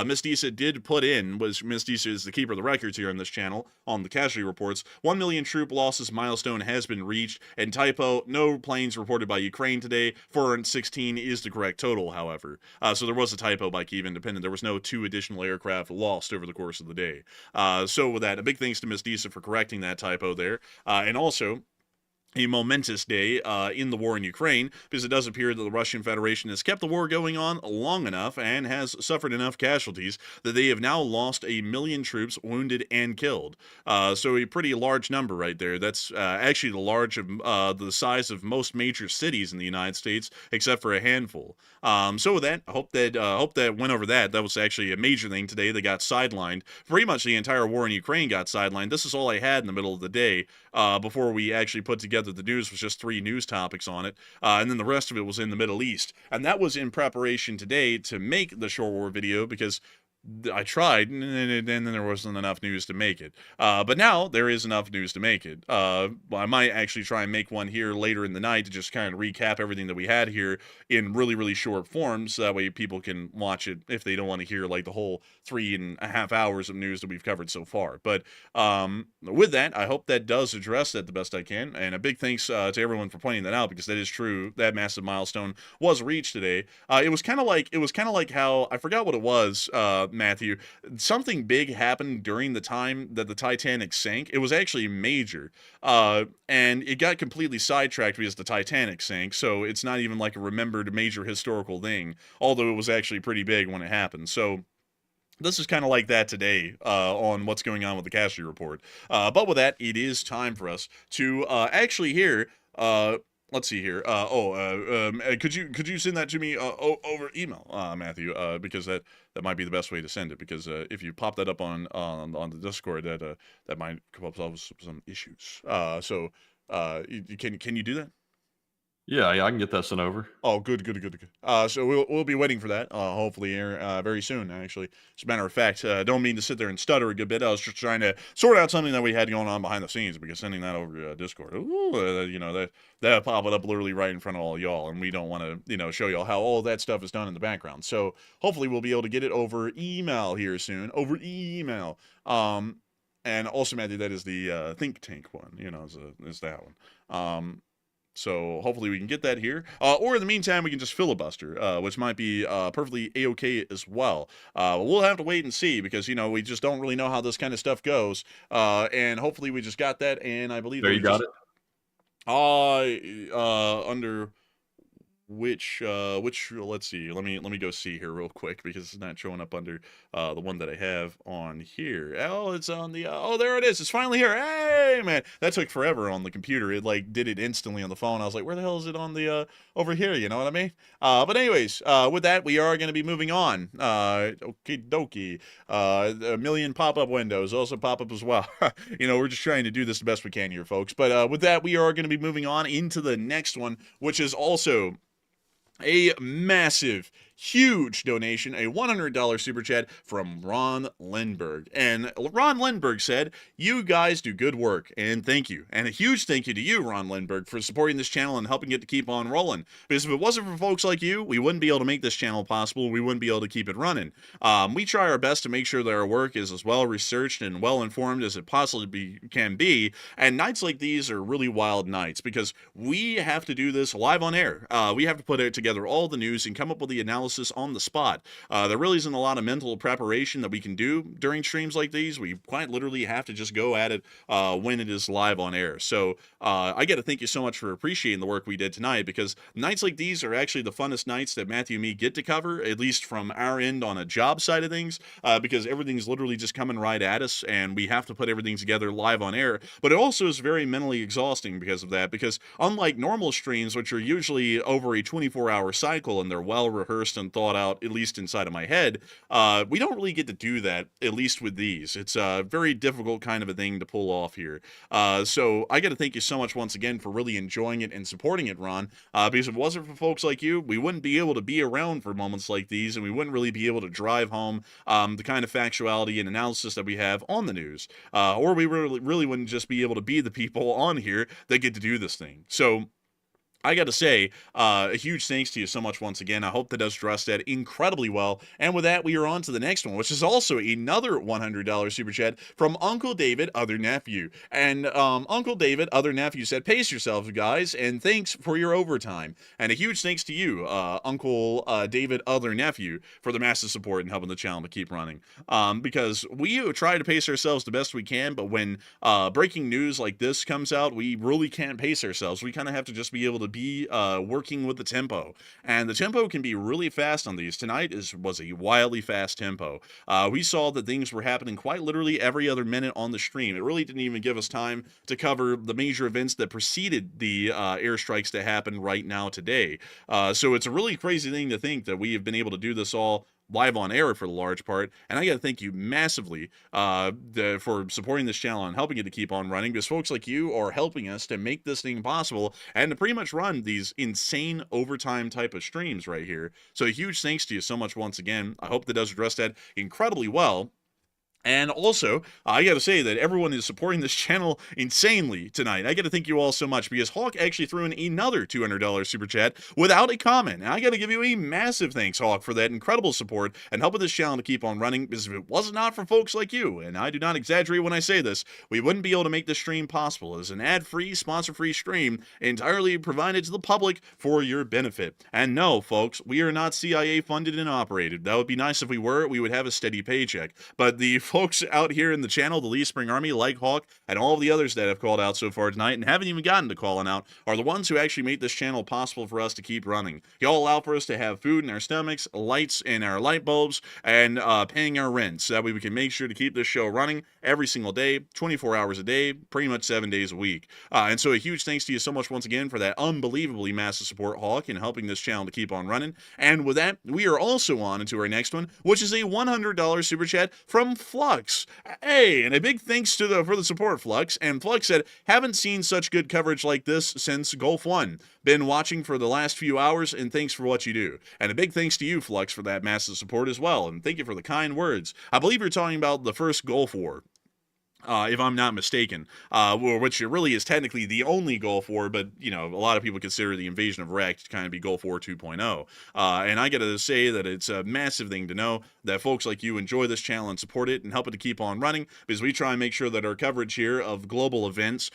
Miss Disa did put in, Miss Disa is the keeper of the records here on this channel, on the casualty reports, 1 million troop losses milestone has been reached, and typo, no planes reported by Ukraine today. 416 is the correct total, however. So there was a typo by Kyiv Independent. There was no 2 additional aircraft lost over the course of the day. So with that, a big thanks to Miss Disa for correcting that typo there. And also, a momentous day in the war in Ukraine, because it does appear that the Russian Federation has kept the war going on long enough and has suffered enough casualties that they have now lost 1 million troops wounded and killed. So a pretty large number right there. That's actually the size of most major cities in the United States, except for a handful. So with that, I hope that went over that. That was actually a major thing today. They got sidelined. Pretty much the entire war in Ukraine got sidelined. This is all I had in the middle of the day before we actually put together the news. Was just 3 news topics on it, and then the rest of it was in the Middle East, and that was in preparation today to make the short war video, because I tried, and then there wasn't enough news to make it. But now there is enough news to make it. I might actually try and make one here later in the night to just kind of recap everything that we had here in really, really short forms. So that way people can watch it if they don't want to hear like the whole 3.5 hours of news that we've covered so far. But with that, I hope that does address that the best I can. And a big thanks to everyone for pointing that out, because that is true. That massive milestone was reached today. It was kind of like how, I forgot what it was, Matthew, something big happened during the time that the Titanic sank. It was actually major, and it got completely sidetracked because the Titanic sank, so it's not even like a remembered major historical thing, although it was actually pretty big when it happened. So this is kind of like that today on what's going on with the casualty report. But with that, it is time for us to actually hear let's see here. Could you send that to me over email, Matthew? Because that might be the best way to send it. Because if you pop that up on the Discord, that might come up with some issues. So can you do that? Yeah, I can get that sent over. Oh, good. So we'll be waiting for that, hopefully here very soon, actually. As a matter of fact, don't mean to sit there and stutter a good bit. I was just trying to sort out something that we had going on behind the scenes, because sending that over Discord, that pop it up literally right in front of all y'all, and we don't want to, show y'all how all that stuff is done in the background. So hopefully we'll be able to get it over email here soon, over email. And also, Matthew, that is the think tank one, is that one. So hopefully we can get that here. Or in the meantime, we can just filibuster, which might be perfectly A-okay as well. We'll have to wait and see, because, we just don't really know how this kind of stuff goes. And hopefully we just got that, and I believe... There, you got it? Under... Which let's see, let me go see here real quick, because it's not showing up under the one that I have on here. Oh, it's on the there it is. It's finally here. Hey, man, that took forever on the computer. It like did it instantly on the phone. I was like, where the hell is it on the over here, you know what I mean? But anyways, with that, we are going to be moving on. Okie dokie. A million pop-up windows also pop up as well. We're just trying to do this the best we can here, folks. But with that, we are going to be moving on into the next one, which is also a massive, huge donation, a $100 super chat from Ron Lindbergh. And Ron Lindbergh said, "You guys do good work, and thank you." And a huge thank you to you, Ron Lindbergh, for supporting this channel and helping it to keep on rolling. Because if it wasn't for folks like you, we wouldn't be able to make this channel possible. We wouldn't be able to keep it running. We try our best to make sure that our work is as well researched and well informed as it possibly can be. And nights like these are really wild nights, because we have to do this live on air. We have to put together all the news and come up with the analysis analysis on the spot. There really isn't a lot of mental preparation that we can do during streams like these. We quite literally have to just go at it when it is live on air. So I got to thank you so much for appreciating the work we did tonight, because nights like these are actually the funnest nights that Matthew and me get to cover, at least from our end on a job side of things, because everything's literally just coming right at us and we have to put everything together live on air. But it also is very mentally exhausting because of that, because unlike normal streams, which are usually over a 24-hour cycle and they're well rehearsed and thought out, at least inside of my head, we don't really get to do that, at least with these. It's a very difficult kind of a thing to pull off here. So I got to thank you so much once again for really enjoying it and supporting it, Ron, because if it wasn't for folks like you, we wouldn't be able to be around for moments like these, and we wouldn't really be able to drive home the kind of factuality and analysis that we have on the news, or we really wouldn't just be able to be the people on here that get to do this thing. So I got to say, a huge thanks to you so much once again. I hope that does address that incredibly well. And with that, we are on to the next one, which is also another $100 super chat from Uncle David, Other Nephew. And Uncle David, Other Nephew said, "Pace yourselves, guys, and thanks for your overtime." And a huge thanks to you, Uncle David, Other Nephew, for the massive support and helping the channel to keep running. Because we try to pace ourselves the best we can, but when breaking news like this comes out, we really can't pace ourselves. We kind of have to just be able to be working with the tempo, and the tempo can be really fast on these. Tonight was a wildly fast tempo. We saw that things were happening quite literally every other minute on the stream. It really didn't even give us time to cover the major events that preceded the airstrikes that happened right now today. So it's a really crazy thing to think that we have been able to do this all live on air for the large part, and I got to thank you massively for supporting this channel and helping it to keep on running, because folks like you are helping us to make this thing possible and to pretty much run these insane overtime type of streams right here. So a huge thanks to you so much once again. I hope that does address that incredibly well. And also, I got to say that everyone is supporting this channel insanely tonight. I got to thank you all so much, because Hawk actually threw in another $200 super chat without a comment. And I got to give you a massive thanks, Hawk, for that incredible support and helping this channel to keep on running, because if it was not for folks like you, and I do not exaggerate when I say this, we wouldn't be able to make this stream possible. As an ad-free, sponsor-free stream entirely provided to the public for your benefit. And no, folks, we are not CIA funded and operated. That would be nice if we were. We would have a steady paycheck. But the folks out here in the channel, the Lee Spring Army, like Hawk, and all of the others that have called out so far tonight and haven't even gotten to calling out, are the ones who actually make this channel possible for us to keep running. Y'all allow for us to have food in our stomachs, lights in our light bulbs, and paying our rent, so that way we can make sure to keep this show running every single day, 24 hours a day, pretty much 7 days a week. And so a huge thanks to you so much once again for that unbelievably massive support, Hawk, in helping this channel to keep on running. And with that, we are also on into our next one, which is a $100 super chat from Flux. Hey, and a big thanks to for the support, Flux. And Flux said, "Haven't seen such good coverage like this since Gulf 1. Been watching for the last few hours, and thanks for what you do." And a big thanks to you, Flux, for that massive support as well. And thank you for the kind words. I believe you're talking about the first Gulf War, if I'm not mistaken, which really is technically the only Gulf War, but, you know, a lot of people consider the invasion of Iraq to kind of be Gulf War 2.0. And I got to say that it's a massive thing to know that folks like you enjoy this channel and support it and help it to keep on running, because we try and make sure that our coverage here of global events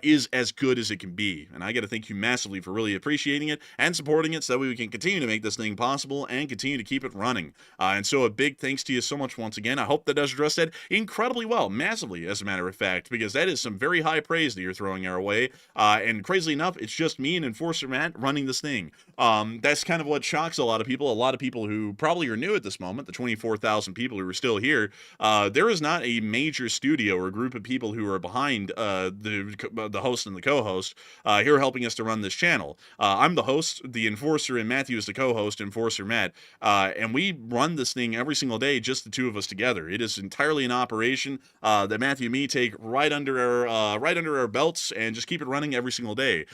is as good as it can be. And I got to thank you massively for really appreciating it and supporting it, so that way we can continue to make this thing possible and continue to keep it running. And so a big thanks to you so much once again. I hope that does address that incredibly well, massively, as a matter of fact, because that is some very high praise that you're throwing our way. And crazily enough, it's just me and Enforcer Matt running this thing. That's kind of what shocks a lot of people. A lot of people who probably are new at this moment, the 24,000 people who are still here, there is not a major studio or group of people who are behind the host and the co-host here helping us to run this channel. I'm the host, the Enforcer, and Matthew is the co-host, Enforcer Matt. And we run this thing every single day, just the two of us together. It is entirely an operation that Matthew and me take right under our belts and just keep it running every single day.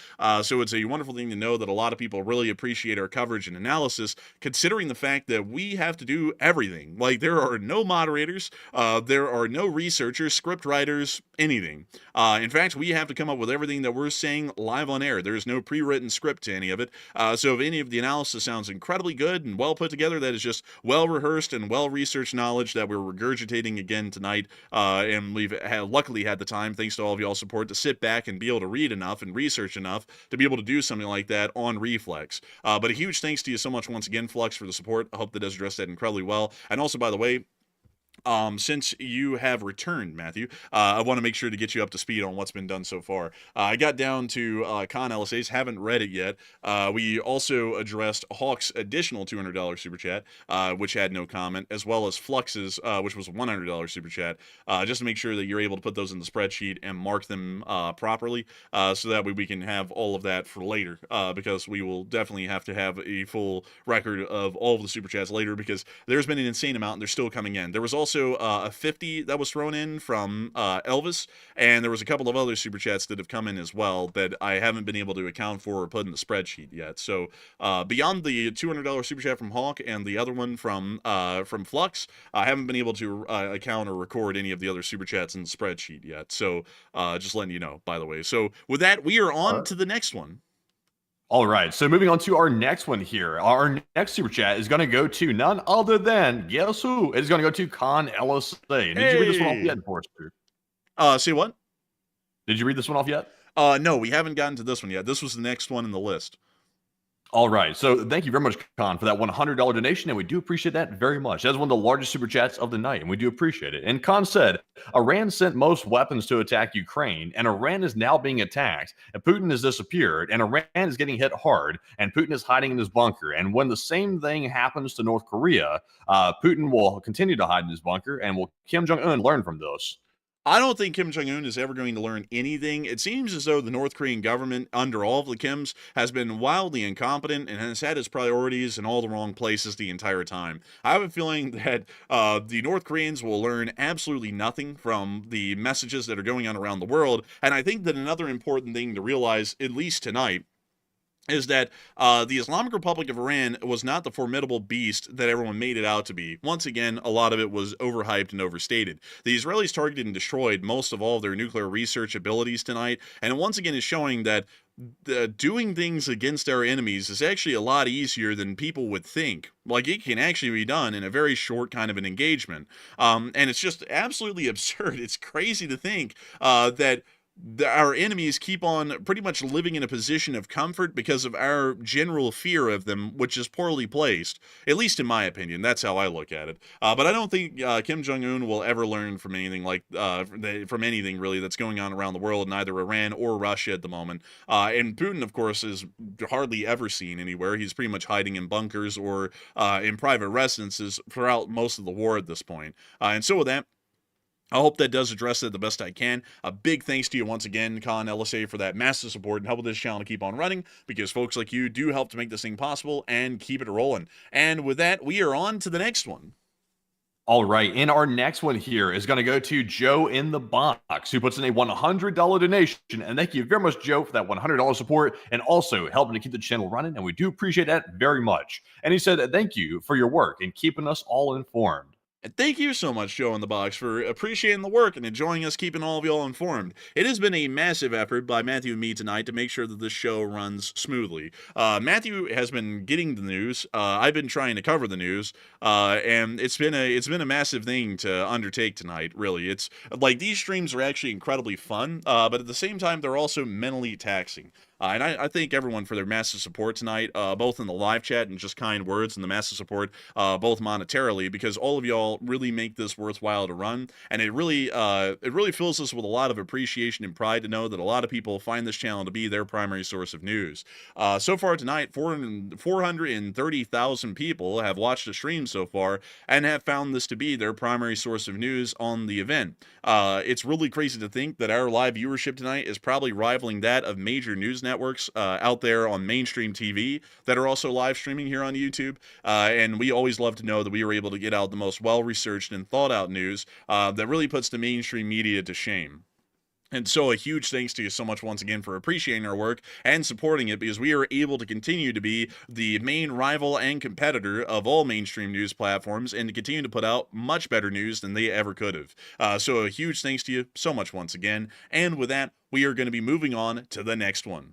So it's a wonderful thing to know that a lot of people really appreciate our coverage and analysis, considering the fact that we have to do everything. Like, there are no moderators, there are no researchers, script writers, anything. In fact, we have to come up with everything that we're saying live on air. There is no pre-written script to any of it. So if any of the analysis sounds incredibly good and well put together, that is just well rehearsed and well researched knowledge that we're regurgitating again tonight. And we've we've luckily had the time, thanks to all of y'all's support, to sit back and be able to read enough and research enough to be able to do something like that on reflex. But a huge thanks to you so much once again, Flux, for the support. I hope that does address that incredibly well. And also, by the way, since you have returned, Matthew, I want to make sure to get you up to speed on what's been done so far. I got down to Con LSAs, haven't read it yet. We also addressed Hawk's additional $200 super chat, which had no comment, as well as Flux's, which was a $100 super chat, just to make sure that you're able to put those in the spreadsheet and mark them properly, so that way we can have all of that for later, because we will definitely have to have a full record of all of the super chats later, because there's been an insane amount and they're still coming in. There was also a 50 that was thrown in from Elvis, and there was a couple of other super chats that have come in as well that I haven't been able to account for or put in the spreadsheet yet. So beyond the $200 super chat from Hawk and the other one from Flux, I haven't been able to account or record any of the other super chats in the spreadsheet yet. So just letting you know, by the way. So with that, we are on to the next one. All right, so moving on to our next one here. Our next super chat is going to go to none other than, guess who? It's going to go to Con LSA. Did you read this one off yet, Forrester? See what? Did you read this one off yet? No, we haven't gotten to this one yet. This was the next one in the list. All right, so thank you very much, Con, for that $100 donation, and we do appreciate that very much. That's one of the largest super chats of the night, and we do appreciate it. And Con said, Iran sent most weapons to attack Ukraine, and Iran is now being attacked, and Putin has disappeared, and Iran is getting hit hard, and Putin is hiding in his bunker. And when the same thing happens to North Korea, Putin will continue to hide in his bunker, and will Kim Jong-un learn from this? I don't think Kim Jong-un is ever going to learn anything. It seems as though the North Korean government, under all of the Kims, has been wildly incompetent and has had its priorities in all the wrong places the entire time. I have a feeling that the North Koreans will learn absolutely nothing from the messages that are going on around the world. And I think that another important thing to realize, at least tonight, is that the Islamic Republic of Iran was not the formidable beast that everyone made it out to be. Once again, a lot of it was overhyped and overstated. The Israelis targeted and destroyed most of all of their nuclear research abilities tonight, and it once again is showing that doing things against our enemies is actually a lot easier than people would think. Like, it can actually be done in a very short kind of an engagement. And it's just absolutely absurd. It's crazy to think that our enemies keep on pretty much living in a position of comfort because of our general fear of them, which is poorly placed, at least in my opinion. That's how I look at it. But I don't think Kim Jong-un will ever learn from anything from anything really that's going on around the world in either Iran or Russia at the moment. And Putin, of course, is hardly ever seen anywhere. He's pretty much hiding in bunkers or in private residences throughout most of the war at this point. And so with that, I hope that does address it the best I can. A big thanks to you once again, Con LSA, for that massive support and helping this channel to keep on running, because folks like you do help to make this thing possible and keep it rolling. And with that, we are on to the next one. All right, and our next one here is going to go to Joe in the Box, who puts in a $100 donation. And thank you very much, Joe, for that $100 support and also helping to keep the channel running. And we do appreciate that very much. And he said, thank you for your work and keeping us all informed. And thank you so much, Joe in the Box, for appreciating the work and enjoying us keeping all of y'all informed. It has been a massive effort by Matthew and me tonight to make sure that this show runs smoothly. Matthew has been getting the news. I've been trying to cover the news, and it's been a massive thing to undertake tonight. Really, it's like these streams are actually incredibly fun, but at the same time, they're also mentally taxing. And I thank everyone for their massive support tonight, both in the live chat and just kind words, and the massive support, both monetarily, because all of y'all really make this worthwhile to run. And it really fills us with a lot of appreciation and pride to know that a lot of people find this channel to be their primary source of news. So far tonight, 430,000 people have watched the stream so far and have found this to be their primary source of news on the event. It's really crazy to think that our live viewership tonight is probably rivaling that of major news networks out there on mainstream TV that are also live streaming here on YouTube. And we always love to know that we were able to get out the most well-researched and thought-out news that really puts the mainstream media to shame. And so a huge thanks to you so much once again for appreciating our work and supporting it, because we are able to continue to be the main rival and competitor of all mainstream news platforms and to continue to put out much better news than they ever could have. So a huge thanks to you so much once again. And with that, we are going to be moving on to the next one.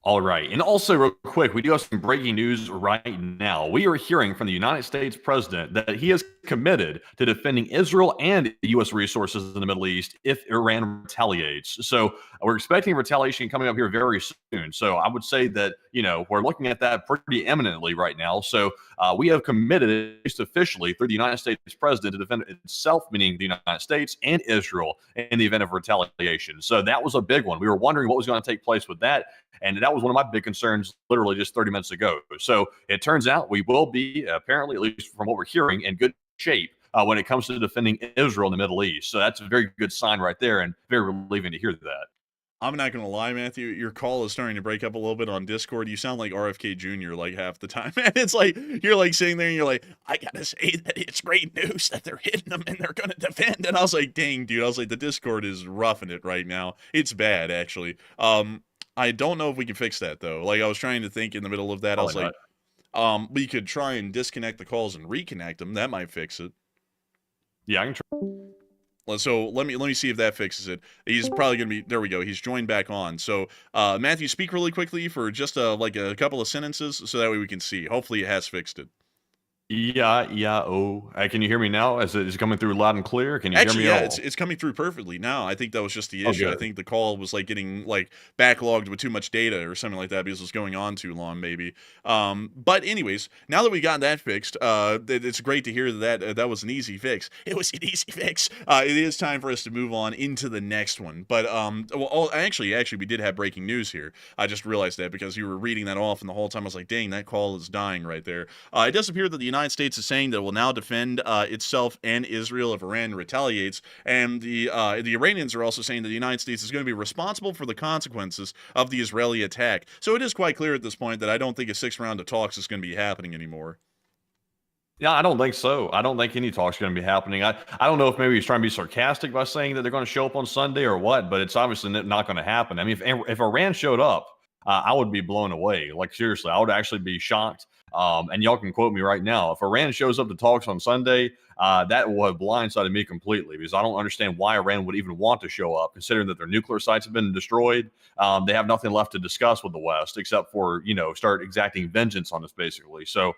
All right. And also, real quick, we do have some breaking news right now. We are hearing from the United States president that he is committed to defending Israel and U.S. resources in the Middle East if Iran retaliates. So we're expecting retaliation coming up here very soon. So I would say that, we're looking at that pretty eminently right now. So we have committed, at least officially, through the United States president to defend itself, meaning the United States and Israel, in the event of retaliation. So that was a big one. We were wondering what was going to take place with that. And that was one of my big concerns literally just 30 minutes ago. So it turns out we will be, apparently, at least from what we're hearing, in good shape when it comes to defending Israel in the Middle East. So that's a very good sign right there, and very relieving to hear that. I'm not going to lie, Matthew. Your call is starting to break up a little bit on Discord. You sound like RFK Jr. like half the time. And it's like, you're like sitting there and you're like, I got to say that it's great news that they're hitting them and they're going to defend. And I was like, dang, dude. I was like, the Discord is roughing it right now. It's bad, actually. I don't know if we can fix that, though. Like, I was trying to think in the middle of that. I was like, we could try and disconnect the calls and reconnect them. That might fix it. Yeah, I can try. So let me see if that fixes it. He's probably going to be, there we go. He's joined back on. So Matthew, speak really quickly for just like a couple of sentences so that way we can see. Hopefully it has fixed it. Can you hear me now? Is it coming through loud and clear? Can you hear me at all? It's coming through perfectly now. I think that was just the issue. Good. I think the call was like getting like backlogged with too much data or something like that because it was going on too long, maybe. But anyways, now that we got that fixed, it's great to hear that was an easy fix. It was an easy fix. It is time for us to move on into the next one. But actually, we did have breaking news here. I just realized that because you were reading that off, and the whole time I was like, dang, that call is dying right there. It does appear that the United States is saying that it will now defend itself and Israel if Iran retaliates, and the Iranians are also saying that the United States is going to be responsible for the consequences of the Israeli attack. So it is quite clear at this point that I don't think a sixth round of talks is going to be happening anymore. Yeah, I don't think so. I don't think any talk's going to be happening. I don't know if maybe he's trying to be sarcastic by saying that they're going to show up on Sunday or what, but it's obviously not going to happen. I mean, if Iran showed up, I would be blown away. Like, seriously, I would actually be shocked. And y'all can quote me right now. If Iran shows up to talks on Sunday, that will have blindsided me completely because I don't understand why Iran would even want to show up, considering that their nuclear sites have been destroyed. They have nothing left to discuss with the West except for, start exacting vengeance on us, basically. So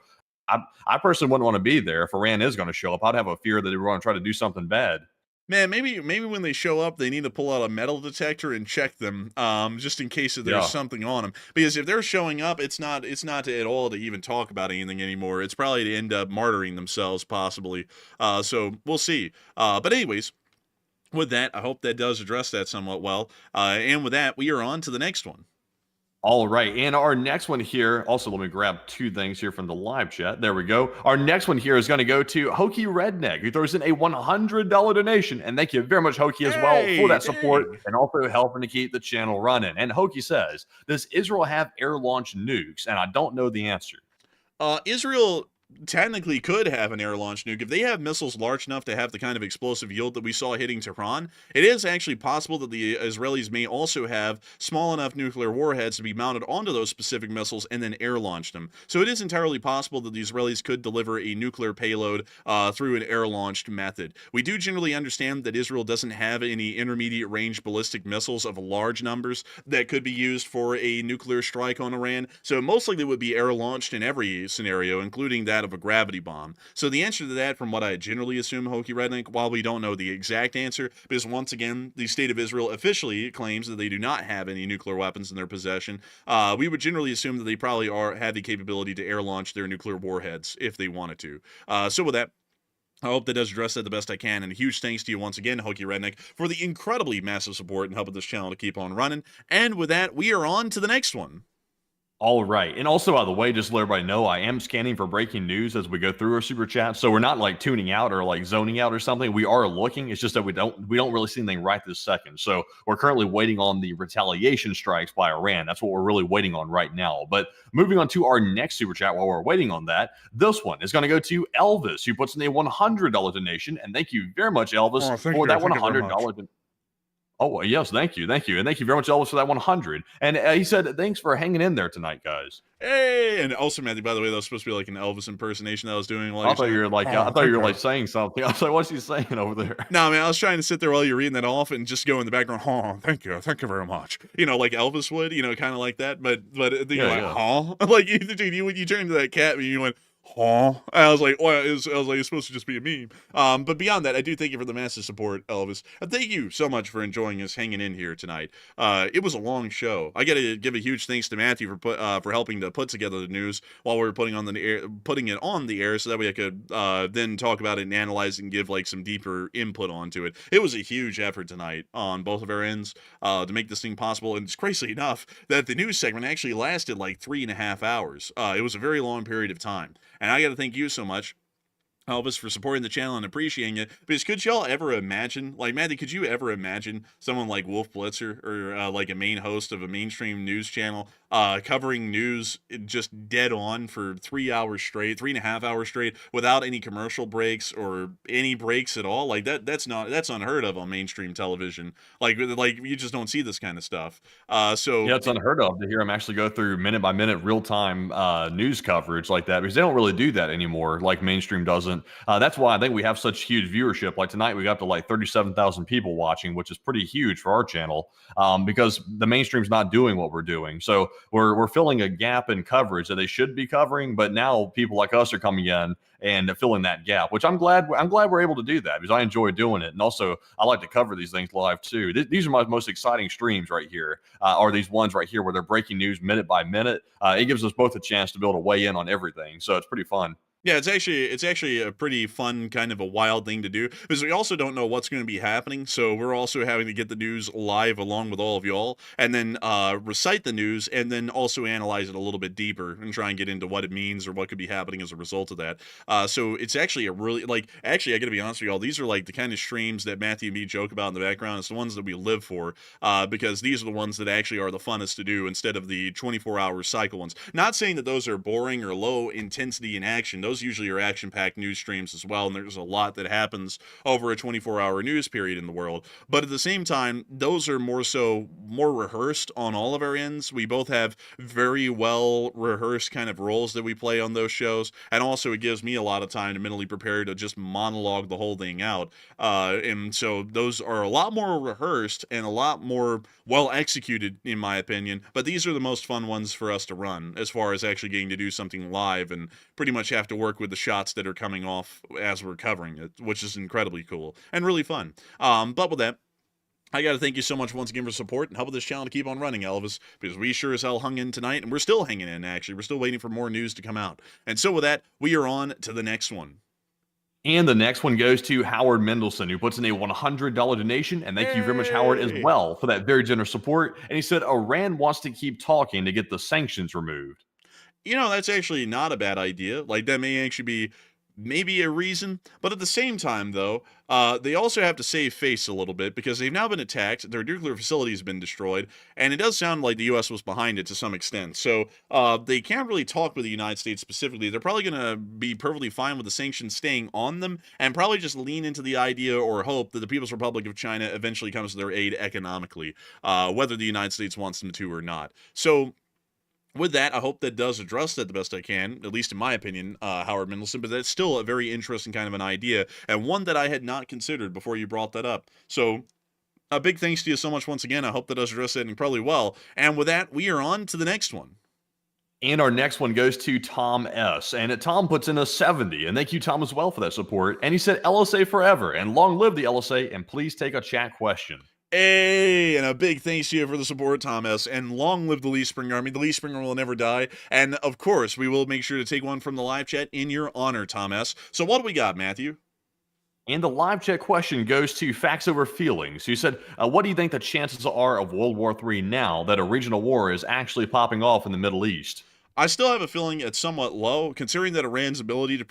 I personally wouldn't want to be there if Iran is going to show up. I'd have a fear that they were going to try to do something bad. Man, maybe when they show up, they need to pull out a metal detector and check them, just in case that there's something on them. Because if they're showing up, it's not at all to even talk about anything anymore. It's probably to end up martyring themselves, possibly. So we'll see. But anyways, with that, I hope that does address that somewhat well. And with that, we are on to the next one. All right, and our next one here, also let me grab two things here from the live chat. There we go. Our next one here is going to go to Hokey Redneck, who throws in a $100 donation. And thank you very much, Hokey, as well for that support and also helping to keep the channel running. And Hokey says, does Israel have air-launched nukes? And I don't know the answer. Israel technically could have an air-launched nuke. If they have missiles large enough to have the kind of explosive yield that we saw hitting Tehran, it is actually possible that the Israelis may also have small enough nuclear warheads to be mounted onto those specific missiles and then air-launch them. So it is entirely possible that the Israelis could deliver a nuclear payload through an air-launched method. We do generally understand that Israel doesn't have any intermediate-range ballistic missiles of large numbers that could be used for a nuclear strike on Iran, so most likely would be air-launched in every scenario, including that of a gravity bomb. So the answer to that, from what I generally assume, Hokey Redneck, while we don't know the exact answer, because once again, the state of Israel officially claims that they do not have any nuclear weapons in their possession, we would generally assume that they probably have the capability to air launch their nuclear warheads if they wanted to. So with that, I hope that does address that the best I can, and a huge thanks to you once again, Hokey Redneck, for the incredibly massive support and helping this channel to keep on running. And with that, we are on to the next one. All right. And also, by the way, just to let everybody know, I am scanning for breaking news as we go through our super chat. So we're not like tuning out or like zoning out or something. We are looking. It's just that we don't really see anything right this second. So we're currently waiting on the retaliation strikes by Iran. That's what we're really waiting on right now. But moving on to our next super chat while we're waiting on that, this one is going to go to Elvis, who puts in a $100 donation. And thank you very much, Elvis, for that $100. Oh, well, yes, thank you, and thank you very much, Elvis, for that 100. And he said, "Thanks for hanging in there tonight, guys." Hey, and also Matthew, by the way, that was supposed to be like an Elvis impersonation that I was doing while I you're thought you saying. were like, I thought you were like saying something. I was like, "What's he saying over there?" No, man, I was trying to sit there while you're reading that off and just go in the background, huh, thank you very much. Like Elvis would, kind of like that. But then you're like, huh? Like, dude, you turned into that cat and you went, huh? And I was like, well, it's supposed to just be a meme. But beyond that, I do thank you for the massive support, Elvis. And thank you so much for enjoying us hanging in here tonight. It was a long show. I got to give a huge thanks to Matthew for helping to put together the news while we were putting it on the air, so that way I could then talk about it and analyze and give like some deeper input onto it. It was a huge effort tonight on both of our ends to make this thing possible. And it's crazy enough that the news segment actually lasted like 3.5 hours. It was a very long period of time. And I got to thank you so much, Elvis, for supporting the channel and appreciating it. Because could y'all ever imagine, like, Matty, could you ever imagine someone like Wolf Blitzer or like a main host of a mainstream news channel covering news just dead on for 3 hours straight, 3.5 hours straight, without any commercial breaks or any breaks at all? Like that's unheard of on mainstream television. Like you just don't see this kind of stuff. So yeah, it's unheard of to hear them actually go through minute by minute real time news coverage like that, because they don't really do that anymore. Like mainstream doesn't. That's why I think we have such huge viewership. Like tonight, we got to like 37,000 people watching, which is pretty huge for our channel, because the mainstream's not doing what we're doing. So we're filling a gap in coverage that they should be covering, but now people like us are coming in and filling that gap, which I'm glad we're able to do that, because I enjoy doing it. And also I like to cover these things live too. These are my most exciting streams right here, are these ones right here where they're breaking news minute by minute. It gives us both a chance to be able to weigh in on everything. So it's pretty fun. Yeah, it's actually a pretty fun, kind of a wild thing to do, because we also don't know what's going to be happening. So we're also having to get the news live along with all of y'all, and then recite the news, and then also analyze it a little bit deeper and try and get into what it means or what could be happening as a result of that. So it's actually a really, actually, I got to be honest with y'all, these are like the kind of streams that Matthew and me joke about in the background. It's the ones that we live for, because these are the ones that actually are the funnest to do instead of the 24-hour cycle ones. Not saying that those are boring or low intensity in action. Those usually are action-packed news streams as well, and there's a lot that happens over a 24-hour news period in the world. But at the same time, those are more rehearsed on all of our ends. We both have very well rehearsed kind of roles that we play on those shows, and also it gives me a lot of time to mentally prepare to just monologue the whole thing out. And so those are a lot more rehearsed and a lot more well executed, in my opinion. But these are the most fun ones for us to run, as far as actually getting to do something live and pretty much have to work with the shots that are coming off as we're covering it, which is incredibly cool and really fun. But with that, I got to thank you so much once again for support and helping this channel to keep on running, Elvis, because we sure as hell hung in tonight, and we're still hanging in, actually. We're still waiting for more news to come out. And so with that, we are on to the next one. And the next one goes to Howard Mendelson, who puts in a $100 donation. And thank you very much, Howard, as well, for that very generous support. And he said Iran wants to keep talking to get the sanctions removed. That's actually not a bad idea. Like, that may actually be maybe a reason. But at the same time, though, they also have to save face a little bit, because they've now been attacked. Their nuclear facility has been destroyed. And it does sound like the U.S. was behind it to some extent. So they can't really talk with the United States specifically. They're probably going to be perfectly fine with the sanctions staying on them, and probably just lean into the idea or hope that the People's Republic of China eventually comes to their aid economically, whether the United States wants them to or not. So with that, I hope that does address that the best I can, at least in my opinion, Howard Mendelson, but that's still a very interesting kind of an idea, and one that I had not considered before you brought that up. So a big thanks to you so much once again. I hope that does address that incredibly well. And with that, we are on to the next one. And our next one goes to Tom S. And Tom puts in a 70. And thank you, Tom, as well, for that support. And he said, LSA forever, and long live the LSA, and please take a chat question. Hey, and a big thanks to you for the support, Thomas, and long live the Lee Springer Army. The Lee Springer will never die, and of course, we will make sure to take one from the live chat in your honor, Thomas. So what do we got, Matthew? And the live chat question goes to Facts Over Feelings, who said, what do you think the chances are of World War III now that a regional war is actually popping off in the Middle East? I still have a feeling it's somewhat low, considering that Iran's ability to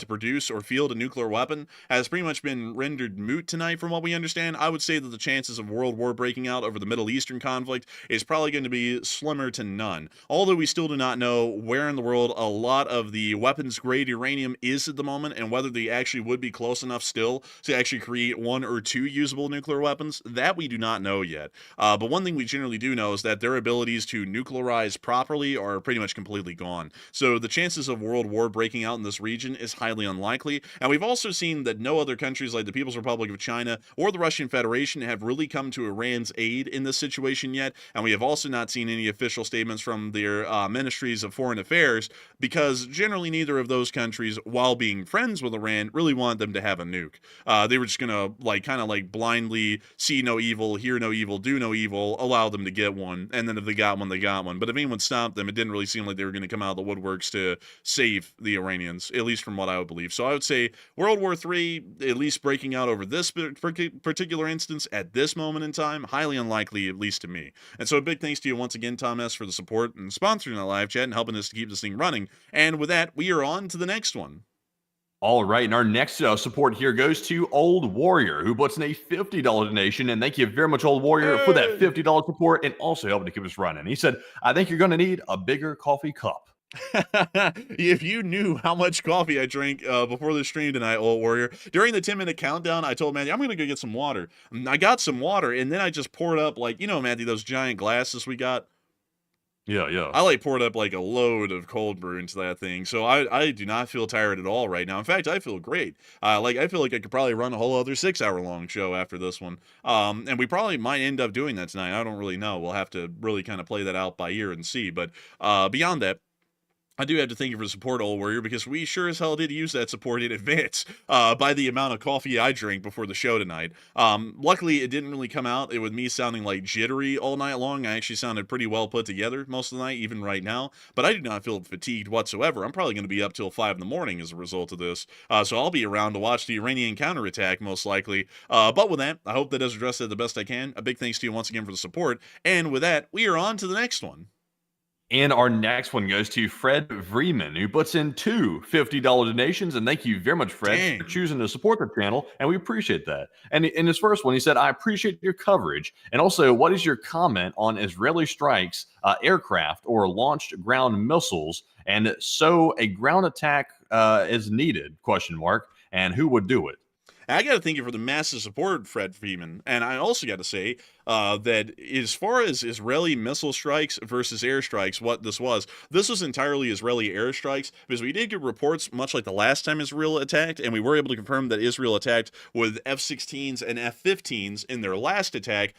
produce or field a nuclear weapon has pretty much been rendered moot tonight, from what we understand. I would say that the chances of world war breaking out over the Middle Eastern conflict is probably going to be slimmer to none. Although we still do not know where in the world a lot of the weapons-grade uranium is at the moment, and whether they actually would be close enough still to actually create 1 or 2 usable nuclear weapons. That we do not know yet. But one thing we generally do know is that their abilities to nuclearize properly are pretty much completely gone. So the chances of world war breaking out in this region is highly unlikely. And we've also seen that no other countries like the People's Republic of China or the Russian Federation have really come to Iran's aid in this situation yet. And we have also not seen any official statements from their ministries of foreign affairs, because generally neither of those countries, while being friends with Iran, really want them to have a nuke. They were just gonna kind of blindly see no evil, hear no evil, do no evil, allow them to get one, and then if they got one, they got one. But if anyone stopped them, it didn't really seem like they were going to come out of the woodworks to save the Iranians, at least from what I would believe. So I would say World War III, at least breaking out over this particular instance at this moment in time, highly unlikely, at least to me. And so a big thanks to you once again, Tom S., for the support and sponsoring the live chat and helping us to keep this thing running. And with that, we are on to the next one. All right, and our next support here goes to Old Warrior, who puts in a $50 donation, and thank you very much, Old Warrior, for that $50 support and also helping to keep us running. He said, I think you're going to need a bigger coffee cup. If you knew how much coffee I drank before the stream tonight, Old Warrior, during the 10-minute countdown, I told Matthew, I'm going to go get some water. I got some water, and then I just poured up, Matthew, those giant glasses we got? Yeah. I poured up a load of cold brew into that thing. So I do not feel tired at all right now. In fact, I feel great. I feel like I could probably run a whole other 6-hour long show after this one. And we probably might end up doing that tonight. I don't really know. We'll have to really kind of play that out by ear and see. But beyond that, I do have to thank you for the support, Old Warrior, because we sure as hell did use that support in advance by the amount of coffee I drank before the show tonight. Luckily, it didn't really come out with me sounding jittery all night long. I actually sounded pretty well put together most of the night, even right now. But I do not feel fatigued whatsoever. I'm probably going to be up till 5 in the morning as a result of this. So I'll be around to watch the Iranian counterattack, most likely. But with that, I hope that does address that the best I can. A big thanks to you once again for the support. And with that, we are on to the next one. And our next one goes to Fred Vreeman, who puts in 2 $50 donations. And thank you very much, Fred, for choosing to support the channel. And we appreciate that. And in his first one, he said, I appreciate your coverage. And also, what is your comment on Israeli strikes, aircraft, or launched ground missiles? And so a ground attack is needed, ? And who would do it? I got to thank you for the massive support, Fred Freeman. And I also got to say that as far as Israeli missile strikes versus airstrikes, what this was entirely Israeli airstrikes, because we did get reports, much like the last time Israel attacked, and we were able to confirm that Israel attacked with F-16s and F-15s in their last attack.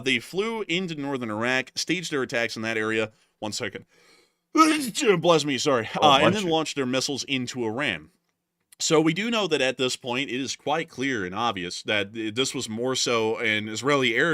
They flew into northern Iraq, staged their attacks in that area. 1 second. Bless me, sorry. And then launched their missiles into Iran. So we do know that at this point, it is quite clear and obvious that this was more so an Israeli air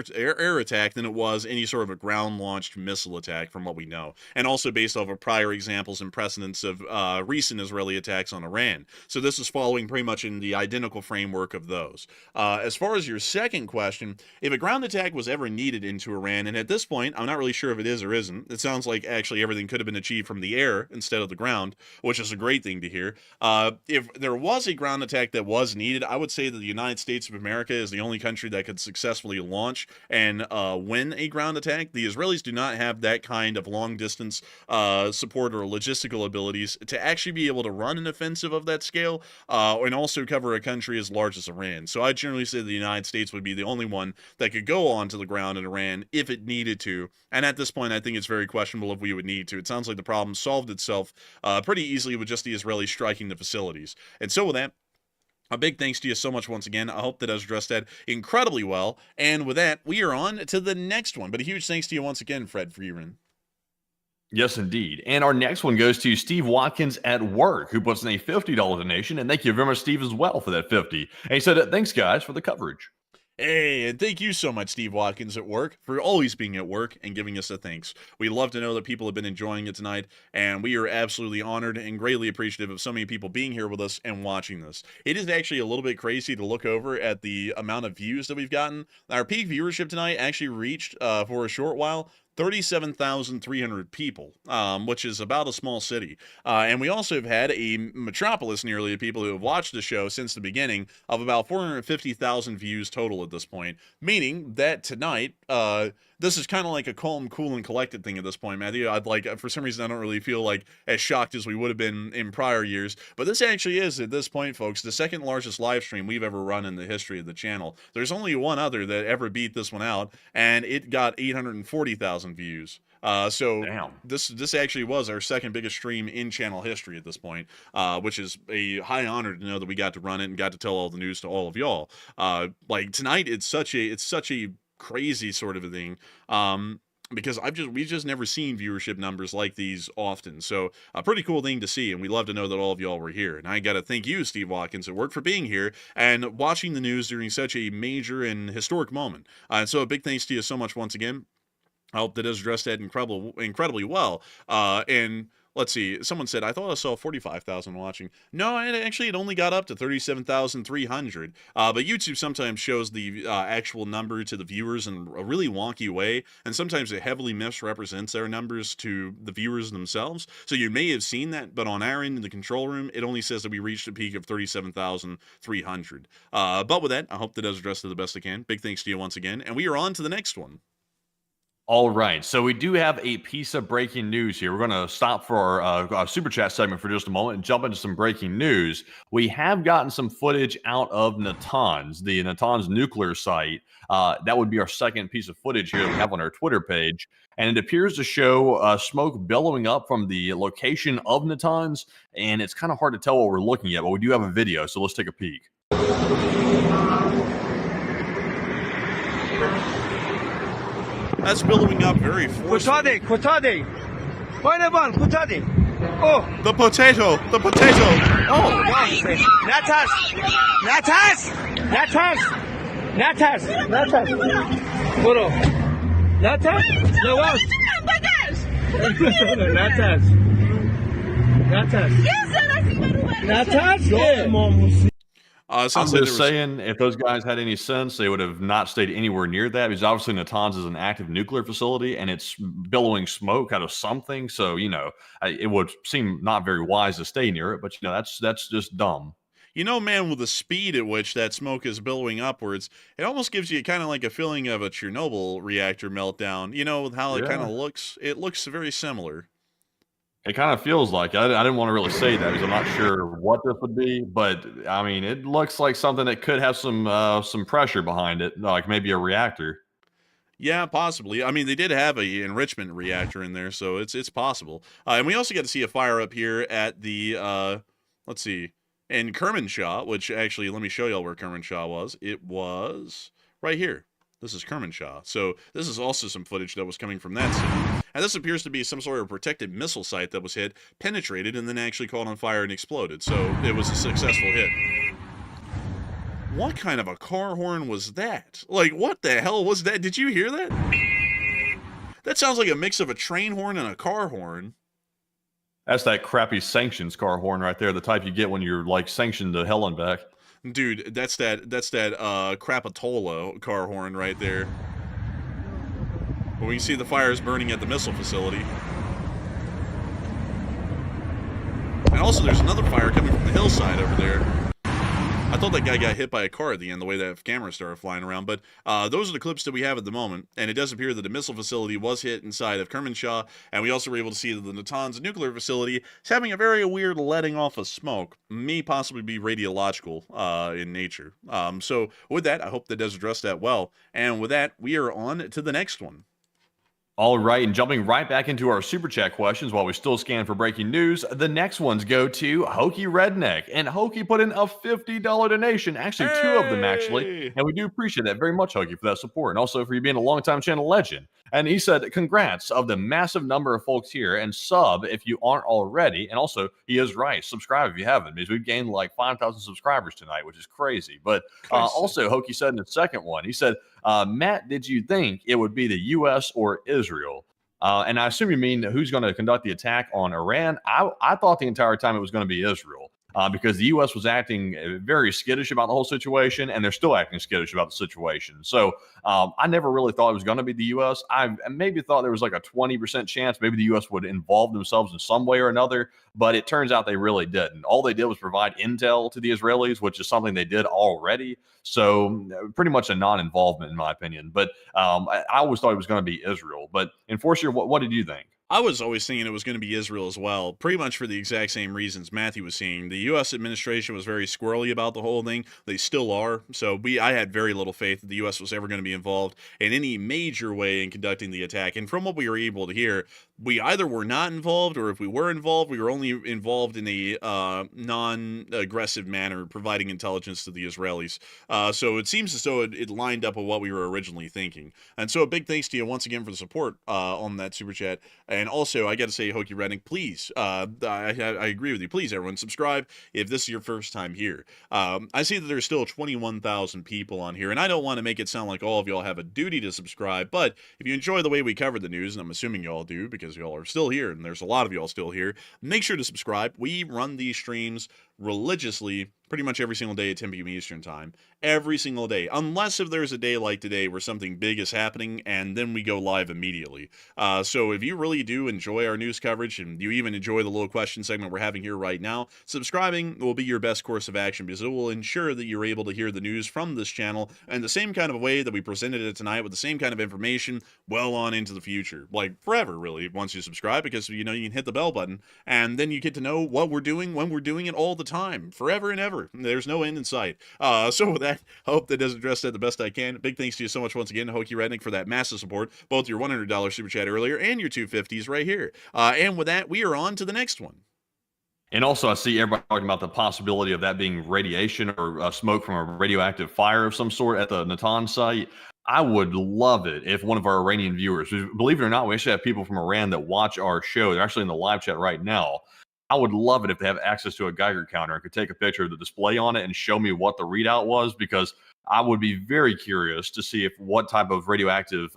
attack than it was any sort of a ground-launched missile attack, from what we know. And also based off of prior examples and precedents of recent Israeli attacks on Iran. So this is following pretty much in the identical framework of those. As far as your second question, if a ground attack was ever needed into Iran, and at this point, I'm not really sure if it is or isn't. It sounds like actually everything could have been achieved from the air instead of the ground, which is a great thing to hear. If there was a ground attack that was needed, I would say that the United States of America is the only country that could successfully launch and win a ground attack. The Israelis do not have that kind of long distance support or logistical abilities to actually be able to run an offensive of that scale and also cover a country as large as Iran. So I generally say the United States would be the only one that could go onto the ground in Iran if it needed to. And at this point, I think it's very questionable if we would need to. It sounds like the problem solved itself pretty easily with just the Israelis striking the facilities. And so with that, a big thanks to you so much once again. I hope that I addressed that incredibly well. And with that, we are on to the next one. But a huge thanks to you once again, Fred Freeman. Yes, indeed. And our next one goes to Steve Watkins at work, who puts in a $50 donation. And thank you very much, Steve, as well, for that 50. And he said, thanks, guys, for the coverage. Hey, and thank you so much, Steve Watkins at work, for always being at work and giving us a thanks. We love to know that people have been enjoying it tonight, and we are absolutely honored and greatly appreciative of so many people being here with us and watching this. It is actually a little bit crazy to look over at the amount of views that we've gotten. Our peak viewership tonight actually reached, for a short while, 37,300 people, which is about a small city. And we also have had a metropolis nearly of people who have watched the show since the beginning of about 450,000 views total at this point, meaning that tonight, this is kind of like a calm, cool, and collected thing at this point, Matthew. For some reason, I don't really feel like as shocked as we would have been in prior years. But this actually is, at this point, folks, the second largest live stream we've ever run in the history of the channel. There's only one other that ever beat this one out, and it got 840,000 views. So Damn. this actually was our second biggest stream in channel history at this point, which is a high honor to know that we got to run it and got to tell all the news to all of y'all. Like tonight, it's such a crazy sort of a thing, because we've just never seen viewership numbers like these often. So a pretty cool thing to see, and we love to know that all of y'all were here. And I got to thank you, Steve Watkins, at work, for being here and watching the news during such a major and historic moment. And so a big thanks to you so much once again. I hope that has addressed that incredibly well. And let's see, someone said, I thought I saw 45,000 watching. No, it only got up to 37,300. But YouTube sometimes shows the actual number to the viewers in a really wonky way, and sometimes it heavily misrepresents their numbers to the viewers themselves. So you may have seen that, but on our end in the control room, it only says that we reached a peak of 37,300. But with that, I hope that does address it the best I can. Big thanks to you once again, and we are on to the next one. All right, so we do have a piece of breaking news here. We're going to stop for our super chat segment for just a moment and jump into some breaking news. We have gotten some footage out of Natans, the Natans nuclear site. That would be our second piece of footage here that we have on our Twitter page. And it appears to show smoke billowing up from the location of Natans. And it's kind of hard to tell what we're looking at, but we do have a video, so let's take a peek. That's billowing up very forcefully. Kutade. Fireball, Kutade. Oh. The potato. The potato. Oh. Natans. Natans. Natans. Natans. Natans. Bro. Natans? No what? Natans. Natans. Natans. I'm just saying, if those guys had any sense, they would have not stayed anywhere near that, because obviously Natans is an active nuclear facility and it's billowing smoke out of something. So, it would seem not very wise to stay near it, but that's just dumb. Man, with the speed at which that smoke is billowing upwards, it almost gives you kind of like a feeling of a Chernobyl reactor meltdown. With how it kind of looks. It looks very similar. It kind of feels like I didn't want to really say that because I'm not sure what this would be, but I mean, it looks like something that could have some pressure behind it, like maybe a reactor. Yeah, possibly. I mean, they did have a enrichment reactor in there, so it's possible. And we also got to see a fire up here at the let's see, in Kermanshah, which actually, let me show y'all where Kermanshah was. It was right here. This is Kermanshah. So this is also some footage that was coming from that city. And this appears to be some sort of protected missile site that was hit, penetrated, and then actually caught on fire and exploded. So it was a successful hit. What kind of a car horn was that? Like, what the hell was that? Did you hear that? That sounds like a mix of a train horn and a car horn. That's that crappy sanctions car horn right there, the type you get when you're like sanctioned to hell and back. Dude, that's that Crapatola car horn right there. But we can see the fires burning at the missile facility. And also there's another fire coming from the hillside over there. I thought that guy got hit by a car at the end, the way that camera started flying around. But those are the clips that we have at the moment. And it does appear that the missile facility was hit inside of Kermanshah. And we also were able to see that the Natans nuclear facility is having a very weird letting off of smoke. May possibly be radiological in nature. So with that, I hope that does address that well. And with that, we are on to the next one. All right, and jumping right back into our super chat questions while we still scan for breaking news, the next ones go to Hokey Redneck. And Hokey put in a $50 donation, actually two of them actually. And we do appreciate that very much, Hokey, for that support. And also for you being a longtime channel legend. And he said, congrats of the massive number of folks here, and sub if you aren't already. And also, he is right, subscribe if you haven't, because we've gained like 5,000 subscribers tonight, which is crazy. But also, Hokey said in the second one, he said, Matt, did you think it would be the U.S. or Israel? And I assume you mean who's going to conduct the attack on Iran. I thought the entire time it was going to be Israel. because the U.S. was acting very skittish about the whole situation, and they're still acting skittish about the situation. So I never really thought it was going to be the U.S. I maybe thought there was like a 20% chance maybe the U.S. would involve themselves in some way or another, but it turns out they really didn't. All they did was provide intel to the Israelis, which is something they did already. So pretty much a non-involvement, in my opinion. But I always thought it was going to be Israel. But Enforcer, what did you think? I was always thinking it was going to be Israel as well, pretty much for the exact same reasons Matthew was saying. The U.S. administration was very squirrely about the whole thing. They still are. So I had very little faith that the U.S. was ever going to be involved in any major way in conducting the attack. And from what we were able to hear, we either were not involved, or if we were involved, we were only involved in a non-aggressive manner, providing intelligence to the Israelis. So it seems as though it lined up with what we were originally thinking. And so a big thanks to you once again for the support on that super chat. And also, I got to say, Hokey Redneck, please, I agree with you. Please, everyone, subscribe if this is your first time here. I see that there's still 21,000 people on here, and I don't want to make it sound like all of y'all have a duty to subscribe, but if you enjoy the way we cover the news, and I'm assuming y'all do because y'all are still here, and there's a lot of y'all still here, make sure to subscribe. We run these streams religiously pretty much every single day at 10 p.m. Eastern time. Every single day. Unless if there's a day like today where something big is happening, and then we go live immediately. So if you really do enjoy our news coverage, and you even enjoy the little question segment we're having here right now, subscribing will be your best course of action, because it will ensure that you're able to hear the news from this channel in the same kind of way that we presented it tonight, with the same kind of information well on into the future. Like forever, really, once you subscribe, because you can hit the bell button, and then you get to know what we're doing, when we're doing it, all the time, forever and ever. There's no end in sight. So with that, I hope that does address that the best I can. Big thanks to you so much once again, Hokey Redneck, for that massive support, both your $100 super chat earlier and your 250s right here. And with that, we are on to the next one. And also, I see everybody talking about the possibility of that being radiation or smoke from a radioactive fire of some sort at the Natans site. I would love it if one of our Iranian viewers, believe it or not, we actually have people from Iran that watch our show. They're actually in the live chat right now. I would love it if they have access to a Geiger counter and could take a picture of the display on it and show me what the readout was, because I would be very curious to see if what type of radioactive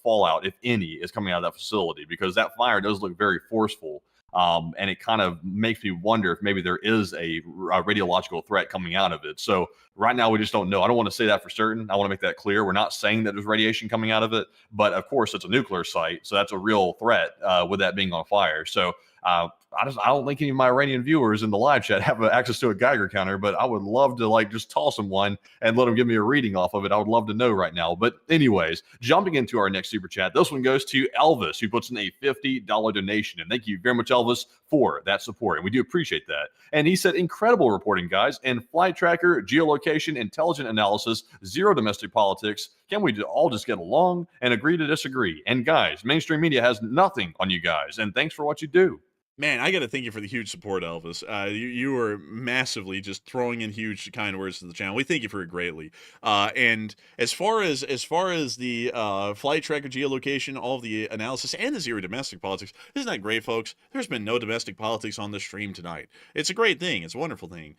fallout, if any, is coming out of that facility, because that fire does look very forceful. And it kind of makes me wonder if maybe there is a radiological threat coming out of it. So right now, we just don't know. I don't want to say that for certain. I want to make that clear. We're not saying that there's radiation coming out of it, but of course, it's a nuclear site, so that's a real threat with that being on fire. So I don't think any of my Iranian viewers in the live chat have access to a Geiger counter, but I would love to just toss them one and let them give me a reading off of it. I would love to know right now. But anyways, jumping into our next super chat, this one goes to Elvis, who puts in a $50 donation. And thank you very much, Elvis, for that support. And we do appreciate that. And he said, incredible reporting, guys. And flight tracker, geolocation, intelligent analysis, zero domestic politics. Can we all just get along and agree to disagree? And guys, mainstream media has nothing on you guys. And thanks for what you do. Man, I got to thank you for the huge support, Elvis. You were massively just throwing in huge kind words to the channel. We thank you for it greatly. And as far as the flight tracker, geolocation, all of the analysis, and the zero domestic politics, isn't that great, folks? There's been no domestic politics on the stream tonight. It's a great thing. It's a wonderful thing.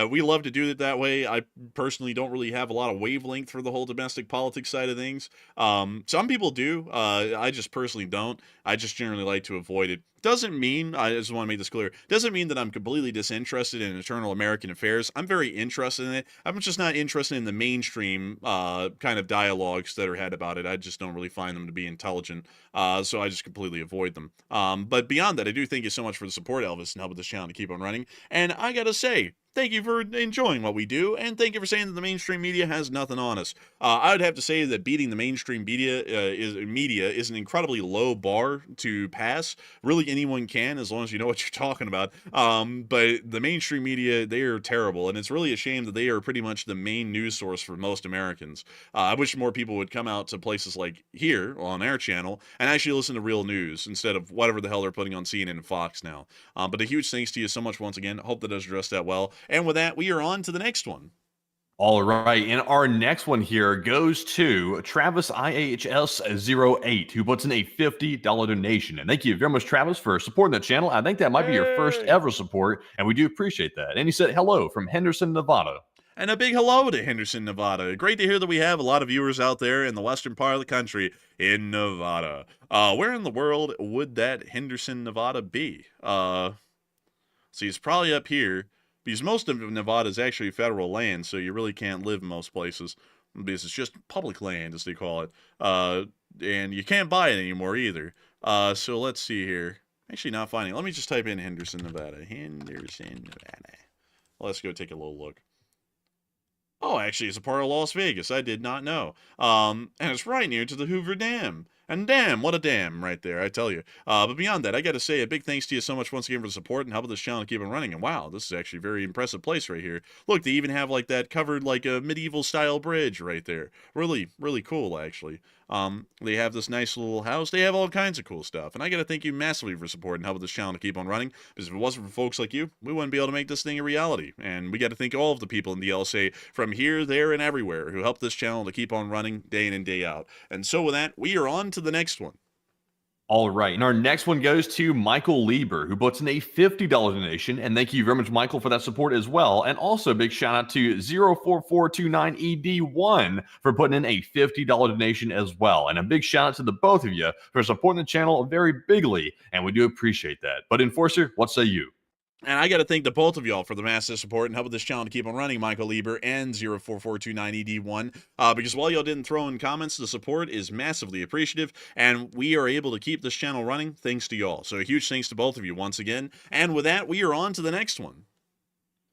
We love to do it that way. I personally don't really have a lot of wavelength for the whole domestic politics side of things. Some people do. I just personally don't. I just generally like to avoid it. Doesn't mean, I just want to make this clear, doesn't mean that I'm completely disinterested in internal American affairs. I'm very interested in it. I'm just not interested in the mainstream kind of dialogues that are had about it. I just don't really find them to be intelligent, so I just completely avoid them. But beyond that, I do thank you so much for the support, Elvis, and helping this channel to keep on running. And I gotta say, thank you for enjoying what we do, and thank you for saying that the mainstream media has nothing on us. I would have to say that beating the mainstream media is an incredibly low bar to pass. Really, anyone can, as long as you know what you're talking about. But the mainstream media, they are terrible, and it's really a shame that they are pretty much the main news source for most Americans. I wish more people would come out to places like here on our channel and actually listen to real news instead of whatever the hell they're putting on CNN and Fox now. But a huge thanks to you so much once again. Hope that does address that well. And with that, we are on to the next one. All right, and our next one here goes to Travis IHS08, who puts in a $50 donation. And thank you very much, Travis, for supporting the channel. I think that might be your first ever support, and we do appreciate that. And he said, hello from Henderson, Nevada. And a big hello to Henderson, Nevada. Great to hear that we have a lot of viewers out there in the western part of the country in Nevada. Where in the world would that Henderson, Nevada be? So he's probably up here because most of Nevada is actually federal land, so you really can't live in most places because it's just public land, as they call it. And you can't buy it anymore either. So let's see here. Actually, not finding it. Let me just type in Henderson, Nevada. Henderson, Nevada. Let's go take a little look. Oh, actually, it's a part of Las Vegas. I did not know. And it's right near to the Hoover Dam. And damn, what a dam right there, I tell you. But beyond that, I got to say a big thanks to you so much once again for the support and helping this channel keep on running. And wow, this is actually a very impressive place right here. Look, they even have like that covered like a medieval style bridge right there. Really, really cool, actually. They have this nice little house. They have all kinds of cool stuff. And I got to thank you massively for support and helping this channel to keep on running. Because if it wasn't for folks like you, we wouldn't be able to make this thing a reality. And we got to thank all of the people in the LSA from here, there, and everywhere who helped this channel to keep on running day in and day out. And so with that, we are on to the next one. All right, and our next one goes to Michael Lieber, who puts in a $50 donation, and thank you very much, Michael, for that support as well. And also a big shout out to 04429ED1 for putting in a $50 donation as well. And a big shout out to the both of you for supporting the channel very bigly, and we do appreciate that. But Enforcer, what say you? And I got to thank the both of y'all for the massive support and helping this channel to keep on running, Michael Lieber and 04429ED1. Because while y'all didn't throw in comments, the support is massively appreciative, and we are able to keep this channel running thanks to y'all. So a huge thanks to both of you once again. And with that, we are on to the next one.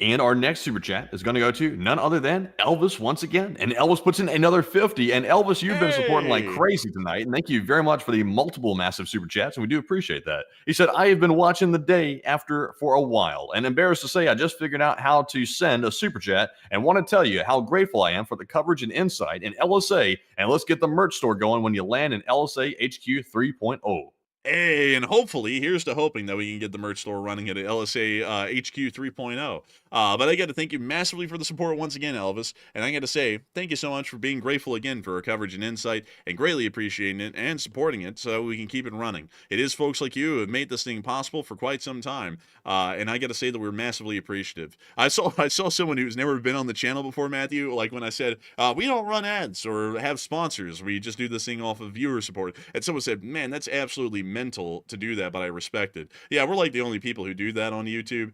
And our next super chat is going to go to none other than Elvis once again. And Elvis puts in another 50. And Elvis, you've been supporting like crazy tonight. And thank you very much for the multiple massive super chats. And we do appreciate that. He said, I have been watching the day after for a while. And embarrassed to say, I just figured out how to send a super chat and want to tell you how grateful I am for the coverage and insight in LSA. And let's get the merch store going when you land in LSA HQ 3.0. Hey, and hopefully, here's to hoping that we can get the merch store running at LSA HQ 3.0. But I got to thank you massively for the support once again, Elvis. And I got to say, thank you so much for being grateful again for our coverage and insight and greatly appreciating it and supporting it so we can keep it running. It is folks like you who have made this thing possible for quite some time. And I got to say that we're massively appreciative. I saw someone who's never been on the channel before, Matthew, like when I said, we don't run ads or have sponsors. We just do this thing off of viewer support. And someone said, man, that's absolutely mental to do that, but I respect it. Yeah, we're like the only people who do that on YouTube.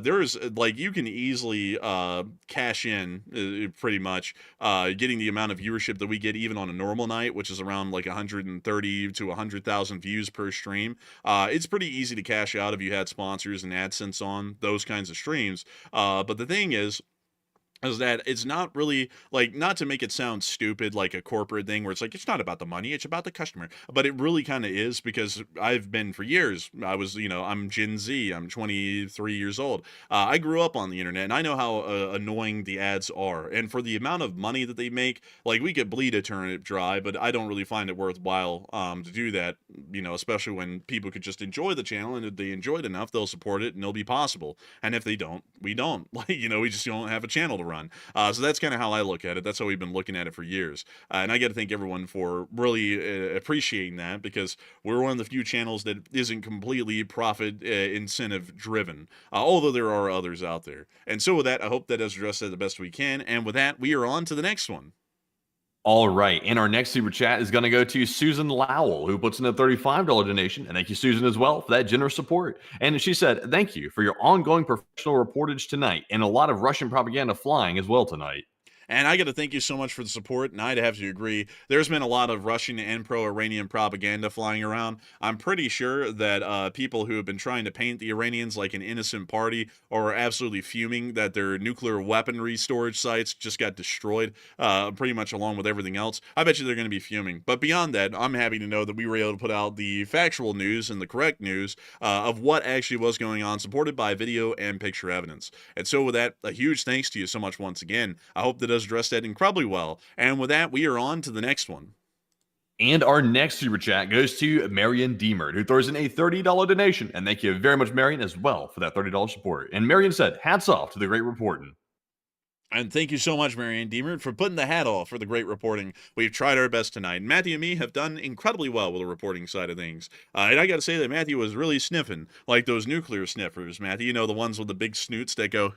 There's like, you can easily cash in pretty much getting the amount of viewership that we get even on a normal night, which is around like 130 to 100,000 views per stream. It's pretty easy to cash out if you had sponsors and AdSense on those kinds of streams. But the thing is that it's not really, like, not to make it sound stupid like a corporate thing where it's like, it's not about the money, it's about the customer. But it really kind of is, because I've been for years, I was, you know, I'm Gen Z, I'm 23 years old. I grew up on the internet, and I know how annoying the ads are. And for the amount of money that they make, like, we could bleed a turnip dry, but I don't really find it worthwhile to do that, you know, especially when people could just enjoy the channel, and if they enjoy it enough, they'll support it, and it'll be possible. And if they don't, we don't. Like, you know, we just don't have a channel to run. So that's kind of how I look at it. That's how we've been looking at it for years. And I got to thank everyone for really appreciating that, because we're one of the few channels that isn't completely profit incentive driven, although there are others out there. And so with that, I hope that has addressed that the best we can. And with that, we are on to the next one. All right, and our next super chat is going to go to Susan Lowell, who puts in a $35 donation. And thank you, Susan, as well, for that generous support. And she said, thank you for your ongoing professional reportage tonight, and a lot of Russian propaganda flying as well tonight. And I got to thank you so much for the support, and I'd have to agree. There's been a lot of Russian and pro-Iranian propaganda flying around. I'm pretty sure that people who have been trying to paint the Iranians like an innocent party are absolutely fuming that their nuclear weaponry storage sites just got destroyed, pretty much along with everything else. I bet you they're going to be fuming. But beyond that, I'm happy to know that we were able to put out the factual news and the correct news of what actually was going on, supported by video and picture evidence. And so with that, a huge thanks to you so much once again. I hope that does address that incredibly well. And with that, we are on to the next one. And our next super chat goes to Marion Deemer, who throws in a $30 donation. And thank you very much, Marion, as well, for that $30 support. And Marion said, hats off to the great reporting. And thank you so much, Marianne Deemer, for putting the hat off for the great reporting. We've tried our best tonight. Matthew and me have done incredibly well with the reporting side of things. And I got to say that Matthew was really sniffing, like those nuclear sniffers, Matthew. You know, the ones with the big snoots that go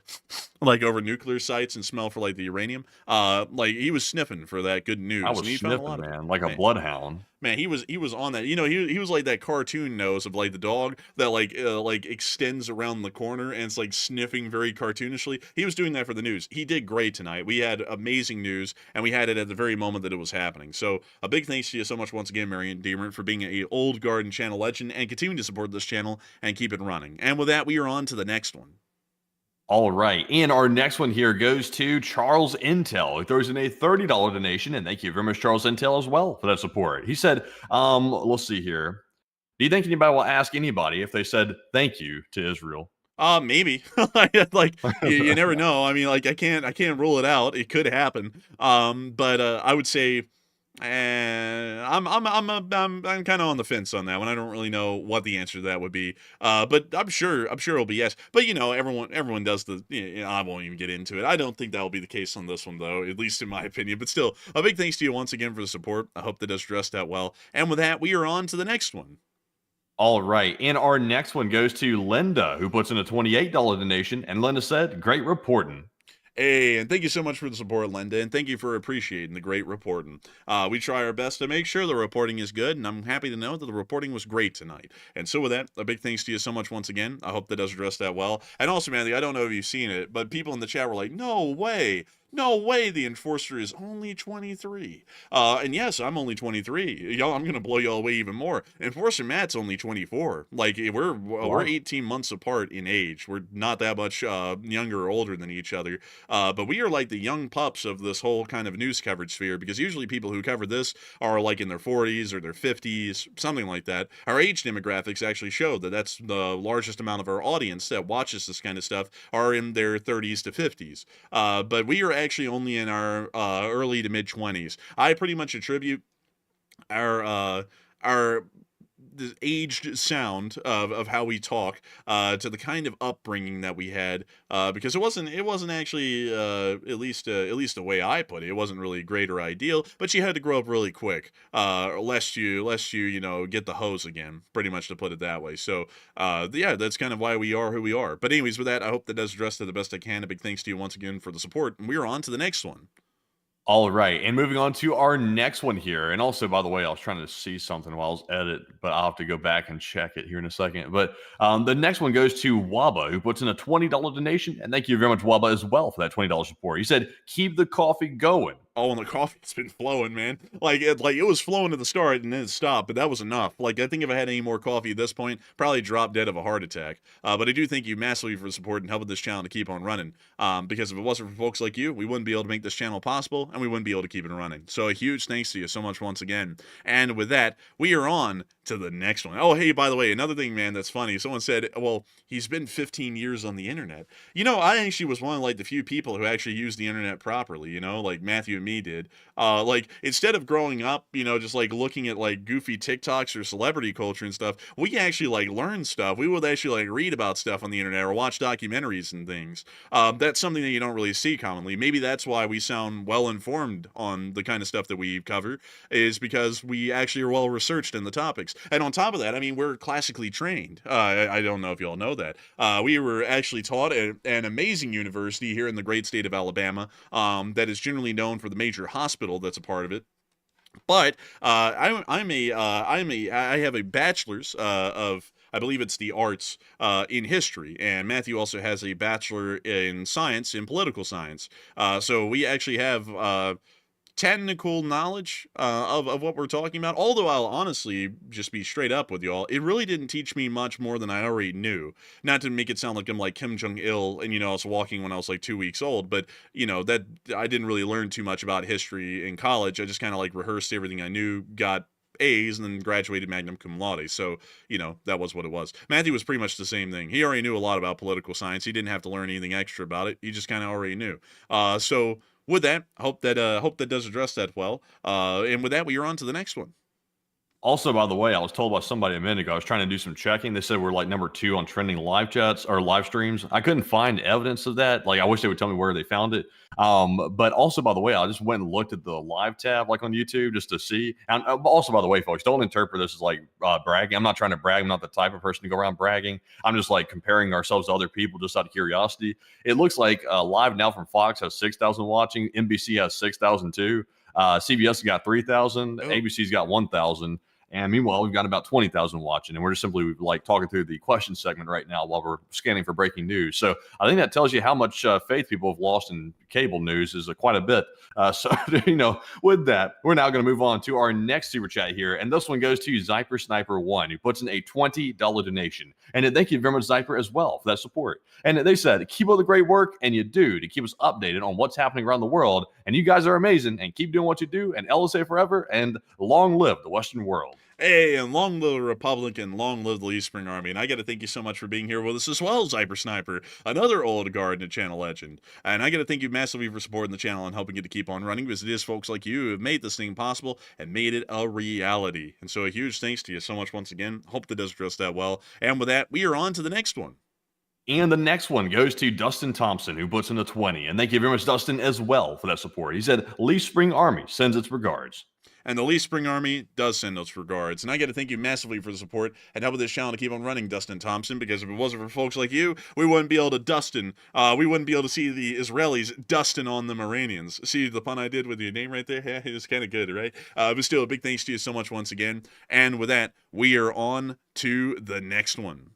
like over nuclear sites and smell for like the uranium. Like he was sniffing for that good news. I was and he found a sniffing, lot of man, it. like a bloodhound. Man, he was on that. You know, he was like that cartoon nose of like the dog that like extends around the corner and it's like sniffing very cartoonishly. He was doing that for the news. He did great tonight. We had amazing news, and we had it at the very moment that it was happening. So a big thanks to you so much once again, Marianne Deemer, for being a old Garden channel legend and continuing to support this channel and keep it running. And with that, we are on to the next one. All right. And our next one here goes to Charles Intel, who throws in a $30 donation. And thank you very much, Charles Intel, as well for that support. He said, let's see here. Do you think anybody will ask anybody if they said thank you to Israel? Maybe. Like you never know. I mean, like I can't rule it out. It could happen. But I would say I'm kind of on the fence on that one. I don't really know what the answer to that would be. But I'm sure it'll be yes. But you know, everyone does the. You know, I won't even get into it. I don't think that will be the case on this one, though, at least in my opinion. But still, a big thanks to you once again for the support. I hope that does address that well. And with that, we are on to the next one. All right. And our next one goes to Linda, who puts in a $28 donation. And Linda said, great reporting. Hey, and thank you so much for the support, Linda, and thank you for appreciating the great reporting. We try our best to make sure the reporting is good, and I'm happy to know that the reporting was great tonight. And so with that, a big thanks to you so much once again. I hope that does address that well. And also, man, I don't know if you've seen it, but people in the chat were like, no way. No way the Enforcer is only 23. And yes, I'm only 23. Y'all, I'm going to blow y'all away even more. Enforcer Matt's only 24. Like, we're 18 months apart in age. We're not that much younger or older than each other. But we are like the young pups of this whole kind of news coverage sphere, because usually people who cover this are like in their 40s or their 50s, something like that. Our age demographics actually show that that's the largest amount of our audience that watches this kind of stuff are in their 30s to 50s. But we are actually only in our early to mid 20s. I pretty much attribute our the aged sound of how we talk to the kind of upbringing that we had, because it wasn't actually at least the way I put it, it wasn't really great or ideal, but you had to grow up really quick, lest you know, get the hose again, pretty much, to put it that way. So yeah, that's kind of why we are who we are. But anyways, with that, I hope that does address that the best I can. A big thanks to you once again for the support, and we are on to the next one. All right, and moving on to our next one here. And also, by the way, I was trying to see something while I was edit, but I'll have to go back and check it here in a second. But the next one goes to Waba, who puts in a $20 donation. And thank you very much, Waba, as well, for that $20 support. He said, keep the coffee going. Oh, and the coffee's been flowing, man. Like it was flowing at the start and then it stopped, but that was enough. Like, I think if I had any more coffee at this point, probably drop dead of a heart attack. But I do thank you massively for the support and helping this channel to keep on running. Because if it wasn't for folks like you, we wouldn't be able to make this channel possible, and we wouldn't be able to keep it running. So a huge thanks to you so much once again. And with that, we are on to the next one. Oh, hey, by the way, another thing, man, that's funny. Someone said, well, he's been 15 years on the internet. You know, I actually was one of like the few people who actually used the internet properly, you know, like Matthew and me did. Like, instead of growing up, you know, just like looking at like goofy TikToks or celebrity culture and stuff, we actually like learn stuff. We would actually like read about stuff on the internet or watch documentaries and things. That's something that you don't really see commonly. Maybe that's why we sound well informed on the kind of stuff that we cover, is because we actually are well researched in the topics. And on top of that, I mean, we're classically trained. I don't know if you all know that. We were actually taught at an amazing university here in the great state of Alabama, that is generally known for the major hospital that's a part of it. But I have a bachelor's of, I believe it's the arts, in history, and Matthew also has a bachelor in science, in political science. So we actually have technical knowledge of what we're talking about. Although I'll honestly just be straight up with y'all, it really didn't teach me much more than I already knew. Not to make it sound like I'm like Kim Jong-il and, you know, I was walking when I was like 2 weeks old, but, you know, that I didn't really learn too much about history in college. I just kind of like rehearsed everything I knew, got A's, and then graduated magna cum laude. So, you know, that was what it was. Matthew was pretty much the same thing. He already knew a lot about political science. He didn't have to learn anything extra about it. He just kind of already knew. So with that, hope that does address that well. And with that, we are on to the next one. Also, by the way, I was told by somebody a minute ago, I was trying to do some checking. They said we're like number 2 on trending live chats or live streams. I couldn't find evidence of that. Like, I wish they would tell me where they found it. But also, by the way, I just went and looked at the live tab, like on YouTube, just to see. And also, by the way, folks, don't interpret this as like bragging. I'm not trying to brag. I'm not the type of person to go around bragging. I'm just like comparing ourselves to other people just out of curiosity. It looks like Live Now from Fox has 6,000 watching. NBC has 6,000 too. CBS has got 3,000. ABC's got 1,000. And meanwhile, we've got about 20,000 watching, and we're just simply like talking through the question segment right now while we're scanning for breaking news. So I think that tells you how much faith people have lost in cable news is quite a bit. So, with that, we're now going to move on to our next super chat here. And this one goes to Zyper Sniper 1, who puts in a $20 donation. And thank you very much, Zyper, as well for that support. And they said, keep up the great work, and you do, to keep us updated on what's happening around the world. And you guys are amazing, and keep doing what you do. And LSA forever, and long live the Western world. Hey, and long live the Republic and long live the Lee Spring Army. And I got to thank you so much for being here with us as well, Zyper Sniper, another old guard and channel legend. And I got to thank you massively for supporting the channel and helping it to keep on running, because it is folks like you who have made this thing possible and made it a reality. And so a huge thanks to you so much once again. Hope that does address that well. And with that, we are on to the next one. And the next one goes to Dustin Thompson, who puts in a 20. And thank you very much, Dustin, as well for that support. He said, Lee Spring Army sends its regards. And the Lee Spring Army does send those regards. And I got to thank you massively for the support and helping this channel to keep on running, Dustin Thompson, because if it wasn't for folks like you, we wouldn't be able to we wouldn't be able to see the Israelis dusting on them Iranians. See the pun I did with your name right there? Yeah, it was kind of good, right? But still, a big thanks to you so much once again. And with that, we are on to the next one.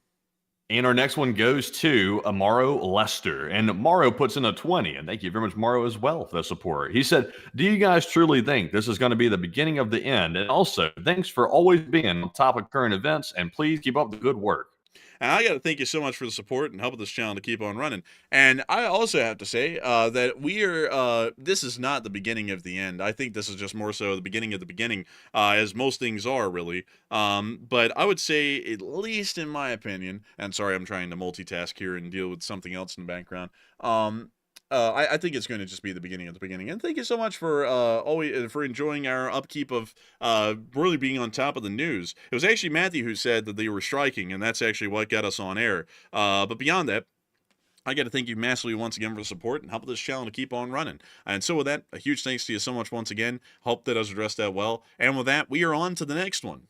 And our next one goes to Amaro Lester. And Amaro puts in a 20. And thank you very much, Amaro, as well for the support. He said, do you guys truly think this is going to be the beginning of the end? And also, thanks for always being on top of current events. And please keep up the good work. And I got to thank you so much for the support and helping this channel to keep on running. And I also have to say that we are, this is not the beginning of the end. I think this is just more so the beginning of the beginning, as most things are, really. But I would say, at least in my opinion, and sorry, I'm trying to multitask here and deal with something else in the background. I think it's going to just be the beginning of the beginning. And thank you so much for always for enjoying our upkeep of really being on top of the news. It was actually Matthew who said that they were striking, and that's actually what got us on air. But beyond that, I got to thank you massively once again for the support and help this channel to keep on running. And so with that, a huge thanks to you so much once again. Hope that I was addressed that well. And with that, we are on to the next one.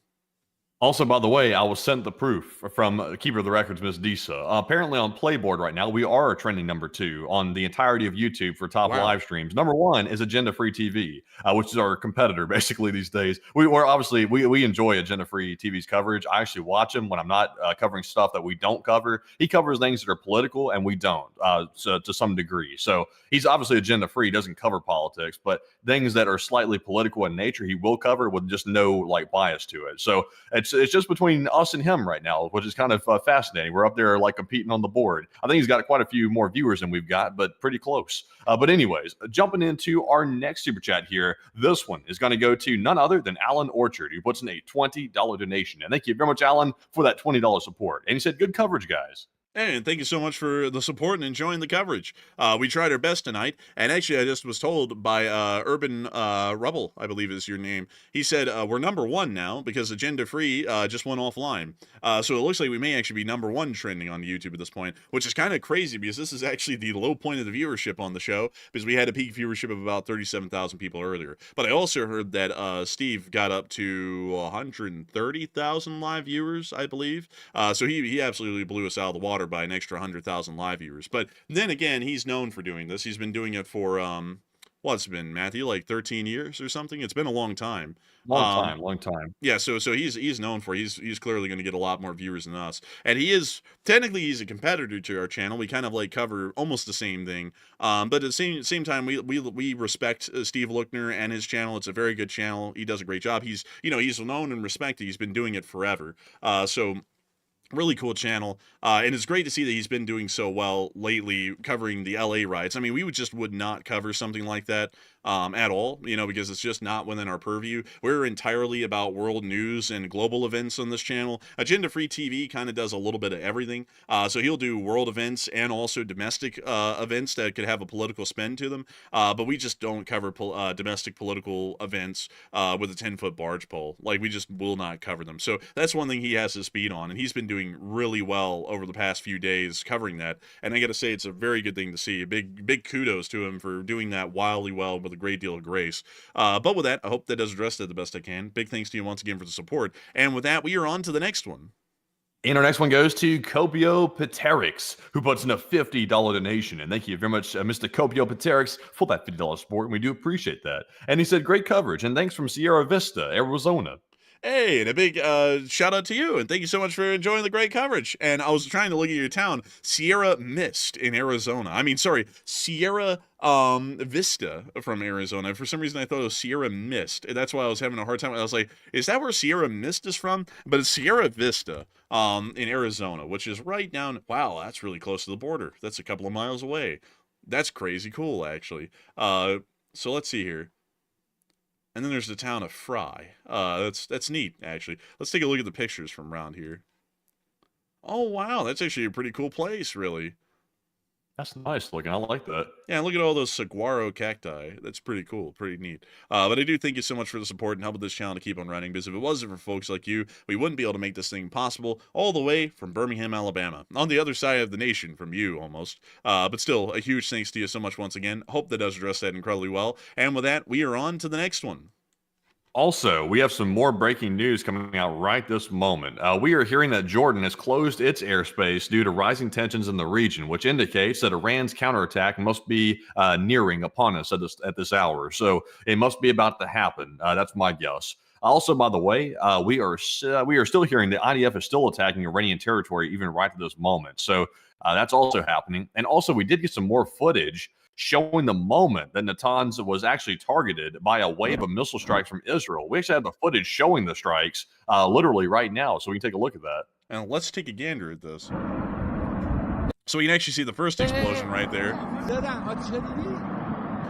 Also, by the way, I was sent the proof from Keeper of the Records, Miss Disa. Apparently on Playboard right now, we are trending number 2 on the entirety of YouTube for top live streams. Number 1 is Agenda Free TV, which is our competitor basically these days. We're obviously, we enjoy Agenda Free TV's coverage. I actually watch him when I'm not covering stuff that we don't cover. He covers things that are political and we don't, so to some degree. So he's obviously agenda free. He doesn't cover politics, but things that are slightly political in nature, he will cover with just no like bias to it. So it's just between us and him right now, which is kind of fascinating. We're up there like competing on the board. I think he's got quite a few more viewers than we've got, but pretty close. But anyways, jumping into our next super chat here, this one is going to go to none other than Alan Orchard, who puts in a $20 donation. And thank you very much, Alan, for that $20 support. And he said, good coverage, guys. And thank you so much for the support and enjoying the coverage. We tried our best tonight, and actually I just was told by Urban Rubble, I believe is your name. He said, we're number 1 now because Agenda Free just went offline. So it looks like we may actually be number 1 trending on YouTube at this point, which is kind of crazy because this is actually the low point of the viewership on the show, because we had a peak viewership of about 37,000 people earlier. But I also heard that Steve got up to 130,000 live viewers, I believe. So he absolutely blew us out of the water by an extra 100,000 live viewers. But then again, he's known for doing this. He's been doing it for what's been, Matthew, like 13 years or something. It's been a long time. Long time. Yeah, so he's known for he's clearly going to get a lot more viewers than us. And he's a competitor to our channel. We kind of like cover almost the same thing. But at the same time, we respect Steve Lookner and his channel. It's a very good channel. He does a great job. He's known and respected. He's been doing it forever. So really cool channel, and it's great to see that he's been doing so well lately covering the LA riots. I mean, we would not cover something like that at all, because it's just not within our purview. We're entirely about world news and global events on this channel. Agenda Free TV kind of does a little bit of everything. So he'll do world events and also domestic events that could have a political spin to them. But we just don't cover domestic political events with a 10-foot barge pole. Like, we just will not cover them. So that's one thing he has his speed on, and he's been doing really well over the past few days covering that. And I got to say, it's a very good thing to see. Big kudos to him for doing that wildly well with a great deal of grace. But with that, I hope that does address that the best I can. Big thanks to you once again for the support. And with that, we are on to the next one. And our next one goes to Geopolitics, who puts in a $50 donation. And thank you very much, Mr. Geopolitics, for that $50 support. And we do appreciate that. And he said, great coverage. And thanks from Sierra Vista, Arizona. Hey, and a big shout out to you, and thank you so much for enjoying the great coverage. And I was trying to look at your town, Sierra Mist in Arizona. Sierra Vista from Arizona. For some reason, I thought it was Sierra Mist. That's why I was having a hard time. I was like, is that where Sierra Mist is from? But it's Sierra Vista in Arizona, which is right down. Wow, that's really close to the border. That's a couple of miles away. That's crazy cool, actually. So let's see here. And then there's the town of Fry. That's neat, actually. Let's take a look at the pictures from around here. Oh, wow. That's actually a pretty cool place, really. That's nice looking. I like that. Yeah, look at all those saguaro cacti. That's pretty cool. Pretty neat. But I do thank you so much for the support and helping this channel to keep on running, because if it wasn't for folks like you, we wouldn't be able to make this thing possible all the way from Birmingham, Alabama. On the other side of the nation from you, almost. But still, a huge thanks to you so much once again. Hope that does address that incredibly well. And with that, we are on to the next one. Also, we have some more breaking news coming out right this moment. We are hearing that Jordan has closed its airspace due to rising tensions in the region, which indicates that Iran's counterattack must be nearing upon us at this hour. So it must be about to happen. That's my guess. Also, by the way, we are still hearing the IDF is still attacking Iranian territory even right at this moment. So that's also happening. And also, we did get some more footage showing the moment that Natans was actually targeted by a wave of missile strikes from Israel. We actually have the footage showing the strikes literally right now, so we can take a look at that. And let's take a gander at this. So we can actually see the first explosion right there.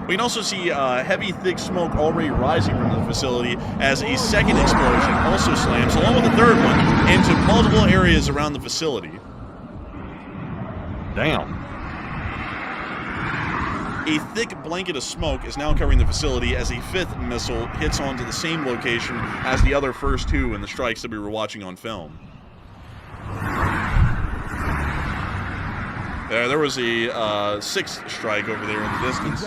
We can also see heavy, thick smoke already rising from the facility as a second explosion also slams, along with the third one, into multiple areas around the facility. Damn. A thick blanket of smoke is now covering the facility as a fifth missile hits onto the same location as the other first two in the strikes that we were watching on film. There was a sixth strike over there in the distance.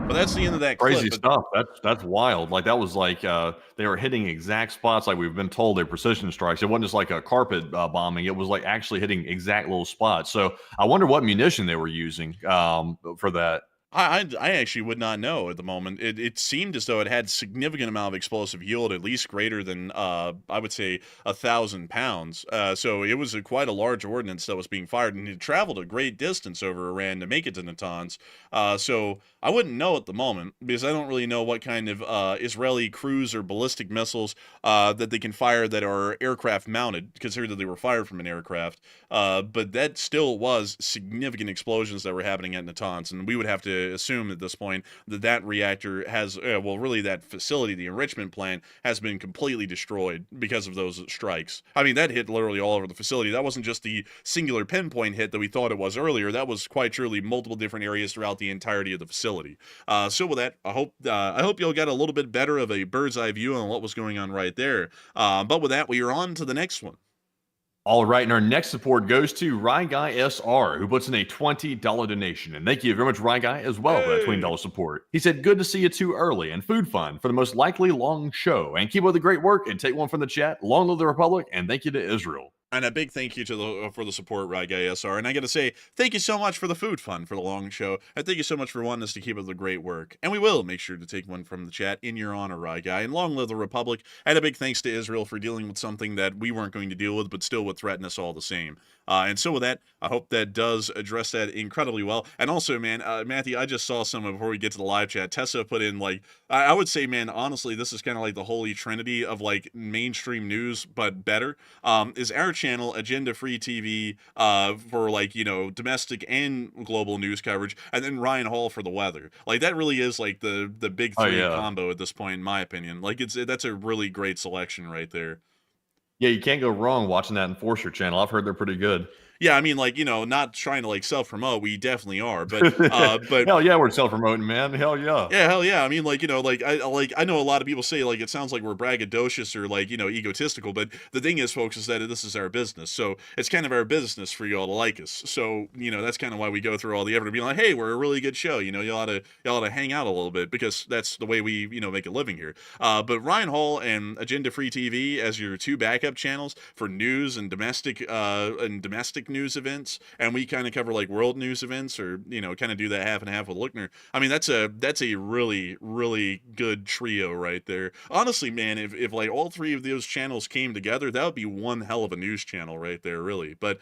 But that's the end of that clip. Crazy stuff. That's wild. Like, that was like they were hitting exact spots, like we've been told they're precision strikes. It wasn't just like a carpet bombing. It was like actually hitting exact little spots. So I wonder what munition they were using for that. I actually would not know at the moment. It seemed as though it had significant amount of explosive yield, at least greater than, I would say, 1,000 pounds. So it was quite a large ordnance that was being fired, and it traveled a great distance over Iran to make it to Natans. So I wouldn't know at the moment, because I don't really know what kind of Israeli cruise or ballistic missiles that they can fire that are aircraft mounted, considering that they were fired from an aircraft. But that still was significant explosions that were happening at Natans, and we would have to assume at this point that reactor has, really that facility, the enrichment plant, has been completely destroyed because of those strikes. I mean, that hit literally all over the facility. That wasn't just the singular pinpoint hit that we thought it was earlier. That was quite truly multiple different areas throughout the entirety of the facility. So with that, I hope y'all got a little bit better of a bird's eye view on what was going on right there. But with that, we are on to the next one. All right, and our next support goes to Ryguy SR, who puts in a $20 donation. And thank you very much, Ryguy, as well, for that $20 support. He said, good to see you too early, and food fun for the most likely long show. And keep up the great work, and take one from the chat. Long live the Republic, and thank you to Israel. And a big thank you to the for the support, Rye Guy SR. And I got to say, thank you so much for the food fund for the long show. And thank you so much for wanting us to keep up the great work. And we will make sure to take one from the chat in your honor, Rye Guy. And long live the Republic. And a big thanks to Israel for dealing with something that we weren't going to deal with, but still would threaten us all the same. And so with that, I hope that does address that incredibly well. And also, man, Matthew, I just saw some before we get to the live chat. Tessa put in, like, I would say, man, honestly, this is kind of like the holy trinity of, like, mainstream news, but better. Is our channel, Agenda-Free TV, for, like, you know, domestic and global news coverage, and then Ryan Hall for the weather. Like, that really is, like, the big three combo at this point, in my opinion. Like, that's a really great selection right there. Yeah, you can't go wrong watching that Enforcer channel. I've heard they're pretty good. Yeah, I mean, like, you know, not trying to, like, self-promote. We definitely are, but hell yeah, we're self-promoting, man. Hell yeah. Yeah, hell yeah. I mean, like, you know, like I know a lot of people say, like, it sounds like we're braggadocious or, like, you know, egotistical, but the thing is, folks, is that this is our business. So it's kind of our business for y'all to like us. So, you know, that's kind of why we go through all the effort to be like, hey, we're a really good show. You know, y'all ought to hang out a little bit, because that's the way we, you know, make a living here. But Ryan Hall and Agenda Free TV as your two backup channels for news and domestic news events, and we kind of cover, like, world news events, or, you know, kind of do that half and half with Lookner. I mean, that's a really, really good trio right there. Honestly, man, if like all three of those channels came together, that would be one hell of a news channel right there, really. But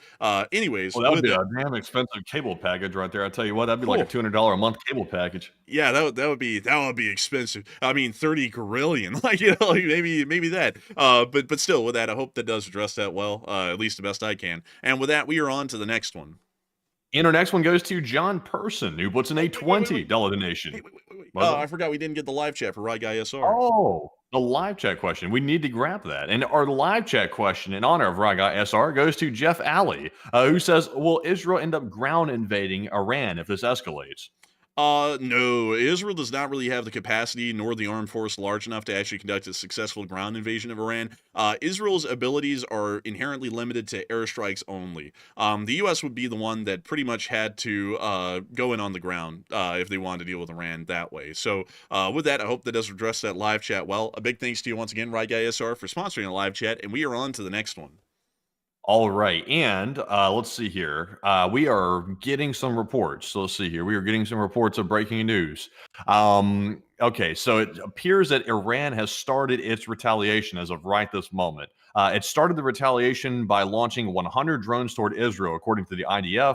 anyways, well, that would be a damn expensive cable package right there. I tell you what, that'd be like a $200 a month cable package. Yeah, that would be expensive. I mean, 30 grillion, like, you know, like maybe that. But still, with that, I hope that does address that well, at least the best I can. And with that, we are on to the next one. And our next one goes to John Person, who puts in a $20 donation. Wait. I forgot we didn't get the live chat for Rye Guy SR. Oh, the live chat question. We need to grab that. And our live chat question in honor of Rye Guy SR goes to Jeff Alley, who says, will Israel end up ground invading Iran if this escalates? No, Israel does not really have the capacity nor the armed force large enough to actually conduct a successful ground invasion of Iran. Israel's abilities are inherently limited to airstrikes only. The U.S. would be the one that pretty much had to go in on the ground if they wanted to deal with Iran that way. So with that, I hope that does address that live chat well. A big thanks to you once again, Rye Guy SR, for sponsoring the live chat, and we are on to the next one. All right, and let's see here. We are getting some reports. So let's see here. We are getting some reports of breaking news. Okay, so it appears that Iran has started its retaliation as of right this moment. It started the retaliation by launching 100 drones toward Israel, according to the IDF.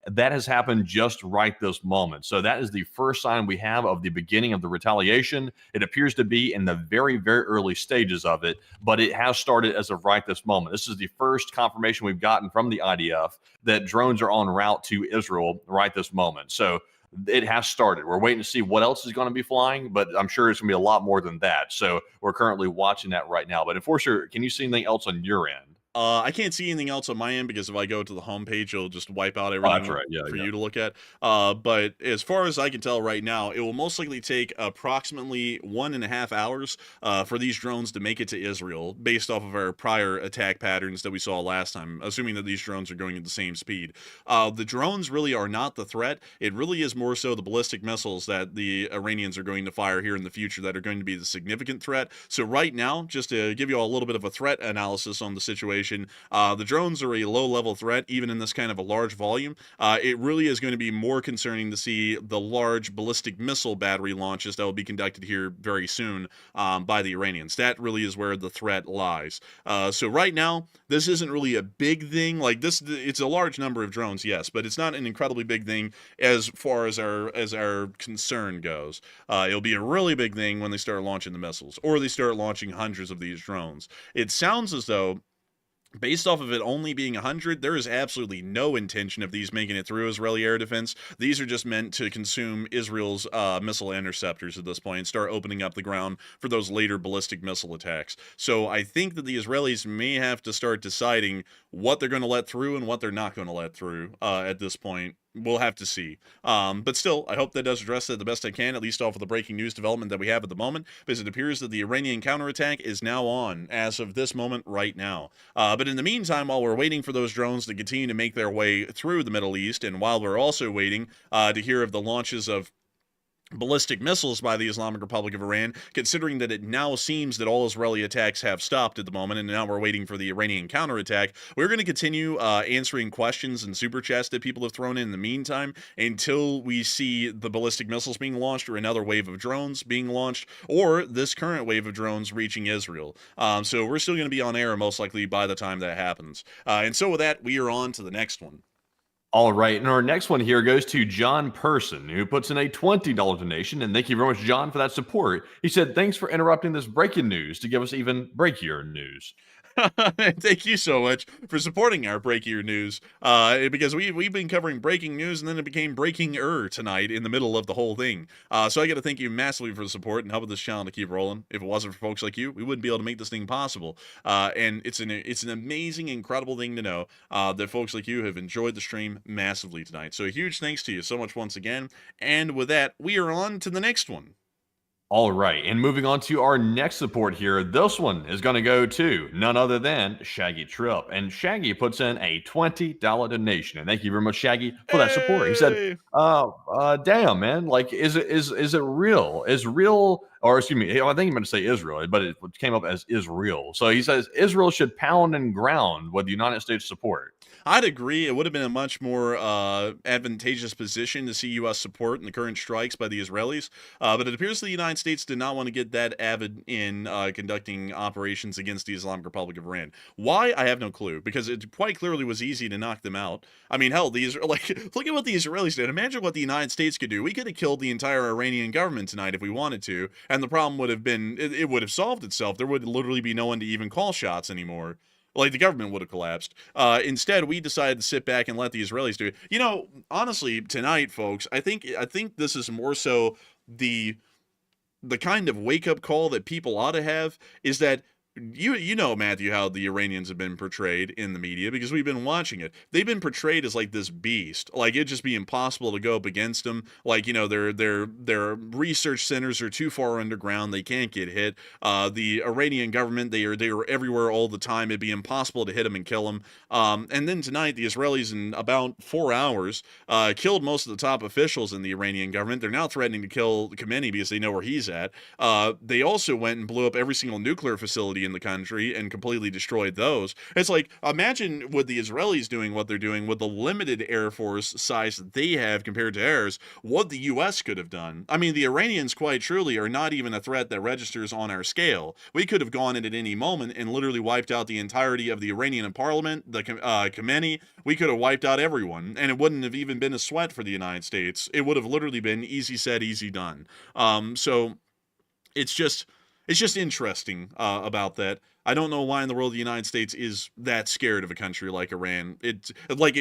That has happened just right this moment. So that is the first sign we have of the beginning of the retaliation. It appears to be in the very, very early stages of it, but it has started as of right this moment. This is the first confirmation we've gotten from the IDF that drones are en route to Israel right this moment. So it has started. We're waiting to see what else is going to be flying, but I'm sure it's going to be a lot more than that. So we're currently watching that right now. But Enforcer, can you see anything else on your end? I can't see anything else on my end, because if I go to the homepage, it'll just wipe out everything for you to look at. But as far as I can tell right now, it will most likely take approximately 1.5 hours for these drones to make it to Israel, based off of our prior attack patterns that we saw last time, assuming that these drones are going at the same speed. The drones really are not the threat. It really is more so the ballistic missiles that the Iranians are going to fire here in the future that are going to be the significant threat. So right now, just to give you all a little bit of a threat analysis on the situation, the drones are a low-level threat, even in this kind of a large volume. It really is going to be more concerning to see the large ballistic missile battery launches that will be conducted here very soon by the Iranians. That really is where the threat lies. So right now, this isn't really a big thing. Like this, it's a large number of drones, yes, but it's not an incredibly big thing as far as our concern goes. It'll be a really big thing when they start launching the missiles, or they start launching hundreds of these drones. It sounds as though, based off of it only being 100, there is absolutely no intention of these making it through Israeli air defense. These are just meant to consume Israel's missile interceptors at this point and start opening up the ground for those later ballistic missile attacks. So I think that the Israelis may have to start deciding what they're going to let through and what they're not going to let through at this point. We'll have to see. But still, I hope that does address that the best I can, at least off of the breaking news development that we have at the moment, because it appears that the Iranian counterattack is now on as of this moment right now. But in the meantime, while we're waiting for those drones to continue to make their way through the Middle East, and while we're also waiting to hear of the launches of ballistic missiles by the Islamic Republic of Iran, considering that it now seems that all Israeli attacks have stopped at the moment, and now we're waiting for the Iranian counterattack. We're going to continue answering questions and super chats that people have thrown in the meantime until we see the ballistic missiles being launched or another wave of drones being launched or this current wave of drones reaching Israel. So we're still going to be on air most likely by the time that happens. And so with that, we are on to the next one. All right, and our next one here goes to John Person, who puts in a $20 donation, and thank you very much, John, for that support. He said, thanks for interrupting this breaking news to give us even breakier news. Thank you so much for supporting our breakier news, because we've been covering breaking news, and then it became breaking-er tonight in the middle of the whole thing. So I got to thank you massively for the support and helping this channel to keep rolling. If it wasn't for folks like you, we wouldn't be able to make this thing possible. And it's an amazing, incredible thing to know that folks like you have enjoyed the stream massively tonight. So a huge thanks to you so much once again. And with that, we are on to the next one. All right, and moving on to our next support here, this one is going to go to none other than Shaggy Trip. And Shaggy puts in a $20 donation. And thank you very much, Shaggy, for that support. He said, damn, man, like, is it real? Is real, or excuse me, I think he meant to say Israel, but it came up as Israel. So he says, Israel should pound and ground with the United States support. I'd agree. It would have been a much more advantageous position to see U.S. support in the current strikes by the Israelis. But it appears the United States did not want to get that avid in conducting operations against the Islamic Republic of Iran. Why? I have no clue, because it quite clearly was easy to knock them out. I mean, hell, look at what the Israelis did. Imagine what the United States could do. We could have killed the entire Iranian government tonight if we wanted to, and the problem would have been, it would have solved itself. There would literally be no one to even call shots anymore. Like, the government would have collapsed. Instead, we decided to sit back and let the Israelis do it. You know, honestly, tonight, folks, I think this is more so the kind of wake-up call that people ought to have, is that you know, Matthew, how the Iranians have been portrayed in the media, because we've been watching it. They've been portrayed as like this beast, like it'd just be impossible to go up against them. Like, you know, their research centers are too far underground; they can't get hit. The Iranian government, they are everywhere all the time. It'd be impossible to hit them and kill them. And then tonight, the Israelis, in about 4 hours, killed most of the top officials in the Iranian government. They're now threatening to kill Khamenei because they know where he's at. They also went and blew up every single nuclear facility in the country and completely destroyed those. It's like, imagine with the Israelis doing what they're doing with the limited air force size that they have compared to ours, what the U.S. could have done. I mean, the Iranians quite truly are not even a threat that registers on our scale. We could have gone in at any moment and literally wiped out the entirety of the Iranian parliament, the Khamenei. We could have wiped out everyone, and it wouldn't have even been a sweat for the United States. It would have literally been easy said, easy done. So it's just interesting about that. I don't know why in the world the United States is that scared of a country like Iran. It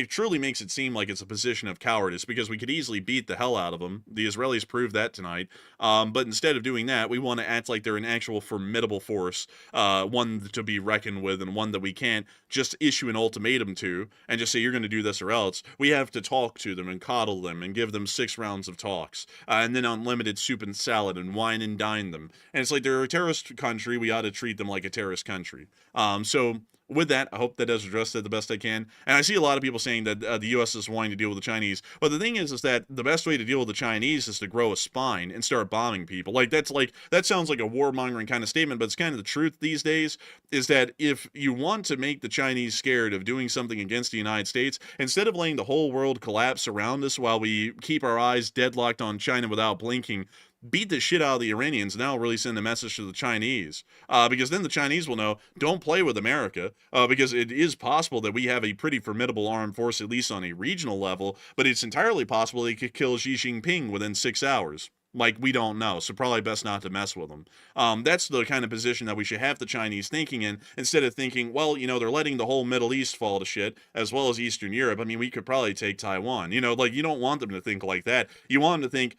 truly makes it seem like it's a position of cowardice, because we could easily beat the hell out of them. The Israelis proved that tonight. But instead of doing that, we want to act like they're an actual formidable force, one to be reckoned with, and one that we can't just issue an ultimatum to and just say, you're going to do this or else. We have to talk to them and coddle them and give them 6 rounds of talks, and then unlimited soup and salad and wine and dine them. And it's like, they're a terrorist country. We ought to treat them like a terrorist country. So with that, I hope that does address that the best I can. And I see a lot of people saying that the U.S. is wanting to deal with the Chinese. But the thing is that the best way to deal with the Chinese is to grow a spine and start bombing people. That sounds like a warmongering kind of statement, but it's kind of the truth these days, is that if you want to make the Chinese scared of doing something against the United States, instead of letting the whole world collapse around us while we keep our eyes deadlocked on China without blinking, beat the shit out of the Iranians, and that'll really send a message to the Chinese. Because then the Chinese will know, don't play with America, because it is possible that we have a pretty formidable armed force, at least on a regional level, but it's entirely possible they could kill Xi Jinping within 6 hours. Like, we don't know, so probably best not to mess with them. That's the kind of position that we should have the Chinese thinking in, instead of thinking, well, you know, they're letting the whole Middle East fall to shit, as well as Eastern Europe. I mean, we could probably take Taiwan. You know, like, you don't want them to think like that. You want them to think,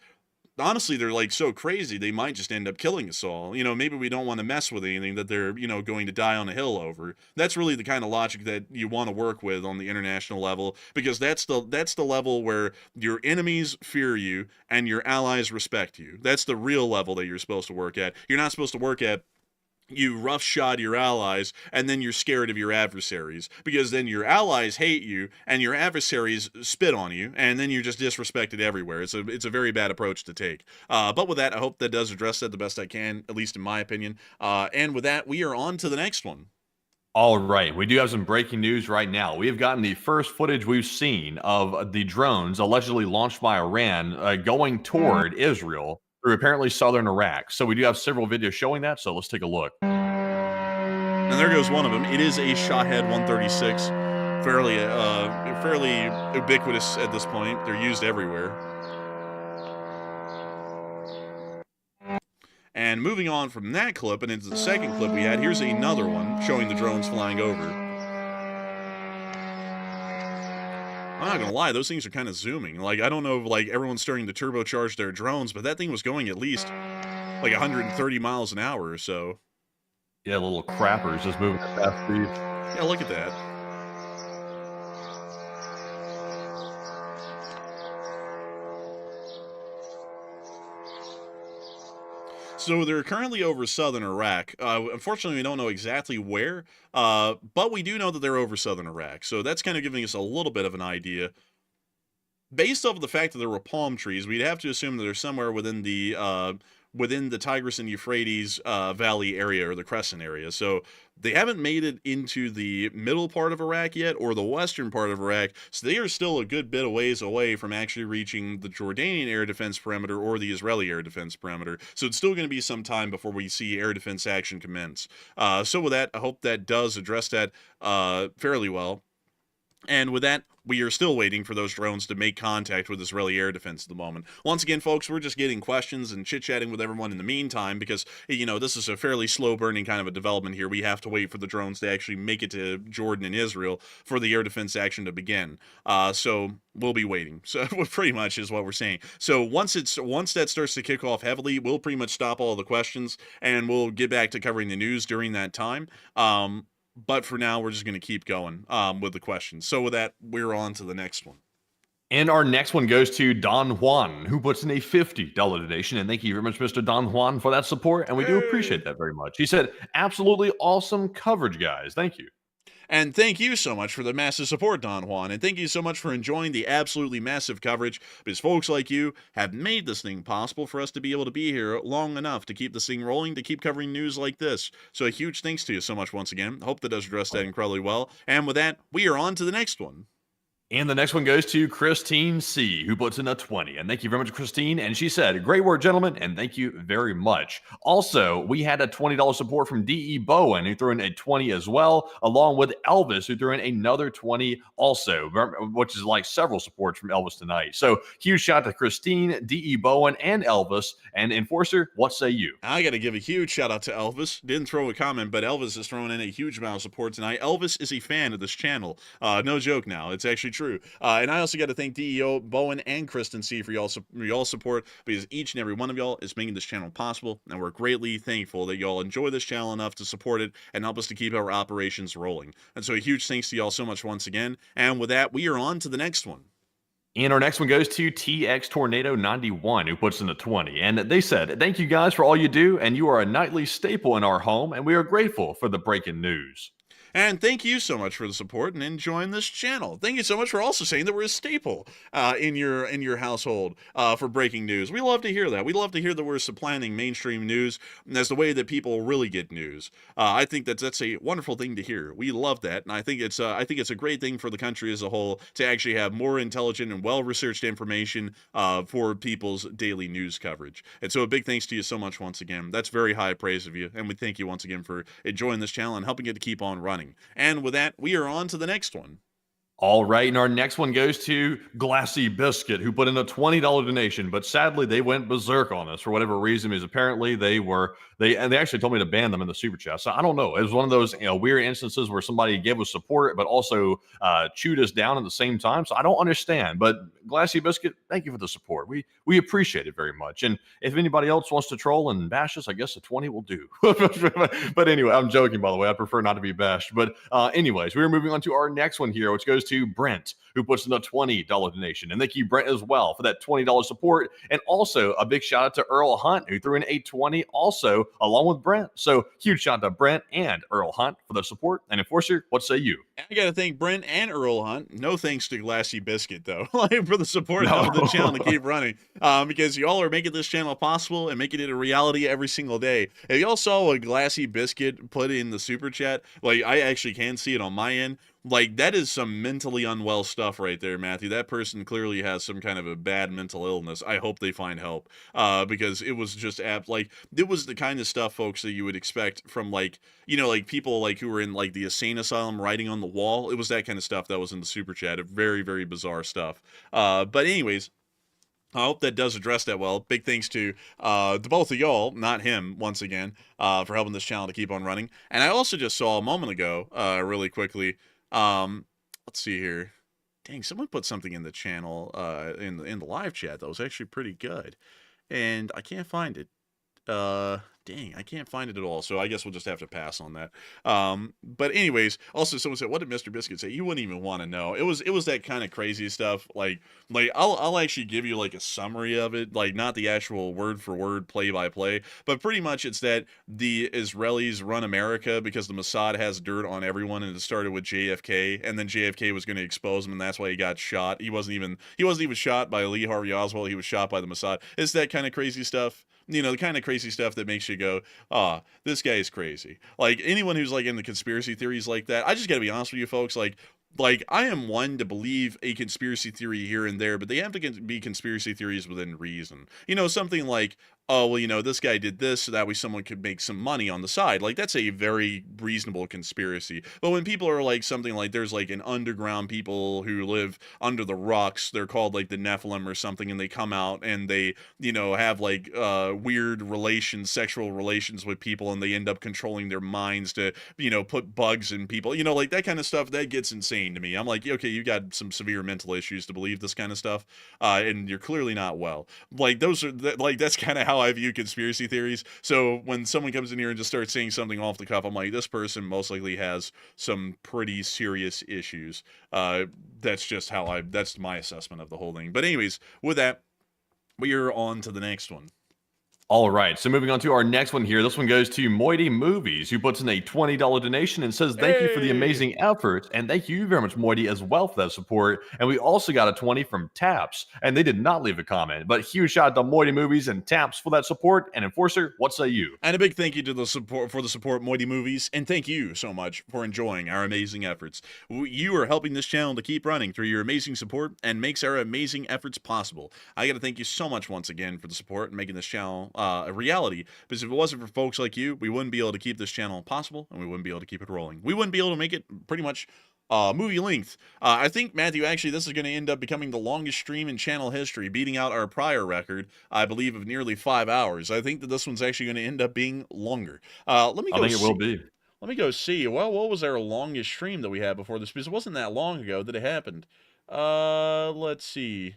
honestly, they're like so crazy, they might just end up killing us all. You know, maybe we don't want to mess with anything that they're, you know, going to die on a hill over. That's really the kind of logic that you want to work with on the international level, because that's the level where your enemies fear you and your allies respect you. That's the real level that you're supposed to work at. You're not supposed to work at you roughshod your allies, and then you're scared of your adversaries, because then your allies hate you and your adversaries spit on you, and then you're just disrespected everywhere. It's a very bad approach to take. But with that, I hope that does address that the best I can, at least in my opinion. And with that, we are on to the next one. All right, we do have some breaking news right now. We have gotten the first footage we've seen of the drones allegedly launched by Iran going toward Israel through apparently southern Iraq. So we do have several videos showing that, so let's take a look. And there goes one of them. It is a Shahed 136, fairly ubiquitous at this point. They're used everywhere. And moving on from that clip and into the second clip we had, here's another one showing the drones flying over. I'm not gonna lie, those things are kind of zooming. Like, I don't know if, like, everyone's starting to turbocharge their drones, but that thing was going at least, like, 130 miles an hour or so. Yeah, little crappers just moving at fast speed. Yeah, look at that. So they're currently over southern Iraq. Unfortunately, we don't know exactly where, but we do know that they're over southern Iraq. So that's kind of giving us a little bit of an idea. Based off of the fact that there were palm trees, we'd have to assume that they're somewhere within the Tigris and Euphrates Valley area, or the Crescent area. So they haven't made it into the middle part of Iraq yet, or the western part of Iraq. So they are still a good bit of ways away from actually reaching the Jordanian air defense perimeter or the Israeli air defense perimeter. So it's still going to be some time before we see air defense action commence. So with that, I hope that does address that fairly well. And with that, we are still waiting for those drones to make contact with Israeli air defense at the moment. Once again, folks, we're just getting questions and chit-chatting with everyone in the meantime because, you know, this is a fairly slow-burning kind of a development here. We have to wait for the drones to actually make it to Jordan and Israel for the air defense action to begin. So we'll be waiting. So pretty much is what we're saying. So once that starts to kick off heavily, we'll pretty much stop all the questions and we'll get back to covering the news during that time. But for now, we're just going to keep going with the questions. So with that, we're on to the next one. And our next one goes to Don Juan, who puts in a $50 donation. And thank you very much, Mr. Don Juan, for that support. And we do appreciate that very much. He said, absolutely awesome coverage, guys. Thank you. And thank you so much for the massive support, Don Juan. And thank you so much for enjoying the absolutely massive coverage, because folks like you have made this thing possible for us to be able to be here long enough to keep this thing rolling, to keep covering news like this. So a huge thanks to you so much once again. Hope that does address that incredibly well. And with that, we are on to the next one. And the next one goes to Christine C., who puts in a 20. And thank you very much, Christine. And she said, great work, gentlemen, and thank you very much. Also, we had a $20 support from D.E. Bowen, who threw in a 20 as well, along with Elvis, who threw in another 20 also, which is like several supports from Elvis tonight. So huge shout out to Christine, D.E. Bowen, and Elvis. And Enforcer, what say you? I got to give a huge shout out to Elvis. Didn't throw a comment, but Elvis is throwing in a huge amount of support tonight. Elvis is a fan of this channel. No joke now. It's actually true. And I also got to thank DEO, Bowen, and Kristen C. for y'all support, because each and every one of y'all is making this channel possible, and we're greatly thankful that y'all enjoy this channel enough to support it and help us to keep our operations rolling. And so a huge thanks to y'all so much once again. And with that, we are on to the next one. And our next one goes to TX Tornado 91, who puts in a 20. And they said, thank you guys for all you do, and you are a nightly staple in our home, and we are grateful for the breaking news. And thank you so much for the support and enjoying this channel. Thank you so much for also saying that we're a staple in your household for breaking news. We love to hear that. We love to hear that we're supplanting mainstream news as the way that people really get news. I think that's a wonderful thing to hear. We love that, and I think it's a great thing for the country as a whole to actually have more intelligent and well-researched information for people's daily news coverage. And so a big thanks to you so much once again. That's very high praise of you, and we thank you once again for enjoying this channel and helping it to keep on running. And with that, we are on to the next one. All right, and our next one goes to Glassy Biscuit, who put in a $20 donation, but sadly they went berserk on us for whatever reason, because apparently they actually told me to ban them in the super chat. So I don't know. It was one of those weird instances where somebody gave us support, but also chewed us down at the same time. So I don't understand. But Glassy Biscuit, thank you for the support. We appreciate it very much. And if anybody else wants to troll and bash us, I guess a 20 will do. But anyway, I'm joking, by the way. I prefer not to be bashed. But anyways, we're moving on to our next one here, which goes to Brent, who puts in a $20 donation. And thank you, Brent, as well, for that $20 support. And also a big shout out to Earl Hunt, who threw in a $20 also, along with Brent. So huge shout out to Brent and Earl Hunt for the support. And Enforcer, what say you? I gotta thank Brent and Earl Hunt. No thanks to Glassy Biscuit, though, for the support of the channel to keep running. Because y'all are making this channel possible and making it a reality every single day. If y'all saw a Glassy Biscuit put in the super chat, like, I actually can see it on my end. Like, that is some mentally unwell stuff right there, Matthew. That person clearly has some kind of a bad mental illness. I hope they find help, because it was just like, it was the kind of stuff, folks, that you would expect from, like, you know, like, people, like, who were in, like, the insane asylum writing on the wall. It was that kind of stuff that was in the super chat. Very, very bizarre stuff. But anyways, I hope that does address that well. Big thanks to the both of y'all, not him, once again, for helping this channel to keep on running. And I also just saw a moment ago, really quickly, let's see here. Dang, someone put something in the channel, in the live chat that was actually pretty good, and I can't find it. Dang, I can't find it at all, so I guess we'll just have to pass on that. But anyways, also someone said, what did Mr. Biscuit say? You wouldn't even want to know. It was that kind of crazy stuff. Like I'll actually give you like a summary of it, like not the actual word for word, play by play, but pretty much it's that the Israelis run America because the Mossad has dirt on everyone, and it started with JFK, and then JFK was going to expose him, and that's why he got shot. He wasn't even shot by Lee Harvey Oswald. He was shot by the Mossad. It's that kind of crazy stuff. You know, the kind of crazy stuff that makes you go, this guy is crazy. Like, anyone who's, like, into conspiracy theories like that, I just gotta be honest with you folks, like, I am one to believe a conspiracy theory here and there, but they have to be conspiracy theories within reason. You know, something like, oh, well, you know, this guy did this so that way someone could make some money on the side. Like, that's a very reasonable conspiracy. But when people are like something like there's like an underground people who live under the rocks, they're called like the Nephilim or something, and they come out and they, you know, have like weird relations, sexual relations with people, and they end up controlling their minds to, you know, put bugs in people, you know, like that kind of stuff, that gets insane to me. I'm like, okay, you got some severe mental issues to believe this kind of stuff, and you're clearly not well. Like, those are, like, that's kind of how I view conspiracy theories. So when someone comes in here and just starts saying something off the cuff, I'm like, this person most likely has some pretty serious issues. That's just how that's my assessment of the whole thing. But anyways, with that, we are on to the next one. All right, so moving on to our next one here. This one goes to Moity Movies, who puts in a $20 donation and says, thank you for the amazing effort. And thank you very much, Moity, as well, for that support. And we also got a 20 from Taps, and they did not leave a comment. But huge shout out to Moity Movies and Taps for that support. And Enforcer, what say you? And a big thank you to the support Moity Movies, and thank you so much for enjoying our amazing efforts. You are helping this channel to keep running through your amazing support and makes our amazing efforts possible. I got to thank you so much once again for the support and making this channel a reality, because if it wasn't for folks like you, we wouldn't be able to keep this channel possible, and we wouldn't be able to keep it rolling. We wouldn't be able to make it pretty much movie length. I think, Matthew, actually this is going to end up becoming the longest stream in channel history, beating out our prior record, I believe, of nearly 5 hours. I think that this one's actually going to end up being longer. Let me go. I think it will be. Let me go see. Well, what was our longest stream that we had before this? Because it wasn't that long ago that it happened. Let's see.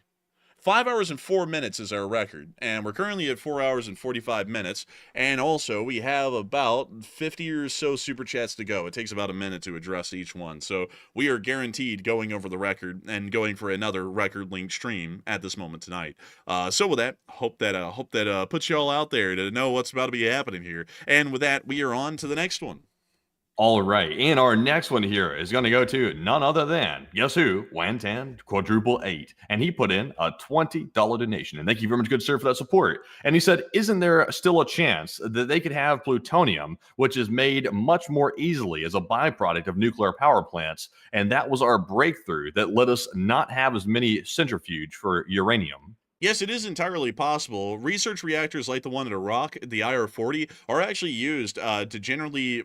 5 hours and 4 minutes is our record, and we're currently at 4 hours and 45 minutes, and also we have about 50 or so super chats to go. It takes about a minute to address each one, so we are guaranteed going over the record and going for another record-linked stream at this moment tonight. So with that, hope that puts y'all out there to know what's about to be happening here, and with that, we are on to the next one. All right, and our next one here is going to go to none other than, guess who? Wantan Quadruple 8, and he put in a $20 donation, and thank you very much, good sir, for that support. And he said, isn't there still a chance that they could have plutonium, which is made much more easily as a byproduct of nuclear power plants, and that was our breakthrough that let us not have as many centrifuge for uranium? Yes, it is entirely possible. Research reactors like the one at Iraq, the IR-40, are actually used to generally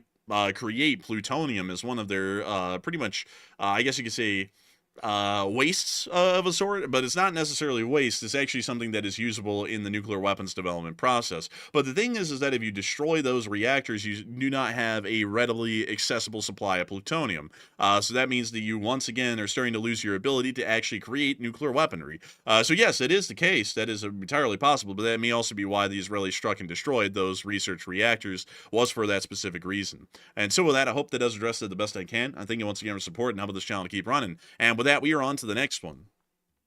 create plutonium as one of their pretty much, I guess you could say, wastes of a sort, but it's not necessarily waste. It's actually something that is usable in the nuclear weapons development process. But the thing is that if you destroy those reactors, you do not have a readily accessible supply of plutonium. So that means that you once again are starting to lose your ability to actually create nuclear weaponry. So yes, it is the case. That is entirely possible, but that may also be why the Israelis struck and destroyed those research reactors, was for that specific reason. And so with that, I hope that does address it the best I can. I thank you once again for support and helping this channel to keep running. And with that, we are on to the next one.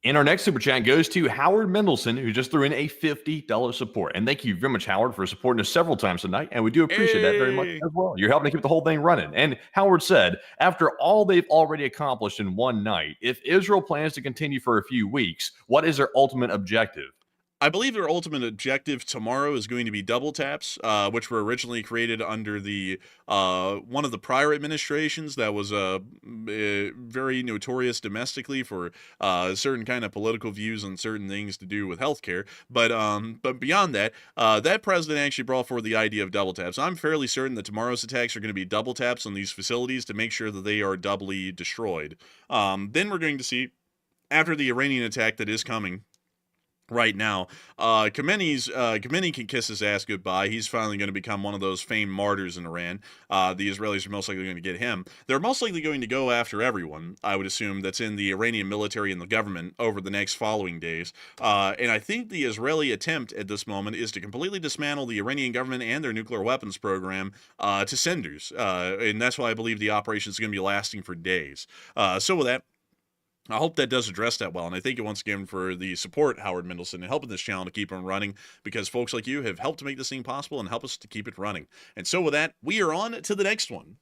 And our next super chat goes to Howard Mendelson, who just threw in a $50 support. And thank you very much, Howard, for supporting us several times tonight. And we do appreciate that very much as well. You're helping to keep the whole thing running. And Howard said, after all they've already accomplished in one night, if Israel plans to continue for a few weeks, what is their ultimate objective? I believe their ultimate objective tomorrow is going to be double taps, which were originally created under the one of the prior administrations that was very notorious domestically for certain kind of political views on certain things to do with healthcare. But beyond that, that president actually brought forward the idea of double taps. I'm fairly certain that tomorrow's attacks are going to be double taps on these facilities to make sure that they are doubly destroyed. Then we're going to see, after the Iranian attack that is coming right now, Khamenei can kiss his ass goodbye. He's finally going to become one of those famed martyrs in Iran. The Israelis are most likely going to get him. They're most likely going to go after everyone, I would assume, that's in the Iranian military and the government over the next following days. And I think the Israeli attempt at this moment is to completely dismantle the Iranian government and their nuclear weapons program to cinders. And that's why I believe the operation is going to be lasting for days. So with that, I hope that does address that well, and I thank you once again for the support, Howard Mendelson, and helping this channel to keep on running, because folks like you have helped to make this thing possible and help us to keep it running. And so with that, we are on to the next one.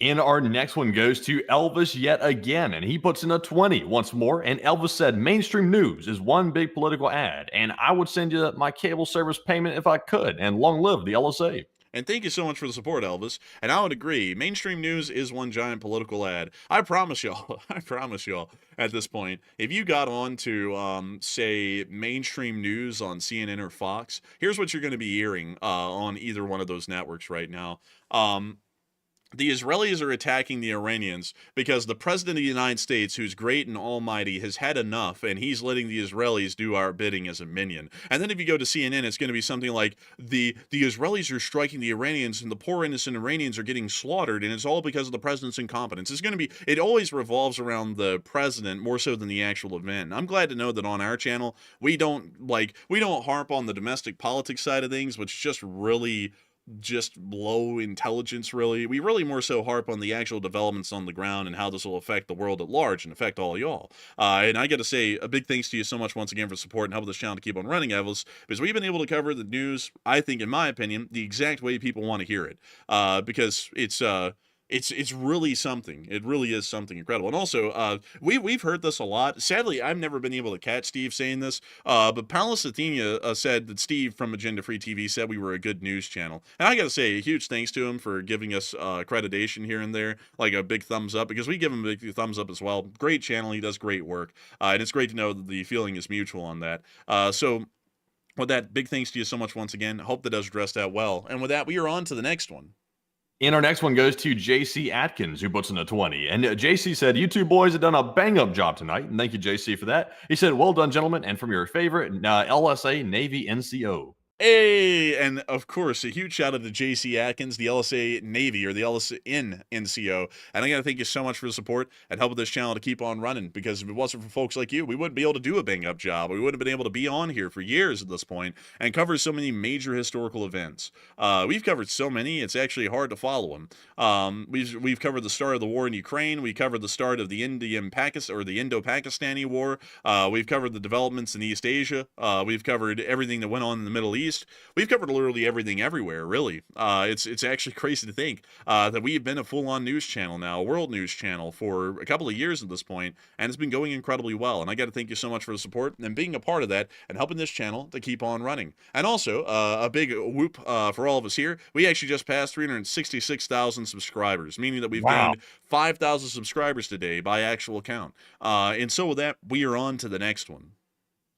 And our next one goes to Elvis yet again, and he puts in a 20 once more. And Elvis said, mainstream news is one big political ad, and I would send you my cable service payment if I could, and long live the LSA. And thank you so much for the support, Elvis. And I would agree, mainstream news is one giant political ad. I promise y'all, at this point, if you got on to, say, mainstream news on CNN or Fox, here's what you're going to be hearing on either one of those networks right now. The Israelis are attacking the Iranians because the president of the United States, who's great and almighty, has had enough, and he's letting the Israelis do our bidding as a minion. And then if you go to CNN, it's going to be something like, the Israelis are striking the Iranians, and the poor innocent Iranians are getting slaughtered, and it's all because of the president's incompetence. It's going to be, it always revolves around the president more so than the actual event. And I'm glad to know that on our channel, we don't harp on the domestic politics side of things, which just really just low intelligence, really. We really more so harp on the actual developments on the ground and how this will affect the world at large and affect all y'all. And I got to say a big thanks to you so much once again for support and helping this channel to keep on running, Evels, because we've been able to cover the news, I think, in my opinion, the exact way people want to hear it. Because it's really something. It really is something incredible. And also, we've heard this a lot. Sadly, I've never been able to catch Steve saying this, but Palace Athenia said that Steve from Agenda Free TV said we were a good news channel. And I got to say a huge thanks to him for giving us accreditation here and there, like a big thumbs up, because we give him a big thumbs up as well. Great channel. He does great work. And it's great to know that the feeling is mutual on that. So with that, big thanks to you so much once again. I hope that does address that well. And with that, we are on to the next one. And our next one goes to JC Atkins, who puts in a 20. And JC said, you two boys have done a bang-up job tonight. And thank you, JC, for that. He said, well done, gentlemen. And from your favorite LSA Navy NCO. Hey, and of course, a huge shout out to JC Atkins, the LSA Navy, or the LSA in NCO. And I got to thank you so much for the support and helping this channel to keep on running, because if it wasn't for folks like you, we wouldn't be able to do a bang up job. We wouldn't have been able to be on here for years at this point and cover so many major historical events. We've covered so many, it's actually hard to follow them. We've covered the start of the war in Ukraine. We covered the start of the Indo-Pakistani war. We've covered the developments in East Asia. We've covered everything that went on in the Middle East. We've covered literally everything everywhere, really. It's actually crazy to think that we've been a full-on news channel now, a world news channel, for a couple of years at this point, and it's been going incredibly well. And I got to thank you so much for the support and being a part of that and helping this channel to keep on running. And also, a big whoop for all of us here. We actually just passed 366,000 subscribers, meaning that we've gained 5,000 subscribers today by actual count. And so with that, we are on to the next one.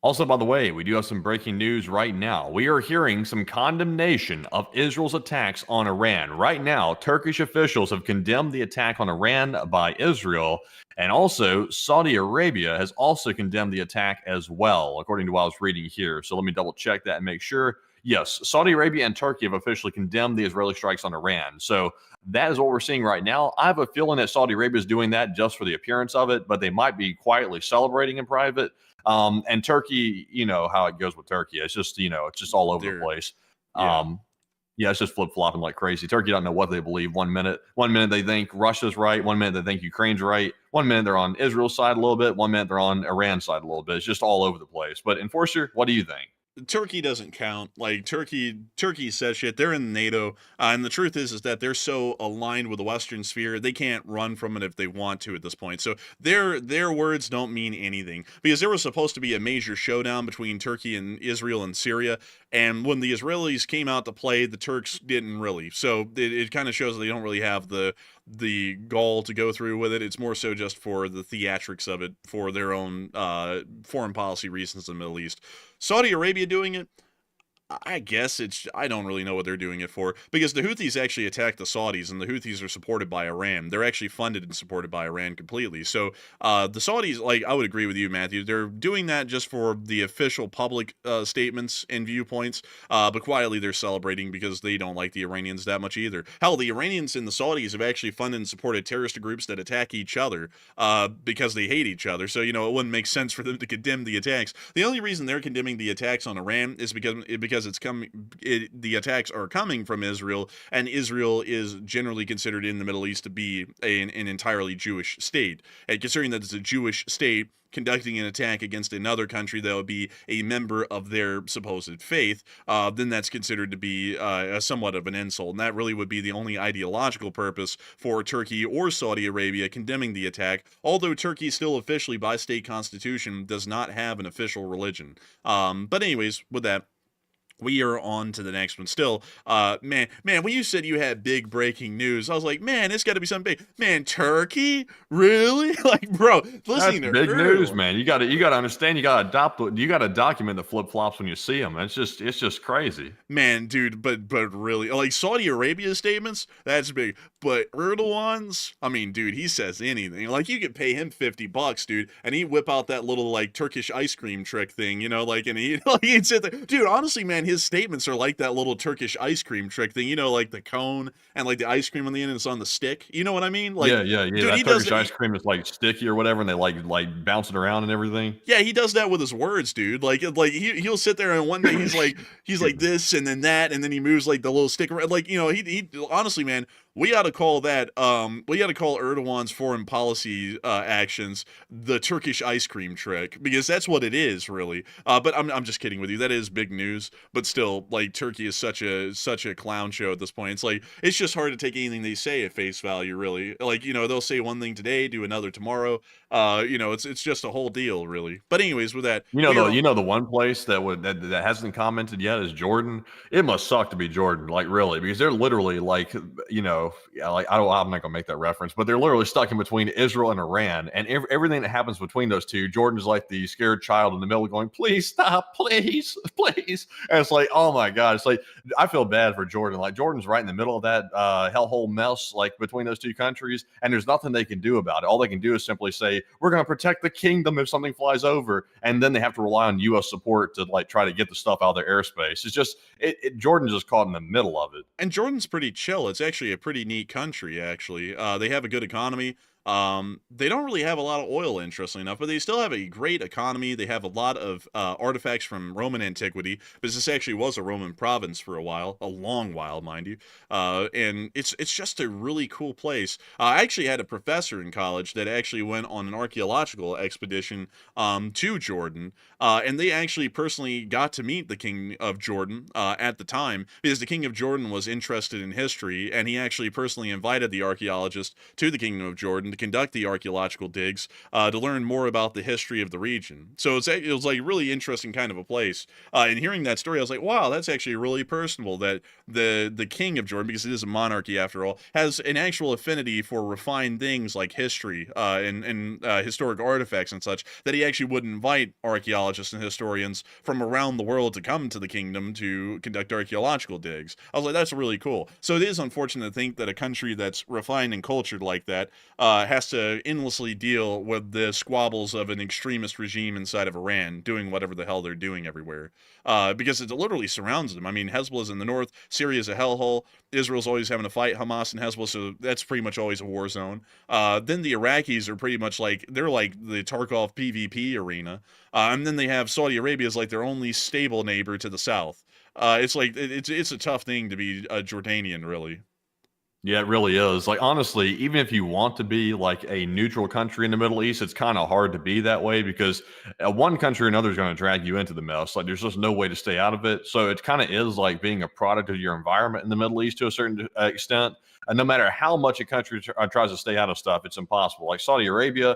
Also, by the way, we do have some breaking news right now. We are hearing some condemnation of Israel's attacks on Iran. Right now, Turkish officials have condemned the attack on Iran by Israel, and also Saudi Arabia has also condemned the attack as well, according to what I was reading here. So let me double check that and make sure. Yes, Saudi Arabia and Turkey have officially condemned the Israeli strikes on Iran. So that is what we're seeing right now. I have a feeling that Saudi Arabia is doing that just for the appearance of it, but they might be quietly celebrating in private. And Turkey, you know how it goes with Turkey. It's just, it's just all over the place. Yeah. Yeah, it's just flip-flopping like crazy. Turkey doesn't know what they believe. One minute they think Russia's right. 1 minute they think Ukraine's right. 1 minute they're on Israel's side a little bit. 1 minute they're on Iran's side a little bit. It's just all over the place. But Enforcer, what do you think? Turkey doesn't count. Like Turkey says shit. They're in NATO, and the truth is that they're so aligned with the Western sphere they can't run from it if they want to at this point. So their words don't mean anything, because there was supposed to be a major showdown between Turkey and Israel and Syria, and when the Israelis came out to play, the Turks didn't really. So it kind of shows that they don't really have the gall to go through with it. It's more so just for the theatrics of it, for their own foreign policy reasons in the Middle East. Saudi Arabia doing it, I guess I don't really know what they're doing it for, because the Houthis actually attacked the Saudis, and the Houthis are supported by Iran. They're actually funded and supported by Iran completely. So the Saudis, like, I would agree with you, Matthew. They're doing that just for the official public statements and viewpoints, but quietly they're celebrating because they don't like the Iranians that much either. Hell, the Iranians and the Saudis have actually funded and supported terrorist groups that attack each other because they hate each other. So, it wouldn't make sense for them to condemn the attacks. The only reason they're condemning the attacks on Iran is because the attacks are coming from Israel, and Israel is generally considered in the Middle East to be an entirely Jewish state. And considering that it's a Jewish state conducting an attack against another country that would be a member of their supposed faith, then that's considered to be somewhat of an insult. And that really would be the only ideological purpose for Turkey or Saudi Arabia condemning the attack, although Turkey still officially, by state constitution, does not have an official religion. But anyways, with that, we are on to the next one. Still, man, when you said you had big breaking news, I was like, man, it's got to be something big. Man, Turkey? Really? Like, bro, listening to big news, man. You got to understand. You got to document the flip flops when you see them. It's just crazy, man, dude. But really, like Saudi Arabia's statements, that's big. But Erdogan's, I mean, dude, he says anything. Like, you could pay him $50, dude, and he'd whip out that little like Turkish ice cream trick thing, and he'd sit there, dude. Honestly, man, his statements are like that little Turkish ice cream trick thing, like the cone and like the ice cream on the end and it's on the stick. You know what I mean? Like, yeah. Dude, that Turkish ice cream is like sticky or whatever, and they like bounce it around and everything. Yeah, he does that with his words, dude. Like he'll sit there and one day he's like this and then that, and then he moves like the little stick around. Like, he honestly, man, we ought to call Erdogan's foreign policy actions the Turkish ice cream trick, because that's what it is, really. But I'm just kidding with you. That is big news. But still, like, Turkey is such a clown show at this point. It's like, it's just hard to take anything they say at face value, really. Like, they'll say one thing today, do another tomorrow. It's just a whole deal, really. But anyways, with that, the one place that hasn't commented yet is Jordan. It must suck to be Jordan, like, really, because they're literally like, I'm not gonna make that reference, but they're literally stuck in between Israel and Iran, and everything that happens between those two, Jordan's like the scared child in the middle going, please stop, please. And it's like, oh my God, it's like, I feel bad for Jordan. Like, Jordan's right in the middle of that hellhole mess, like, between those two countries, and there's nothing they can do about it. All they can do is simply say, we're going to protect the kingdom if something flies over, and then they have to rely on U.S. support to like try to get the stuff out of their airspace. It's just Jordan's just caught in the middle of it. And Jordan's pretty chill. It's actually a pretty neat country, actually. They have a good economy. They don't really have a lot of oil, interestingly enough, but they still have a great economy. They have a lot of artifacts from Roman antiquity, because this actually was a Roman province for a while, a long while, mind you. And it's just a really cool place. I actually had a professor in college that actually went on an archaeological expedition to Jordan, and they actually personally got to meet the king of Jordan at the time, because the king of Jordan was interested in history, and he actually personally invited the archaeologist to the kingdom of Jordan to conduct the archaeological digs to learn more about the history of the region. So it was like really interesting kind of a place. And hearing that story, I was like, wow, that's actually really personable that the king of Jordan, because it is a monarchy after all, has an actual affinity for refined things like history and historic artifacts and such, that he actually would invite archaeologists and historians from around the world to come to the kingdom to conduct archaeological digs. I was like, that's really cool. So it is unfortunate to think that a country that's refined and cultured like that has to endlessly deal with the squabbles of an extremist regime inside of Iran doing whatever the hell they're doing everywhere. Because it literally surrounds them. I mean, Hezbollah's in the north, Syria's a hellhole, Israel's always having to fight Hamas and Hezbollah, so that's pretty much always a war zone. Then the Iraqis are pretty much like, they're like the Tarkov PvP arena. And then they have Saudi Arabia as like their only stable neighbor to the south. It's like, it's a tough thing to be a Jordanian, really. Yeah, it really is. Like, honestly, even if you want to be like a neutral country in the Middle East, it's kind of hard to be that way because one country or another is going to drag you into the mess. Like, there's just no way to stay out of it. So it kind of is like being a product of your environment in the Middle East to a certain extent. And no matter how much a country tries to stay out of stuff, it's impossible. Like Saudi Arabia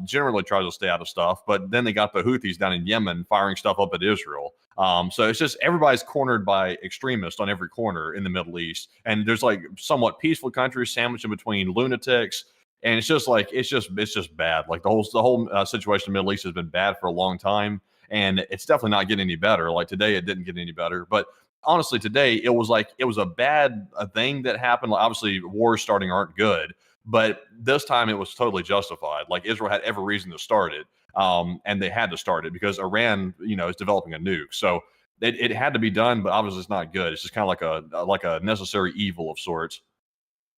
generally tries to stay out of stuff, but then they got the Houthis down in Yemen firing stuff up at Israel. So it's just everybody's cornered by extremists on every corner in the Middle East. And there's like somewhat peaceful countries sandwiched in between lunatics. And it's just like, it's just bad. Like the whole situation in the Middle East has been bad for a long time. And it's definitely not getting any better. Like today, it didn't get any better. But honestly, today, it was a bad thing that happened. Like, obviously, wars starting aren't good. But this time it was totally justified. Like Israel had every reason to start it. And they had to start it because Iran, is developing a nuke. So it had to be done, but obviously it's not good. It's just kind of like a necessary evil of sorts.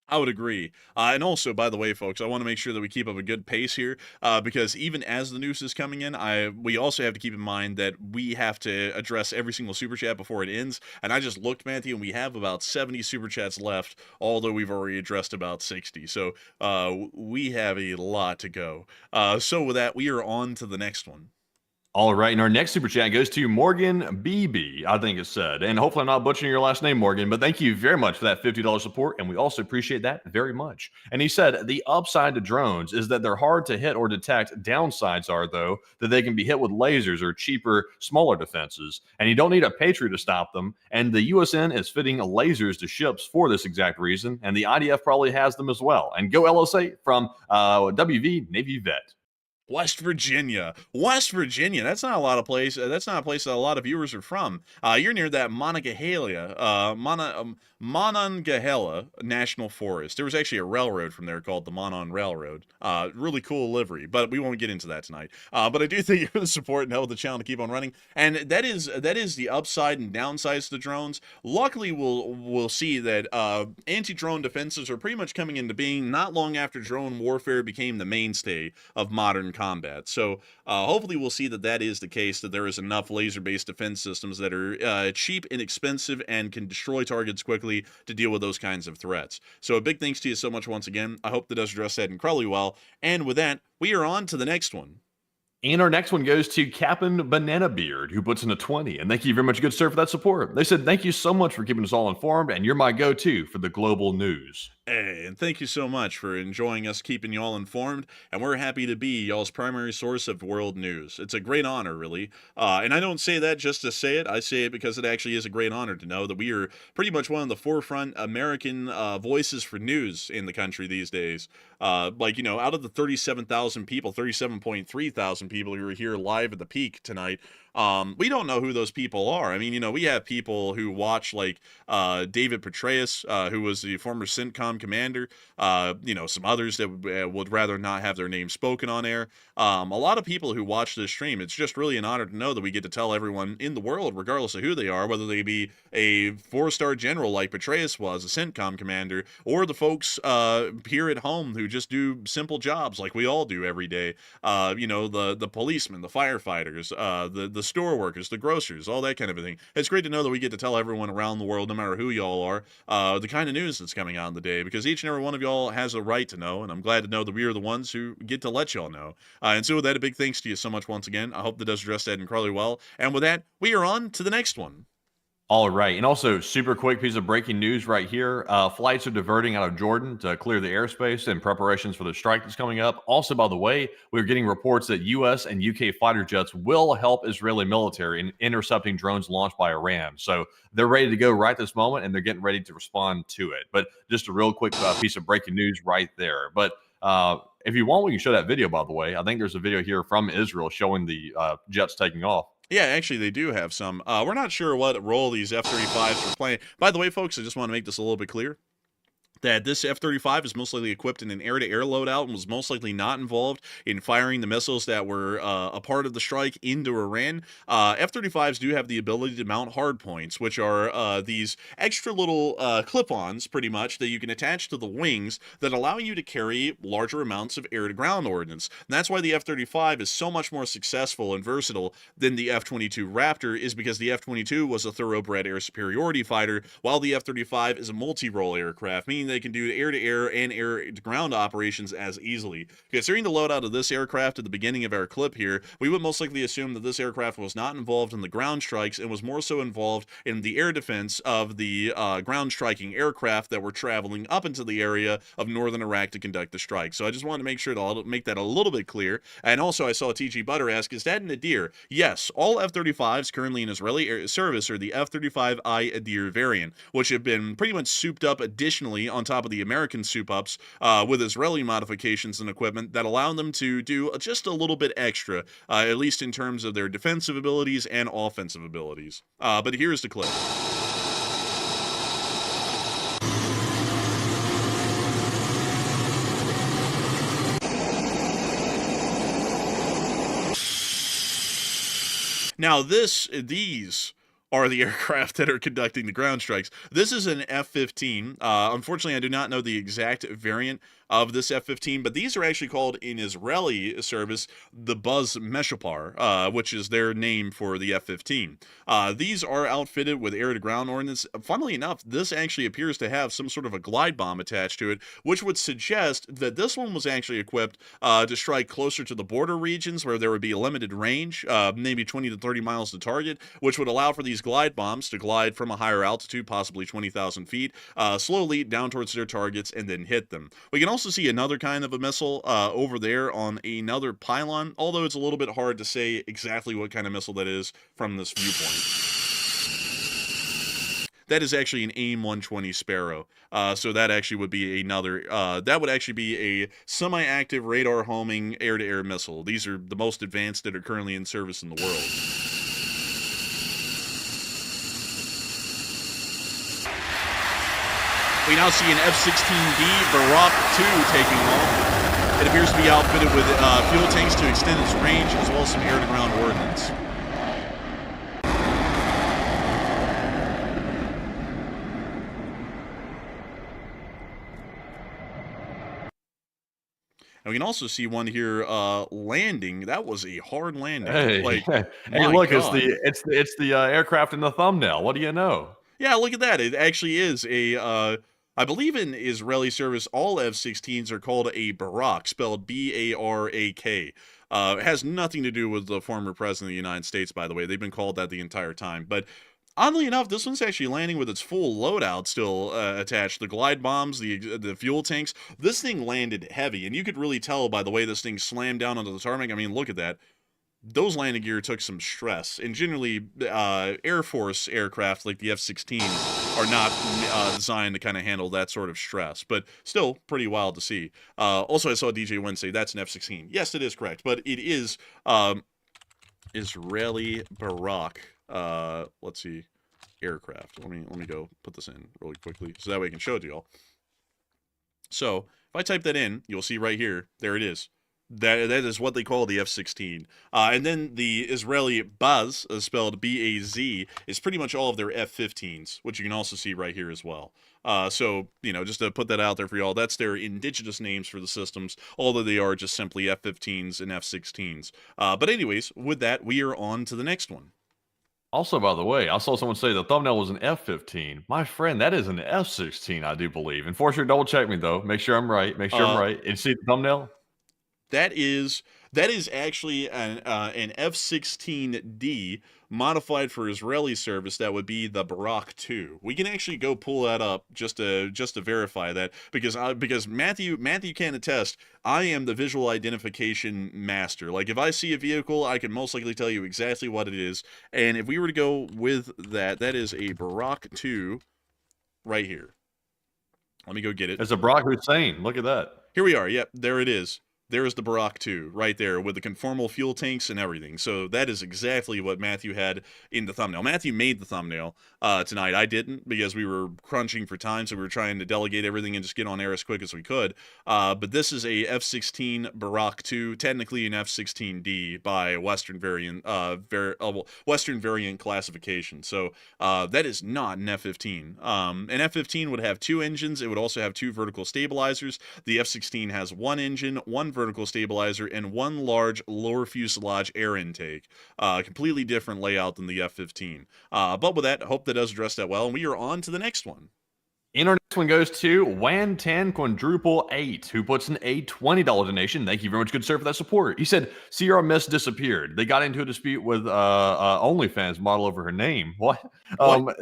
I would agree. And also, by the way, folks, I want to make sure that we keep up a good pace here because even as the news is coming in, we also have to keep in mind that we have to address every single super chat before it ends. And I just looked, Matthew, and we have about 70 super chats left, although we've already addressed about 60. So we have a lot to go. So with that, we are on to the next one. All right, and our next super chat goes to Morgan BB, I think it said. And hopefully I'm not butchering your last name, Morgan, but thank you very much for that $50 support, and we also appreciate that very much. And he said, the upside to drones is that they're hard to hit or detect. Downsides are, though, that they can be hit with lasers or cheaper, smaller defenses, and you don't need a Patriot to stop them. And the USN is fitting lasers to ships for this exact reason, and the IDF probably has them as well. And go LSA from WV Navy Vet. West Virginia. That's not a lot of place. That's not a place that a lot of viewers are from. You're near that Monongahela National Forest. There was actually a railroad from there called the Monon Railroad. Really cool livery, but we won't get into that tonight. But I do thank you for the support and help the channel to keep on running. And that is the upside and downsides to drones. Luckily, we'll see that anti-drone defenses are pretty much coming into being not long after drone warfare became the mainstay of modern combat. So hopefully we'll see that is the case, that there is enough laser-based defense systems that are cheap, inexpensive, and can destroy targets quickly to deal with those kinds of threats. So a big thanks to you so much once again. I hope that does address that incredibly well. And with that, we are on to the next one. And our next one goes to Captain Banana Beard, who puts in a 20. And thank you very much, good sir, for that support. They said, thank you so much for keeping us all informed, and you're my go-to for the global news. Hey, and thank you so much for enjoying us, keeping you all informed, and we're happy to be y'all's primary source of world news. It's a great honor, really. And I don't say that just to say it. I say it because it actually is a great honor to know that we are pretty much one of the forefront American voices for news in the country these days. Out of the 37.3 thousand people who are here live at the peak tonight, we don't know who those people are. I mean, we have people who watch like David Petraeus, who was the former CENTCOM commander, some others that would rather not have their name spoken on air. A lot of people who watch this stream, it's just really an honor to know that we get to tell everyone in the world, regardless of who they are, whether they be a 4-star general like Petraeus was, a CENTCOM commander, or the folks here at home who just do simple jobs like we all do every day. The policemen, the firefighters, the store workers, the grocers, all that kind of a thing. It's great to know that we get to tell everyone around the world, no matter who y'all are, the kind of news that's coming out in the day, because each and every one of y'all has a right to know, and I'm glad to know that we are the ones who get to let y'all know. And so with that, a big thanks to you so much once again. I hope that does address that incredibly well. And with that, we are on to the next one. All right. And also, super quick piece of breaking news right here. Flights are diverting out of Jordan to clear the airspace in preparations for the strike that's coming up. Also, by the way, we're getting reports that U.S. and U.K. fighter jets will help Israeli military in intercepting drones launched by Iran. So they're ready to go right this moment, and they're getting ready to respond to it. But just a real quick piece of breaking news right there. But if you want, we can show that video, by the way. I think there's a video here from Israel showing the jets taking off. Yeah, actually, they do have some. We're not sure what role these F-35s are playing. By the way, folks, I just want to make this a little bit clear that this F-35 is most likely equipped in an air-to-air loadout and was most likely not involved in firing the missiles that were a part of the strike into Iran. F-35s do have the ability to mount hardpoints, which are these extra little clip-ons, pretty much, that you can attach to the wings that allow you to carry larger amounts of air-to-ground ordnance. And that's why the F-35 is so much more successful and versatile than the F-22 Raptor, is because the F-22 was a thoroughbred air superiority fighter, while the F-35 is a multi-role aircraft, meaning they can do air-to-air and air-to-ground operations as easily. Considering the loadout of this aircraft at the beginning of our clip here, we would most likely assume that this aircraft was not involved in the ground strikes and was more so involved in the air defense of the ground striking aircraft that were traveling up into the area of northern Iraq to conduct the strike. So I just wanted to make sure to make that a little bit clear. And also, I saw TG Butter ask, is that an Adir? Yes, all F-35s currently in Israeli air service are the F-35I Adir variant, which have been pretty much souped up additionally on top of the American soup-ups with Israeli modifications and equipment that allow them to do just a little bit extra, at least in terms of their defensive abilities and offensive abilities. But here's the clip. Now these are the aircraft that are conducting the ground strikes. This is an F-15. Unfortunately, I do not know the exact variant of this F-15, but these are actually called in Israeli service the Buz Meshapar, which is their name for the F-15. These are outfitted with air-to-ground ordnance. Funnily enough, this actually appears to have some sort of a glide bomb attached to it, which would suggest that this one was actually equipped to strike closer to the border regions where there would be a limited range, maybe 20 to 30 miles to target, which would allow for these glide bombs to glide from a higher altitude, possibly 20,000 feet, slowly down towards their targets and then hit them. We can also see another kind of a missile over there on another pylon, although it's a little bit hard to say exactly what kind of missile that is from this viewpoint. That is actually an AIM-120 Sparrow. So that actually would be another, that would actually be a semi-active radar homing air-to-air missile. These are the most advanced that are currently in service in the world. We now see an F-16B Barak 2 taking off. It appears to be outfitted with fuel tanks to extend its range, as well as some air-to-ground ordnance. And we can also see one here landing. That was a hard landing. Hey, hey, look, God. it's the aircraft in the thumbnail. What do you know? Yeah, look at that. It actually is a, I believe in Israeli service, all F-16s are called a Barak, spelled B-A-R-A-K. It has nothing to do with the former president of the United States, by the way. They've been called that the entire time. But oddly enough, this one's actually landing with its full loadout still attached. The glide bombs, the fuel tanks. This thing landed heavy, and you could really tell by the way this thing slammed down onto the tarmac. I mean, look at that. Those landing gear took some stress, and generally Air Force aircraft like the F-16s are not designed to kind of handle that sort of stress, but still pretty wild to see. Also, I saw DJ Wednesday, that's an F-16. Yes, it is correct, but it is Israeli Barak, let's see, aircraft. Let me go put this in really quickly, so that way I can show it to y'all. So, if I type that in, you'll see right here, there it is. That is what they call the F-16. And then the Israeli Baz, spelled B-A-Z, is pretty much all of their F-15s, which you can also see right here as well. So, you know, just to put that out there for y'all, that's their indigenous names for the systems, although they are just simply F-15s and F-16s. But anyways, with that, we are on to the next one. Also, by the way, I saw someone say the thumbnail was an F-15. My friend, that is an F-16, I do believe. Enforcer, double check me, though. Make sure I'm right. Make sure I'm right. And see the thumbnail? That is actually an F-16D modified for Israeli service. That would be the Barak 2. We can actually go pull that up just to verify that, because Matthew can attest. I am the visual identification master. Like, if I see a vehicle, I can most likely tell you exactly what it is. And if we were to go with that, that is a Barak 2 right here. Let me go get it. It's a Barak Hussein. Look at that. Here we are. Yep, there it is. There is the Barak 2 right there with the conformal fuel tanks and everything. So that is exactly what Matthew had in the thumbnail. Matthew made the thumbnail tonight. I didn't, because we were crunching for time, so we were trying to delegate everything and just get on air as quick as we could. But this is a F-16 Barak 2, technically an F-16D by Western variant Western variant classification. So that is not an F-15. An F-15 would have 2 engines. It would also have 2 vertical stabilizers. The F-16 has 1 engine, 1 vertical stabilizer, and 1 large lower fuselage air intake. Completely different layout than the F-15. But with that, I hope that does address that well, and we are on to the next one. And our next one goes to Wan10 Quadruple 8, who puts in a $20 donation. Thank you very much, good sir, for that support. He said Sierra Mist disappeared. They got into a dispute with OnlyFans model over her name. What?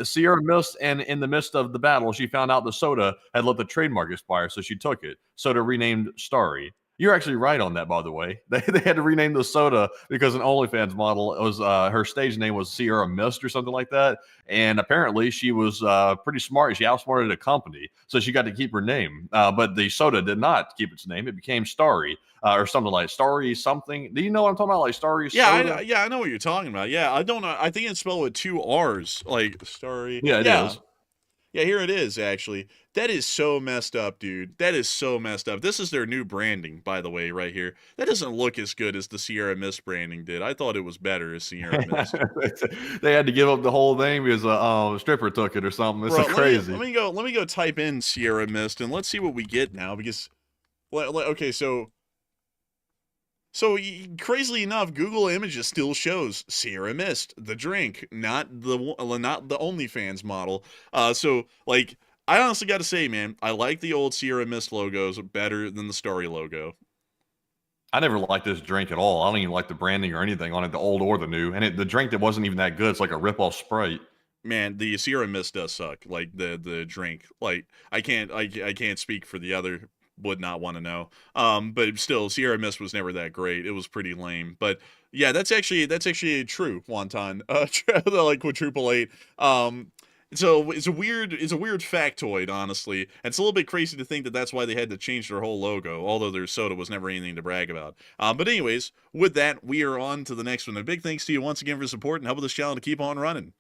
Sierra Mist, and in the midst of the battle, she found out the soda had let the trademark expire, so she took it. Soda renamed Starry. You're actually right on that, by the way. They had to rename the soda because an OnlyFans model was her stage name was Sierra Mist or something like that. And apparently she was pretty smart. She outsmarted a company, so she got to keep her name. But the soda did not keep its name. It became Starry or something like Starry something. Do you know what I'm talking about? Like Starry soda? I know what you're talking about. Yeah, I don't know. I think it's spelled with 2 R's, like Starry. Yeah, it is. Yeah, here it is, actually. That is so messed up, dude. That is so messed up. This is their new branding, by the way, right here. That doesn't look as good as the Sierra Mist branding did. I thought it was better as Sierra Mist. They had to give up the whole thing because a stripper took it or something. It's crazy. Let me go type in Sierra Mist, and let's see what we get now, because... Okay, so crazily enough, Google Images still shows Sierra Mist, the drink, not the OnlyFans model. So like, I honestly got to say, man, I like the old Sierra Mist logos better than the Starry logo. I never liked this drink at all. I don't even like the branding or anything on it, the old or the new. And the drink that wasn't even that good. It's like a rip-off Sprite. Man, the Sierra Mist does suck. Like the drink. Like I can't speak for the other. Would not want to know. But still, Sierra Mist was never that great. It was pretty lame. But yeah, that's actually true. Wonton, like Quadruple 8. So it's a weird factoid, honestly. And it's a little bit crazy to think that that's why they had to change their whole logo, although their soda was never anything to brag about. But anyways, with that, we are on to the next one. A big thanks to you once again for support and helping this channel to keep on running.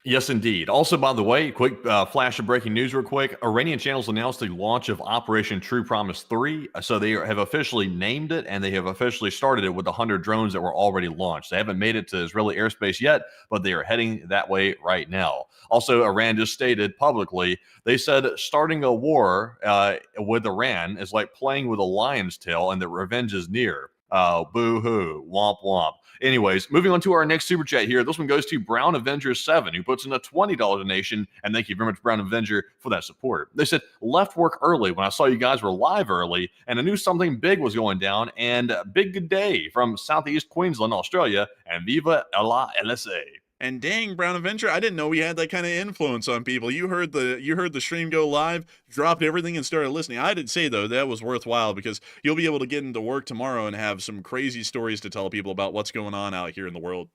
Yes, indeed. Also, by the way, quick flash of breaking news real quick. Iranian channels announced the launch of Operation True Promise 3. So they have officially named it, and they have officially started it with the 100 drones that were already launched. They haven't made it to Israeli airspace yet, but they are heading that way right now. Also, Iran just stated publicly, they said starting a war with Iran is like playing with a lion's tail, and that revenge is near. Boo-hoo, womp womp. Anyways, moving on to our next super chat here. This one goes to Brown Avenger 7, who puts in a $20 donation, and thank you very much, Brown Avenger, for that support. They said, left work early when I saw you guys were live early, and I knew something big was going down, and big good day from Southeast Queensland, Australia, and Viva la LSA. And dang, Brown Avenger, I didn't know we had that kind of influence on people. You heard the stream go live, dropped everything, and started listening. I did say, though, that was worthwhile, because you'll be able to get into work tomorrow and have some crazy stories to tell people about what's going on out here in the world.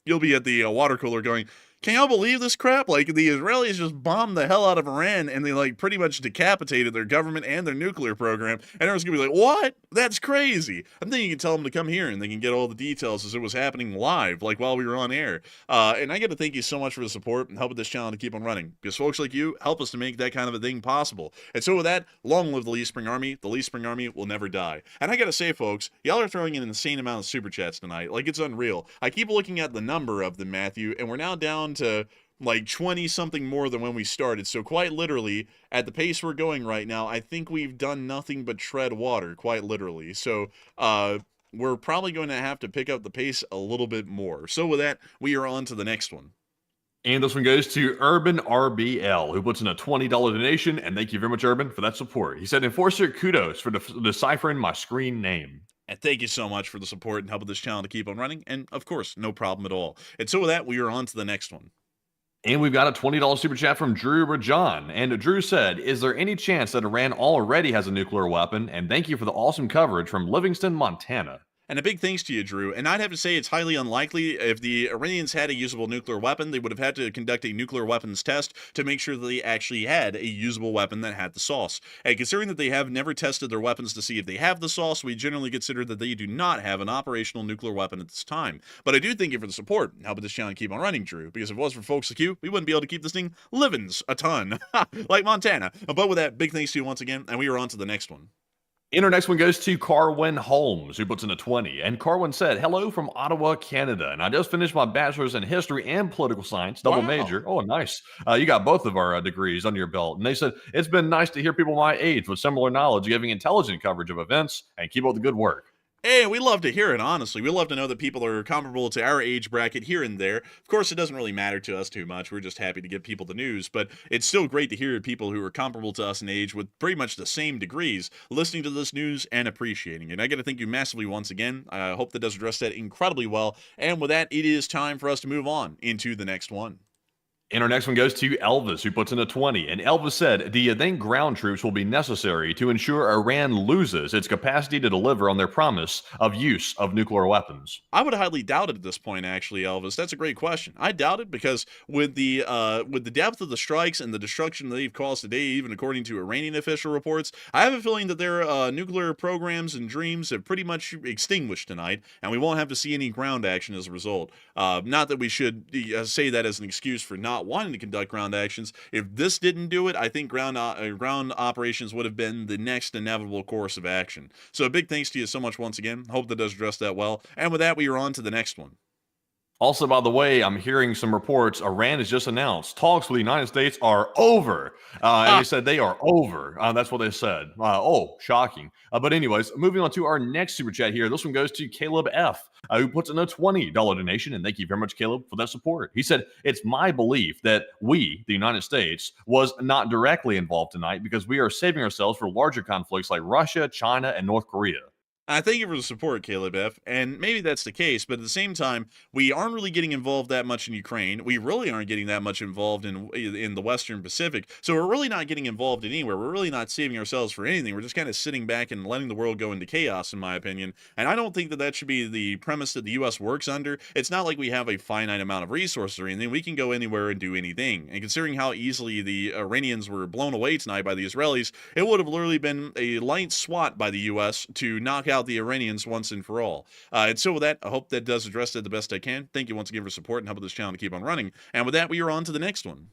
You'll be at the water cooler going, can y'all believe this crap? Like, the Israelis just bombed the hell out of Iran, and they, like, pretty much decapitated their government and their nuclear program. And everyone's gonna be like, what? That's crazy. And then you can tell them to come here, and they can get all the details as it was happening live, like, while we were on air. And I got to thank you so much for the support and helping this channel to keep on running, because folks like you help us to make that kind of a thing possible. And so with that, long live the Lee Spring Army. The Lee Spring Army will never die. And I got to say, folks, y'all are throwing in an insane amount of super chats tonight. Like, it's unreal. I keep looking at the number of them, Matthew, and we're now down to like 20 something more than when we started. So quite literally, at the pace we're going right now, I think we've done nothing but tread water, quite literally. So we're probably going to have to pick up the pace a little bit more. So with that, we are on to the next one. And this one goes to Urban RBL, who puts in a $20 donation, and thank you very much, Urban, for that support. He said, Enforcer, kudos for deciphering my screen name. And thank you so much for the support and helping this channel to keep on running. And of course, no problem at all. And so with that, we are on to the next one. And we've got a $20 super chat from Drew Rajan. And Drew said, is there any chance that Iran already has a nuclear weapon? And thank you for the awesome coverage from Livingston, Montana. And a big thanks to you, Drew. And I'd have to say it's highly unlikely. If the Iranians had a usable nuclear weapon, they would have had to conduct a nuclear weapons test to make sure that they actually had a usable weapon that had the sauce. And considering that they have never tested their weapons to see if they have the sauce, we generally consider that they do not have an operational nuclear weapon at this time. But I do thank you for the support and helping this channel keep on running, Drew, because if it was for folks like you, we wouldn't be able to keep this thing living a ton, like Montana. But with that, big thanks to you once again, and we are on to the next one. And our next one goes to Carwin Holmes, who puts in a 20. And Carwin said, hello from Ottawa, Canada. And I just finished my bachelor's in history and political science, double major. Oh, nice. You got both of our degrees under your belt. And they said, it's been nice to hear people my age with similar knowledge giving intelligent coverage of events, and keep up the good work. Hey, we love to hear it, honestly. We love to know that people are comparable to our age bracket here and there. Of course, it doesn't really matter to us too much. We're just happy to give people the news, but it's still great to hear people who are comparable to us in age with pretty much the same degrees listening to this news and appreciating it. And I got to thank you massively once again. I hope that does address that incredibly well. And with that, it is time for us to move on into the next one. And our next one goes to Elvis, who puts in a 20. And Elvis said, do you think ground troops will be necessary to ensure Iran loses its capacity to deliver on their promise of use of nuclear weapons? I would highly doubt it at this point, actually, Elvis. That's a great question. I doubt it because with the depth of the strikes and the destruction that they've caused today, even according to Iranian official reports, I have a feeling that their nuclear programs and dreams have pretty much extinguished tonight, and we won't have to see any ground action as a result. Not that we should say that as an excuse for not wanting to conduct ground actions. If this didn't do it, I think ground operations would have been the next inevitable course of action. So a big thanks to you so much once again. Hope that does address that well. And with that, we are on to the next one. Also, by the way, I'm hearing some reports Iran has just announced talks with the United States are over. And they said they are over. That's what they said. Oh, shocking. But anyways, moving on to our next super chat here. This one goes to Caleb F., who puts in a $20 donation. And thank you very much, Caleb, for that support. He said, it's my belief that we, the United States, was not directly involved tonight because we are saving ourselves for larger conflicts like Russia, China, and North Korea. I thank you for the support, Caleb F. And maybe that's the case, but at the same time, we aren't really getting involved that much in Ukraine. We really aren't getting that much involved in the Western Pacific. So we're really not getting involved anywhere. We're really not saving ourselves for anything. We're just kind of sitting back and letting the world go into chaos, in my opinion. And I don't think that that should be the premise that the U.S. works under. It's not like we have a finite amount of resources or anything. We can go anywhere and do anything. And considering how easily the Iranians were blown away tonight by the Israelis, it would have literally been a light swat by the U.S. to knock out the Iranians once and for all. And so with that, I hope that does address that the best I can. Thank you once again for support and helping this channel to keep on running. And with that, we are on to the next one.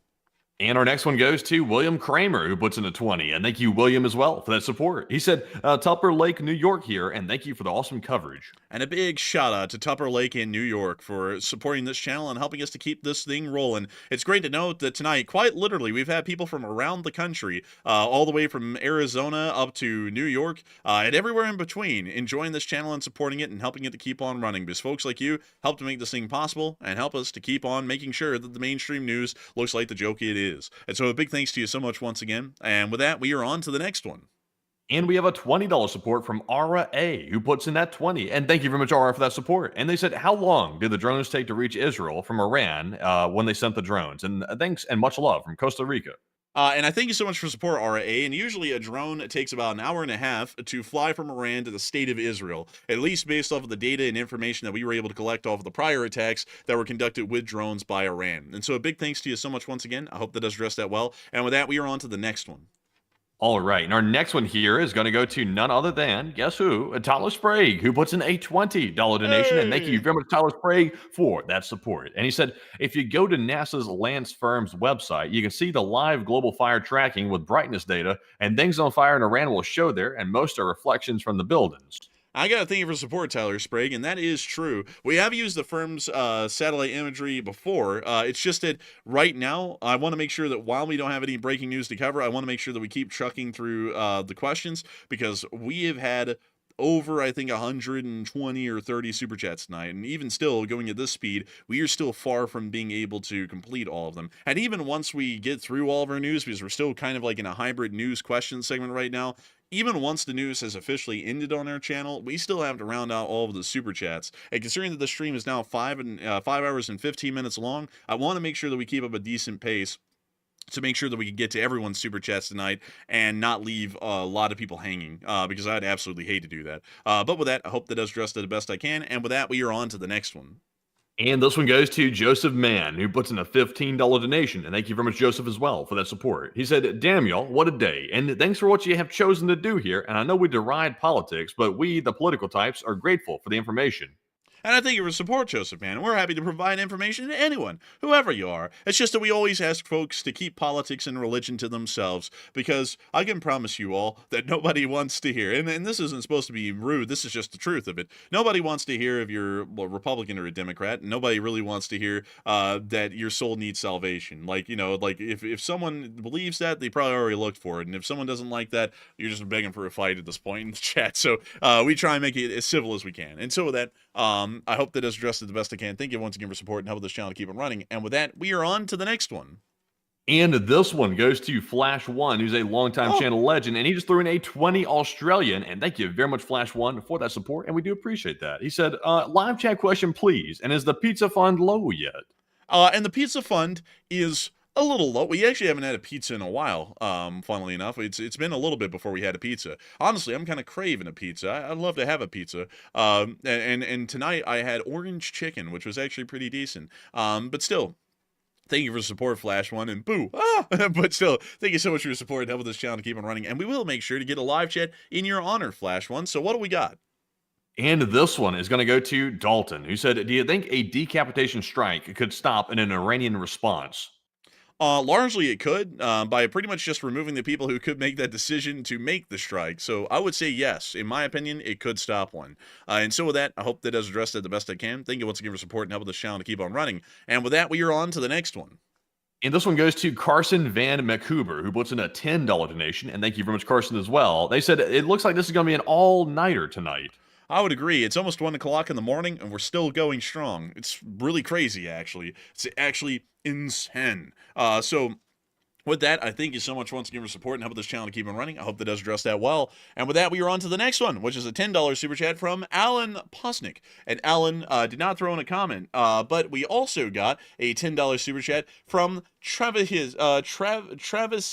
And our next one goes to William Kramer, who puts in a 20. And thank you, William, as well, for that support. He said, Tupper Lake, New York here, and thank you for the awesome coverage. And a big shout out to Tupper Lake in New York for supporting this channel and helping us to keep this thing rolling. It's great to note that tonight, quite literally, we've had people from around the country, all the way from Arizona up to New York, and everywhere in between, enjoying this channel and supporting it and helping it to keep on running. Because folks like you help to make this thing possible and help us to keep on making sure that the mainstream news looks like the joke it is. And so a big thanks to you so much once again. And with that, we are on to the next one. And we have a $20 support from Ara A, who puts in that 20. And thank you very much, Ara, for that support. And they said, how long did the drones take to reach Israel from Iran when they sent the drones? And thanks and much love from Costa Rica. And I thank you so much for support, RA. And usually a drone takes about an hour and a half to fly from Iran to the state of Israel, at least based off of the data and information that we were able to collect off of the prior attacks that were conducted with drones by Iran. And so a big thanks to you so much once again. I hope that does address that well. And with that, we are on to the next one. All right, and our next one here is going to go to none other than, guess who? Tyler Sprague, who puts in a $20 donation. Hey. And thank you very much, Tyler Sprague, for that support. And he said, if you go to NASA's Lance Firm's website, you can see the live global fire tracking with brightness data, and things on fire in Iran will show there, and most are reflections from the buildings. I got to thank you for support, Tyler Sprague, and that is true. We have used the firm's satellite imagery before. It's just that right now, I want to make sure that while we don't have any breaking news to cover, I want to make sure that we keep trucking through the questions, because we have had over, I think, 120 or 30 super chats tonight. And even still, going at this speed, we are still far from being able to complete all of them. And even once we get through all of our news, because we're still kind of like in a hybrid news question segment right now, even once the news has officially ended on our channel, we still have to round out all of the super chats. And considering that the stream is now 5 hours and 15 minutes long, I want to make sure that we keep up a decent pace to make sure that we can get to everyone's super chats tonight and not leave a lot of people hanging, because I'd absolutely hate to do that. But with that, I hope that does address that the best I can. And with that, we are on to the next one. And this one goes to Joseph Mann, who puts in a $15 donation. And thank you very much, Joseph, as well, for that support. He said, damn, y'all, what a day. And thanks for what you have chosen to do here. And I know we deride politics, but we, the political types, are grateful for the information. And I thank you for support, Joseph, man. We're happy to provide information to anyone, whoever you are. It's just that we always ask folks to keep politics and religion to themselves, because I can promise you all that nobody wants to hear, and this isn't supposed to be rude, this is just the truth of it. Nobody wants to hear if you're a Republican or a Democrat. Nobody really wants to hear that your soul needs salvation. Like, you know, like if someone believes that, they probably already looked for it. And if someone doesn't like that, you're just begging for a fight at this point in the chat. So we try and make it as civil as we can. And so with that, I hope that has addressed it the best I can. Thank you once again for support and helping this channel keep it running. And with that, we are on to the next one. And this one goes to Flash1, who's a longtime channel legend, and he just threw in a 20 Australian. And thank you very much, Flash1, for that support, and we do appreciate that. He said, live chat question, please. And is the pizza fund low yet? And the pizza fund is a little low. We actually haven't had a pizza in a while, funnily enough. It's been a little bit before we had a pizza. Honestly, I'm kind of craving a pizza. I'd love to have a pizza. And tonight I had orange chicken, which was actually pretty decent. But still, thank you for the support, Flash1, and boo! But still, thank you so much for your support and helping this channel to keep on running. And we will make sure to get a live chat in your honor, Flash1. So what do we got? And this one is going to go to Dalton, who said, do you think a decapitation strike could stop an Iranian response? Largely it could, by pretty much just removing the people who could make that decision to make the strike. So I would say yes. In my opinion, it could stop one. And so with that, I hope that does address it the best I can. Thank you once again for support and helping this channel to keep on running. And with that, we are on to the next one. And this one goes to Carson Van McHoover, who puts in a $10 donation. And thank you very much, Carson, as well. They said, it looks like this is going to be an all-nighter tonight. I would agree. It's almost 1 o'clock in the morning, and we're still going strong. It's really crazy, actually. It's actually insane. So with that, I thank you so much once again for support and helping this channel to keep on running. I hope that does address that well. And with that, we are on to the next one, which is a $10 super chat from Alan Posnick. And Alan did not throw in a comment, but we also got a $10 super chat from Travis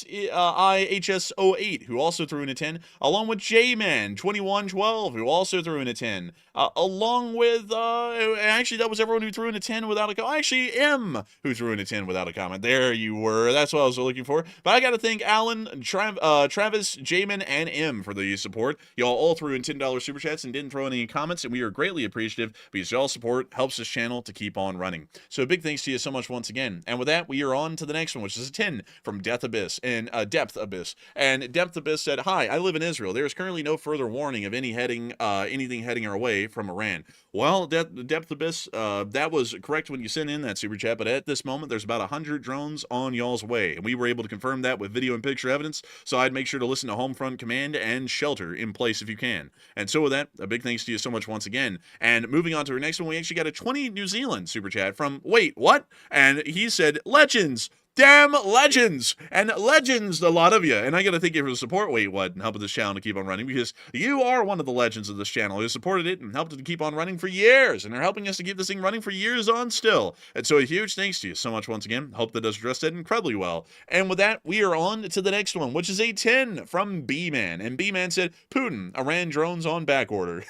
IHS08, who also threw in a 10, along with J-Man2112, who also threw in a 10, along with, actually, that was everyone who threw in a 10 without a comment. Actually, M, who threw in a 10 without a comment. There you were. That's what I was looking for. But I got to thank Alan, Travis, J-Man, and M for the support. Y'all all threw in $10 super chats and didn't throw any comments, and we are greatly appreciative because y'all's support helps this channel to keep on running. So big thanks to you so much once again. And with that, we are on to the next one, which is a 10 from Depth Abyss. And Depth Abyss said, "Hi, I live in Israel. There is currently no further warning of anything heading our way from Iran." Well, Depth Abyss, that was correct when you sent in that super chat, but at this moment, there's about 100 drones on y'all's way, and we were able to confirm that with video and picture evidence, so I'd make sure to listen to Homefront Command and Shelter in place if you can. And so with that, a big thanks to you so much once again. And moving on to our next one, we actually got a 20 New Zealand super chat from, wait, what? And he said, Legends! Damn legends! And legends, a lot of you. And I gotta thank you for the support, wait, what, and helping this channel to keep on running, because you are one of the legends of this channel who supported it and helped it to keep on running for years, and are helping us to keep this thing running for years on still. And so a huge thanks to you so much once again. Hope that does address that incredibly well. And with that, we are on to the next one, which is a 10 from B-Man. And B-Man said, Putin, Iran drones on back order.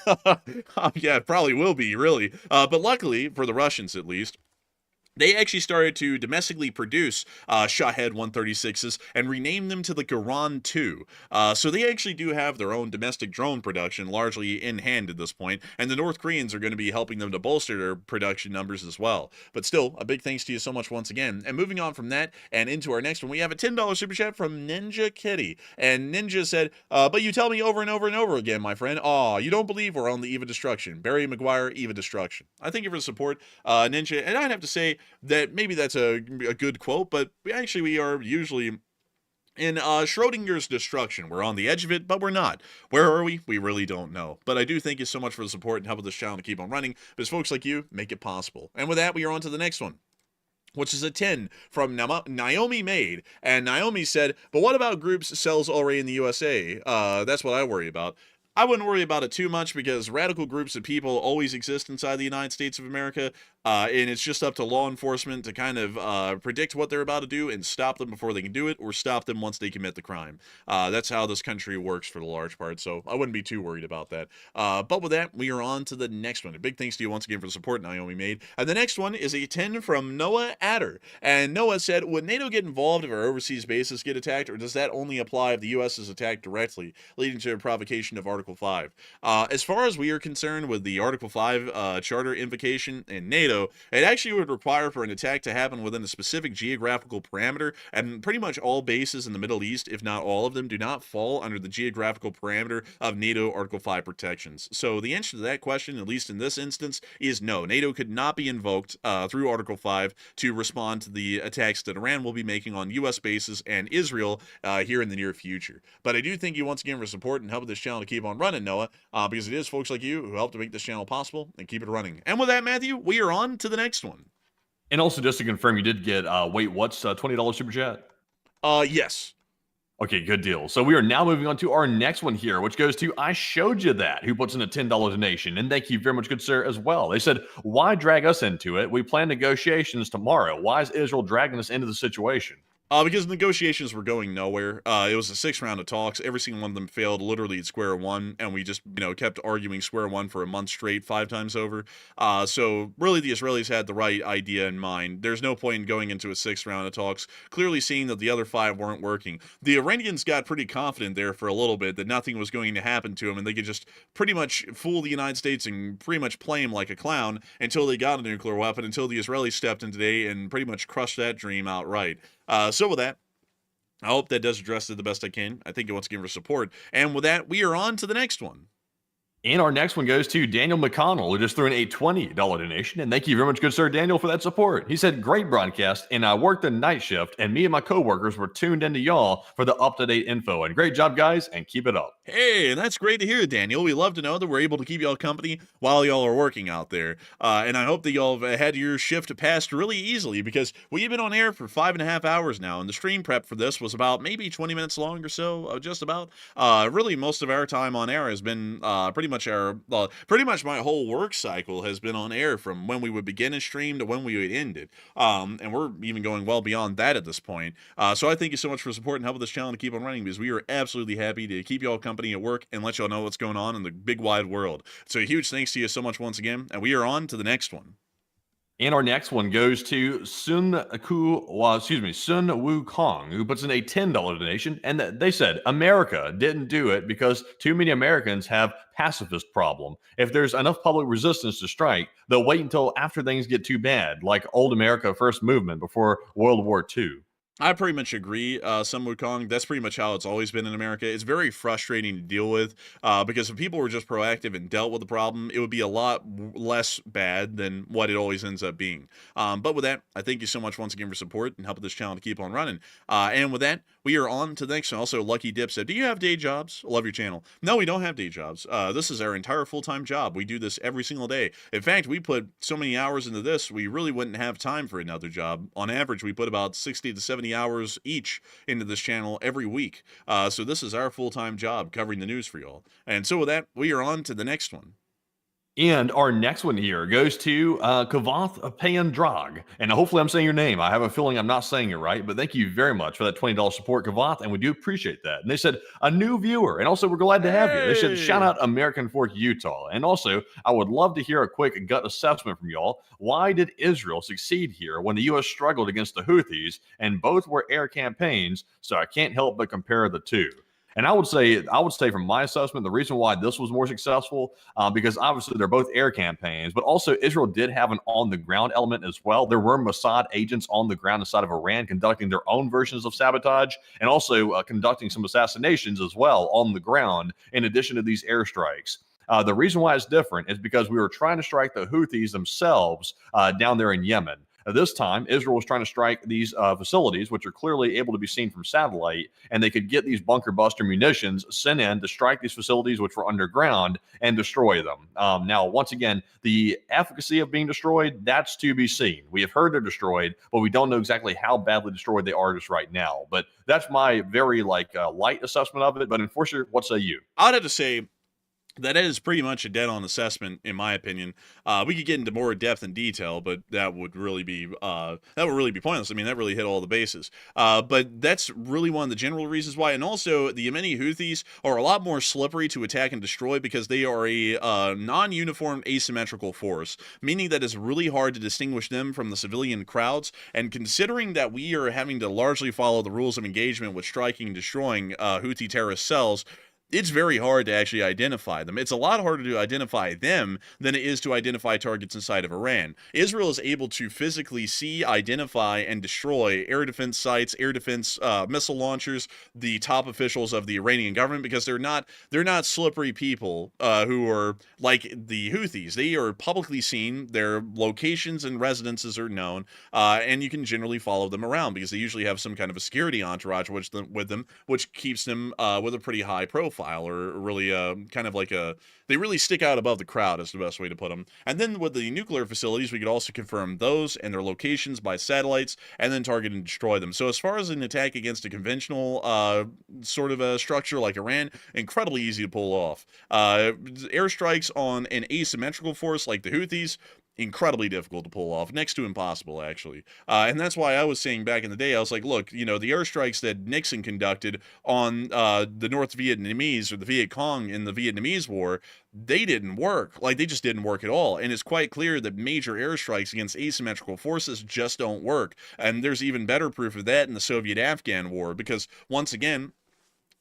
Yeah, it probably will be, really. But luckily, for the Russians at least, they actually started to domestically produce Shahed 136s and rename them to the Garan 2. So they actually do have their own domestic drone production largely in hand at this point, and the North Koreans are going to be helping them to bolster their production numbers as well. But still, a big thanks to you so much once again. And moving on from that and into our next one, we have a $10 super chat from Ninja Kitty. And Ninja said, but you tell me over and over and over again, my friend, aw, you don't believe we're on the eve of destruction. Barry Maguire, eve of destruction. I thank you for the support, Ninja, and I'd have to say that maybe that's a good quote, but we are usually In Schrodinger's destruction, we're on the edge of it, but we're not. Where are we? We really don't know. But I do thank you so much for the support and helping this channel to keep on running, because folks like you make it possible. And with that, we are on to the next one, which is a 10 from Naomi Maid. And Naomi said, but what about groups cells already in the USA? That's what I worry about. I wouldn't worry about it too much because radical groups of people always exist inside the United States of America, and it's just up to law enforcement to kind of predict what they're about to do and stop them before they can do it, or stop them once they commit the crime. That's how this country works for the large part, so I wouldn't be too worried about that. But with that, we are on to the next one. A big thanks to you once again for the support Naomi made. And the next one is a 10 from Noah Adder. And Noah said, would NATO get involved if our overseas bases get attacked, or does that only apply if the U.S. is attacked directly, leading to a provocation of Article 5? As far as we are concerned with the Article 5 charter invocation in NATO, it actually would require for an attack to happen within a specific geographical parameter, and pretty much all bases in the Middle East, if not all of them, do not fall under the geographical parameter of NATO Article 5 protections. So the answer to that question, at least in this instance, is no. NATO could not be invoked through Article 5 to respond to the attacks that Iran will be making on U.S. bases and Israel here in the near future. But I do thank you once again for support and helping this channel to keep on running, Noah, because it is folks like you who help to make this channel possible and keep it running. And with that, Matthew, we are on to the next one. And also, just to confirm, you did get, wait, what's $20 super chat? Yes. Okay, good deal. So we are now moving on to our next one here, which goes to I Showed You That, who puts in a $10 donation. And thank you very much, good sir, as well. They said, why drag us into it? We plan negotiations tomorrow. Why is Israel dragging us into the situation? Because negotiations were going nowhere. It was a 6th round of talks. Every single one of them failed literally at square one, and we just, kept arguing square one for a month straight, 5 times over. So really the Israelis had the right idea in mind. There's no point in going into a 6th round of talks, clearly seeing that the other 5 weren't working. The Iranians got pretty confident there for a little bit that nothing was going to happen to them, and they could just pretty much fool the United States and pretty much play him like a clown until they got a nuclear weapon, until the Israelis stepped in today and pretty much crushed that dream outright. So with that, I hope that does address it the best I can. I think you once again for support. And with that, we are on to the next one. And our next one goes to Daniel McConnell, who just threw in a $20 donation. And thank you very much, good sir Daniel, for that support. He said, great broadcast, and I worked the night shift, and me and my coworkers were tuned into y'all for the up-to-date info. And great job, guys, and keep it up. Hey, that's great to hear, Daniel. We love to know that we're able to keep y'all company while y'all are working out there. And I hope that y'all have had your shift passed really easily, because we've been on air for 5.5 hours now, and the stream prep for this was about maybe 20 minutes long or so, just about. Really, most of our time on air has been pretty much my whole work cycle has been on air from when we would begin a stream to when we would end it. And we're even going well beyond that at this point. So I thank you so much for support and helping this channel to keep on running, because we are absolutely happy to keep y'all company at work and let y'all know what's going on in the big wide world. So a huge thanks to you so much once again, and we are on to the next one. And our next one goes to Sun Woo Kong, who puts in a $10 donation. And they said, America didn't do it because too many Americans have pacifist problem. If there's enough public resistance to strike, they'll wait until after things get too bad, like old America first movement before World War II. I pretty much agree, Sun Wukong. That's pretty much how it's always been in America. It's very frustrating to deal with because if people were just proactive and dealt with the problem, it would be a lot less bad than what it always ends up being. But with that, I thank you so much once again for support and helping this channel to keep on running. And with that, we are on to the next one. Also, Lucky Dip said, do you have day jobs? I love your channel. No, we don't have day jobs. This is our entire full-time job. We do this every single day. In fact, we put so many hours into this, we really wouldn't have time for another job. On average, we put about 60 to 70 hours each into this channel every week. So this is our full-time job covering the news for y'all. And so with that, we are on to the next one. And our next one here goes to Kavath Payandrag. And hopefully I'm saying your name. I have a feeling I'm not saying it right, but thank you very much for that $20 support, Kavath, and we do appreciate that. And they said, a new viewer, and also we're glad to have you. They said, shout out American Fork, Utah. And also, I would love to hear a quick gut assessment from y'all. Why did Israel succeed here when the U.S. struggled against the Houthis, and both were air campaigns, so I can't help but compare the two. And I would say from my assessment, the reason why this was more successful, because obviously they're both air campaigns, but also Israel did have an on-the-ground element as well. There were Mossad agents on the ground inside of Iran conducting their own versions of sabotage and also conducting some assassinations as well on the ground in addition to these airstrikes. The reason why it's different is because we were trying to strike the Houthis themselves down there in Yemen. This time, Israel was trying to strike these facilities, which are clearly able to be seen from satellite, and they could get these bunker buster munitions sent in to strike these facilities, which were underground, and destroy them. Now, once again, the efficacy of being destroyed, that's to be seen. We have heard they're destroyed, but we don't know exactly how badly destroyed they are just right now. But that's my very light assessment of it. But Enforcer, what say you? I'd have to say that is pretty much a dead-on assessment, in my opinion. We could get into more depth and detail, but that would really be pointless. I mean, that really hit all the bases. But that's really one of the general reasons why. And also, the Yemeni Houthis are a lot more slippery to attack and destroy because they are a non-uniform asymmetrical force, meaning that it's really hard to distinguish them from the civilian crowds. And considering that we are having to largely follow the rules of engagement with striking and destroying Houthi terrorist cells, it's very hard to actually identify them. It's a lot harder to identify them than it is to identify targets inside of Iran. Israel is able to physically see, identify, and destroy air defense sites, air defense missile launchers, the top officials of the Iranian government, because they're not slippery people who are like the Houthis. They are publicly seen. Their locations and residences are known, and you can generally follow them around because they usually have some kind of a security entourage with them, which keeps them with a pretty high profile, or really kind of like they really stick out above the crowd is the best way to put them. And then with the nuclear facilities, we could also confirm those and their locations by satellites and then target and destroy them. So as far as an attack against a conventional sort of a structure like Iran, incredibly easy to pull off. Airstrikes on an asymmetrical force like the Houthis, incredibly difficult to pull off, next to impossible, actually. And that's why I was saying back in the day, I was like, look, the airstrikes that Nixon conducted on the North Vietnamese or the Viet Cong in the Vietnamese War, they didn't work. Like, they just didn't work at all. And it's quite clear that major airstrikes against asymmetrical forces just don't work. And there's even better proof of that in the Soviet-Afghan War, because once again,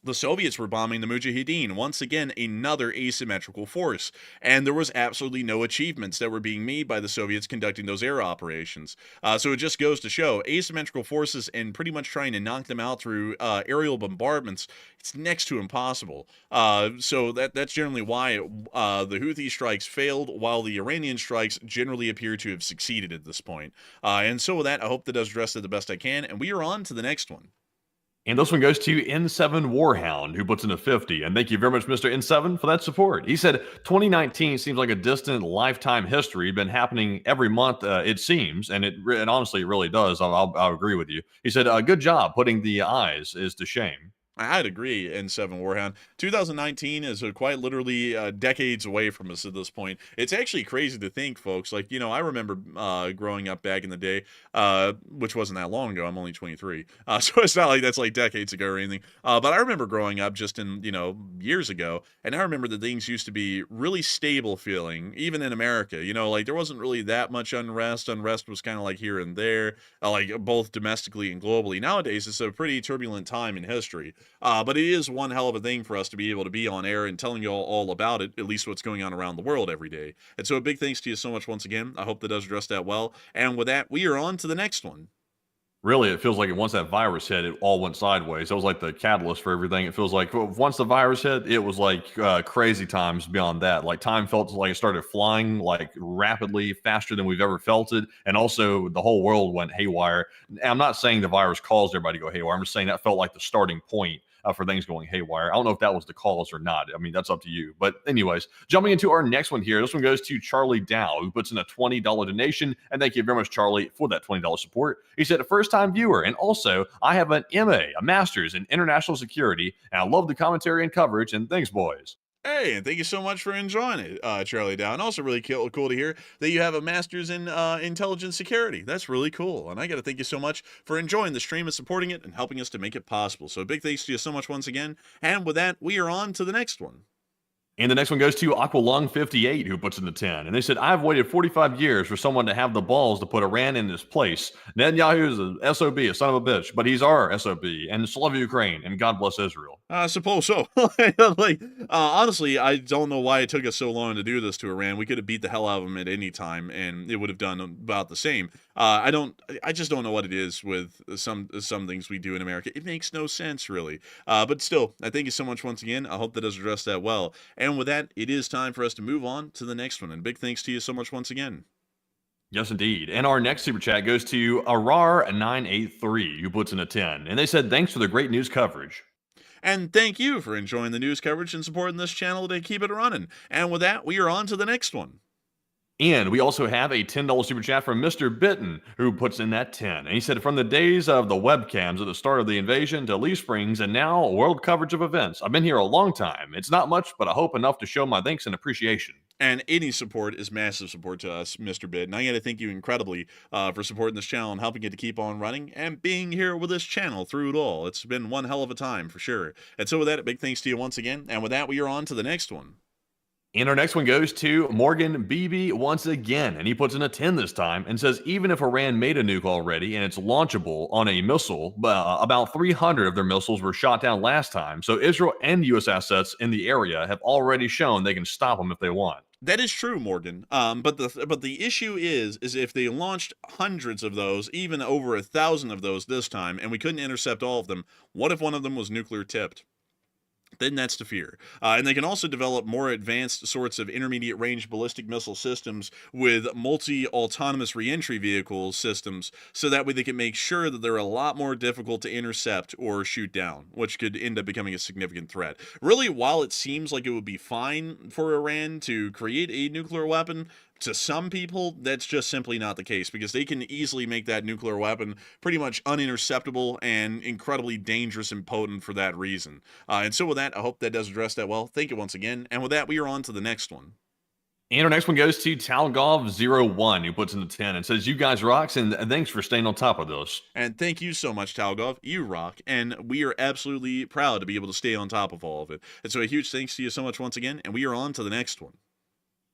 the Soviets were bombing the Mujahideen, once again, another asymmetrical force. And there was absolutely no achievements that were being made by the Soviets conducting those air operations. So it just goes to show, asymmetrical forces and pretty much trying to knock them out through aerial bombardments, it's next to impossible. So that's generally why the Houthi strikes failed, while the Iranian strikes generally appear to have succeeded at this point. And so with that, I hope that does address it the best I can, and we are on to the next one. And this one goes to N7 Warhound, who puts in a 50. And thank you very much, Mr. N7, for that support. He said, 2019 seems like a distant lifetime history, been happening every month, it seems. And and honestly, it really does. I'll agree with you. He said, good job. Putting the eyes is to shame. I'd agree, N7 Warhound. 2019 is quite literally decades away from us at this point. It's actually crazy to think, folks. Like, I remember growing up back in the day, which wasn't that long ago. I'm only 23. So it's not like that's like decades ago or anything. But I remember growing up just in, years ago. And I remember that things used to be really stable feeling, even in America. Like there wasn't really that much unrest. Unrest was kind of like here and there, like both domestically and globally. Nowadays, it's a pretty turbulent time in history. But it is one hell of a thing for us to be able to be on air and telling you all about it, at least what's going on around the world every day. And so a big thanks to you so much once again. I hope that does address that well. And with that, we are on to the next one. Really, it feels like once that virus hit, it all went sideways. It was like the catalyst for everything. It feels like once the virus hit, it was like crazy times beyond that. Like time felt like it started flying like rapidly, faster than we've ever felt it. And also the whole world went haywire. And I'm not saying the virus caused everybody to go haywire. I'm just saying that felt like the starting point for things going haywire. I don't know if that was the cause or not. I mean, that's up to you. But anyways, jumping into our next one here. This one goes to Charlie Dow, who puts in a $20 donation. And thank you very much, Charlie, for that $20 support. He said, a first-time viewer. And also, I have an MA, a master's in international security. And I love the commentary and coverage. And thanks, boys. Hey, and thank you so much for enjoying it, Charlie Dow. And also really cool to hear that you have a master's in intelligence security. That's really cool. And I got to thank you so much for enjoying the stream and supporting it and helping us to make it possible. So big thanks to you so much once again. And with that, we are on to the next one. And the next one goes to Aqualung58, who puts in the 10. And they said, I've waited 45 years for someone to have the balls to put Iran in his place. Netanyahu is a SOB, a son of a bitch, but he's our SOB. And love Ukraine, and God bless Israel. I suppose so. Honestly, I don't know why it took us so long to do this to Iran. We could have beat the hell out of them at any time, and it would have done about the same. I just don't know what it is with some things we do in America. It makes no sense, really. But still, I thank you so much once again. I hope that does address that well. And with that, it is time for us to move on to the next one. And big thanks to you so much once again. Yes, indeed. And our next super chat goes to Arar983, who puts in a 10. And they said, thanks for the great news coverage. And thank you for enjoying the news coverage and supporting this channel to keep it running. And with that, we are on to the next one. And we also have a $10 super chat from Mr. Bitten, who puts in that 10. And he said, from the days of the webcams at the start of the invasion to Lee Springs and now world coverage of events, I've been here a long time. It's not much, but I hope enough to show my thanks and appreciation. And any support is massive support to us, Mr. Bid. And I got to thank you incredibly for supporting this channel and helping it to keep on running and being here with this channel through it all. It's been one hell of a time for sure. And so with that, a big thanks to you once again. And with that, we are on to the next one. And our next one goes to Morgan BB once again, and he puts in a 10 this time and says, even if Iran made a nuke already and it's launchable on a missile, about 300 of their missiles were shot down last time. So Israel and U.S. assets in the area have already shown they can stop them if they want. That is true, Morgan. But the issue is if they launched hundreds of those, even over 1,000 of those this time, and we couldn't intercept all of them, what if one of them was nuclear tipped? Then that's the fear. And they can also develop more advanced sorts of intermediate range ballistic missile systems with multi-autonomous reentry vehicle systems, so that way they can make sure that they're a lot more difficult to intercept or shoot down, which could end up becoming a significant threat. Really, while it seems like it would be fine for Iran to create a nuclear weapon, to some people, that's just simply not the case, because they can easily make that nuclear weapon pretty much uninterceptable and incredibly dangerous and potent for that reason. And so with that, I hope that does address that well. Thank you once again. And with that, we are on to the next one. And our next one goes to Talgov01, who puts in the 10 and says, you guys rocks, and thanks for staying on top of this. And thank you so much, Talgov. You rock. And we are absolutely proud to be able to stay on top of all of it. And so a huge thanks to you so much once again. And we are on to the next one.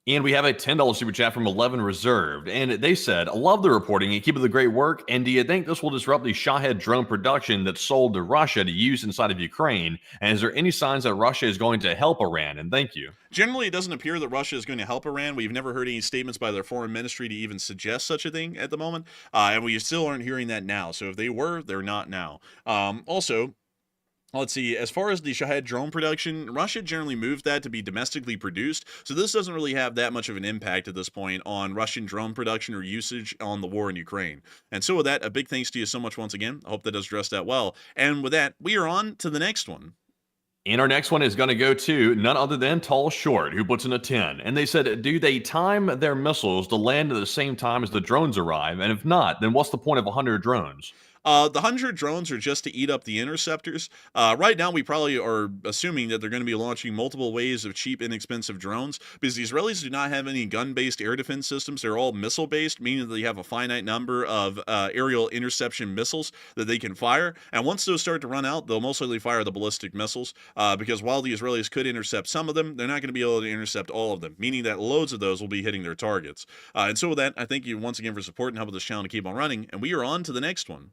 And we have a $10 super chat from 11 Reserved. And they said, I love the reporting and keep up the great work. And do you think this will disrupt the Shahed drone production that's sold to Russia to use inside of Ukraine? And is there any signs that Russia is going to help Iran? And thank you. Generally, it doesn't appear that Russia is going to help Iran. We've never heard any statements by their foreign ministry to even suggest such a thing at the moment. And we still aren't hearing that now. So if they were, they're not now. Also, let's see, as far as the Shahed drone production, Russia generally moved that to be domestically produced, so this doesn't really have that much of an impact at this point on Russian drone production or usage on the war in Ukraine. And so with that, a big thanks to you so much once again. I hope that does address that well. And with that, we are on to the next one. And our next one is going to go to none other than Tall Short, who puts in a 10. And they said, do they time their missiles to land at the same time as the drones arrive? And if not, then what's the point of 100 drones? The 100 drones are just to eat up the interceptors. Right now, we probably are assuming that they're going to be launching multiple waves of cheap, inexpensive drones, because the Israelis do not have any gun-based air defense systems. They're all missile-based, meaning that they have a finite number of aerial interception missiles that they can fire. And once those start to run out, they'll most likely fire the ballistic missiles, because while the Israelis could intercept some of them, they're not going to be able to intercept all of them, meaning that loads of those will be hitting their targets. And so with that, I thank you once again for support and helping this channel to keep on running, and we are on to the next one.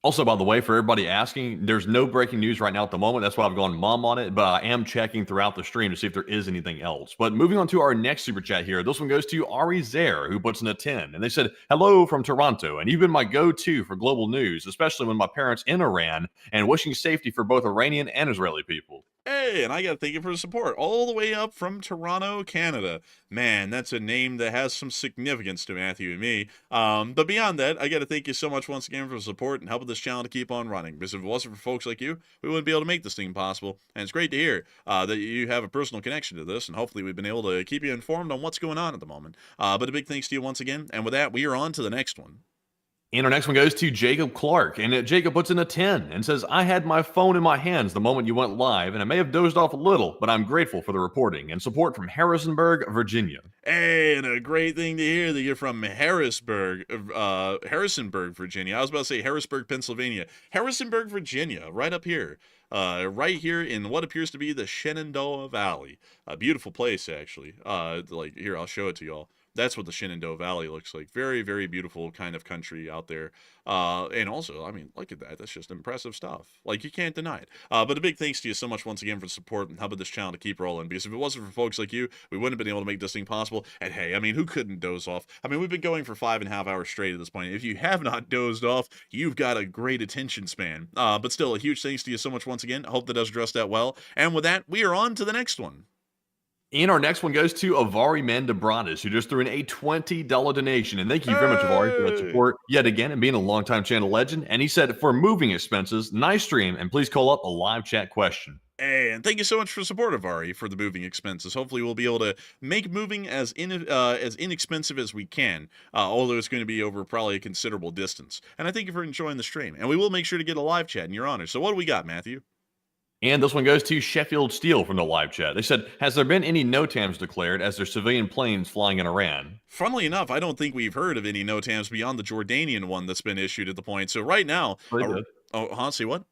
Also, by the way, for everybody asking, there's no breaking news right now at the moment. That's why I've gone mom on it, but I am checking throughout the stream to see if there is anything else. But moving on to our next super chat here, this one goes to Ari Zer, who puts in a 10. And they said, hello from Toronto, and you've been my go-to for global news, especially when my parents in Iran, and wishing safety for both Iranian and Israeli people. Hey, and I got to thank you for the support all the way up from Toronto, Canada. Man, that's a name that has some significance to Matthew and me. But beyond that, I got to thank you so much once again for the support and helping this channel to keep on running. Because if it wasn't for folks like you, we wouldn't be able to make this thing possible. And it's great to hear that you have a personal connection to this, and hopefully we've been able to keep you informed on what's going on at the moment. But a big thanks to you once again. And with that, we are on to the next one. And our next one goes to Jacob Clark, and Jacob puts in a 10 and says, I had my phone in my hands the moment you went live, and I may have dozed off a little, but I'm grateful for the reporting and support from Harrisonburg, Virginia. Hey, and a great thing to hear that you're from Harrisonburg, Virginia. I was about to say Harrisburg, Pennsylvania. Harrisonburg, Virginia, right up here. Right here in what appears to be the Shenandoah Valley. A beautiful place, actually. Like, here, I'll show it to y'all. That's what the Shenandoah Valley looks like. Very, very beautiful kind of country out there. And also, I mean, look at that. That's just impressive stuff. Like, you can't deny it. But a big thanks to you so much once again for the support and helping this channel to keep rolling. Because if it wasn't for folks like you, we wouldn't have been able to make this thing possible. And hey, I mean, who couldn't doze off? I mean, we've been going for 5.5 hours straight at this point. If you have not dozed off, you've got a great attention span. But still, a huge thanks to you so much once again. I hope that does address that well. And with that, we are on to the next one. And our next one goes to Avari Mandabratis, who just threw in a $20 donation. And thank you very much, Avari, for that support yet again and being a longtime channel legend. And he said, for moving expenses, nice stream, and please call up a live chat question. Hey, and thank you so much for support of Ari for the moving expenses. Hopefully, we'll be able to make moving as inexpensive as we can, although it's going to be over probably a considerable distance. And I thank you for enjoying the stream. And we will make sure to get a live chat in your honor. So what do we got, Matthew? And this one goes to Sheffield Steel from the live chat. They said, has there been any NOTAMs declared as there's civilian planes flying in Iran? Funnily enough, I don't think we've heard of any NOTAMs beyond the Jordanian one that's been issued at the point. So right now, see what?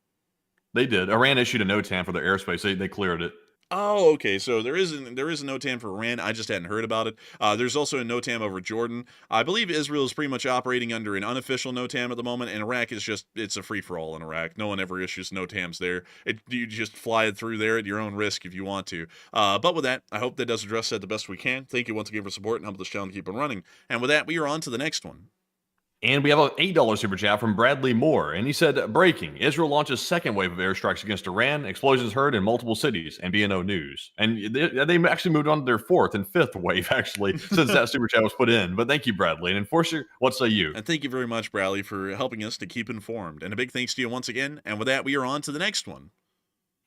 They did. Iran issued a NOTAM for their airspace. They cleared it. Oh, okay. So there is a NOTAM for Iran. I just hadn't heard about it. There's also a NOTAM over Jordan. I believe Israel is pretty much operating under an unofficial NOTAM at the moment, and Iraq is it's a free-for-all in Iraq. No one ever issues NOTAMs there. You just fly it through there at your own risk if you want to. But with that, I hope that does address that the best we can. Thank you once again for support and help this channel keep on running. And with that, we are on to the next one. And we have an $8 super chat from Bradley Moore. And he said, breaking, Israel launches second wave of airstrikes against Iran. Explosions heard in multiple cities. And BNO News. And they actually moved on to their fourth and fifth wave, actually, since that super chat was put in. But thank you, Bradley. And Enforcer, what say you? And thank you very much, Bradley, for helping us to keep informed. And a big thanks to you once again. And with that, we are on to the next one.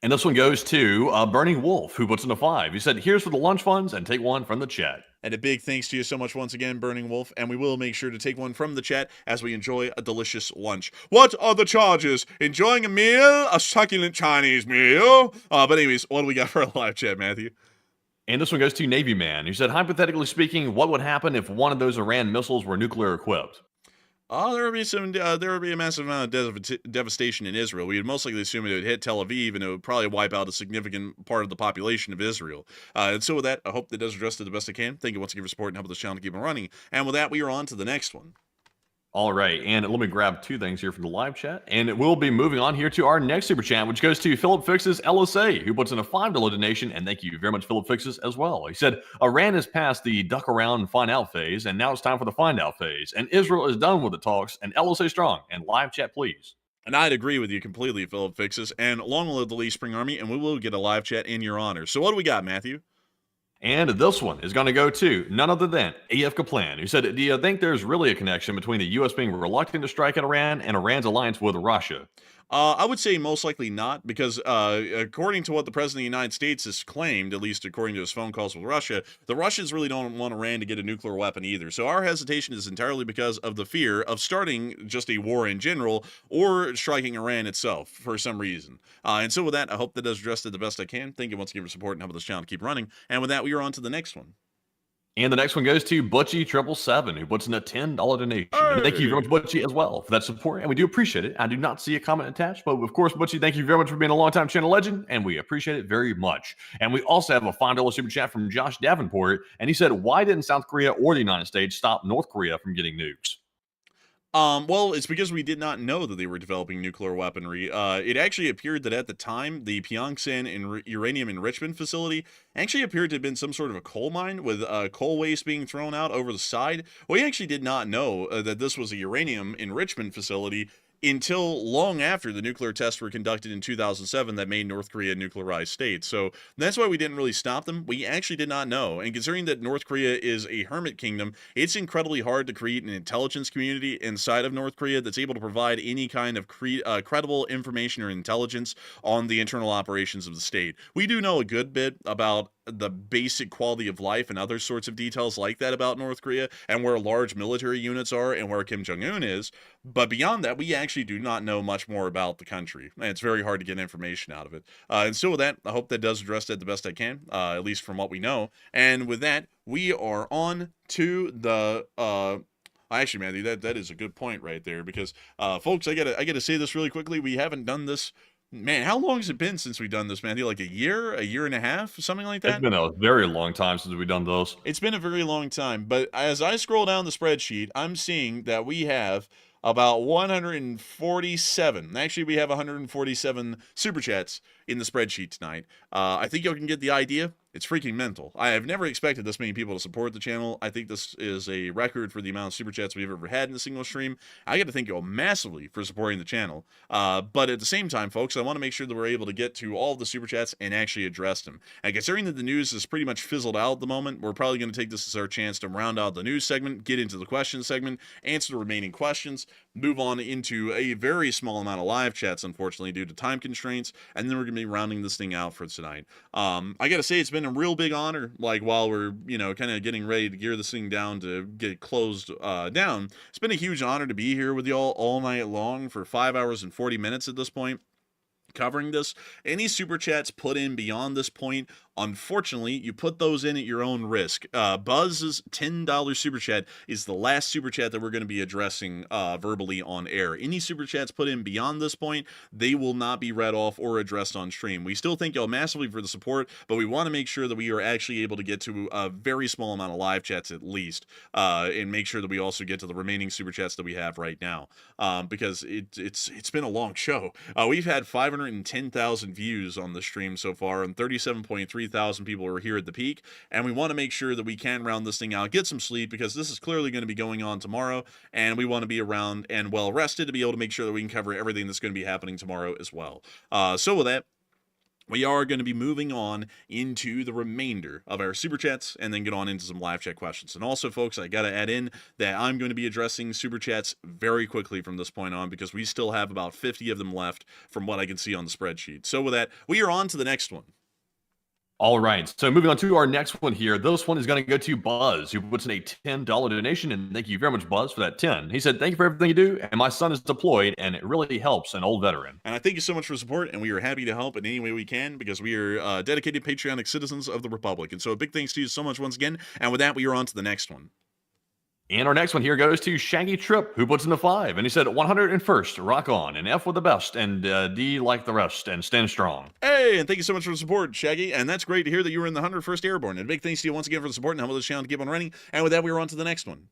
And this one goes to Burning Wolf, who puts in a 5. He said, here's for the lunch funds, and take one from the chat. And a big thanks to you so much once again, Burning Wolf, and we will make sure to take one from the chat as we enjoy a delicious lunch. What are the charges? Enjoying a meal? A succulent Chinese meal? But anyways, what do we got for a live chat, Matthew? And this one goes to Navy Man, who said, hypothetically speaking, what would happen if one of those Iran missiles were nuclear equipped? There would be a massive amount of devastation in Israel. We would most likely assume it would hit Tel Aviv, and it would probably wipe out a significant part of the population of Israel. And so with that, I hope that does address it the best I can. Thank you once again for support and helping this channel to keep on running. And with that, we are on to the next one. All right, and let me grab two things here from the live chat, and we'll be moving on here to our next super chat, which goes to Philip Fixes LSA, who puts in a $5 donation, and thank you very much, Philip Fixes, as well. He said, Iran has passed the duck around and find out phase, and now it's time for the find out phase, and Israel is done with the talks, and LSA strong, and live chat, please. And I'd agree with you completely, Philip Fixes, and long live the Lee Spring Army, and we will get a live chat in your honor. So what do we got, Matthew? And this one is going to go to none other than AF Kaplan, who said, do you think there's really a connection between the U.S. being reluctant to strike at Iran and Iran's alliance with Russia? I would say most likely not, because according to what the President of the United States has claimed, at least according to his phone calls with Russia, the Russians really don't want Iran to get a nuclear weapon either. So our hesitation is entirely because of the fear of starting just a war in general or striking Iran itself for some reason. And so with that, I hope that does address it the best I can. Thank you once again for support and helping this channel keep running. And with that, we are on to the next one. And the next one goes to Butchie777, who puts in a $10 donation. Hey. And thank you very much, Butchie, as well, for that support. And we do appreciate it. I do not see a comment attached, but of course, Butchie, thank you very much for being a longtime channel legend, and we appreciate it very much. And we also have a $5 super chat from Josh Davenport, and he said, why didn't South Korea or the United States stop North Korea from getting nukes? Well, it's because we did not know that they were developing nuclear weaponry. It actually appeared that at the time, the Pyeongsan uranium enrichment facility actually appeared to have been some sort of a coal mine with coal waste being thrown out over the side. We actually did not know that this was a uranium enrichment facility until long after the nuclear tests were conducted in 2007 that made North Korea a nuclearized state. So that's why we didn't really stop them. We actually did not know. And considering that North Korea is a hermit kingdom, it's incredibly hard to create an intelligence community inside of North Korea that's able to provide any kind of credible information or intelligence on the internal operations of the state. We do know a good bit about the basic quality of life and other sorts of details like that about North Korea and where large military units are and where Kim Jong-un is. But beyond that, we actually do not know much more about the country. And it's very hard to get information out of it. And so with that, I hope that does address that the best I can, at least from what we know. And with that, we are on to the... Actually, Matthew, that is a good point right there because, folks, I gotta say this really quickly. We haven't done this. Man, how long has it been since we've done this, Matthew? Like a year and a half, something like that? It's been a very long time since we've done those. It's been a very long time, but as I scroll down the spreadsheet, I'm seeing that we have about 147. Actually, we have 147 super chats in the spreadsheet tonight. I think you can get the idea. It's freaking mental. I have never expected this many people to support the channel. I think this is a record for the amount of super chats we've ever had in a single stream. I got to thank you all massively for supporting the channel. But at the same time, folks, I want to make sure that we're able to get to all of the super chats and actually address them. And considering that the news is pretty much fizzled out at the moment, we're probably going to take this as our chance to round out the news segment, get into the question segment, answer the remaining questions, move on into a very small amount of live chats, unfortunately, due to time constraints, and then we're going to be rounding this thing out for tonight. I got to say, it's been a real big honor, like while we're, kind of getting ready to gear this thing down to get closed down. It's been a huge honor to be here with y'all all night long for 5 hours and 40 minutes at this point, covering this. Any super chats put in beyond this point, unfortunately, you put those in at your own risk. Buzz's $10 super chat is the last super chat that we're going to be addressing verbally on air. Any super chats put in beyond this point, they will not be read off or addressed on stream. We still thank y'all massively for the support, but we want to make sure that we are actually able to get to a very small amount of live chats at least, and make sure that we also get to the remaining super chats that we have right now, because it's been a long show. We've had 510,000 views on the stream so far, and 37.3 thousand people are here at the peak, and we want to make sure that we can round this thing out, get some sleep, because this is clearly going to be going on tomorrow, and we want to be around and well rested to be able to make sure that we can cover everything that's going to be happening tomorrow as well. So with that, we are going to be moving on into the remainder of our super chats and then get on into some live chat questions. And also, folks, I got to add in that I'm going to be addressing super chats very quickly from this point on, because we still have about 50 of them left from what I can see on the spreadsheet. So with that, we are on to the next one. All right, so moving on to our next one here. This one is going to go to Buzz, who puts in a $10 donation, and thank you very much, Buzz, for that 10. He said, "Thank you for everything you do, and my son is deployed, and it really helps an old veteran." And I thank you so much for support, and we are happy to help in any way we can, because we are dedicated patriotic citizens of the Republic. And so a big thanks to you so much once again, and with that, we are on to the next one. And our next one here goes to Shaggy Trip, who puts in a 5. And he said, 101st, rock on, and F with the best, and D like the rest, and stand strong. Hey, and thank you so much for the support, Shaggy. And that's great to hear that you were in the 101st Airborne. And a big thanks to you once again for the support and helping this channel to keep on running. And with that, we are on to the next one.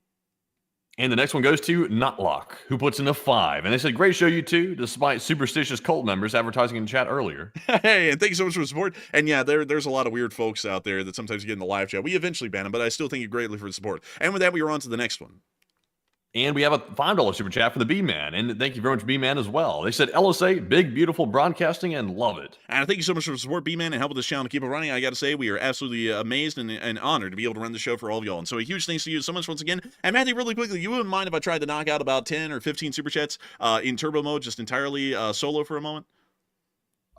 And the next one goes to Notlock, who puts in a 5. And they said, "Great show, you two, despite superstitious cult members advertising in chat earlier." Hey, and thank you so much for the support. And yeah, there's a lot of weird folks out there that sometimes get in the live chat. We eventually ban them, but I still thank you greatly for the support. And with that, we are on to the next one. And we have a $5 super chat from the B-Man. And thank you very much, B-Man, as well. They said, "LSA, big, beautiful broadcasting, and love it." And thank you so much for the support, B-Man, and helping this channel to keep it running. I got to say, we are absolutely amazed and honored to be able to run the show for all of y'all. And so a huge thanks to you so much once again. And Matthew, really quickly, you wouldn't mind if I tried to knock out about 10 or 15 super chats in turbo mode, just entirely solo for a moment?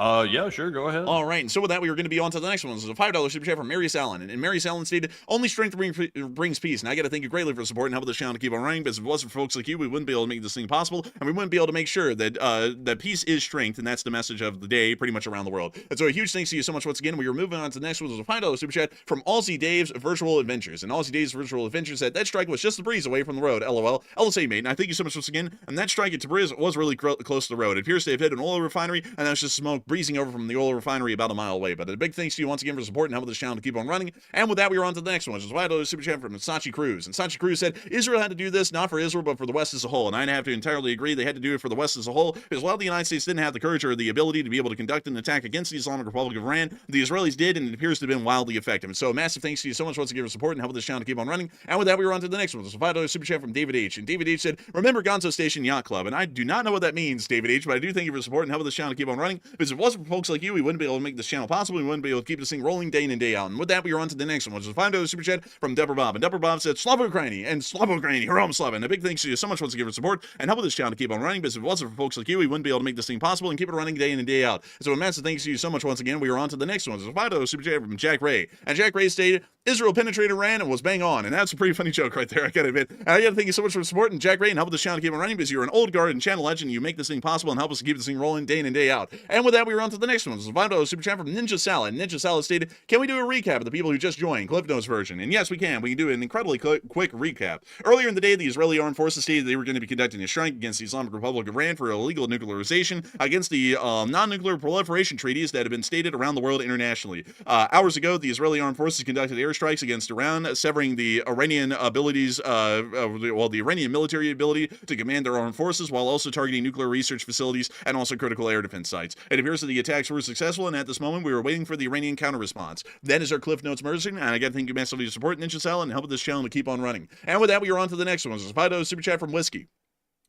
Yeah, sure, go ahead. All right, and so with that, we are going to be on to the next one. This is a $5 super chat from Marius Allen. And Marius Allen stated, "Only strength brings peace." And I got to thank you greatly for the support and helping this channel to keep on running, because if it wasn't for folks like you, we wouldn't be able to make this thing possible, and we wouldn't be able to make sure that that peace is strength, and that's the message of the day pretty much around the world. And so a huge thanks to you so much once again. We are moving on to the next one. This is a $5 super chat from Aussie Dave's Virtual Adventures. And Aussie Dave's Virtual Adventures said, "That strike was just a breeze away from the road, LOL. LSA, mate." And I thank you so much once again. And that strike at Tabriz was really close to the road. It appears to have hit an oil refinery, and that was just smoke breezing over from the oil refinery about a mile away. But a big thanks to you once again for support and helping this channel to keep on running. And with that, we are on to the next one, which is $5 super chat from Sachi Cruz. And Sachi Cruz said, "Israel had to do this, not for Israel, but for the West as a whole." And I have to entirely agree. They had to do it for the West as a whole, because while the United States didn't have the courage or the ability to be able to conduct an attack against the Islamic Republic of Iran, the Israelis did, and it appears to have been wildly effective. And so a massive thanks to you so much once again for support and helping this channel to keep on running. And with that, we are on to the next one. This is a $5 super chat from David H. And David H said, "Remember Gonzo Station Yacht Club." And I do not know what that means, David H, but I do thank you for support and helping this channel to keep on running, because if it wasn't for folks like you, we wouldn't be able to make this channel possible. We wouldn't be able to keep this thing rolling day in and day out. And with that, we are on to the next one, which is a $5 super chat from Deborah Bob. And Deborah Bob said, "Slava Ukraini and Slava Ukraini, Herom Slava." And a big thanks to you so much once again for support and helping this channel to keep on running, because if it wasn't for folks like you, we wouldn't be able to make this thing possible and keep it running day in and day out. So a massive thanks to you so much once again. We are on to the next one. It's a $5 super chat from Jack Ray. And Jack Ray stated, "Israel penetrated Iran and was bang on." And that's a pretty funny joke right there, I gotta admit. And I gotta thank you so much for supporting Jack Ray and helping this channel to keep on running, because you're an old guard and channel legend. You make this thing possible and help us to keep this thing rolling day in and day out. And with that, we are on to the next one. This is a $5 super chat from Ninja Salad. Ninja Salad stated, "Can we do a recap of the people who just joined, Cliff Notes version?" And yes, we can. We can do an incredibly quick recap. Earlier in the day, the Israeli Armed Forces stated they were going to be conducting a strike against the Islamic Republic of Iran for illegal nuclearization against the non-nuclear proliferation treaties that have been stated around the world internationally. Hours ago, the Israeli Armed Forces conducted airstrikes airstrikes against Iran, severing the Iranian abilities, the Iranian military ability to command their armed forces, while also targeting nuclear research facilities and also critical air defense sites. It appears that the attacks were successful, and at this moment, we are waiting for the Iranian counter-response. That is our Cliff Notes merging, and I got to thank you massively for your support, Ninja Cell, and helping this channel to keep on running. And with that, we are on to the next one. This is $5 super chat from Whiskey.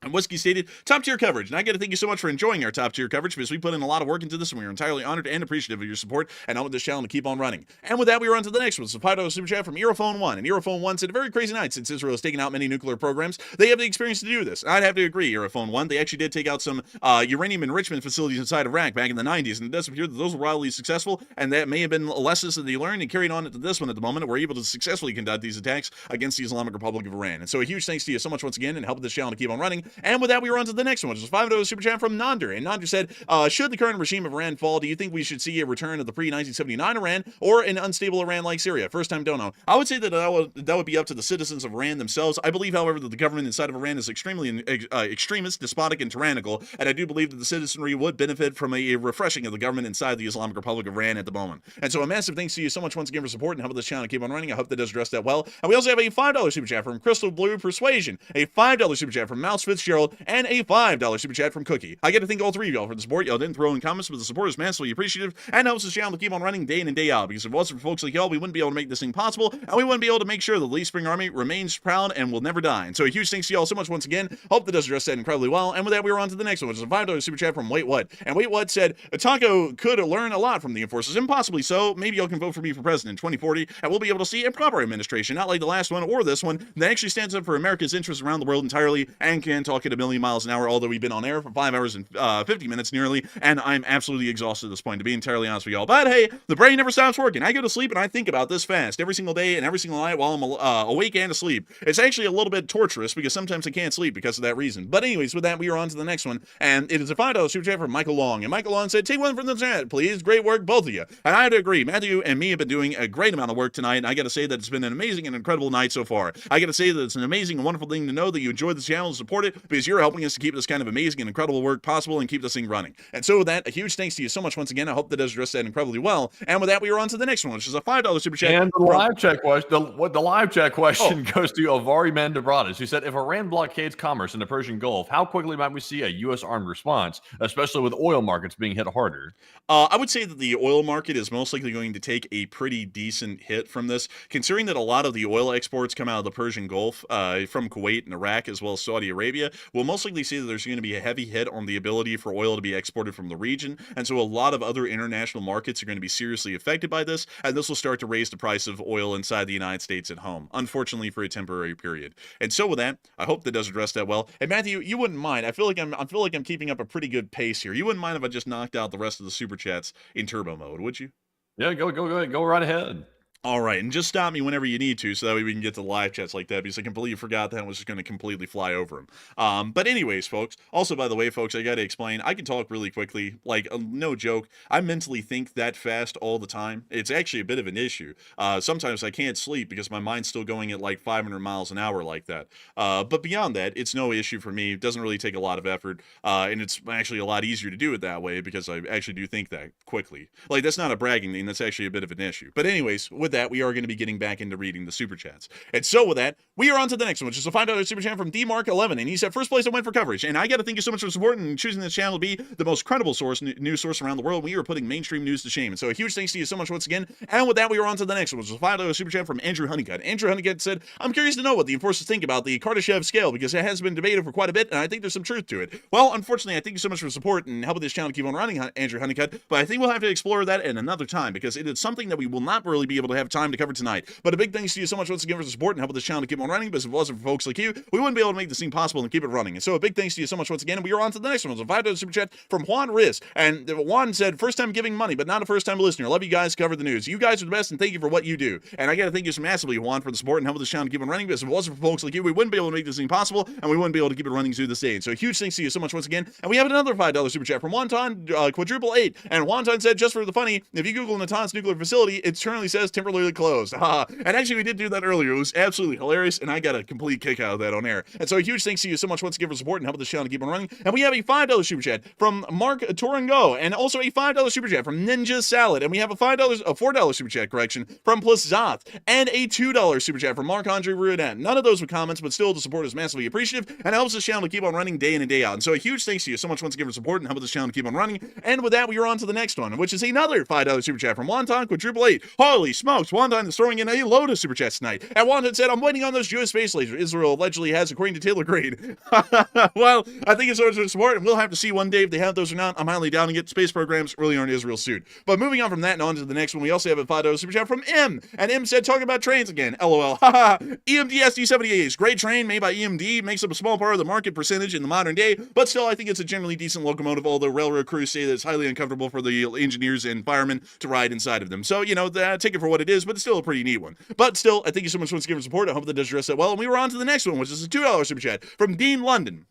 And Whiskey stated, top tier coverage. And I got to thank you so much for enjoying our top tier coverage, because we put in a lot of work into this, and we are entirely honored and appreciative of your support and helping this channel to keep on running. And with that, we are on to the next one. So $5 super chat from Earphone1. And Earphone1 said, a very crazy night since Israel has taken out many nuclear programs. They have the experience to do this. And I'd have to agree, Earphone1. They actually did take out some uranium enrichment facilities inside of Iraq back in the 90s, and it does appear that those were wildly successful, and that may have been lessons that they learned and carried on into this one at the moment. We're able to successfully conduct these attacks against the Islamic Republic of Iran. And so a huge thanks to you so much once again and helping this channel to keep on running. And with that, we are on to the next one, which is $5 super chat from Nander. And Nander said, should the current regime of Iran fall, do you think we should see a return of the pre-1979 Iran or an unstable Iran like Syria? First time, don't know. I would say that would be up to the citizens of Iran themselves. I believe, however, that the government inside of Iran is extremely extremist, despotic, and tyrannical, and I do believe that the citizenry would benefit from a refreshing of the government inside the Islamic Republic of Iran at the moment. And so a massive thanks to you so much once again for support and helping this channel keep on running. I hope that does address that well. And we also have a $5 super chat from Crystal Blue Persuasion, a $5 super chat from Mouse Fitzgerald, and a $5 super chat from Cookie. I get to thank all three of y'all for the support. Y'all didn't throw in comments, but the support is massively appreciative and helps this channel to keep on running day in and day out, because if it wasn't for folks like y'all, we wouldn't be able to make this thing possible, and we wouldn't be able to make sure the Lee Spring Army remains proud and will never die. And so a huge thanks to y'all so much once again. Hope that does address that incredibly well. And with that, we are on to the next one, which is a $5 super chat from Wait What. And Wait What said, Taco could learn a lot from the enforcers, and possibly so. Maybe y'all can vote for me for president in 2040, and we'll be able to see a proper administration, not like the last one or this one, that actually stands up for America's interests around the world entirely and can talk at a million miles an hour, although we've been on air for 5 hours and 50 minutes nearly, and I'm absolutely exhausted at this point, to be entirely honest with y'all. But hey, the brain never stops working. I go to sleep and I think about this fast every single day and every single night while I'm awake and asleep. It's actually a little bit torturous because sometimes I can't sleep because of that reason. But anyways, with that, we are on to the next one, and it is a $5 super chat from Michael Long. And Michael Long said, take one from the chat, please. Great work, both of you. And I have to agree, Matthew and me have been doing a great amount of work tonight, and I got to say that it's been an amazing and incredible night so far. I got to say that it's an amazing and wonderful thing to know that you enjoy this channel and support it, because you're helping us to keep this kind of amazing and incredible work possible and keep this thing running. And so with that, a huge thanks to you so much once again. I hope that does address that incredibly well. And with that, we are on to the next one, which is a $5 super chat. And the live chat question, the live chat question goes to Avari Mandabradas, who said, if Iran blockades commerce in the Persian Gulf, how quickly might we see a U.S. armed response, especially with oil markets being hit harder? I would say that the oil market is most likely going to take a pretty decent hit from this, considering that a lot of the oil exports come out of the Persian Gulf from Kuwait and Iraq, as well as Saudi Arabia. We'll most likely see that there's going to be a heavy hit on the ability for oil to be exported from the region, and so a lot of other international markets are going to be seriously affected by this, and this will start to raise the price of oil inside the United States at home, unfortunately for a temporary period. And so with that, I hope that does address that well. And Matthew, you wouldn't mind, I feel like I'm keeping up a pretty good pace here. You wouldn't mind if I just knocked out the rest of the super chats in turbo mode, would you? Yeah, go right ahead. All right, and just stop me whenever you need to, so that way we can get to the live chats like that, because I completely forgot that and was just going to completely fly over them. But anyways, folks, also, by the way, folks, I got to explain, I can talk really quickly, like, no joke, I mentally think that fast all the time. It's actually a bit of an issue. Sometimes I can't sleep because my mind's still going at, like, 500 miles an hour like that. But beyond that, it's no issue for me. It doesn't really take a lot of effort, and it's actually a lot easier to do it that way, because I actually do think that quickly. Like, that's not a bragging thing, that's actually a bit of an issue. But anyways, with that, we are going to be getting back into reading the super chats. And so with that, we are on to the next one, which is a $5 super chat from DMark11, and he said, first place I went for coverage, and I got to thank you so much for supporting and choosing this channel to be the most credible news source around the world. We are putting mainstream news to shame, and so a huge thanks to you so much once again. And with that, we are on to the next one, which is a $5 super chat from Andrew Honeycutt. Andrew Honeycutt said, I'm curious to know what the enforcers think about the Kardashev scale, because it has been debated for quite a bit, and I think there's some truth to it. Well, unfortunately, I thank you so much for support and helping this channel keep on running, Andrew Honeycutt, but I think we'll have to explore that at another time, because it is something that we will not really be able to have time to cover tonight. But a big thanks to you so much once again for the support and helping this channel to keep on running, because if it wasn't for folks like you, we wouldn't be able to make this thing possible and keep it running. And so a big thanks to you so much once again, and we are on to the next one. It's a $5 super chat from Juan Riz, and Juan said, first time giving money, but not a first time listener. Love you guys, cover the news. You guys are the best, and thank you for what you do. And I gotta thank you so massively, Juan, for the support and helping this channel to keep on running, because if it wasn't for folks like you, we wouldn't be able to make this thing possible, and we wouldn't be able to keep it running through this day. And so a huge thanks to you so much once again. And we have another $5 super chat from Wonton quadruple 8, and Wonton said, just for the funny, if you Google Natans nuclear facility, it currently says properly closed. And actually, we did do that earlier. It was absolutely hilarious, and I got a complete kick out of that on air. And so a huge thanks to you so much once again for support and helping the channel to keep on running. And we have a $5 super chat from Mark Torango, and also a $5 super chat from Ninja Salad. And we have a $4 super chat correction from Plazoth, and a $2 super chat from Mark Andre Ruidan. None of those with comments, but still the support is massively appreciative and helps this channel to keep on running day in and day out. And so a huge thanks to you so much once again for support and helping this channel to keep on running. And with that, we are on to the next one, which is another $5 super chat from Wonton with 888. Holy smokes, Wonton is throwing in a load of super chats tonight. And Wonton said, I'm waiting on those geospace lasers Israel allegedly has, according to Taylor Grade. Well, I think it's sort of support, and we'll have to see one day if they have those or not. I'm highly doubting it. Space programs really aren't Israel's suit. But moving on from that and on to the next one, we also have a $5 super chat from M. And M said, talking about trains again. LOL. Haha. EMD SD78. Great train made by EMD. Makes up a small part of the market percentage in the modern day. But still, I think it's a generally decent locomotive, although railroad crews say that it's highly uncomfortable for the engineers and firemen to ride inside of them. So, you know, take it for what it is, but it's still a pretty neat one. But still, I thank you so much once again for support. I hope that does address that well. And we were on to the next one, which is a $2 super chat from Dean London.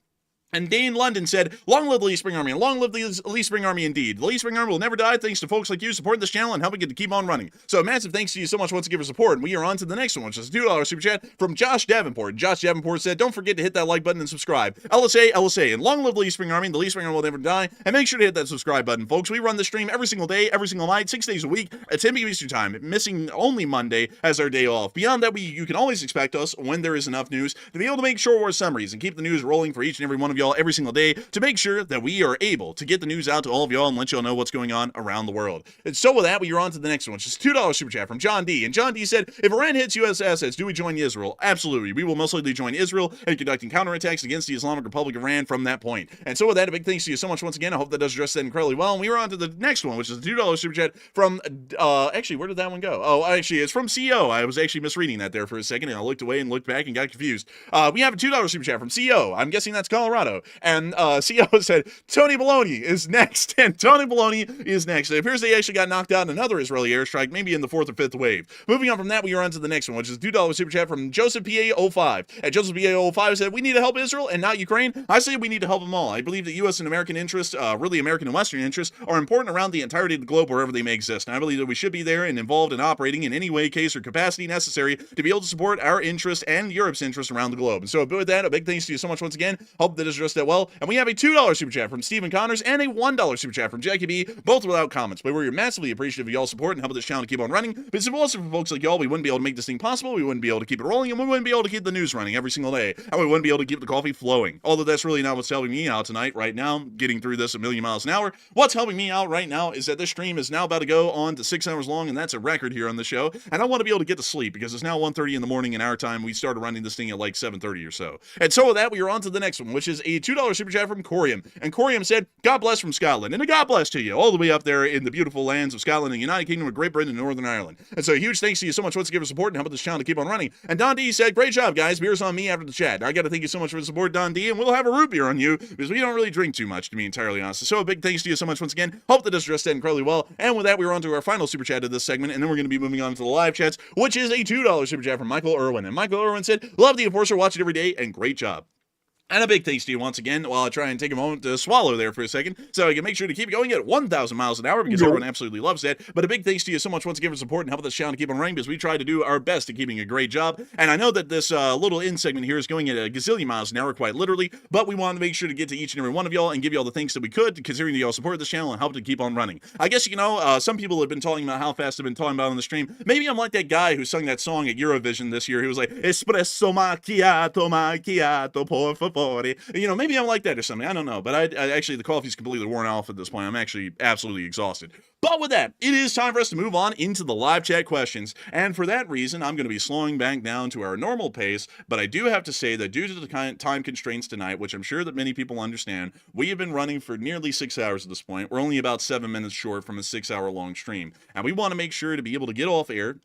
And Dane London said, long live the Lee Spring Army, and long live the Lee Spring Army indeed. The Lee Spring Army will never die thanks to folks like you supporting this channel and helping it to keep on running. So a massive thanks to you so much once again for support. And we are on to the next one, which is a $2 super chat from Josh Davenport. And Josh Davenport said, don't forget to hit that like button and subscribe. LSA, LSA, and long live the Lee Spring Army, and the Lee Spring Army will never die. And make sure to hit that subscribe button, folks. We run this stream every single day, every single night, 6 days a week, at 10 p.m. Eastern Time, missing only Monday as our day off. Beyond that, you can always expect us, when there is enough news, to be able to make short war summaries and keep the news rolling for each and every one of y'all every single day, to make sure that we are able to get the news out to all of y'all and let y'all know what's going on around the world. And so with that, we are on to the next one, which is $2 super chat from John D. And John D said, if Iran hits U.S. assets, do we join Israel? Absolutely. We will most likely join Israel in conducting counterattacks against the Islamic Republic of Iran from that point. And so with that, a big thanks to you so much once again. I hope that does address that incredibly well. And we are on to the next one, which is a $2 super chat from, actually, where did that one go? Oh, actually, it's from CO. I was actually misreading that there for a second, and I looked away and looked back and got confused. We have a $2 super chat from CO. I'm guessing that's Colorado. And CO said, Tony Baloney is next, and Tony Baloney is next. It appears they actually got knocked out in another Israeli airstrike, maybe in the 4th or 5th wave. Moving on from that, we are on to the next one, which is a $2 super chat from Joseph PA05. And Joseph PA05 said, we need to help Israel and not Ukraine. I say we need to help them all. I believe that U.S. and American interests, really American and Western interests, are important around the entirety of the globe wherever they may exist. And I believe that we should be there and involved in operating in any way, case, or capacity necessary to be able to support our interests and Europe's interests around the globe. And so with that, a big thanks to you so much once again. Hope that is addressed that well. And we have a $2 super chat from Stephen Connors and a $1 super chat from Jackie B, both without comments. But we're massively appreciative of y'all's support and helping this channel to keep on running. But if it wasn't for folks like y'all, we wouldn't be able to make this thing possible. We wouldn't be able to keep it rolling, and we wouldn't be able to keep the news running every single day. And we wouldn't be able to keep the coffee flowing. Although that's really not what's helping me out tonight, right now, getting through this a million miles an hour. What's helping me out right now is that this stream is now about to go on to 6 hours long, and that's a record here on the show. And I want to be able to get to sleep because it's now 1:30 in the morning in our time. We started running this thing at like 7:30 or so. And so with that, we are on to the next one, which is a $2 super chat from Corium. And Corium said, God bless from Scotland. And a God bless to you, all the way up there in the beautiful lands of Scotland and the United Kingdom of Great Britain and Northern Ireland. And so a huge thanks to you so much once again for support and helping this channel to keep on running. And Don D said, great job, guys. Beer's on me after the chat. I got to thank you so much for the support, Don D. And we'll have a root beer on you because we don't really drink too much, to be entirely honest. So a big thanks to you so much once again. Hope that does address that incredibly well. And with that, we're on to our final super chat of this segment. And then we're going to be moving on to the live chats, which is a $2 super chat from Michael Irwin. And Michael Irwin said, love the Enforcer, watch it every day, and great job. And a big thanks to you once again while I try and take a moment to swallow there for a second so I can make sure to keep going at 1,000 miles an hour because everyone absolutely loves that. But a big thanks to you so much once again for support and helping this channel to keep on running because we try to do our best at keeping a great job. And I know that this little end segment here is going at a gazillion miles an hour, quite literally, but we wanted to make sure to get to each and every one of y'all and give y'all the thanks that we could, considering that y'all support this channel and help to keep on running. I guess, you know, some people have been talking about how fast I've been talking about on the stream. Maybe I'm like that guy who sung that song at Eurovision this year. He was like, Espresso macchiato, por favore. You know, maybe I'm like that or something. I don't know. But I actually, the coffee's completely worn off at this point. I'm actually absolutely exhausted. But with that, it is time for us to move on into the live chat questions. And for that reason, I'm going to be slowing back down to our normal pace. But I do have to say that due to the time constraints tonight, which I'm sure that many people understand, we have been running for nearly 6 hours at this point. We're only about 7 minutes short from a 6-hour-long stream. And we want to make sure to be able to get off air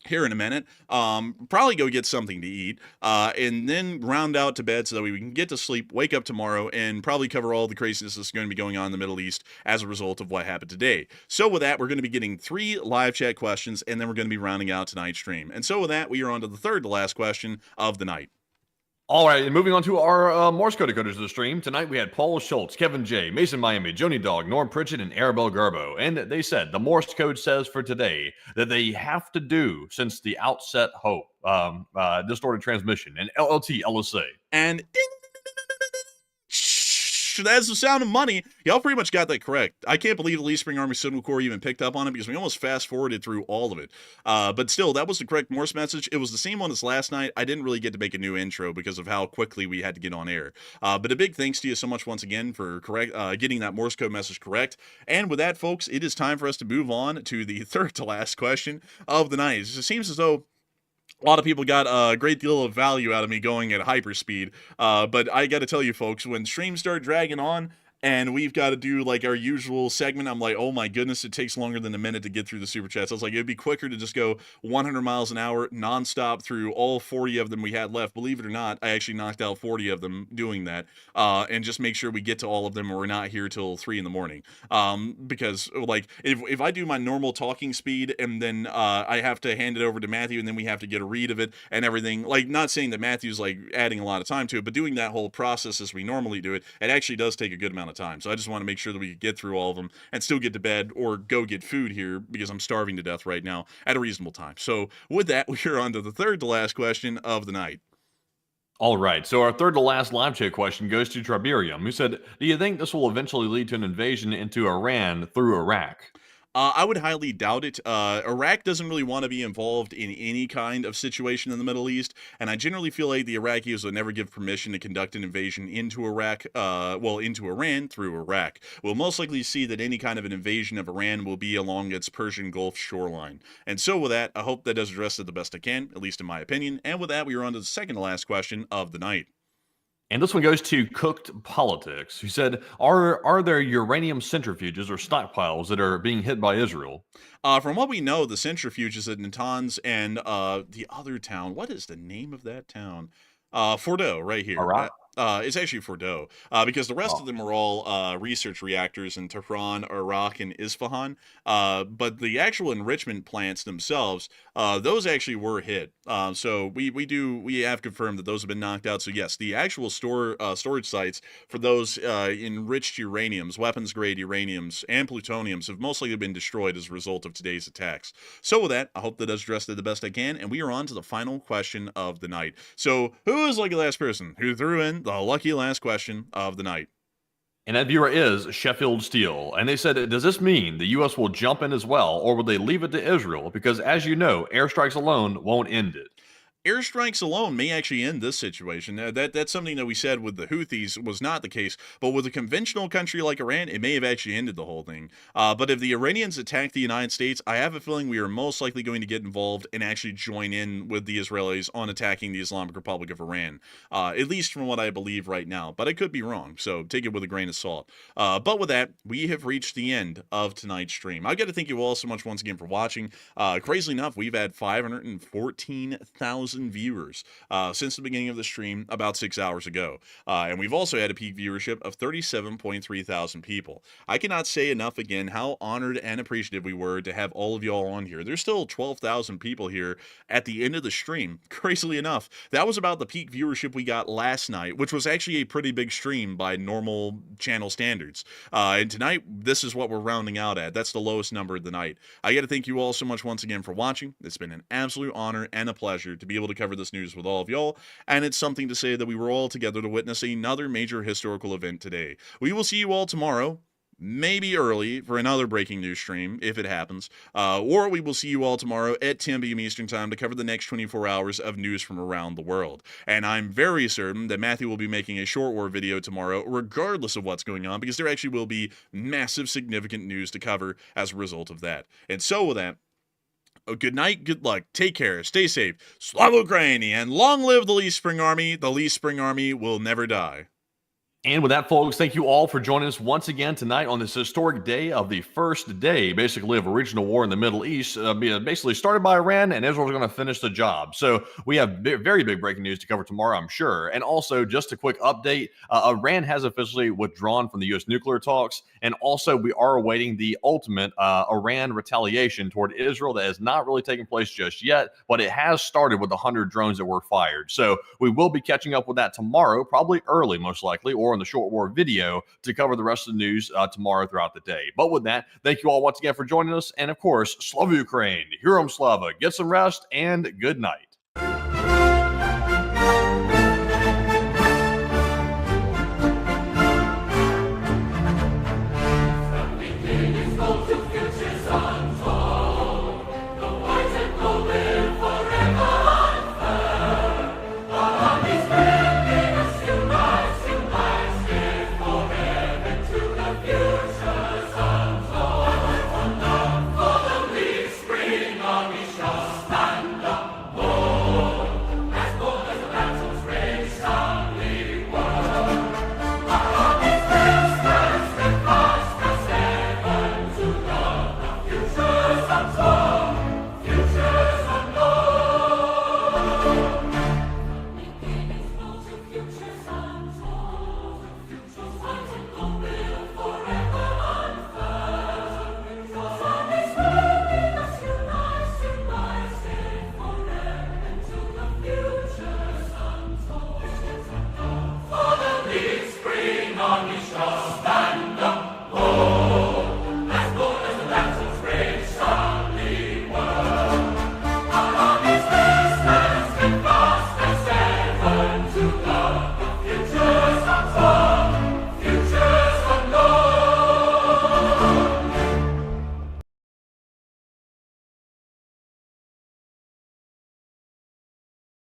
here in a minute, probably go get something to eat, and then round out to bed so that we can get to sleep, wake up tomorrow, and probably cover all the craziness that's going to be going on in the Middle East as a result of what happened today. So with that, we're going to be getting 3 live chat questions, and then we're going to be rounding out tonight's stream. And so with that, we are on to the third to last question of the night. All right, and moving on to our Morse code decoders of the stream. Tonight we had Paul Schultz, Kevin J, Mason Miami, Joni Dog, Norm Pritchett, and Arabelle Garbo. And they said the Morse code says for today that they have to do since the outset hope, distorted transmission, and LLT LSA. And ding, that's the sound of money. Y'all pretty much got that correct. I can't believe the Lee Spring Army Signal Corps even picked up on it because we almost fast forwarded through all of it. But still, that was the correct Morse message. It was the same one as last night. I didn't really get to make a new intro because of how quickly we had to get on air. But a big thanks to you so much once again for getting that Morse code message correct. And with that, folks, it is time for us to move on to the third to last question of the night. It seems as though a lot of people got a great deal of value out of me going at hyperspeed, but I got to tell you, folks, when streams start dragging on and we've got to do like our usual segment, I'm like, oh my goodness, it takes longer than a minute to get through the super chats. I was like, it'd be quicker to just go 100 miles an hour nonstop through all 40 of them we had left. Believe it or not, I actually knocked out 40 of them doing that, and just make sure we get to all of them or we're not here till 3 in the morning. Because like if I do my normal talking speed and then I have to hand it over to Matthew and then we have to get a read of it and everything, like not saying that Matthew's like adding a lot of time to it, but doing that whole process as we normally do it, it actually does take a good amount of time. So I just want to make sure that we get through all of them and still get to bed or go get food here because I'm starving to death right now at a reasonable time. So with that, we're on to the third to last question of the night. All right, so our third to last live chat question goes to Triberium, who said, do you think this will eventually lead to an invasion into Iran through Iraq? I would highly doubt it. Iraq doesn't really want to be involved in any kind of situation in the Middle East, and I generally feel like the Iraqis would never give permission to conduct an invasion into Iraq, into Iran through Iraq. We'll most likely see that any kind of an invasion of Iran will be along its Persian Gulf shoreline. And so with that, I hope that does address it the best I can, at least in my opinion. And with that, we are on to the second to last question of the night. And this one goes to Cooked Politics, who said, are there uranium centrifuges or stockpiles that are being hit by Israel? From what we know, the centrifuges at Natans and the other town, what is the name of that town? Fordo, right here. Iraq? It's actually Fordo, because the rest of them are all research reactors in Tehran, Iraq, and Isfahan. But the actual enrichment plants themselves, those actually were hit. So we have confirmed that those have been knocked out. So yes, the actual storage sites for those enriched uraniums, weapons grade uraniums, and plutoniums have most likely been destroyed as a result of today's attacks. So with that, I hope that does address it the best I can, and we are on to the final question of the night. So who is like the last person who threw in the lucky last question of the night? And that viewer is Sheffield Steel. And they said, does this mean the U.S. will jump in as well, or will they leave it to Israel? Because as you know, airstrikes alone won't end it. Airstrikes alone may actually end this situation. That's something that we said with the Houthis was not the case, but with a conventional country like Iran, it may have actually ended the whole thing. But if the Iranians attack the United States, I have a feeling we are most likely going to get involved and actually join in with the Israelis on attacking the Islamic Republic of Iran, at least from what I believe right now. But I could be wrong, so take it with a grain of salt. But with that, we have reached the end of tonight's stream. I've got to thank you all so much once again for watching. Crazily enough, we've had 514,000 viewers since the beginning of the stream about 6 hours ago. And we've also had a peak viewership of 37.3 thousand people. I cannot say enough again how honored and appreciative we were to have all of y'all on here. There's still 12,000 people here at the end of the stream. Crazily enough, that was about the peak viewership we got last night, which was actually a pretty big stream by normal channel standards. And tonight, this is what we're rounding out at. That's the lowest number of the night. I got to thank you all so much once again for watching. It's been an absolute honor and a pleasure to be able to cover this news with all of y'all, and it's something to say that we were all together to witness another major historical event today. We will see you all tomorrow, maybe early, for another breaking news stream, if it happens, or we will see you all tomorrow at 10 p.m. Eastern Time to cover the next 24 hours of news from around the world. And I'm very certain that Matthew will be making a short war video tomorrow, regardless of what's going on, because there actually will be massive, significant news to cover as a result of that. And so with that, good night, good luck, take care, stay safe, Slava Ukraini, and long live the Lee Spring Army. The Lee Spring Army will never die. And with that, folks, thank you all for joining us once again tonight on this historic day of the first day, basically, of a regional war in the Middle East, basically started by Iran, and Israel's going to finish the job. So we have very big breaking news to cover tomorrow, I'm sure. And also, just a quick update, Iran has officially withdrawn from the U.S. nuclear talks, and also we are awaiting the ultimate Iran retaliation toward Israel that has not really taken place just yet, but it has started with 100 drones that were fired. So we will be catching up with that tomorrow, probably early, most likely, or in the short war video to cover the rest of the news tomorrow throughout the day. But with that, thank you all once again for joining us. And of course, Slava Ukraine, Heroam Slava, get some rest and good night.